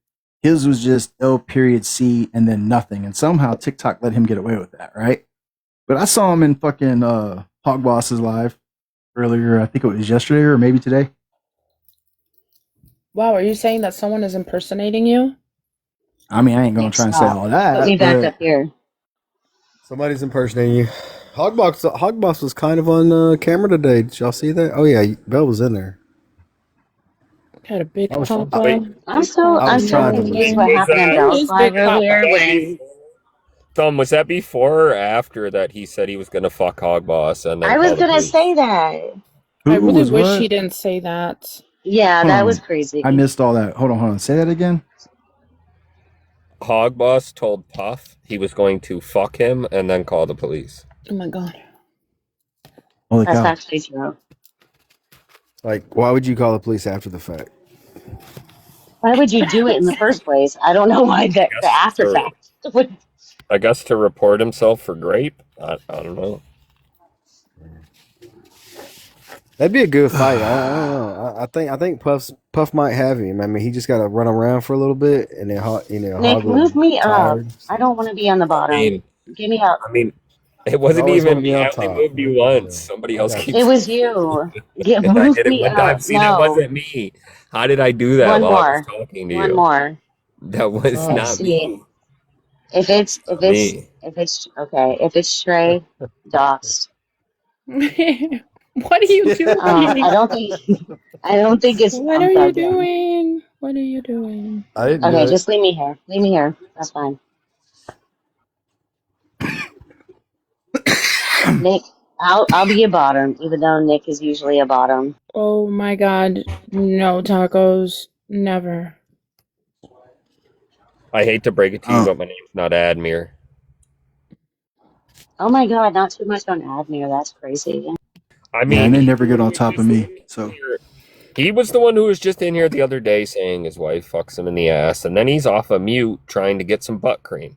his was just L period C and then nothing. And somehow TikTok let him get away with that, right? But I saw him in fucking Hog Boss's live earlier. I think it was yesterday or maybe today. Wow, are you saying that someone is impersonating you? I mean, I ain't gonna try and say all that. Put me back but- up here. Somebody's impersonating you. Hogboss was kind of on camera today. Did y'all see that? Oh yeah, Belle was in there. Had a big I was papa. trying- I'm still confused what happened in Bell's live earlier when Thumb, was that before or after that he said he was going to fuck Hog Boss? And then I was call the gonna police? say that. I really was wish what? he didn't say that. Yeah, Hold that on. was crazy. I missed all that. Hold on. Say that again. Hog Boss told Puff he was going to fuck him and then call the police. Oh my god. Holy That's cow. actually true. Like, why would you call the police after the fact? Why would you do it in the first place? I don't know why the after to- fact would. I guess to report himself for grape? I don't know. That'd be a good fight. I don't know. I think Puff might have him. I mean, he just got to run around for a little bit, and then Nick, Hog will move me tired. up. I don't want to be on the bottom. mean- Give me up. I mean, it wasn't always even wanna be me. on I only top. moved you once. Somebody else keeps. It was you. I Move did it me one time. up. See, that No. wasn't me. How did I do that One while I was more. talking to One you? more. That was Okay, not see. me. If it's okay, if it's stray, dots. What are you doing? I don't think it's. What I'm are you plugged in. doing? What are you doing? I didn't do Okay, it. just leave me here. Leave me here. That's fine. Nick, I'll be a bottom, even though Nick is usually a bottom. Oh my god. No tacos. Never. I hate to break it to you, but my name's not Admir. Oh my god, not too much on Admir. That's crazy. I mean, Yeah, and they never get on top of me. So he was the one who was just in here the other day saying his wife fucks him in the ass, and then he's off a mute trying to get some butt cream.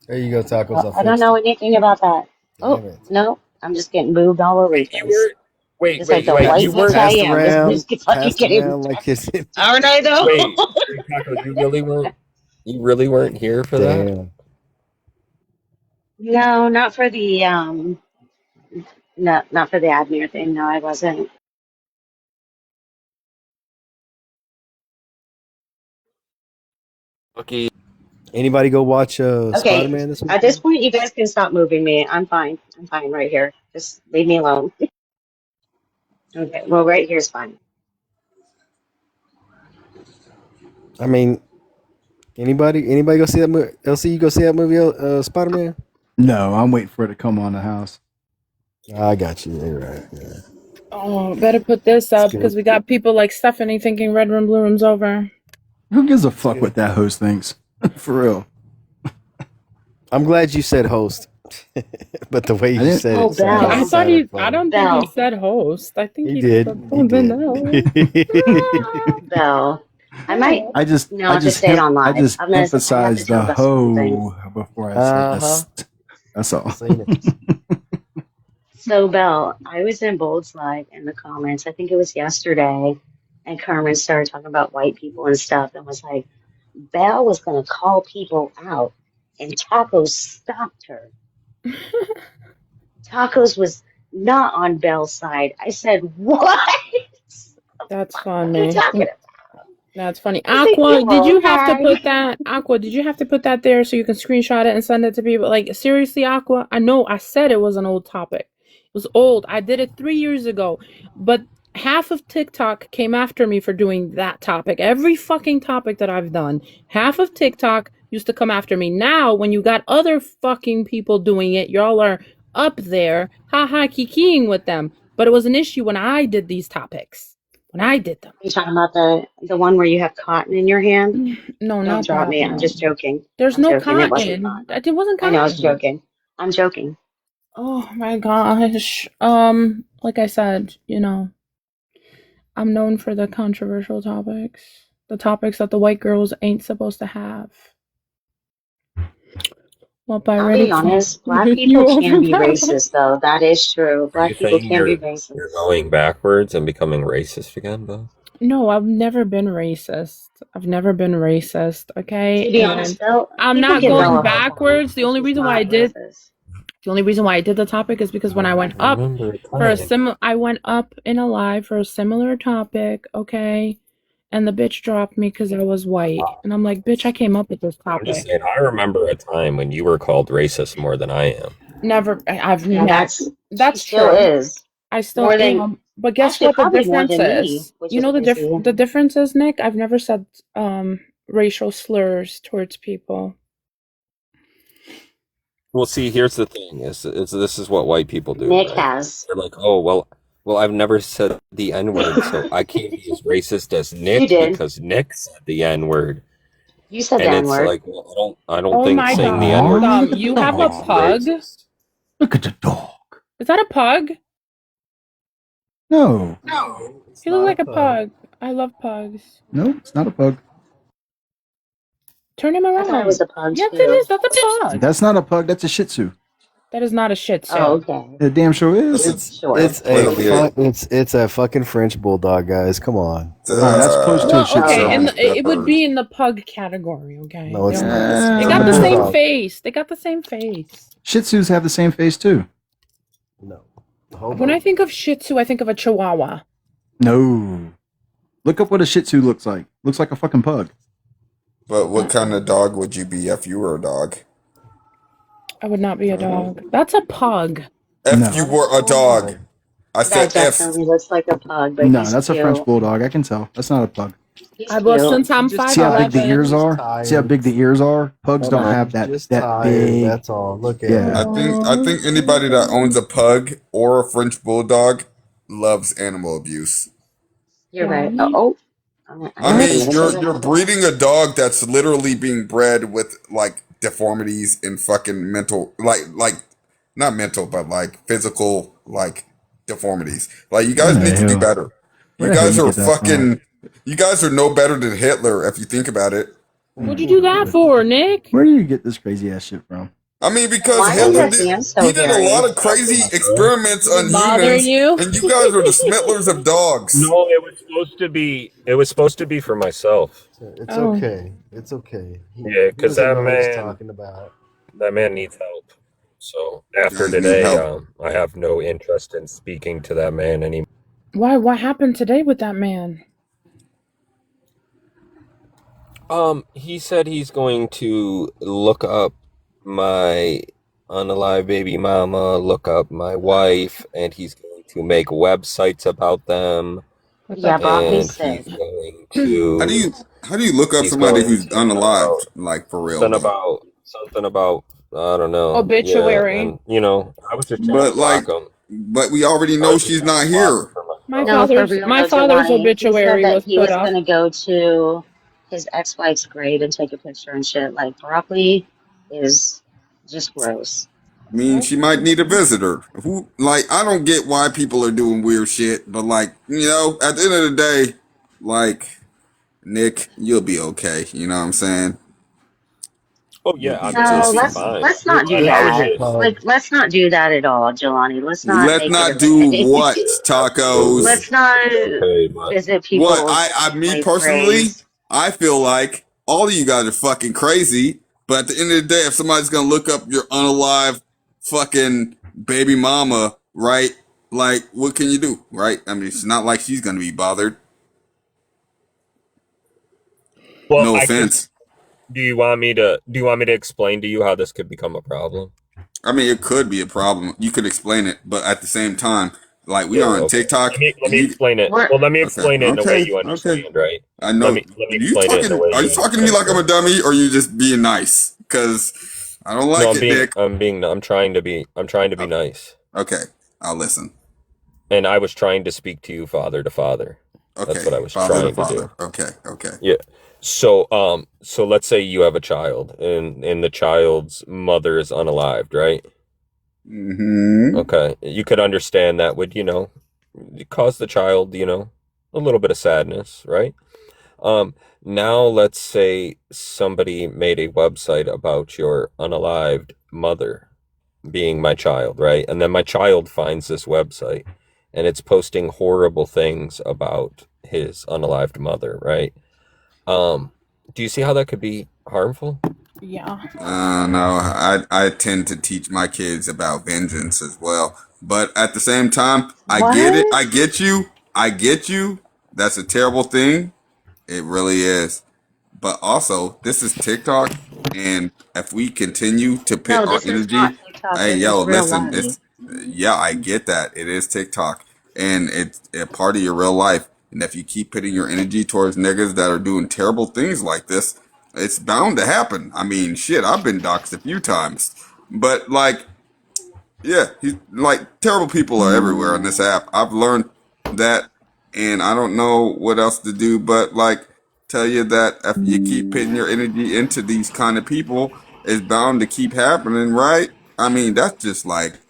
There you go, tacos. I don't know anything about that. Oh Damn it. no, I'm just getting moved all over the place. Wait, It's like the you white weren't I am. around, Just fucking passed getting. around like this. Aren't I though? Wait, Taco, you really weren't here for that? Damn. No, not for the not for the Admir thing. No, I wasn't. Okay. Anybody go watch Okay, Spider-Man this week? at this point, you guys can stop moving me. I'm fine. I'm fine right here. Just leave me alone. Okay, well, right here's fine. I mean, anybody go see that movie? LC, you go see that movie, Spider-Man? no, I'm waiting for it to come on the house. I got you. You're right. Yeah. Oh, better put this up good. because we got people like Stephanie thinking Red Room, Blue Room's over. Who gives a fuck what that host thinks? For real. I'm glad you said host, but the way you didn't- said Oh, it, Belle. I thought he. I don't think Belle. he said host. I think He he did. said He something did. else. Belle. I might. I just No, I I'll just just say it on live. I just I'm gonna- I have to emphasize tell the Belle something. ho before I say this. That's all. Seen it. So, Belle, I was in Bold's Live in the comments. I think it was yesterday, and Carmen started talking about white people and stuff, and was like, Belle was gonna call people out. and Tacos stopped her. Tacos was not on Belle's side. I said, what? That's What are you funny. talking about? That's funny. I said, Aqua, you did you have to okay? put that? Aqua, did you have to put that there so you can screenshot it and send it to people? Like, seriously, Aqua? I know I said it was an old topic. It was old. I did it 3 years ago. But half of TikTok came after me for doing that topic. Every fucking topic that I've done, half of TikTok used to come after me. Now, when you got other fucking people doing it, y'all are up there, haha, kikiing with them. But it was an issue when I did these topics. When I did them. Are you talking about the one where you have cotton in your hand? No, Don't not drop that me. I'm just one. joking. There's I'm no joking. It wasn't cotton. cotton. It wasn't I know. I was cotton. joking. I'm joking. Oh my gosh. Like I said, I'm known for the controversial topics. The topics that the white girls ain't supposed to have. Well, by I'll ready be to honest. Black hit you people can over be that one. racist, though. That is true. Are you Black people saying can be you're racist. going backwards and becoming racist again, though? No, I've never been racist. I've never been racist, okay? To be honest, And though, I'm people not give Belle going a hard time, backwards. but she's not racist. The only reason why I did the topic is because when I went up for I went up in a live for a similar topic, okay? And the bitch dropped me because I was white. And I'm like, bitch, I came up with this I'm just topic. saying, I remember a time when you were called racist more than I am. Never, I've Yeah, never. That's she still true. is. I still More than, am. But guess actually, what the probably more difference than me, is? which You is know crazy. the difference is, Nick? I've never said racial slurs towards Well, see, here's the thing: is this is what white people do, Nick right? has. They're like, oh well, I've never said the N word, so I can't be as racist as You Nick did. because Nick said the N word. You said the And it's N-word. like, well, I don't Oh think my saying the N word god. You have a makes you pug? racist. Look at the dog. Is that a pug? No, He looks like a pug. I love pugs. no, it's not a pug. Turn him I thought it was around. a pug, Yes, it too. is. That's a pug. That's not a pug. That's a Shih Tzu. That is not a Shih Tzu. Oh, okay. It damn sure is. It's a fucking French bulldog, guys. Come on. That's close to a Well, Shih Tzu. okay, and it would be in the pug category, okay? No, it's They not. don't- They It's got a the same bulldog. face. They got the same face. Shih Tzus have the same face too. No. When I think of Shih Tzu, I think of a Chihuahua. No. Look up what a Shih Tzu looks like. Looks like a fucking pug. But what kind of dog would you be if you were a dog? I would not be a dog. That's a pug. If you were a dog. I said That if. definitely looks like a pug, but No, he's that's a cute. French bulldog. I can tell. That's not a pug. He's Well, cute. since I'm See how big the 5'11". ears are? See how big the ears are? Pugs don't have that big. That's all. Look at Yeah. I think anybody that owns a pug or a French bulldog loves animal abuse. You're right. Oh, I mean, you're breeding a dog that's literally being bred with like deformities and fucking mental, like not mental, but like physical, like deformities. Like you guys What the need to do hell? better. You Where the hell guys you are get that from? you guys are no better than Hitler if you think about it. What'd you do that for, Nick? Where do you get this crazy ass shit from? I mean, because Why is Hitler your did, hand so he did a hairy? lot of crazy experiments on Bother humans, you? and you guys are the smittlers of dogs. No, it was supposed to be for myself. It's Oh. okay. It's okay. Yeah, because doesn't that know what he's man, talking about. that man needs help. So after Yeah, he need today, help. I have no interest in speaking to that man anymore. Why? What happened today with that man? He said he's going to look up my unalive baby mama, look up my wife, and he's going to make websites about them. Yeah, Broccoli And said. he's going to How do you look up he's somebody going who's to unalived, like for real? something about I don't know. Obituary. Yeah, and I was just trying But to block like, him. but we already know she's not here. My No, for father's real my though, father's Jelani. He obituary said that was he put was up. gonna go to his ex-wife's grave and take a picture and shit. Like Broccoli is just gross. I mean, she might need a visitor. Who, like, I don't get why people are doing weird shit, but like, at the end of the day, like, Nick, you'll be okay. You know what I'm saying? Oh yeah, You'll No, be I'm just fine. let's not do I was that. just Like, let's not do that at all, Jelani. Let's not Let's make it not a do thing. what, tacos. Let's not okay, but visit What people's me ex-wife personally, graves. I feel like all of you guys are fucking crazy But at the end of the day, if somebody's gonna look up your unalive fucking baby mama, right? Like, what can you do, right? I mean, it's not like she's gonna be bothered. Well, No I can. offense. Do you want me to explain to you how this could become a problem? I mean, it could be a problem. You could explain it, but at the same time, like we Yeah, are on okay. TikTok, Let and me you. explain it. We're Well, let me Okay, explain it in a way you okay. understand, right? I know. Let me You explain it in a talking? way Are you you talking to me like I'm a understand. dummy, or are you just being nice? Because I don't No, like it, Nick. I'm trying to be nice. Okay, I'll listen. And I was trying to speak to you father to father. That's Okay, what I was father to trying to father. do. Okay. Yeah. So so let's say you have a child and the child's mother is unalived, right? Mm-hmm. Okay. You could understand that would, cause the child, a little bit of sadness, right? Now let's say somebody made a website about your unalived mother being my child, right? And then my child finds this website and it's posting horrible things about his unalived mother, right? Do you see how that could be harmful? Yeah. No, I tend to teach my kids about vengeance as well. But at the same time, I get it. What? I get you. I get you. That's a terrible thing. It really is. But also, this is TikTok, and if we continue to pit No, our this is not energy, TikTok. hey, This yo, is real listen, life. it's yeah, I get that. It is TikTok, and it's a part of your real life. And if you keep putting your energy towards niggas that are doing terrible things like this, it's bound to happen. I mean, shit, I've been doxxed a few times, but like, yeah, he's like terrible people are everywhere on this app. I've learned that, and I don't know what else to do but like tell you that if you keep putting your energy into these kind of people, it's bound to keep happening, right? I mean, that's just like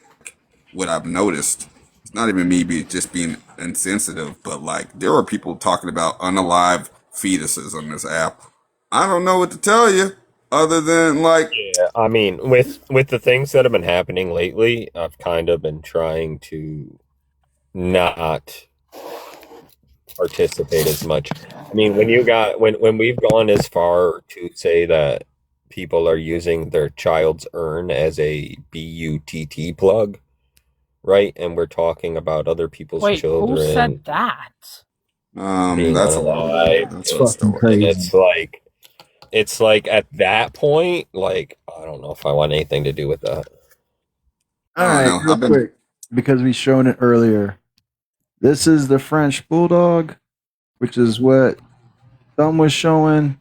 what I've noticed. It's not even me just being insensitive, but like there are people talking about unalive fetuses on this app. I don't know what to tell you other than like, Yeah, I mean, with the things that have been happening lately, I've kind of been trying to not participate as much. I mean, when we've gone as far to say that people are using their child's urn as a BUTT plug, right? And we're talking about other people's Wait, who children said that? being that's unalive, that's a Fucking story. and crazy. it's like at that point, like I don't know if I want anything to do with that. All I right, don't know. real quick, because we shown it earlier. This is the French Bulldog, which is what Thumb was showing.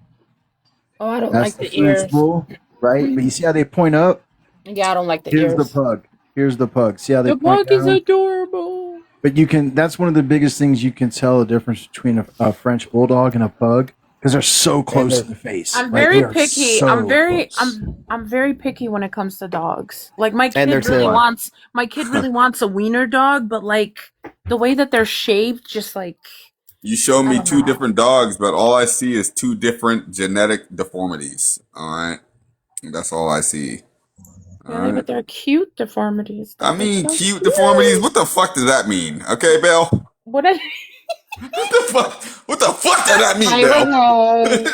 Oh, I don't That's like the the French ears. Bull, right? But you see how they point up? Yeah, I don't like the Here's the ears. pug. Here's the pug. See how they The point pug is down? adorable. But you can. That's one of the biggest things you can tell the difference between a French Bulldog and a pug because they're so close to the face. I'm right? very They are picky. so close. I'm very picky when it comes to dogs. Like my And kid their really tail. wants a wiener dog, but like the way that they're shaped, just like You show I me don't two know. different dogs, but all I see is two different genetic deformities. All right, that's all I see. All Yeah, right. but they're cute deformities. I Though. They're mean, so cute deformities. cute. What the fuck does that mean? Okay, Belle. What I What the fuck? What the fuck does that mean, Hi, Renee. Belle?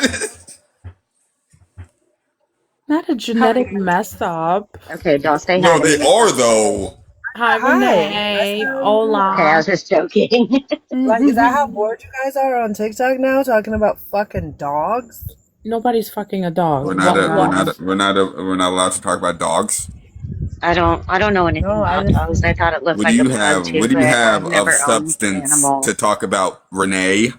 not a genetic mess up. Okay, don't say hi No, to they me like are that. though. Hi, Renee. Okay, I Hola. was just joking. Like, is that how bored you guys are on TikTok now, talking about fucking dogs? Nobody's fucking a dog. We're Oh not. my What? We're god. not. We're not. We're not allowed to talk about dogs. I don't know anything No, I about just. dogs. I thought it looked What do like a you pug have? too, What do you but I've have of never owned substance to animals. talk about, Renee?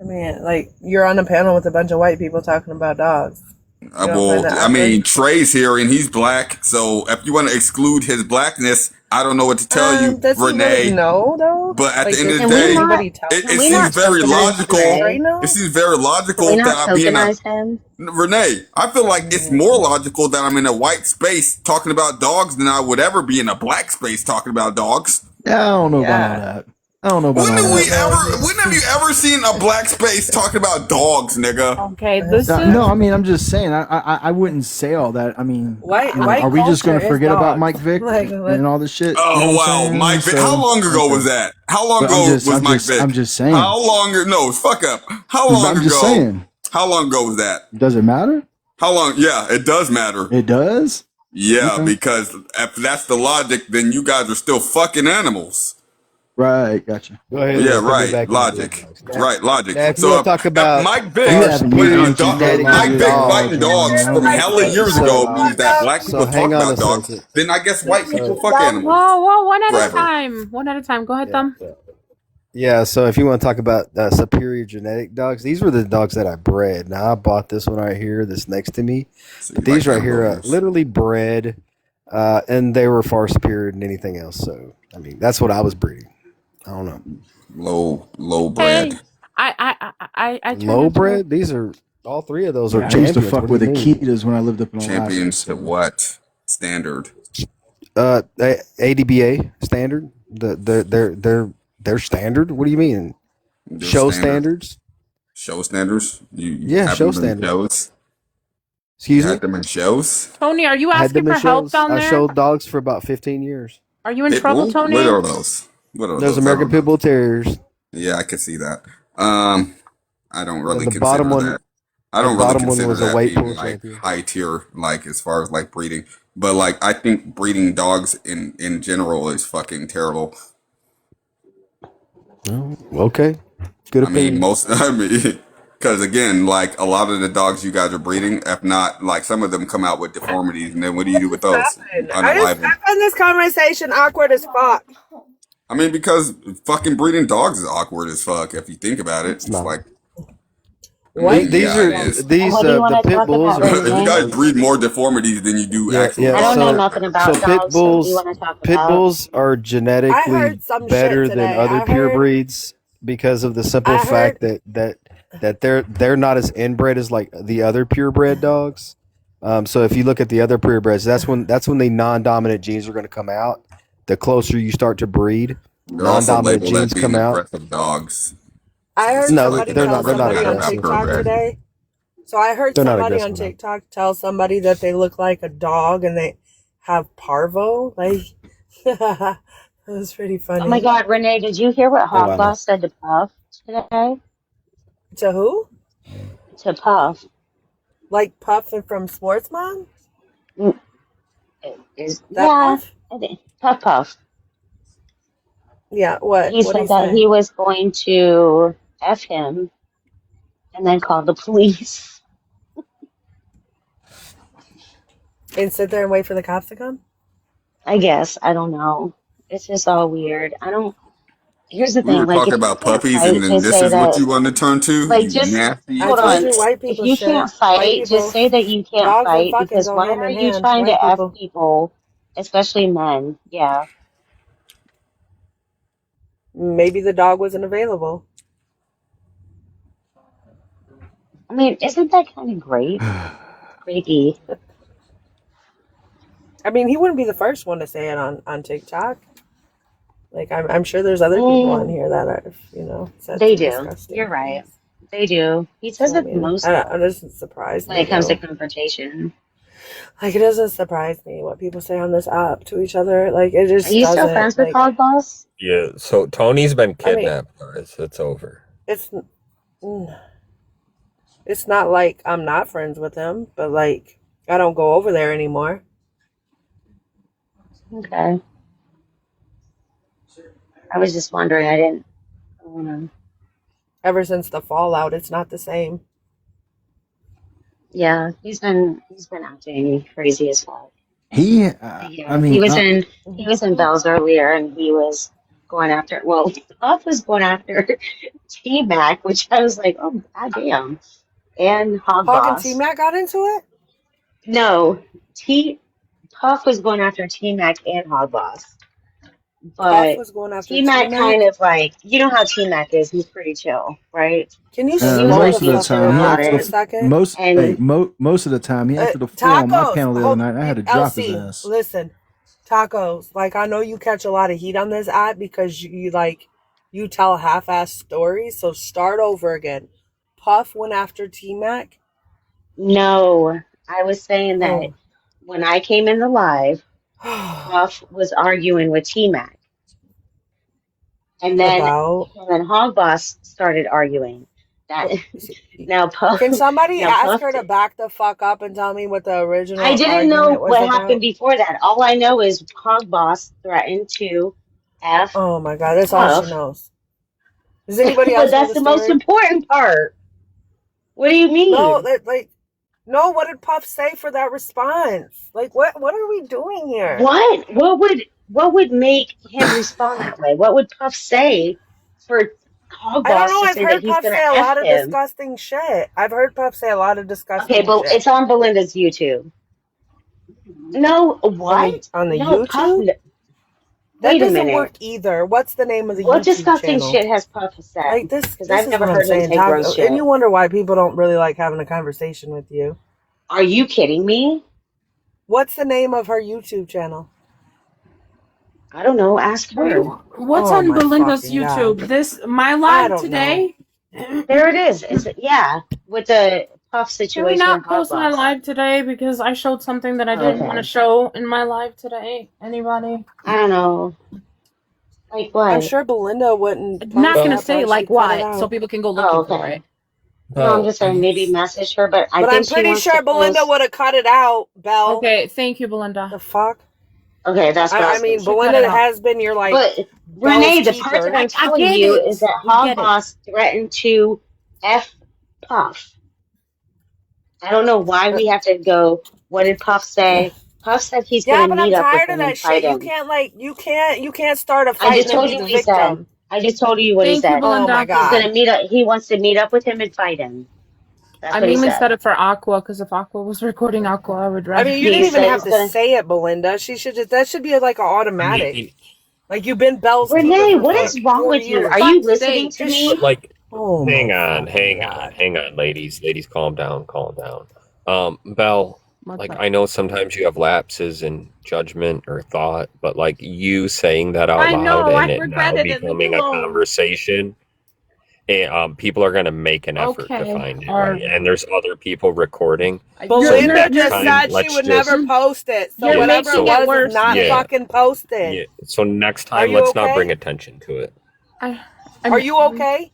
I mean, like, you're on a panel with a bunch of white people talking about dogs. You don't find Well, that I awkward? mean, Trey's here and he's black, so if you want to exclude his blackness, I don't know what to tell you, Does he really Renee. know, though? But at the Like, end does of the Can we day, not? anybody tell it Can him? we seems not very tokenize logical. Trey Trey? know? It seems very Can we logical not that I be in a tokenize him? Renee. I feel like it's more logical that I'm in a white space talking about dogs than I would ever be in a black space talking about dogs. Yeah, I don't know about all Yeah. that. I don't know about When all have we that. ever? When have you ever seen a black space talking about dogs, nigga? Okay, this is No, I mean, I'm just saying. I wouldn't say all that. I mean, White are we just going culture to is forget about dogs. Mike Vick Like, and all this shit? Oh you know what wow, I'm saying? Mike Vick. How long ago was that? How long But ago was Mike Vick? I'm just saying. How long? No, fuck up. How But long I'm just ago? saying. How long ago was that? Does it matter? How long? Yeah, it does matter. It does? Yeah, Okay. because if that's the logic, then you guys are still fucking animals. Right, gotcha. Go ahead Yeah, and put me right. back in the big Logic. box. Right, logic. Now, if you So want to talk if about Mike You Vick, far haven't used superior hunting genetics Mike of Vick dogs, fighting dogs from hella years ago means that black people talk hang on a about dogs. second. Then I guess white people So fuck animals Whoa, one at a forever. time. One at a time. Go ahead, Thumb. yeah, so if you want to talk about superior genetic dogs, these were the dogs that I bred. Now I bought this one right here, this next to me, So but you these like right here, hamburgers. literally bred, and they were far superior than anything else. So I mean, that's what I was breeding. I don't know. Low bred. Hey, I turned Low into bred? These are all three of those are Yeah, I used to champions. fuck What do with you mean? Akitas when I lived up in Alaska. Champions to what standard? ADBA standard. They're standard. What do you mean? Their Show standard. standards? Show standards? You Yeah, have show them in standards. shows? Excuse You me? had them in shows? Tony, are you I had asking them in for help shows. down I there? showed dogs for about 15 years. Are you in Pit trouble, bull? Tony? What are those? What are Those those? I American don't know. Pit Bull Terriers. Yeah, I could see that. I don't really the consider bottom one, that. I the don't really bottom one consider was a that weight being pull like champion. high tier, like as far as like breeding. But like I think breeding dogs in general is fucking terrible. Oh, okay, good I mean, opinion. because again, like a lot of the dogs you guys are breeding, if not, like some of them come out with deformities, and then what do you do with those? I Unalive them. find this conversation awkward as fuck. I mean, because fucking breeding dogs is awkward as fuck if you think about it. It's not. like, I What? mean, yeah, it is. What do you want the to pit talk bulls about, If you Renee? guys breed more deformities than you do actual yeah. I don't dogs, know So nothing about pit dogs, so what do you bulls, want to talk pit about? bulls are I genetically heard some better shit than today. other I pure heard. breeds because of the simple I heard. fact that they're not as inbred as like the other purebred dogs. So if you look at the other purebreds, that's when the non-dominant genes are going to come out. The closer you start to breed, they're also non-dominant labeled as genes being come out. aggressive dogs. I heard No, somebody they're tell not. They're not somebody on aggressive. TikTok today. So I heard They're not somebody on aggressive. No. TikTok tell somebody that they look like a dog and they have parvo. Like that was pretty funny. Oh my God, Renee, did you hear what Oh, I know. Hogboss said to Puff today? To who? To Puff. Like Puff from Sportsman? Mm, That yeah, Puff? Puff. Yeah. What? He What did he said that say? he was going to F him and then call the police. And sit there and wait for the cops to come? I guess. I don't know. It's just all weird. Here's the We thing, were like, talking if you about can't puppies, and fight, then just this say is what that. you want to turn to, Like, you just nasty. I hold told on. you white If people you shit. can't White fight, people, just say that you can't dogs and fight, fucking because go why hand are in you hand. trying to White F people. people, especially men? Yeah. Maybe the dog wasn't available. I mean, isn't that kind of great? Creepy. I mean, he wouldn't be the first one to say it on TikTok. Like, I'm sure there's other people on here that are, said They some do. disgusting You're right. things. They do. He says So, I it the mean, most, it though, doesn't surprise when me, it comes to though. confrontation. Like, it doesn't surprise me what people say on this app to each other. Like, it Are just you still doesn't. friends with Like, Hogboss? Yeah. So Tony's been I mean, kidnapped, guys. It's over. it's not like I'm not friends with him, but, like, I don't go over there anymore. Okay. I was just wondering. I don't know. Ever since the fallout, it's not the same. Yeah, he's been acting crazy as fuck. I Yeah, mean, he was in Bell's earlier, and he was going after. Well, Puff was going after T Mac, which I was like, oh goddamn, and Hog Hog and Boss. T-Mac got into it? No, Puff was going after T Mac and Hog Boss, Puff but was going after T Mac kind T-Mac? of like, you know how T Mac is. He's pretty chill, right? Can you So he was slow like most of the the being fuck chill time he about down for a it, second? most of the time he after the fall on my panel the other night, I had to drop his LC, ass. listen, tacos. Like, I know you catch a lot of heat on this app because you tell half-ass stories. So start over again. Puff went after T-Mac. No, I was saying that Oh. when I came in the live, Puff was arguing with T Mac. And then About? him and Hog Boss started arguing. That now Puff. Can somebody Now ask Puff. her to back the fuck up and tell me what the I original didn't know argument was what about? happened before that. All I know is Hog Boss threatened to F. Oh my god, that's all Puff. she knows. Does anybody else But know that's the the most story? important part. What do you mean? No, no. What did Puff say for that response? Like, what are we doing here? What? What would make him respond that way? What would Puff say for Hog I don't Boss know. to I've say that heard he's Puff gonna say a F lot of him? disgusting shit. I've heard Puff say a lot of Okay, disgusting but shit. it's on Belinda's YouTube. No, what? On the No, Puff. YouTube? That Wait a doesn't minute. work either. What's the name of the What YouTube disgusting channel? shit has Puff said? Like this Because I've is never what I'm heard him saying. say gross shit. And you wonder why people don't really like having a conversation with you. Are you kidding me? What's the name of her YouTube channel? I don't know. Ask her. What's Oh on my Belinda's fucking YouTube? God. My I live don't today. There it is. It's with the Puff Can we situation not with Hog post my Boss. live today because I showed something that I didn't want to Okay. show in my live today? Anybody? I don't know. Like what? I'm sure Belinda wouldn't. I'm not post gonna that say part. like She'd cut it what, so out. people can go Oh, looking for okay. it. No, I'm just saying maybe message her, but I But think I'm she pretty wants sure to Belinda post. would have cut it out, Belle. Okay, thank you, Belinda. The fuck? Okay, that's what I I was mean, thinking. Belinda has been your like. But Renee, the part that I'm telling get you it. is that We Hog get it. Boss threatened to F Puff. I don't know why we have to go. What did Puff say? Puff said he's Yeah, going to but I'm meet up with tired of him and that fight shit. You him. can't you can't start a I fight just and then told be you the what he said. victim. I just told you what he Thank you, said. Belinda. Oh my He's god. going to meet up. He wants to meet up with him and fight him. That's I what he mainly said. said it for Aqua because if Aqua was recording Aqua, I would rather. I mean, you He didn't even said have he's to gonna. say it, Belinda. She should just that should be like an automatic. Like you've been Belle's keeper Renee, for what like is wrong 4 with you? years. Are you listening to Just me? Like, Oh hang my on, fucking hang on, ladies, calm down. Belle, like I know sometimes you have lapses in judgment or thought, but like you saying that out I loud know, I and it now regretted it. becoming a conversation, people are gonna make an effort to Okay, find it, all right? And there's other people recording. Belinda next just time, said she let's would just- never post it. So You're whatever it making it was worse. is not Yeah. fucking posted. Yeah. So next Are time, you let's not okay? bring attention to it. Are you okay?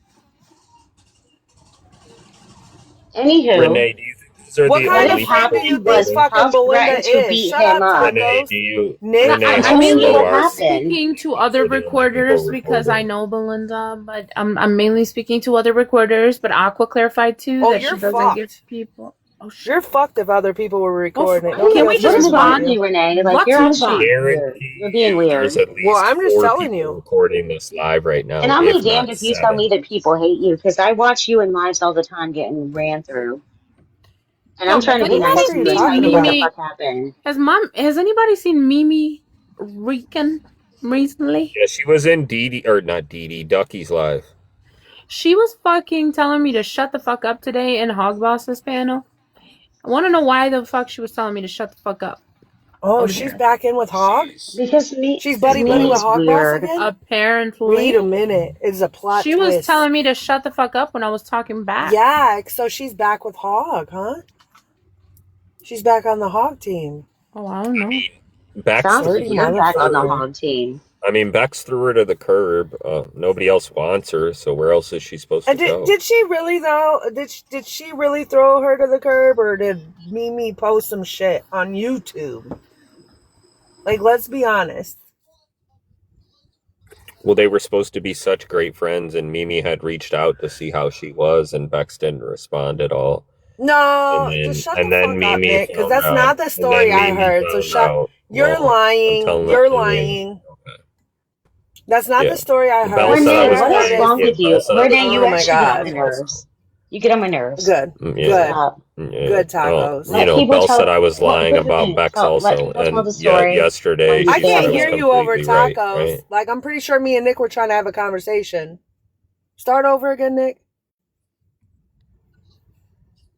Anywho, Renee, do you think these are What the kind only of friend do people you think was fucking Puff Belinda threatened to is? beat Shut him up, up. Renee, tacos. do you? Nick, Renee, I'm how telling you slow what are happened. speaking to other recorders because I know Belinda, but I'm mainly speaking to other recorders. But Aqua clarified too Oh, that you're she doesn't fucked. give people. Oh shit! You're fucked if other people were recording it. Can Nobody we else just cares What is move about wrong on? with you. you, Renee? Like Let's you're move actually on. weird. You're being There's weird. at least Well, I'm just 4 telling people you. recording this live right now, And I'll be if damned not if you tell 7. me that people hate you because I watch you in lives all the time getting ran through. And I'm trying to What be the nice fuck to are you you and tell talking you what the about? fuck happened. Has anybody seen Mimi Rican recently? Yeah, she was in not Ducky's live. She was fucking telling me to shut the fuck up today in Hog Boss's panel. I want to know why the fuck she was telling me to shut the fuck up. Oh, over she's here. back in with Hog? Because She's buddy with Mimi's Hog Boss weird. again? Apparently. Wait a minute. It's a plot She twist. was telling me to shut the fuck up when I was talking back. Yeah, so she's back with Hog, huh? She's back on the Hog team. Oh, I don't know. Bex Sounds threw like her you're to back on the curb. Hog team. I mean, Bex threw her to the curb. Nobody else wants her, so where else is she supposed to And go? did she really though? Did she really throw her to the curb, or did Mimi post some shit on YouTube? Like, let's be honest. Well, they were supposed to be such great friends, and Mimi had reached out to see how she was, and Bex didn't respond at all. No, And then, just shut and the then fuck up, Mimi Nick, because found that's out. not the And story then I Mimi heard. So found shut. out. You're Well, I'm lying. telling You're that to lying. That's not Yeah. the story I heard. Belle said I Renee, was what is lying. wrong Yeah, with you? Belle said I was Renee, you Oh my actually get on god. my nerves. You get on my nerves. Good. Yeah. Stop. Yeah. Good tacos. Let people Belle tell. said I was lying What about is it? Bex Let also, people tell the and story. yesterday When I she you said can't I was hear you over completely right. tacos. Right? Like, I'm pretty sure me and Nick were trying to have a conversation. Start over again, Nick.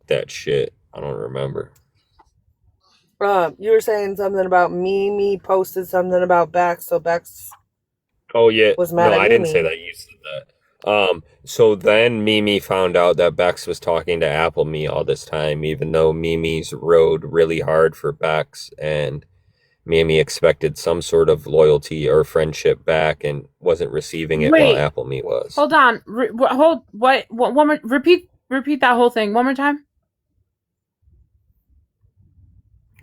That shit. I don't remember. You were saying something about Mimi posted something about Bex, so Bex Oh yeah. was mad at I didn't Mimi. say that. You said that. So then Mimi found out that Bex was talking to Apple Me all this time, even though Mimi's rode really hard for Bex, and Mimi expected some sort of loyalty or friendship back and wasn't receiving it while Wait. Apple Me was. Hold on. Repeat Repeat that whole thing one more time.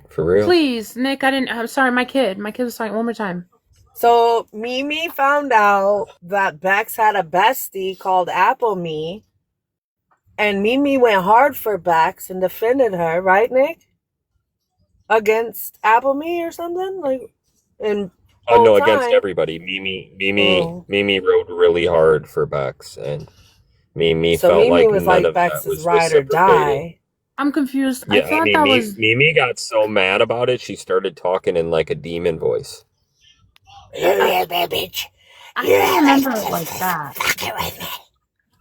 For real? Please, Nick, I'm sorry, my kid was talking one more time. So Mimi found out that Bex had a bestie called Apple Me, and Mimi went hard for Bex and defended her, right, Nick? Against Apple Me or something? Like, and Oh no, against everybody. Oh. Mimi rode really hard for Bex, and Mimi So felt Mimi like was none like of that Bex's was ride or reciprocated. die. I'm confused. Yeah, I thought that was Mimi got so mad about it, she started talking in like a demon voice. Bitch. I don't remember it like that.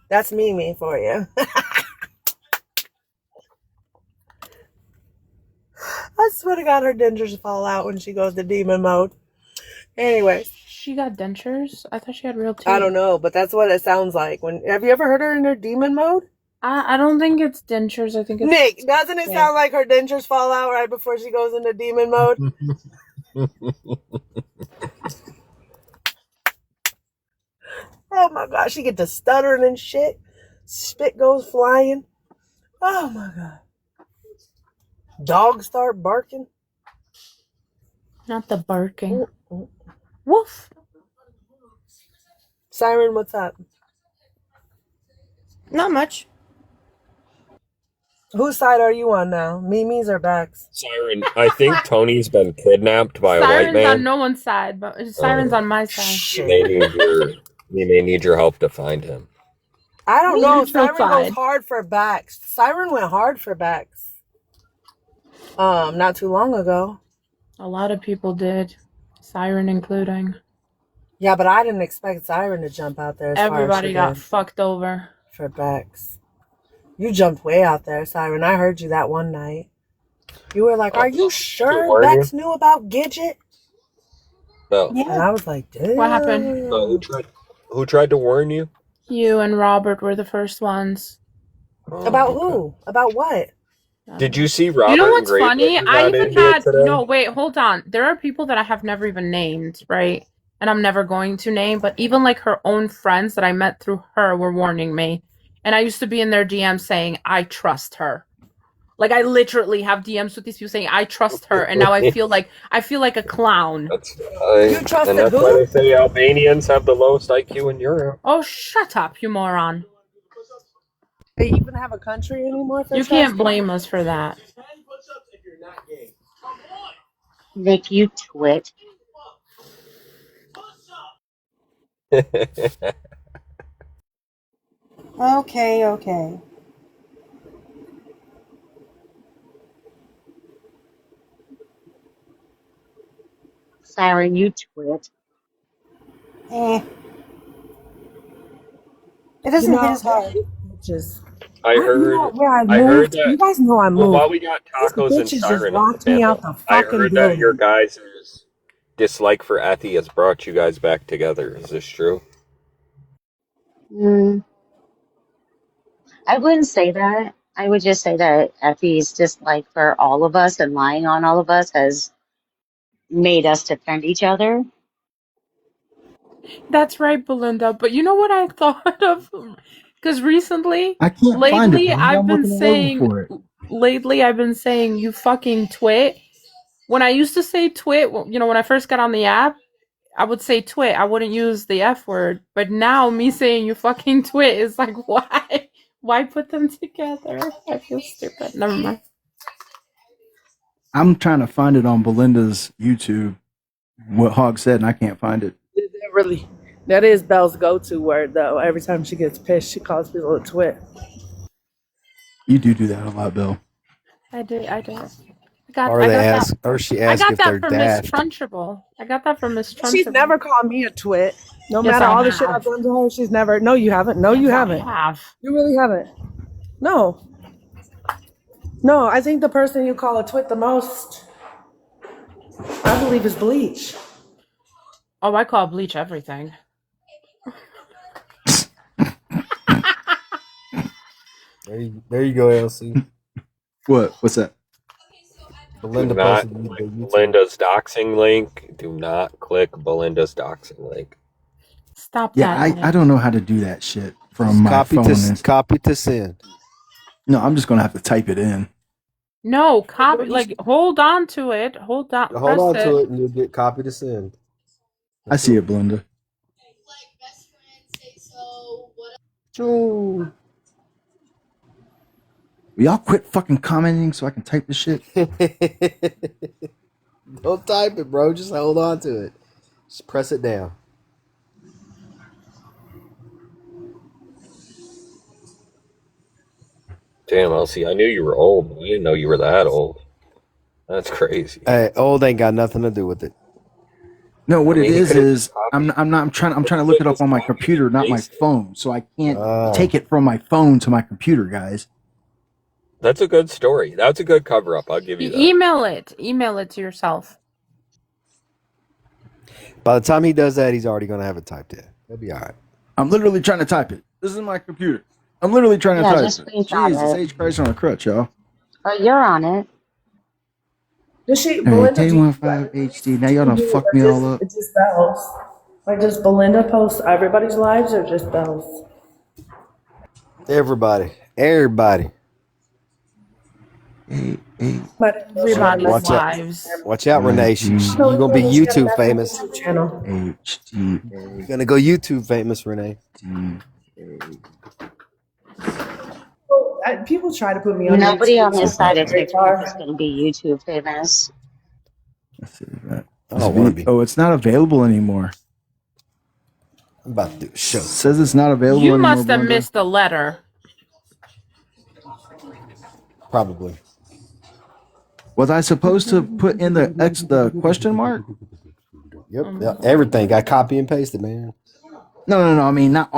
That's Mimi for you. I swear to God, her dentures fall out when she goes to demon mode. Anyway. She got dentures? I thought she had real teeth. I don't know, but that's what it sounds like. Have you ever heard her in her demon mode? I don't think it's dentures. I think it's... Nick, doesn't it sound like her dentures fall out right before she goes into demon mode? Oh my God, she get to stuttering and shit. Spit goes flying. Oh my God. Dogs start barking. Not the barking. Woof. Siren, what's up? Not much. Whose side are you on now? Mimi's or Bex? Siren, I think Tony's been kidnapped by a white Siren's man. on no one's side, but Siren's on my side. We may need your help to find him. I don't know. Neutral Siren side. goes hard for Bex. Siren went hard for Bex. Not too long ago. A lot of people did. Siren including. Yeah, but I didn't expect Siren to jump out there. Everybody got fucked over. For Bex. You jumped way out there, Siren. I heard you that one night. You were like, are you sure Bex knew about Gidget? No. And I was like, dude. What happened? Who tried to warn you? You and Robert were the first ones. About who? About what? Did you see Robert? You know what's and funny? Graydon I got even into it had today? no wait, hold on. There are people that I have never even named, right? And I'm never going to name, but even like her own friends that I met through her were warning me. And I used to be in their DMs saying, I trust her. Like I literally have DMs with these people saying, I trust her, and now I feel like a clown. That's right. You trusted and that's who? why they say Albanians have the lowest IQ in Europe. Oh, shut up, you moron. They even have a country anymore for You trust? can't blame us for that. Nick, you twit. Okay. Siren, you twit. It doesn't hit as hard. Bitches. I heard You that. guys know I moved. Well, while we got tacos and bitches just Siren locked on the me out panel, the I fucking heard that your building. guys' dislike for Ethy has brought you guys back together. Is this true? I wouldn't say that. I would just say that Effie's dislike for all of us and lying on all of us has made us defend each other. That's right, Belinda. But you know what I thought of? Because recently, I can't find it, bro. I've I'm been looking all over saying, for it. you fucking twit. When I used to say twit, you know, when I first got on the app, I would say twit. I wouldn't use the F word. But now me saying you fucking twit is like, why? Why put them together? I feel stupid. Never mind. I'm trying to find it on Belinda's YouTube. What Hog said, and I can't find it. That is Belle's go-to word, though. Every time she gets pissed, she calls people a twit. You do that a lot, Bill. I do. Or she asks if they're from daft. Miss Trunchable. I got that from Miss Trunchable. She's never called me a twit. No Yes, matter I all the shit have. I've done to her, she's never. No, you haven't. No, you haven't. have. You really haven't. No. No, I think the person you call a twit the most, I believe, is Bleach. Oh, I call Bleach everything. There you go, LC. What's that? Belinda Do not posted the click YouTube. Belinda's doxing link. Do not click Belinda's doxing link. Stop Yeah, that. I don't know how to do that shit from my phone. Copy to send. No, I'm just gonna have to type it in. No, copy. Like, hold on to it. Hold on. Hold Press on to it. it, and you'll get copy to send. I see it, Belinda. Choo. Will y'all quit fucking commenting so I can type this shit? Don't type it, bro. Just hold on to it. Just press it down. Damn, LC, I knew you were old, but I didn't know you were that old. That's crazy. Hey, old ain't got nothing to do with it. No, what I mean, it he could've is I'm trying to look it up on my computer, not my phone, so I can't take it from my phone to my computer, guys. That's a good story. That's a good cover up. I'll give you that. Email it. Email it to yourself. By the time he does that, he's already going to have it typed in. He'll be all right. I'm literally trying to type it. This is my computer. I'm literally trying to Yeah, type just it. screenshot Jesus it. H Christ on a crutch, y'all. Oh, you're on it. Does she, Hey, Belinda, K15 HD. Now y'all done fucked me all up. It's just Bells. Like, does Belinda post everybody's lives or just Bells? Everybody. Everybody. But Everybody's Watch out. lives. Watch out, Renee. You're going to be YouTube famous. HD. You're going to go YouTube famous, Renee. People try to put me on Nobody YouTube. on this so side of very TikTok far. is going to be YouTube famous. I don't want to be. Oh, it's not available anymore. I'm about to do a show. It says it's not available You anymore. must have Belinda. missed the letter. Probably. Was I supposed to put in the question mark? Yep. Everything got copy and pasted, man. No. I mean, not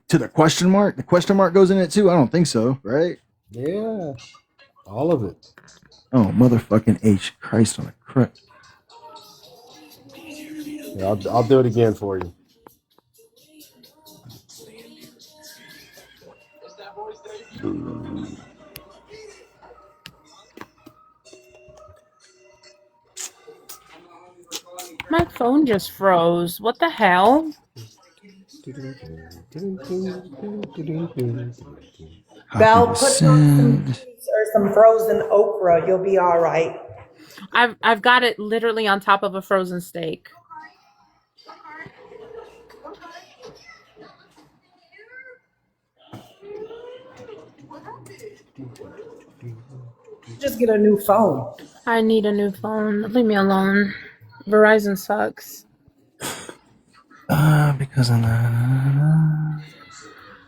to the question mark. The question mark goes in it too. I don't think so, right? Yeah. All of it. Oh, motherfucking H Christ on a crutch. Yeah, I'll do it again for you. My phone just froze. What the hell? Belle, put on some cheese or some frozen okra. You'll be all right. I've got it literally on top of a frozen steak. Just get a new phone. I need a new phone. Leave me alone. Verizon sucks. Because I'm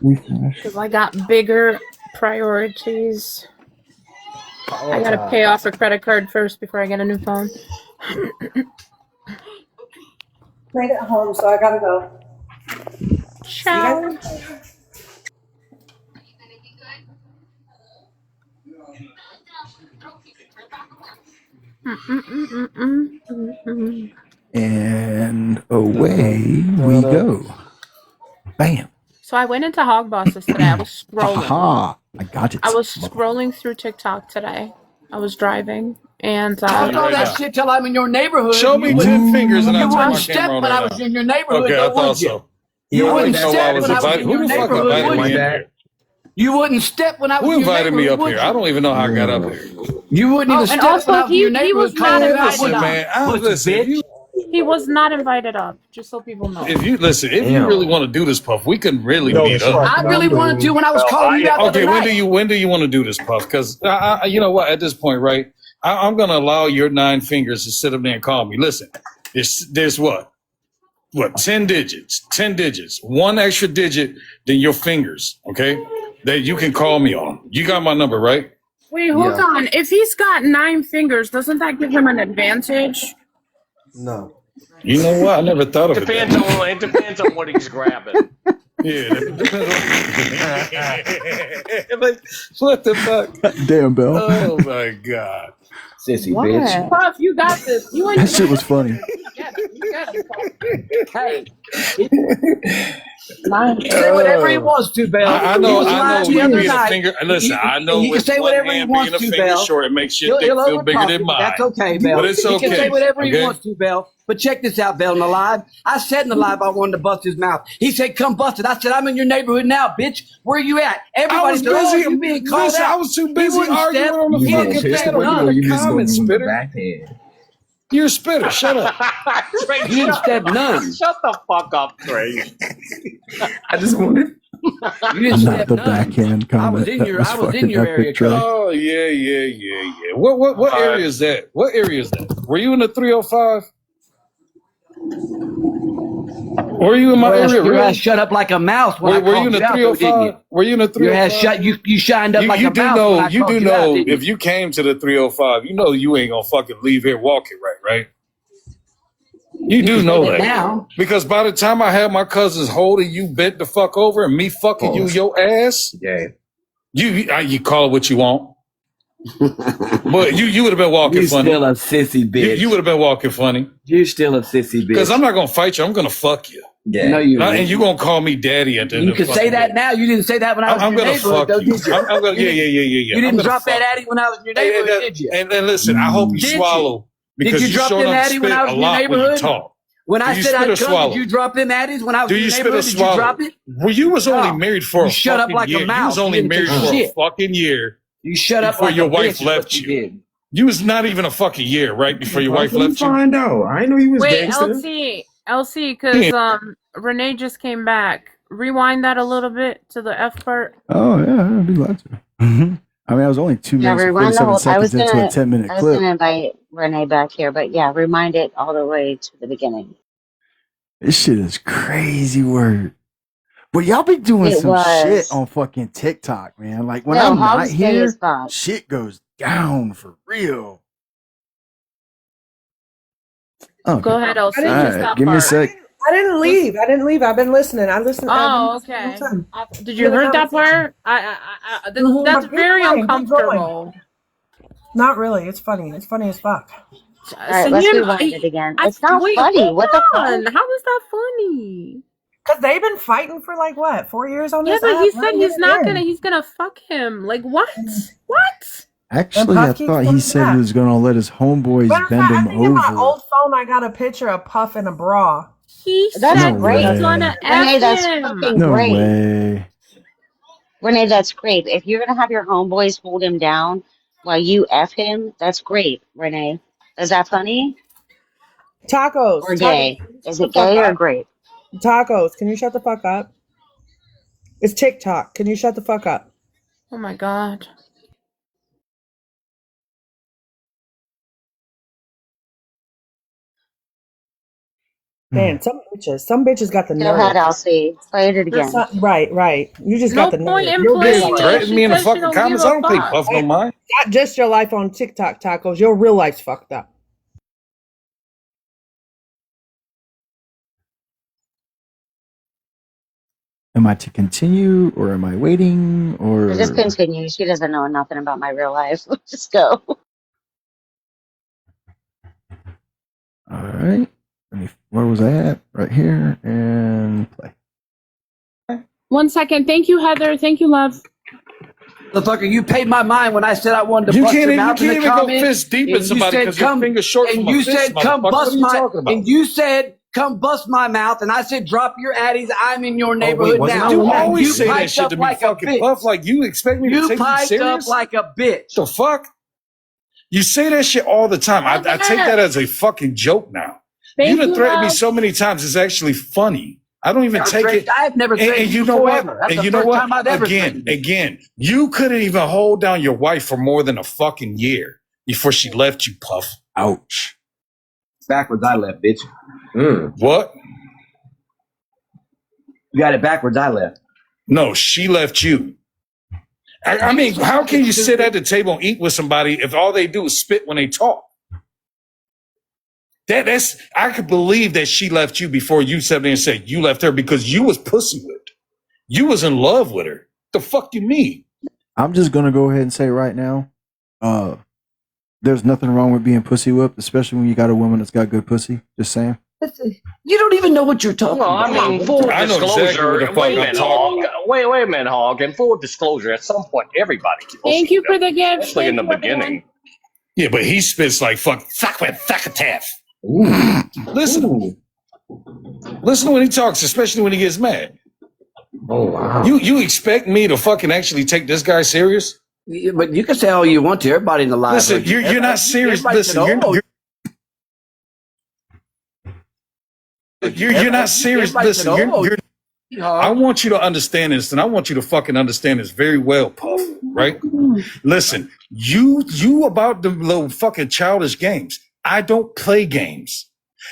Because I got bigger priorities. I gotta pay off a credit card first before I get a new phone. Made it home, so I gotta go. Ciao. and away we go. Bam. So I went into Hog Bosses today. I was scrolling. Ha! I got it. I was scrolling through TikTok today. I was driving, and I know that shit till I'm in your neighborhood. Show me 10 fingers and I'll You turn wouldn't my step camera on when right I was now. in your neighborhood, Okay, I though, thought would you? so. You I wouldn't didn't know I step was when I was invited. in Who your the fuck neighborhood, invited would me in you? here? You wouldn't step when I was Who in your invited me neighborhood, up would here? you? I don't even know how I got up here. You wouldn't even and step also when I was in your he neighborhood. was not invited Listen, up. man. Listen, if you He was not invited up. Just so people know. if you really want to do this, Puff, we can really meet up. I really wanted to when I was calling you out the Okay, other when night. do you want to do this, Puff? Because you know what? At this point, right? I'm going to allow your 9 fingers to sit up there and call me. Listen, there's what 10 digits, 10 digits, one extra digit than your fingers. Okay, that you can call me on. You got my number, right? Wait, hold on. If he's got 9 fingers, doesn't that give him an advantage? No. You know what? I never thought of it. It depends on what he's grabbing. Yeah, it depends on like, what the fuck? Damn, Bill. Oh my god. Sissy What? bitch. Puff, you got this. You ain't That shit was funny. You got it. You got it. Hey, He can say whatever he wants to, Bell. I He know, was I lying know. the You other being a night. finger. Listen, I know He can with say one whatever he hand wants being a to, finger Bell. short, it makes your He'll dick feel bigger overtalk than you, but that's mine. okay, Bell. But it's He can say okay. whatever he Okay. wants to, Bell. But check this out, Bell, in the live. I said in the live I wanted to bust his mouth. He said, come bust it. I said, I'm in your neighborhood now, bitch. Where you at? Everybody was said, oh, busy- you being called listen, out. I was too He busy wouldn't arguing step. on the He didn't fucking step panel. none. You a comment spitter. You're a spitter. Shut up. He didn't step none. Shut the fuck up, Trey. I just wanted. You didn't I'm not step the none. backhand I was comment. in That your was I was in fucking your area, epic, Trey. cuz. Oh, yeah. What area is that? What area is that? Were you in the 305? Were you in my area? Your Really? ass shut up like a mouse when I Were you called in the you out, though, didn't you? 305? Were you in the 305? Your ass shut. You shined up like you a do mouse know, when I you called do you out, know didn't if you came to the 305, you know you ain't gonna fucking leave here walking right? You do can know say that. that now. Because by the time I had my cousins holding you bent the fuck over and me fucking you your ass, you call it what you want. But you would have been walking You funny. still a sissy bitch. You would have been walking funny. You still a sissy bitch. Because I'm not gonna fight you. I'm gonna fuck you. Yeah. No, you And ain't. you gonna call me daddy at the end You of the can say fucking that day. now. You didn't say that when I was I'm in your gonna neighborhood, fuck though, you. did you? I'm gonna, yeah. You I'm didn't gonna drop that fuck addy when I was in your neighborhood, did you? And listen, I hope you Did you? swallow because Did you drop showing them up addy when spit I was a in your lot when you neighborhood? talk. When Do I you said spit or I'd come, swallow? did you drop them addies when I was Do in you your spit or neighborhood? Did you swallow? drop it? Well, you was only No. married for You a shut up fucking like a year. You mouse. was only You didn't married take for shit. a fucking year. You shut up before like your a wife bitch is left what you you. did. You was not even a fucking year, right? Before your wife Let me left you. find out. I know he was Wait, gangster. LC, because Renee just came back. Rewind that a little bit to the F part. Oh yeah, I'd be glad to. I mean, I was only 2 Yeah, minutes and rewind the 47 whole. seconds into a 10-minute I was clip. gonna invite Renee back here, but yeah, rewind it all the way to the beginning. This shit is crazy word. But y'all be doing It some shit was. on fucking TikTok, man. Like when No, I'm not Hobbs gay as here, fuck. shit goes down for real. Okay. Go ahead, LC. I Just All right, that give me a part. sec. I didn't leave. I've been listening. I listened. Oh, I've been listening okay. the whole time. Did you heard that part? That's But keep very going, keep uncomfortable. Not really. It's funny. It's funny as fuck. All right, let's rewind it again. It's not Wait, funny. hold What the on. fuck? How is that funny? Because they've been fighting for like what, 4 years on Yeah, this but app? he said Let me he's get not in. gonna. He's gonna fuck him. Like what? What? Actually, I thought he said he was going to let his homeboys Matter of bend fact, I him think in my over. old phone I got a picture of Puff in a bra. He That's No great. way. gonna Renee, F that's him. fucking No great. way. Renee, that's great. If you're gonna have your homeboys hold him down while you F him, that's great, Renee. Is that funny Tacos. or Tacos. gay? Can you Is shut it the fuck gay or up? great? Tacos. Can you shut the fuck up? It's TikTok. Can you shut the fuck up? Oh my god. Man, some bitches got the Go ahead, nerve. Elsie. Play it again. Right. You just No got the point nerve. in You'll real playing life. it. Threaten She me in the said she fucking don't give comments. a I don't pay fuck. Puff no mind. Not just your life on TikTok, Tacos. Your real life's fucked up. Am I to continue or am I waiting or Just continue. She doesn't know nothing about my real life. Just go. all right? Where was I at? Right here and play. 1 second. Thank you, Heather. Thank you, love. Motherfucker, you paid my mind when I said I wanted to You bust can't your even, mouth you in can't the even go comments. fist deep and in somebody you said, because your finger's short from and a you fist, said, come motherfucker. What bust are you my, talking about? and you said, come bust my mouth, and I said, drop your addies. I'm in your neighborhood wasn't now. You And always you say that piped shit up to me, like a fucking bitch. Puff. Like you expect me to You take you piped serious? up like a bitch. The fuck? You say that shit all the time. I take that as a fucking joke now. Thank You done you, threatened me love. so many times. It's actually funny. I don't even take it. I've never threatened And you you know before what? ever. That's And the you know first what? time I've ever threatened you. Again, you couldn't even hold down your wife for more than a fucking year before she left you, Puff. Ouch. Backwards, I left, bitch. What? You got it backwards, I left. No, she left you. I mean, how can you sit at the table and eat with somebody if all they do is spit when they talk? That's I could believe that she left you before you sat there and said you left her because you was pussy whipped. You was in love with her. The fuck you mean? I'm just going to go ahead and say right now, there's nothing wrong with being pussy whipped, especially when you got a woman that's got good pussy. Just saying. You don't even know what you're talking Well, I about. mean, full I know exactly disclosure. what the fuck Wait a I'm minute, talking Hog. Wait a minute, Hog. In full disclosure, at some point, everybody kills Thank you for the gift. especially in the Thank you, everyone. beginning. Yeah, but he spits like fuck Thakataf. Listen. Listen when he talks, especially when he gets mad. Oh wow. You expect me to fucking actually take this guy serious? Yeah, but you can say all you want to. Everybody in the live. Listen, you're not serious. Listen, you're not serious. Listen, I want you to understand this, and I want you to fucking understand this very well, Puff. Right? Listen, you about the little fucking childish games. I don't play games.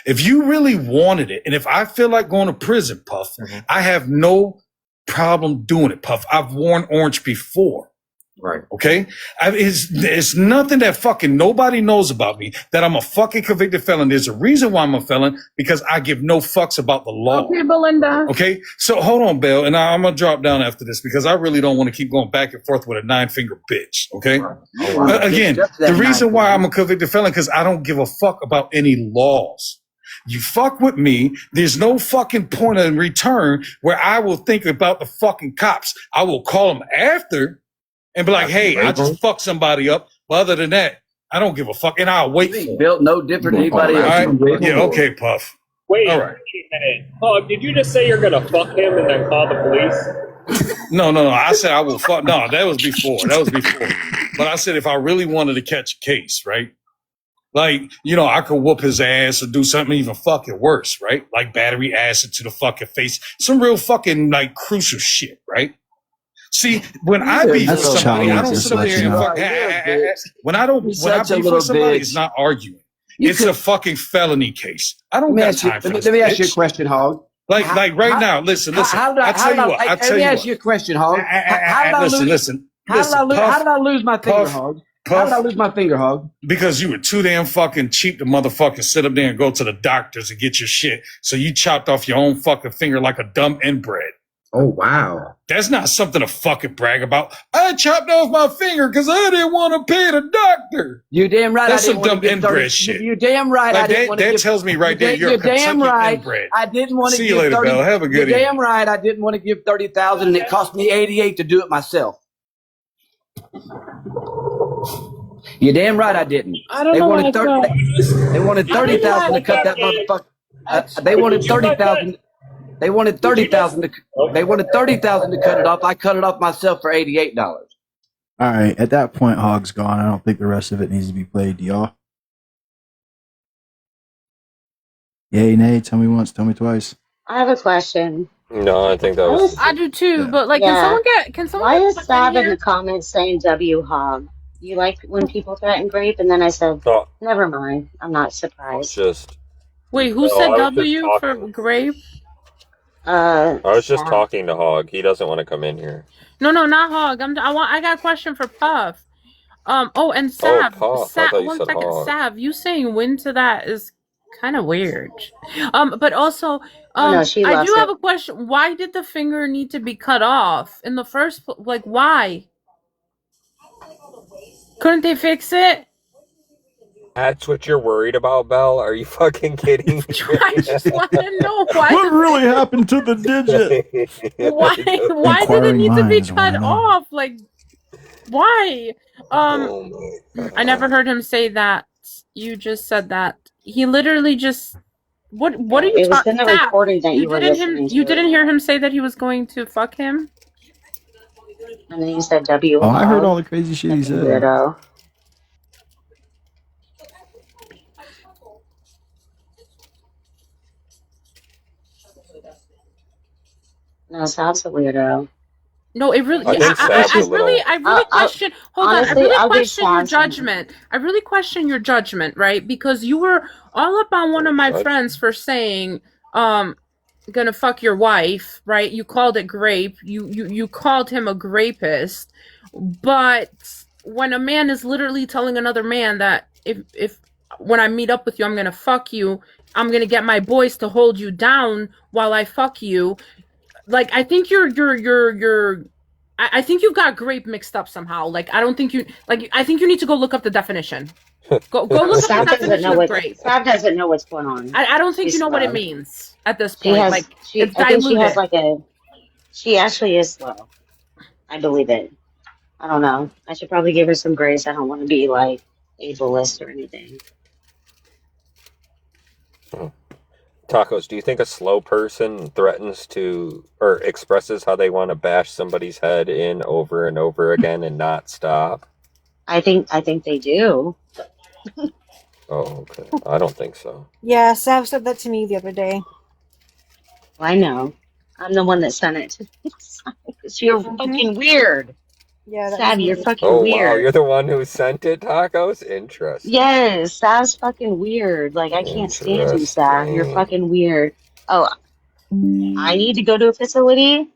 If you really wanted it, and if I feel like going to prison, Puff, I have no problem doing it, Puff. I've worn orange before. Right. Okay? It's nothing that fucking nobody knows about me, that I'm a fucking convicted felon. There's a reason why I'm a felon, because I give no fucks about the law. Okay, Belinda. Okay? So hold on, Belle, and I'm going to drop down after this because I really don't want to keep going back and forth with a 9-finger bitch. Okay? Again, the reason why I'm a convicted felon, because I don't give a fuck about any laws. You fuck with me, there's no fucking point in return where I will think about the fucking cops. I will call them after and be like, hey, I just fucked somebody up. But other than that, I don't give a fuck, and I'll wait for it. Built no different than anybody else. Right? Yeah, okay, Puff. Wait, all right. Wait a minute. Hog, did you just say you're gonna fuck him and then call the police? No. I said I will fuck. No, that was before. But I said if I really wanted to catch a case, right? Like, I could whoop his ass or do something even fucking worse, right? Like battery acid to the fucking face. Some real fucking, like, crucial shit, right? See, when I beef with somebody, I don't sit up there and fuck. When I beef with somebody, it's not arguing. It's a fucking felony case. I don't got time for this. Let me ask you a question, Hog. Like right now, listen. I tell you what. Let me ask you a question, Hog. Listen. How did I lose my finger, Hog? How did I lose my finger, Hog? Because you were too damn fucking cheap to motherfucking sit up there and go to the doctors and get your shit. So you chopped off your own fucking finger like a dumb inbred. Oh, wow. That's not something to fucking brag about. I chopped off my finger because I didn't want to pay the doctor. You damn right. That's I some didn't dumb want to give inbred shit. You damn right. Like I didn't want to that tells me right there you're a damn Kentucky right. inbred. I didn't want to See give you later, 30. Belle. Have a good You're evening. damn right. I didn't want to give 30,000. And it cost me 88 to do it myself. You're damn right. I didn't. I don't know why They wanted 30,000 to cut that motherfucker. They wanted 30,000. They wanted 30,000 to. They wanted 30,000 to cut it off. I cut it off myself for $88. All right, at that point, Hog's gone. I don't think the rest of it needs to be played. Do y'all? Yay, nay. Tell me once. Tell me twice. I have a question. No, I think that was. I do too, but like, Yeah. can someone? Why get is Puff Sav in in the here? comments saying W Hog? You like when people threaten grape? And then I said, No, never mind. I'm not surprised. just. Wait, who No, said I was just W for talking. grape? I was just Sav. talking to Hog. He doesn't want to come in here. No, not Hog. I got a question for Puff. And Sav. Puff. I thought you One said second, Hog. Sav. You saying win to that is kind of weird. But also, Oh, no, she I loves do have it. a question. Why did the finger need to be cut off in the first? Like, why? Couldn't they fix it? That's what you're worried about, Belle? Are you fucking kidding me? I just want to know why. What really happened to the digit? Why did it Inquiring need to be minds wanna cut know. off? Like, why? Oh I never heard him say that. You just said that. He literally just. What are you It was talking in the about? recording that you were listening to. You didn't hear him say that he was going to fuck him? And then you said W Oh, I heard Hog. all the crazy shit he said. Weirdo. No, Sav's a weirdo. No, it really. I think Sav's a little. I really question. Hold on, I honestly, really I'll give question your Sav some. judgment. I really question your judgment, right? Because you were all up on one of my friends for saying, gonna fuck your wife, right? You called it grape. You called him a grapist. But when a man is literally telling another man that if when I meet up with you, I'm gonna fuck you. I'm gonna get my boys to hold you down while I fuck you. Like, I think I think you've got grape mixed up somehow. Like, I don't think you, like, I think you need to go look up the definition. Go look up the Sav doesn't definition know of what grape. Sav doesn't know what's going on. I don't think you She's know what it slow. means at this She point. has Like she. it's I think she has diluted. like a. She actually is slow. I believe it. I don't know. I should probably give her some grace. I don't want to be like ableist or anything. Tacos, do you think a slow person threatens to or expresses how they want to bash somebody's head in over and over again and not stop? I think they do. Oh, okay. I don't think so. Yeah, Sav said that to me the other day. I know. I'm the one that sent it. You're fucking weird. Yeah, that was Sav, you're me. fucking Oh, wow. You're weird. the one who sent it, Tacos? Interesting. Yes, Sav's fucking weird. Like I can't stand you, Sav. You're Interesting. fucking weird. Oh, I need to go to a facility.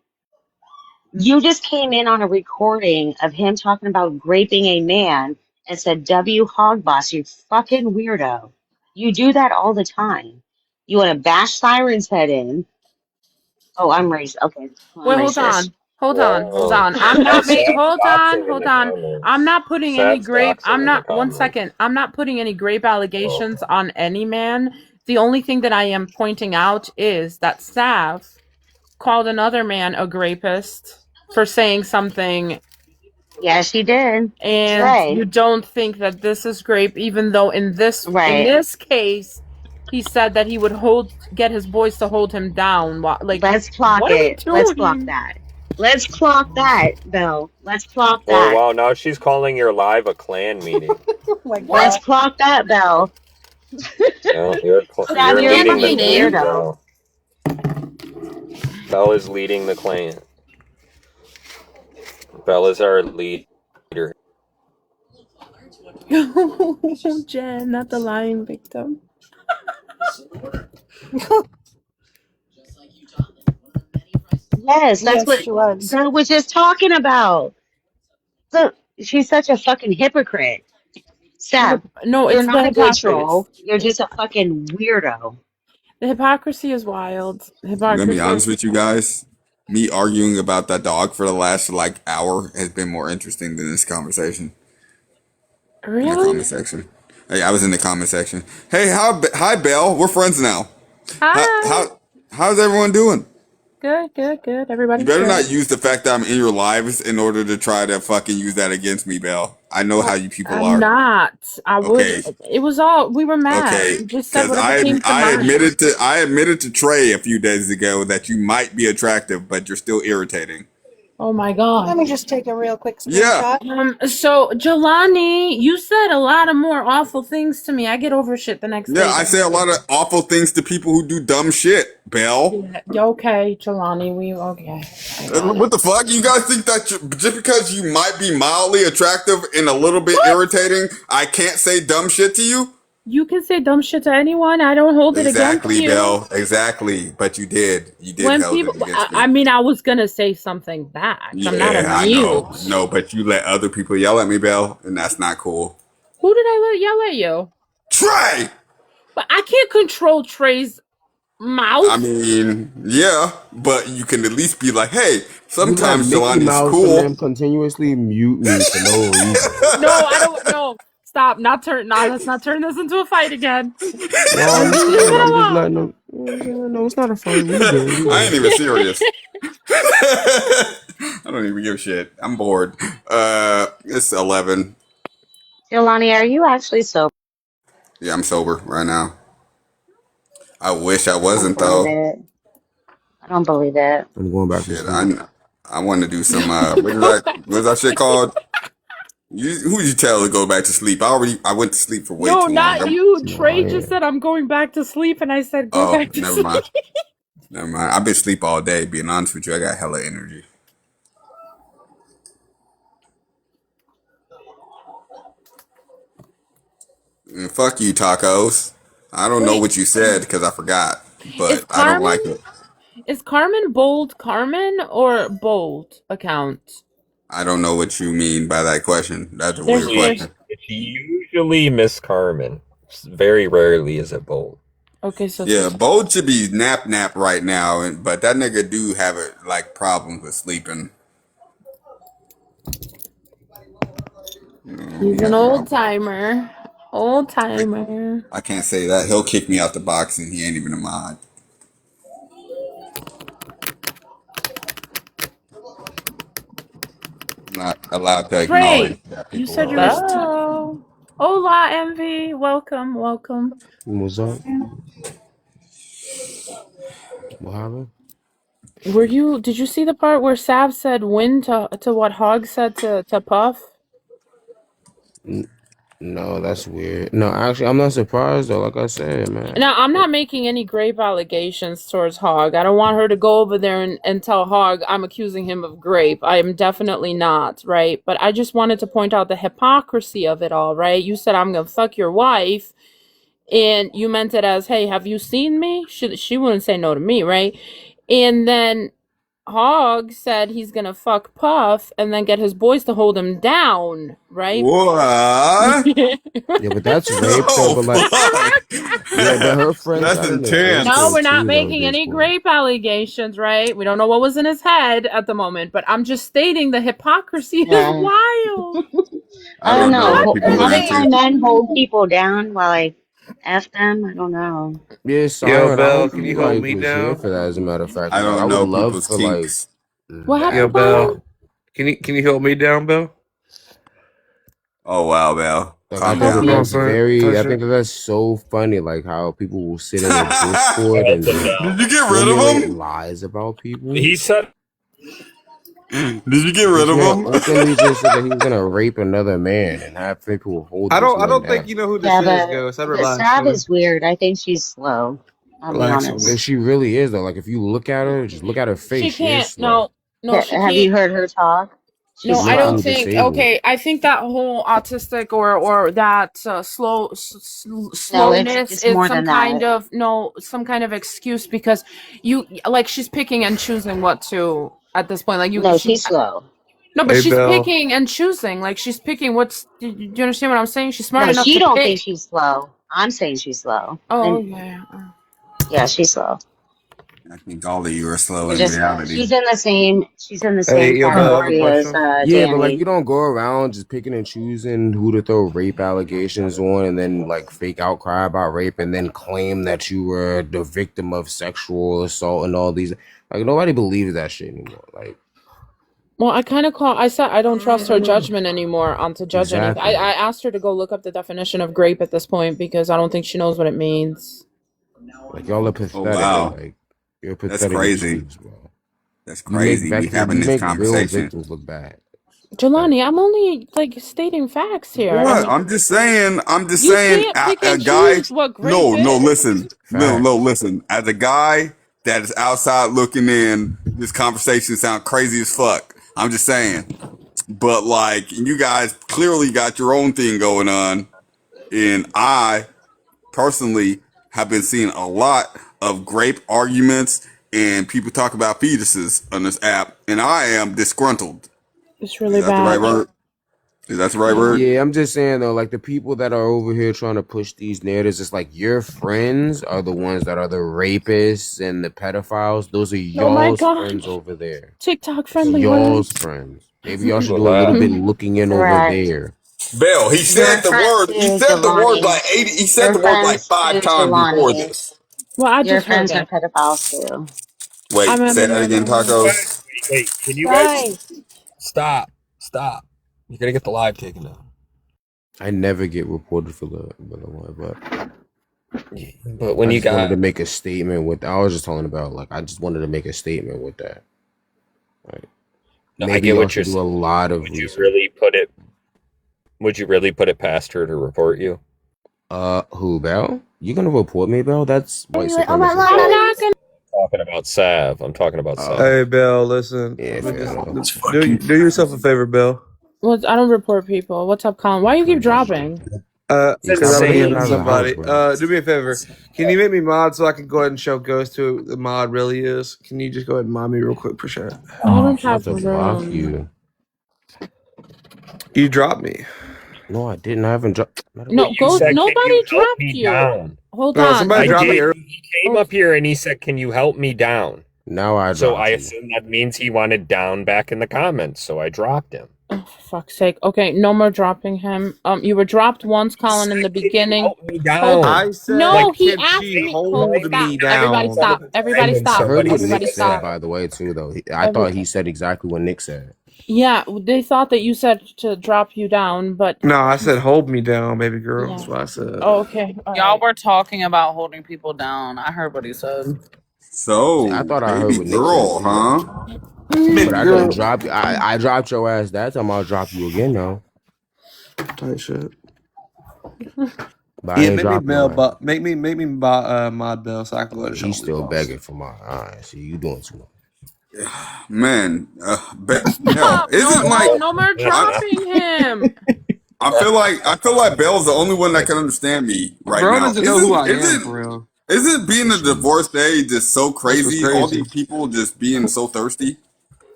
You just came in on a recording of him talking about raping a man and said, W hog boss, you fucking weirdo. You do that all the time. You want to bash Siren's head in. Oh, I'm racist. Okay, I'm Wait, hold racist. on. Hold on. Hold Whoa. on. I'm Now not make Sav's hold on. doxing in Hold the on. I'm comments. not putting any Sav's grape. I'm doxing in the not one comments. second. I'm not putting any grape Oh, allegations on any man. The only thing that I am pointing out is that Sav called another man a grapist for saying something, Yeah, she did. and you Trey. don't think that this is grape, even though in Right. this case he said that he would get his boys to hold him down. Like, Let's clock what are we it. Let's clock doing? that. Let's clock that, Belle. Let's clock oh, that. wow. Now she's calling your live a clan meeting. Oh my Let's god. clock that, Belle. No, Sav, you're you're a leading the fucking clan, weirdo. Belle. Belle is leading the clan. Belle is our leader. Jen, not the lying victim. Yes, that's Yes, what she was. Belle was just talking about. So she's such a fucking hypocrite. Sav, No, you're it's the not a good hypocrisy. troll. You're just a fucking weirdo. The hypocrisy is wild. I'm gonna be Hypocrisy honest is with you guys. Me arguing about that dog for the last like hour has been more interesting than this conversation in the really. comment section. Hey, I was in the comment section. Hey, hi, Belle. We're friends now. How Hi. how how's everyone doing? Good, good, good. You Everybody's better good. not use the fact that I'm in your lives in order to try to fucking use that against me, Belle. I know how Well, you people I'm are. not. I would. Okay, It was all. We were mad. okay. We just said Because whatever came to I mind. admitted to Trey a few days ago that you might be attractive, but you're still irritating. Oh my Let god. me just take a real quick Yeah. screenshot. So Jelani, you said a lot of more awful things to me. I get over shit the next Yeah, day. I say a lot of awful things to people who do dumb shit, Belle. Yeah, okay, Jelani. We okay. I got it. What the fuck? You guys think that just because you might be mildly attractive and a little bit What? irritating, I can't say dumb shit to you? You can say dumb shit to anyone. I don't hold it against Exactly, you. Belle. Exactly. But you did. You did When held people, it against me. I mean, I was gonna say something back. I'm not a Yeah, I know. mute. No, but you let other people yell at me, Belle, and that's not cool. Who did I let yell at you? Trey! But I can't control Trey's I mouth. mean, yeah, but you can at least be like, hey, You let sometimes Mickey Jelani's Mouse and them cool. continuously mute me for no reason. No, I don't. No, stop. Let's not turn this into a fight again. No, I'm just Leave saying. it I'm just letting alone. them. You know what I'm saying? No, it's not a fight. We good. We I ain't good. even serious. I don't even give a shit. I'm bored. It's 11. Jelani, are you actually sober? Yeah, I'm sober right now. I wish I I don't wasn't believe though. it. I don't believe it. I'm going back to Shit, sleep. I want to do some. Go back What is to that shit sleep. called? Who you tell to go back to sleep? I went to sleep for way No, too long. not you. No, I Trey just ain't. said I'm going back to sleep, and I said go Oh, back to never sleep. mind. Never mind. I've been asleep all day. Being honest with you, I got hella energy. And fuck you, tacos. I don't know Wait, what you said because I forgot, is but I don't like Carmen it. is Carmen bold Carmen or bold account? I don't know what you mean by that question. That's a weird There's question. It's usually Miss Carmen. Very rarely is it Bolt. okay. So Yeah, Bold should be nap right now, but that nigga do have a like problems with sleeping. he's He an has old problems. timer. Old timer. I can't say that. He'll kick me out the box, and he ain't even a mod. I'm not allowed to acknowledge Great. that You people said are you were. already. Oh. Hola, Envy. Welcome, welcome. What's up? What happened? Did you see the part where Sav said win to what Hog said to Puff? No, that's weird. No, actually, I'm not surprised though. Like I said, man. Now, I'm not making any grape allegations towards Hog. I don't want her to go over there and tell Hog I'm accusing him of grape. I am definitely not, right? But I just wanted to point out the hypocrisy of it all, right? You said I'm gonna fuck your wife, and you meant it as, hey, have you seen me? She wouldn't say no to me, right? And then Hog said he's gonna fuck Puff and then get his boys to hold him down, right? What? Yeah, but that's rape though. Oh But like, fuck! yeah, but her friends That's got in the rape No, intense. we're shit not too though. At making this any point, grape allegations, right? We don't know what was in his head at the moment, but I'm just stating the hypocrisy is Yeah. wild. I I don't don't know know. what people are Having my into. men hold people down while I F them, I don't know. yeah, Yo, Siren. I Bell, hope can you you hold like me was here down? for that. As a matter of fact, I 'cause, like I don't would know love people's for like kinks. What that. Yo, happened, Byron? Bell, can you hold me down, Bell? Oh wow, Bell, Like I calm think You that know what down. I'm that's saying? very. Touch I it. think that that's so funny. Like how people will sit in a Discord That's and a just Bell. Did you get rid of formulate him? lies about people. He said Did you get rid This of man him? openly just said that he was gonna rape another man and have people hold I this don't. I man don't think down. you know who this Yeah, is, Ghost. I'd but relax, Sav man. is weird. I think she's slow. I'll be Relax, And man. honest. she really is though. Like if you look at her, just look at her She face. She is can't. slow. No, she Have can't. you heard her talk? No, She's I She's don't slow. mentally think. disabled. Okay, I think that whole autistic or that No, slowness it's is more some than kind that. of some kind of excuse because you like she's picking and choosing what to at this point. Like No, she's slow. no, but Hey, she's Bell. picking and choosing. Like she's picking what's. Do you understand what I'm saying? She's smart No, enough she to don't think pick. she's slow. I'm saying she's slow. Oh And yeah. yeah, she's slow. I think all of you are slow They're in just reality. she's in the same Hey, yo, Bell. I have a category as question. Yeah, but like Danny. you don't go around just picking and choosing who to throw rape allegations on and then like fake outcry about rape and then claim that you were the victim of sexual assault and all these like nobody believes that shit anymore. Like Well, I said I don't trust her judgment anymore on to judge anything. I exactly. asked her to go look up the definition of grape at this point because I don't think she knows what it means. Like y'all are Oh pathetic. wow, Like you're a that's pathetic crazy. excuse, bro. That's crazy. We having You this make real conversation. victims look bad. Jelani, I'm only like stating facts here. I What? mean, I'm just saying. I'm just you saying. can't pick A and guy. choose what grape No, no. is. Listen. No, no. Facts. Listen. As a guy that is outside looking in, this conversation sounds crazy as fuck. I'm just saying. But like, you guys clearly got your own thing going on, and I personally have been seeing a lot of grape arguments and people talk about fetuses on this app, and I am disgruntled. It's Is really that the right bad. word? Is that the right word? Yeah, I'm just saying though, like the people that are over here trying to push these narratives, it's like your friends are the ones that are the rapists and the pedophiles. Those are Oh my y'all's friends god. over there. TikTok It's friendly words. y'all's friends. Maybe y'all should do a little bit relax. looking in over Correct. there. Bell, he Your said the friend word. He too, said the word Jelani. like 80. He said Your the word like friends 5 too, times before Jelani. this. Well, I Your just heard friends are it. pedophiles too. I Wait, say remember that again, hearing it. tacos. Wait, can you guys Guys, stop? You're gonna get the live taken down. I never get reported for the one, But when I you just wanted got to make a statement with. I was just talking about like I just wanted to make a statement with that. Like no, I maybe get y'all what you're should do a saying. lot of Would you research. really put it? Would you really put it past her to report you? Who, Bell? You gonna report me, Bell? That's white anyway, oh my supremacy. I'm god, not gonna. Talking about Sav. I'm talking about Oh, Sav. Hey, Bell. Listen. yeah, Let me fair just enough. do yourself a favor, Bell. Well, I don't report people. What's up, Colin? Why you keep dropping? It's Because I'm Get muting out of the insane. house, somebody. bro. Do me a favor. Can you make me mod so I can go ahead and show Ghost who the mod really is? Can you just go ahead and mod me real quick, appreciate it? I don't I'm have about to block room. you. You dropped me. No, I didn't. I haven't dropped. Well, No, you go. said, "Can Nobody you help dropped me you. down?" Hold No, on. somebody I dropped me did. earlier. He came up here and he said, "Can you help me down?" Now I So dropped I you. assume that means he wanted down back in the comments. So I dropped him. Oh, for fuck's sake. Okay, no more dropping him. You were dropped once, Colin, in the beginning. Help me Hold down. on. I said, No, he can asked she me. hold Stop. me Everybody down? stop. Everybody When I stop. heard what somebody Nick Everybody said said, stop. by the way, too. Though I Every thought he said exactly what Nick said. Yeah, they thought that you said to drop you down, but No, I said hold me down, baby girl. That's yeah. what I said. Oh, okay. All Y'all right. were talking about holding people down. I heard what he said. See, I So, thought I heard baby what Nick said girl, too, though. huh? But Baby I didn't girl. drop you. I dropped your ass that time. I'll drop you again, though. Tight shit. But I Yeah, ain't make me dropping bell, no ass. but make me mod bell so I can go ahead and show He's still OnlyFans. begging for my eyes. See, you doing too much. Man, hell, Stop. No, isn't like no more I, dropping him. I feel like Belle's the only one that can understand me right Bro now. doesn't know who I am for real. Isn't being a Yes, you. divorcee just so That's what's crazy? All crazy. these people just being so thirsty.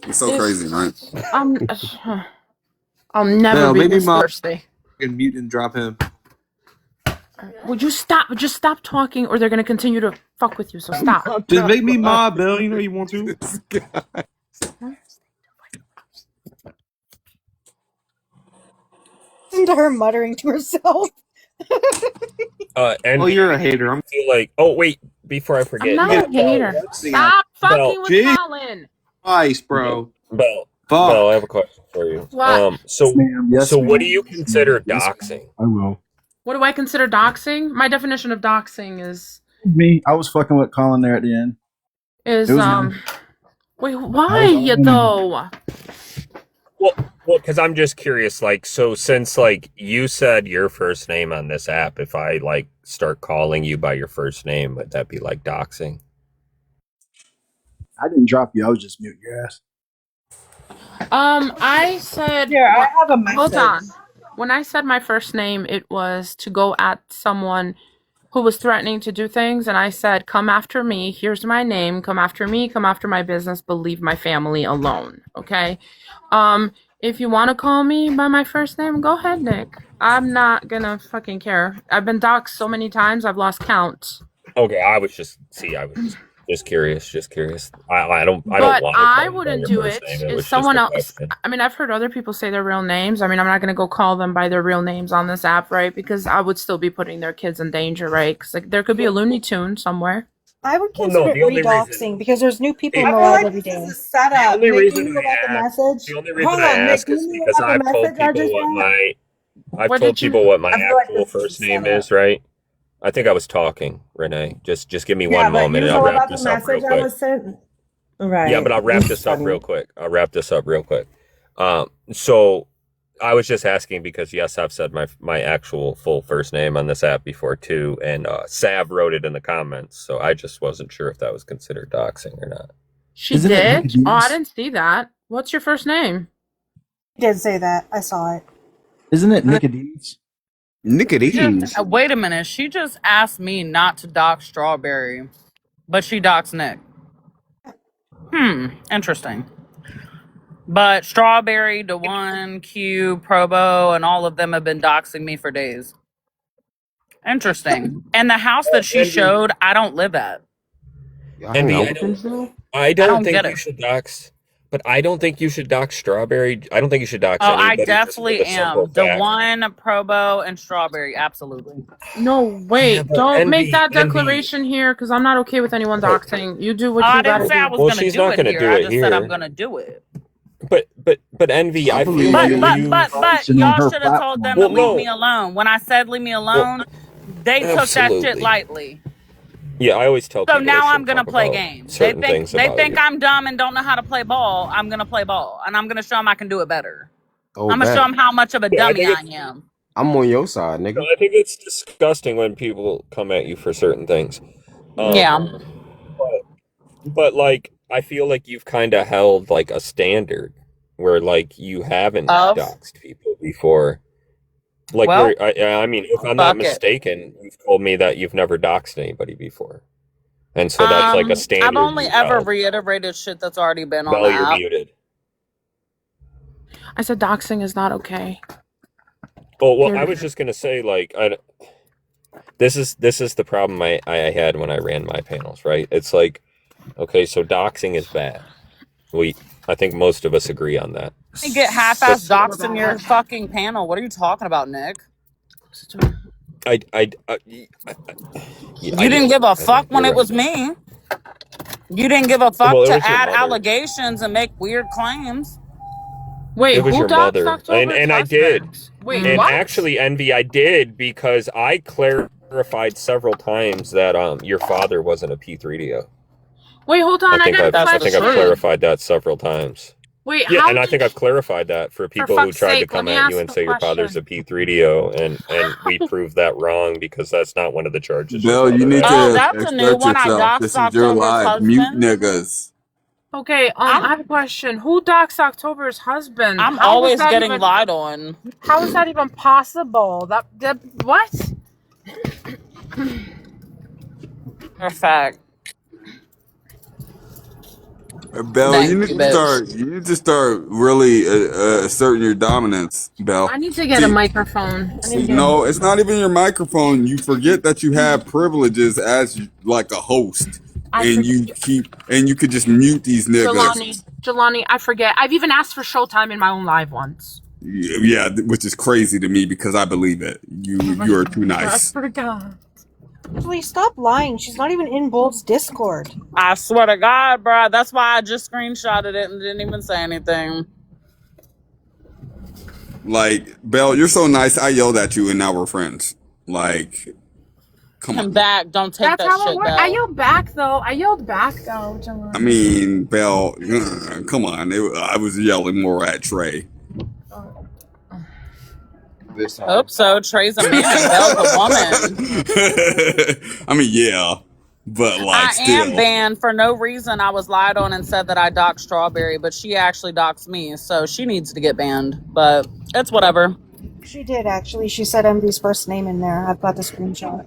It's so crazy, right? It's I'll never Bell, be make me this mod thirsty. and mute and drop him. Would you stop? Just stop talking, or they're gonna continue to fuck with you. So stop. Just make me mod, Bell. You know you want to. Listen to her muttering to herself. And Oh, you're a hater. I feel like. Oh wait, before I forget, I'm not a hater. Stop Belle, fucking with Jeez. Colin. Ice, bro. Belle, Fuck. I have a question for you. What? So, ma'am. Yes, so what ma'am. do you consider doxing? I will. What do I consider doxing? My definition of doxing is Me, I was fucking with Colin there at the end. It was me. Wait, I why was all in. though? Well, because I'm just curious. Like, so since like you said your first name on this app, if I like start calling you by your first name, would that be like doxing? I didn't drop you. I was just muting your ass. I said. Here, I have a message. Hold on. When I said my first name, it was to go at someone who was threatening to do things, and I said, "Come after me. Here's my name. Come after me. Come after my business. But leave my family alone." Okay. If you want to call me by my first name, go ahead, Nick. I'm not gonna fucking care. I've been doxxed so many times, I've lost count. Okay, I was just curious. I don't But want to I call wouldn't you by do your it first name. It if was someone just a else. question. I mean, I've heard other people say their real names. I mean, I'm not gonna go call them by their real names on this app, right? Because I would still be putting their kids in danger, right? Because like there could be a Looney Tune somewhere. I would Well, no, consider the it only reason- redoxing because there's new people I in the feel world like every This day. is a setup. The only Nick, reason do you know I about the ask- message? The only reason Hold I on, Nick, ask do is you know because about the I've told message I people just what got? I've What told did you- people what my I feel like actual this is first a name setup. is, right? I think I was talking, Renee. Just give me Yeah, one but moment you and I'll know wrap about the this up real message I quick. was sent? Right. Yeah, but I'll wrap This this is up funny. real quick. So I was just asking because yes, I've said my actual full first name on this app before too, and Sav wrote it in the comments, so I just wasn't sure if that was considered doxing or not. She Isn't it did? Oh, Nicodemus? I didn't see that. What's your first name? He did say that. I saw it. Isn't it Nicodemus? Nicodemus. Wait a minute. She just asked me not to dox Strawberry, but she doxed Nick. Interesting. But Strawberry, DeOne, Q, Probo, and all of them have been doxing me for days. Interesting. And the house that she showed, I don't live at. Envy, I don't think get you it. should dox, but I don't think you should dox Strawberry. I don't think you should dox Oh, I anybody. just for definitely the simple am. fact- DeOne, Probo, and Strawberry. Absolutely. No, wait. but Don't make Envy- that Envy- declaration here because I'm not okay with anyone doxing. You do what I you didn't gotta say I do. was Well, going to she's do not it gonna here. do I it just said I'm here. going to do it. But Envy, I feel believe like you. But Posting on y'all her should have told them platform. to leave me alone. When I said leave me alone, they took that shit absolutely. lightly. Yeah, I always tell So people now they I'm should gonna talk play about games. They certain things think about you. I'm dumb and don't know how to play ball. I'm gonna play ball, and I'm gonna show them I can do it better. Oh, I'm gonna show bet. them how much of a Yeah, I dummy think I am. I'm on your side, nigga. I think it's disgusting when people come at you for certain things. Yeah. But like, I feel like you've kind of held like a standard where like you haven't Of? doxed people before. Like, Well, I mean, if I'm not fuck it. mistaken, you've told me that you've never doxed anybody before, and so that's like a standard. I've only you've ever held. reiterated shit that's already been on Belle, the you're app. muted. I said doxing is not okay. Well, I was just gonna say, like, this is the problem I had when I ran my panels, right? It's like, okay, so doxing is bad, I think most of us agree on that. You get half-ass doxed in your fucking panel. What are you talking about, Nick? I You didn't give a fuck when it was me. You didn't give a fuck Well, it to was your add mother. allegations and make weird claims. Wait, It was who your doxed mother, October's and I did. husband? Wait, And what? actually, Envy, I did because I clarified several times that your father wasn't a P3DO. Wait, hold on. I I got a think I've question. clarified that several times. Wait, Yeah, how and I did think I've clarified that for people who fuck's tried to sake, come let me at you ask and the say your father's a P3DO, and we proved that wrong because that's not one of the charges. your Bill, you father need had. Oh, to that's a new express one. I yourself. doxed This is your October's live. Mute husband. niggas. Okay, I have a question. Who doxed October's husband? I'm How was always that getting even, lied on. How is that even possible? That what? For a fact. Bell, Thank you, bitch. you need to start really asserting your dominance, Bell. I need to get a microphone. No, it's not even your microphone. You forget that you have privileges as like a host, and you could just mute these niggas. Jelani, I forget. I've even asked for showtime in my own live once. Yeah, which is crazy to me because I believe it. You are too nice. I forgot. Please stop lying. She's not even in Bold's Discord. I swear to God, bro. That's why I just screenshotted it and didn't even say anything. Like, Bell, you're so nice. I yelled at you, and now we're friends. Like, come on. Back. Don't take That's that how shit it works. back. I yelled back though. Jelani. I mean, Bell, come on. I was yelling more at Trey. Hope so. Trey's a man. Belle's a woman. I mean, yeah, but like, I still. am banned for no reason. I was lied on and said that I doxed Strawberry, but she actually doxed me, so she needs to get banned. But it's whatever. She did, actually. She said MV's first name in there. I've got the screenshot.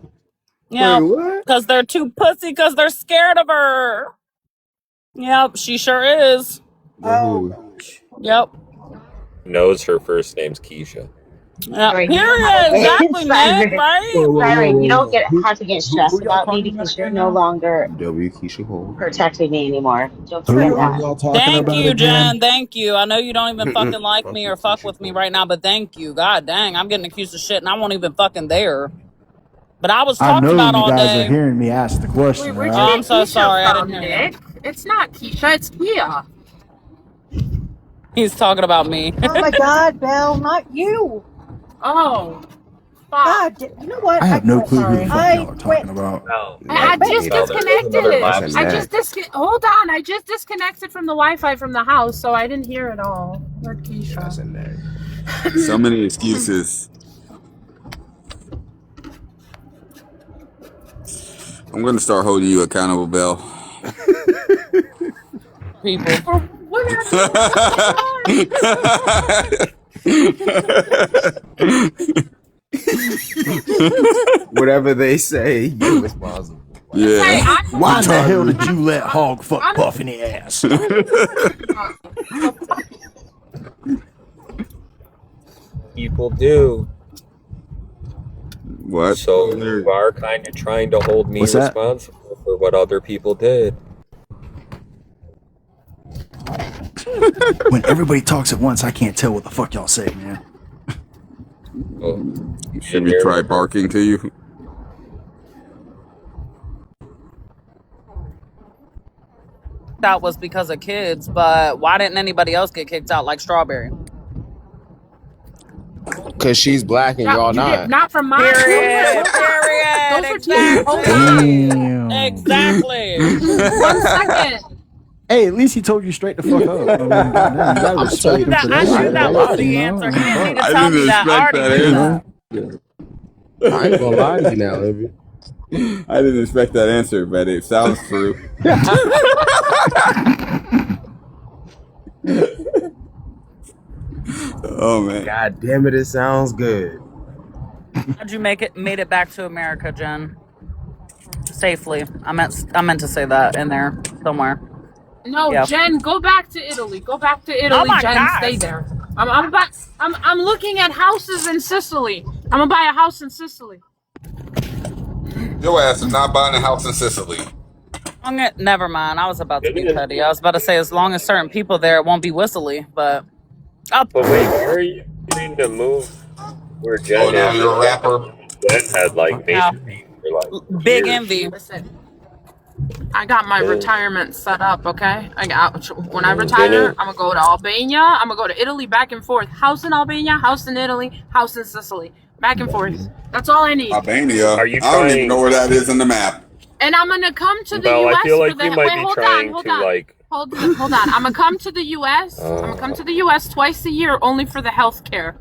Yeah, because they're too pussy because they're scared of her. Yep, she sure is. Yep. Knows her first name's Keisha. Yeah, Sorry, period. Exactly, Nick, right? Byron, you don't have to get stressed about me because you're no longer W. Keisha Cole. protecting me anymore. Don't forget that. Thank you, Jen. Thank you. I know you don't even fucking like me or fuck with me right now, but thank you. God dang, I'm getting accused of shit and I won't even fucking there. But I was I talked know about you all guys day. are hearing me ask the question. Wait, Right? I'm so sorry. I didn't hear Nick? you. It's not Keisha. It's Kia. He's talking about me. Oh my God, Belle, not you. Oh. God, you know what? I have no clue who the fuck y'all are talking about. I just disconnected. Hold on. I just disconnected from the Wi-Fi from the house, so I didn't hear it all. Where'd Keisha? So many excuses. I'm gonna start holding you accountable, Bell. People. Whatever they say, you're responsible. Yeah. Why in the hell did you let Hog fuck Puff in the ass? People do. What? So you are kind of trying to hold me What's that? responsible for what other people did. When everybody talks at once, I can't tell what the fuck y'all say, man. Should we try barking to you? That was because of kids, but why didn't anybody else get kicked out like Strawberry? Because she's black and y'all not. Not from my Period. Exactly. 1 second. Hey, at least he told you straight the fuck up. I mean, goddamn, you gotta respect him for I knew that was the you know? answer. He didn't need to I tell didn't me that. I expect already that knew answer. that. I ain't gonna lie to you now, Livy. I didn't expect that answer, but it sounds true. Oh man. God damn it, it sounds good. How'd you made it back to America, Jen? Safely. I meant to say that in there somewhere. No, Yeah. Jen, go back to Italy. Go back to Italy, Oh my Jen. God. Stay there. I'm looking at houses in Sicily. I'm gonna buy a house in Sicily. Your ass is not buying a house in Sicily. Never mind. I was about to be petty. I was about to say as long as certain people there, it won't be whistly. But But wait, where are you going to move? Where Jen now is? you're a rapper. Jen had like yeah, major for like big years. envy. Listen, I got my Yeah. retirement set up, okay? When I Didn't retire, it? I'm gonna go to Albania. I'm gonna go to Italy, back and forth. House in Albania, house in Italy, house in Sicily, back and forth. That's all I need. Albania. Are you I don't even know trying? where that is in the map. And I'm gonna come to the Belle, I U.S. feel for like the. you might Wait, be hold trying on, hold to on. like. Hold on. I'm gonna come to the U.S. I'm gonna come to the U.S. twice a year, only for the health care.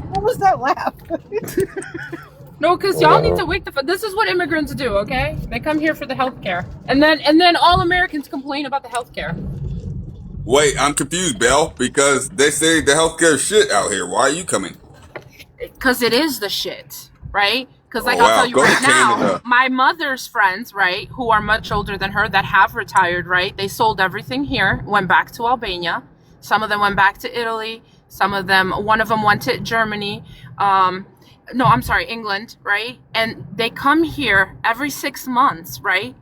What was that laugh? No, because y'all need to wake the. This is what immigrants do, okay? They come here for the health care, and then all Americans complain about the health care. Wait, I'm confused, Belle, because they say the healthcare shit out here. Why are you coming? Because it is the shit, right? Because like Oh I'll tell wow, you go to right now, Canada. my mother's friends, right, who are much older than her, that have retired, right? They sold everything here, went back to Albania. Some of them went back to Italy. One of them went to Germany. No, I'm sorry, England, right? And they come here every 6 months, right?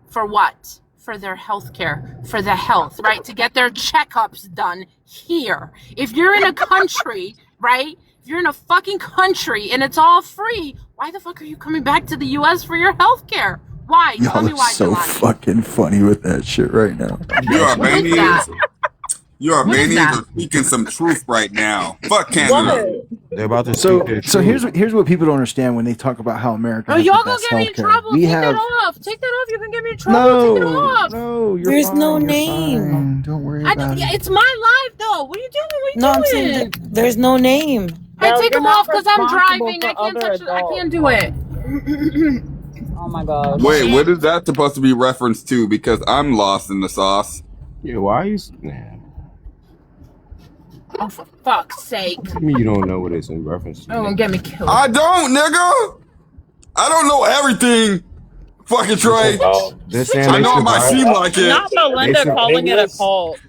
For what? For their health care, for the health, right? To get their checkups done here. If you're in a country, right? If you're in a fucking country and it's all free, why the fuck are you coming back to the US for your health care? Why? Tell Y'all me are why, so Jelani. fucking funny with that shit right now. You What is that? Albanians What is that? are speaking some truth right now. Fuck Canada. They're about to So, speak their so truth. here's what people don't understand when they talk about how America Oh, has y'all the gonna best get me in healthcare. trouble. We Take have that off. Take that off. You can get me in trouble. Take it off. no. You're There's fine. no You're name. fine. Don't worry about it. It's my life, though. What are you doing? What No, are I'm you saying doing? that there's no name. Hey, Belle, take you're them off not because I'm responsible driving. for I can't other touch it. I adults. can't do it. Oh my gosh. Wait, what is that supposed to be referenced to? Because I'm lost in the sauce. Yeah, why are you? Nah. Oh, for fuck's sake. What do you mean you don't know what it's in reference to? Oh, get me killed. I don't, nigga. I don't know everything. Fucking Trey. They're saying I they know it might seem survived. like it. Not Belinda calling it a cult.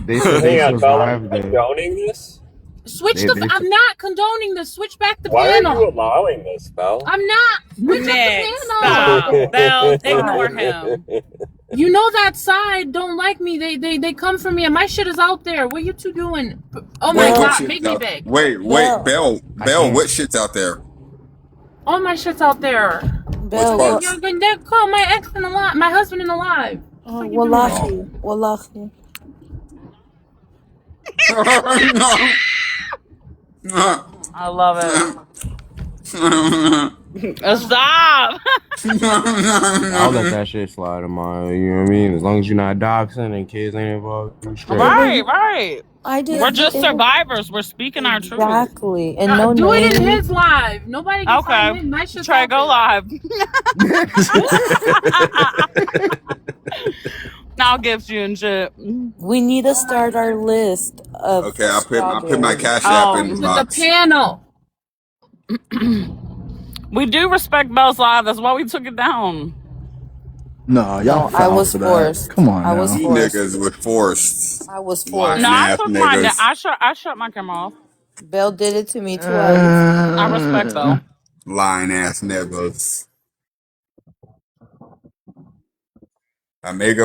They said they Hang on, Belle, are you survived the. condoning this? Switch They, they, I'm not condoning this. Switch back the Why are you panel. allowing this, Belle? I'm not. Switch up Nick, the panel. stop. Belle, ignore him. You know that side don't like me. They come for me, and my shit is out there. What you two doing? Oh my Wait, what god, shit's make me out? big. Wait, Belle, what shit's out there? All my shit's out there. Belle, parts? You're going to call my ex and alive, my husband and alive. Oh, wallahi. Wallahi. I love it. Stop. I'll let that shit slide in my. You know what I mean? As long as you're not doxing and kids ain't involved, you straight. Right. I did. We're just survivors. We're speaking our truth. Exactly. And no do name. it in his live. Nobody can find Okay. him. My shit's Trey, out go there. live. I'll gift you and shit. We need to start our list of. Okay, I'll put my cash app in the The box. panel. We do respect Belle's live. That's why we took it down. No, y'all. No, I foul was for that. forced. Come on, I now. was You forced. niggas were forced. I was Lying forced. No, I ass took niggas. I shut my camera off. Belle did it to me twice. I respect Belle. Lying ass niggas. Omega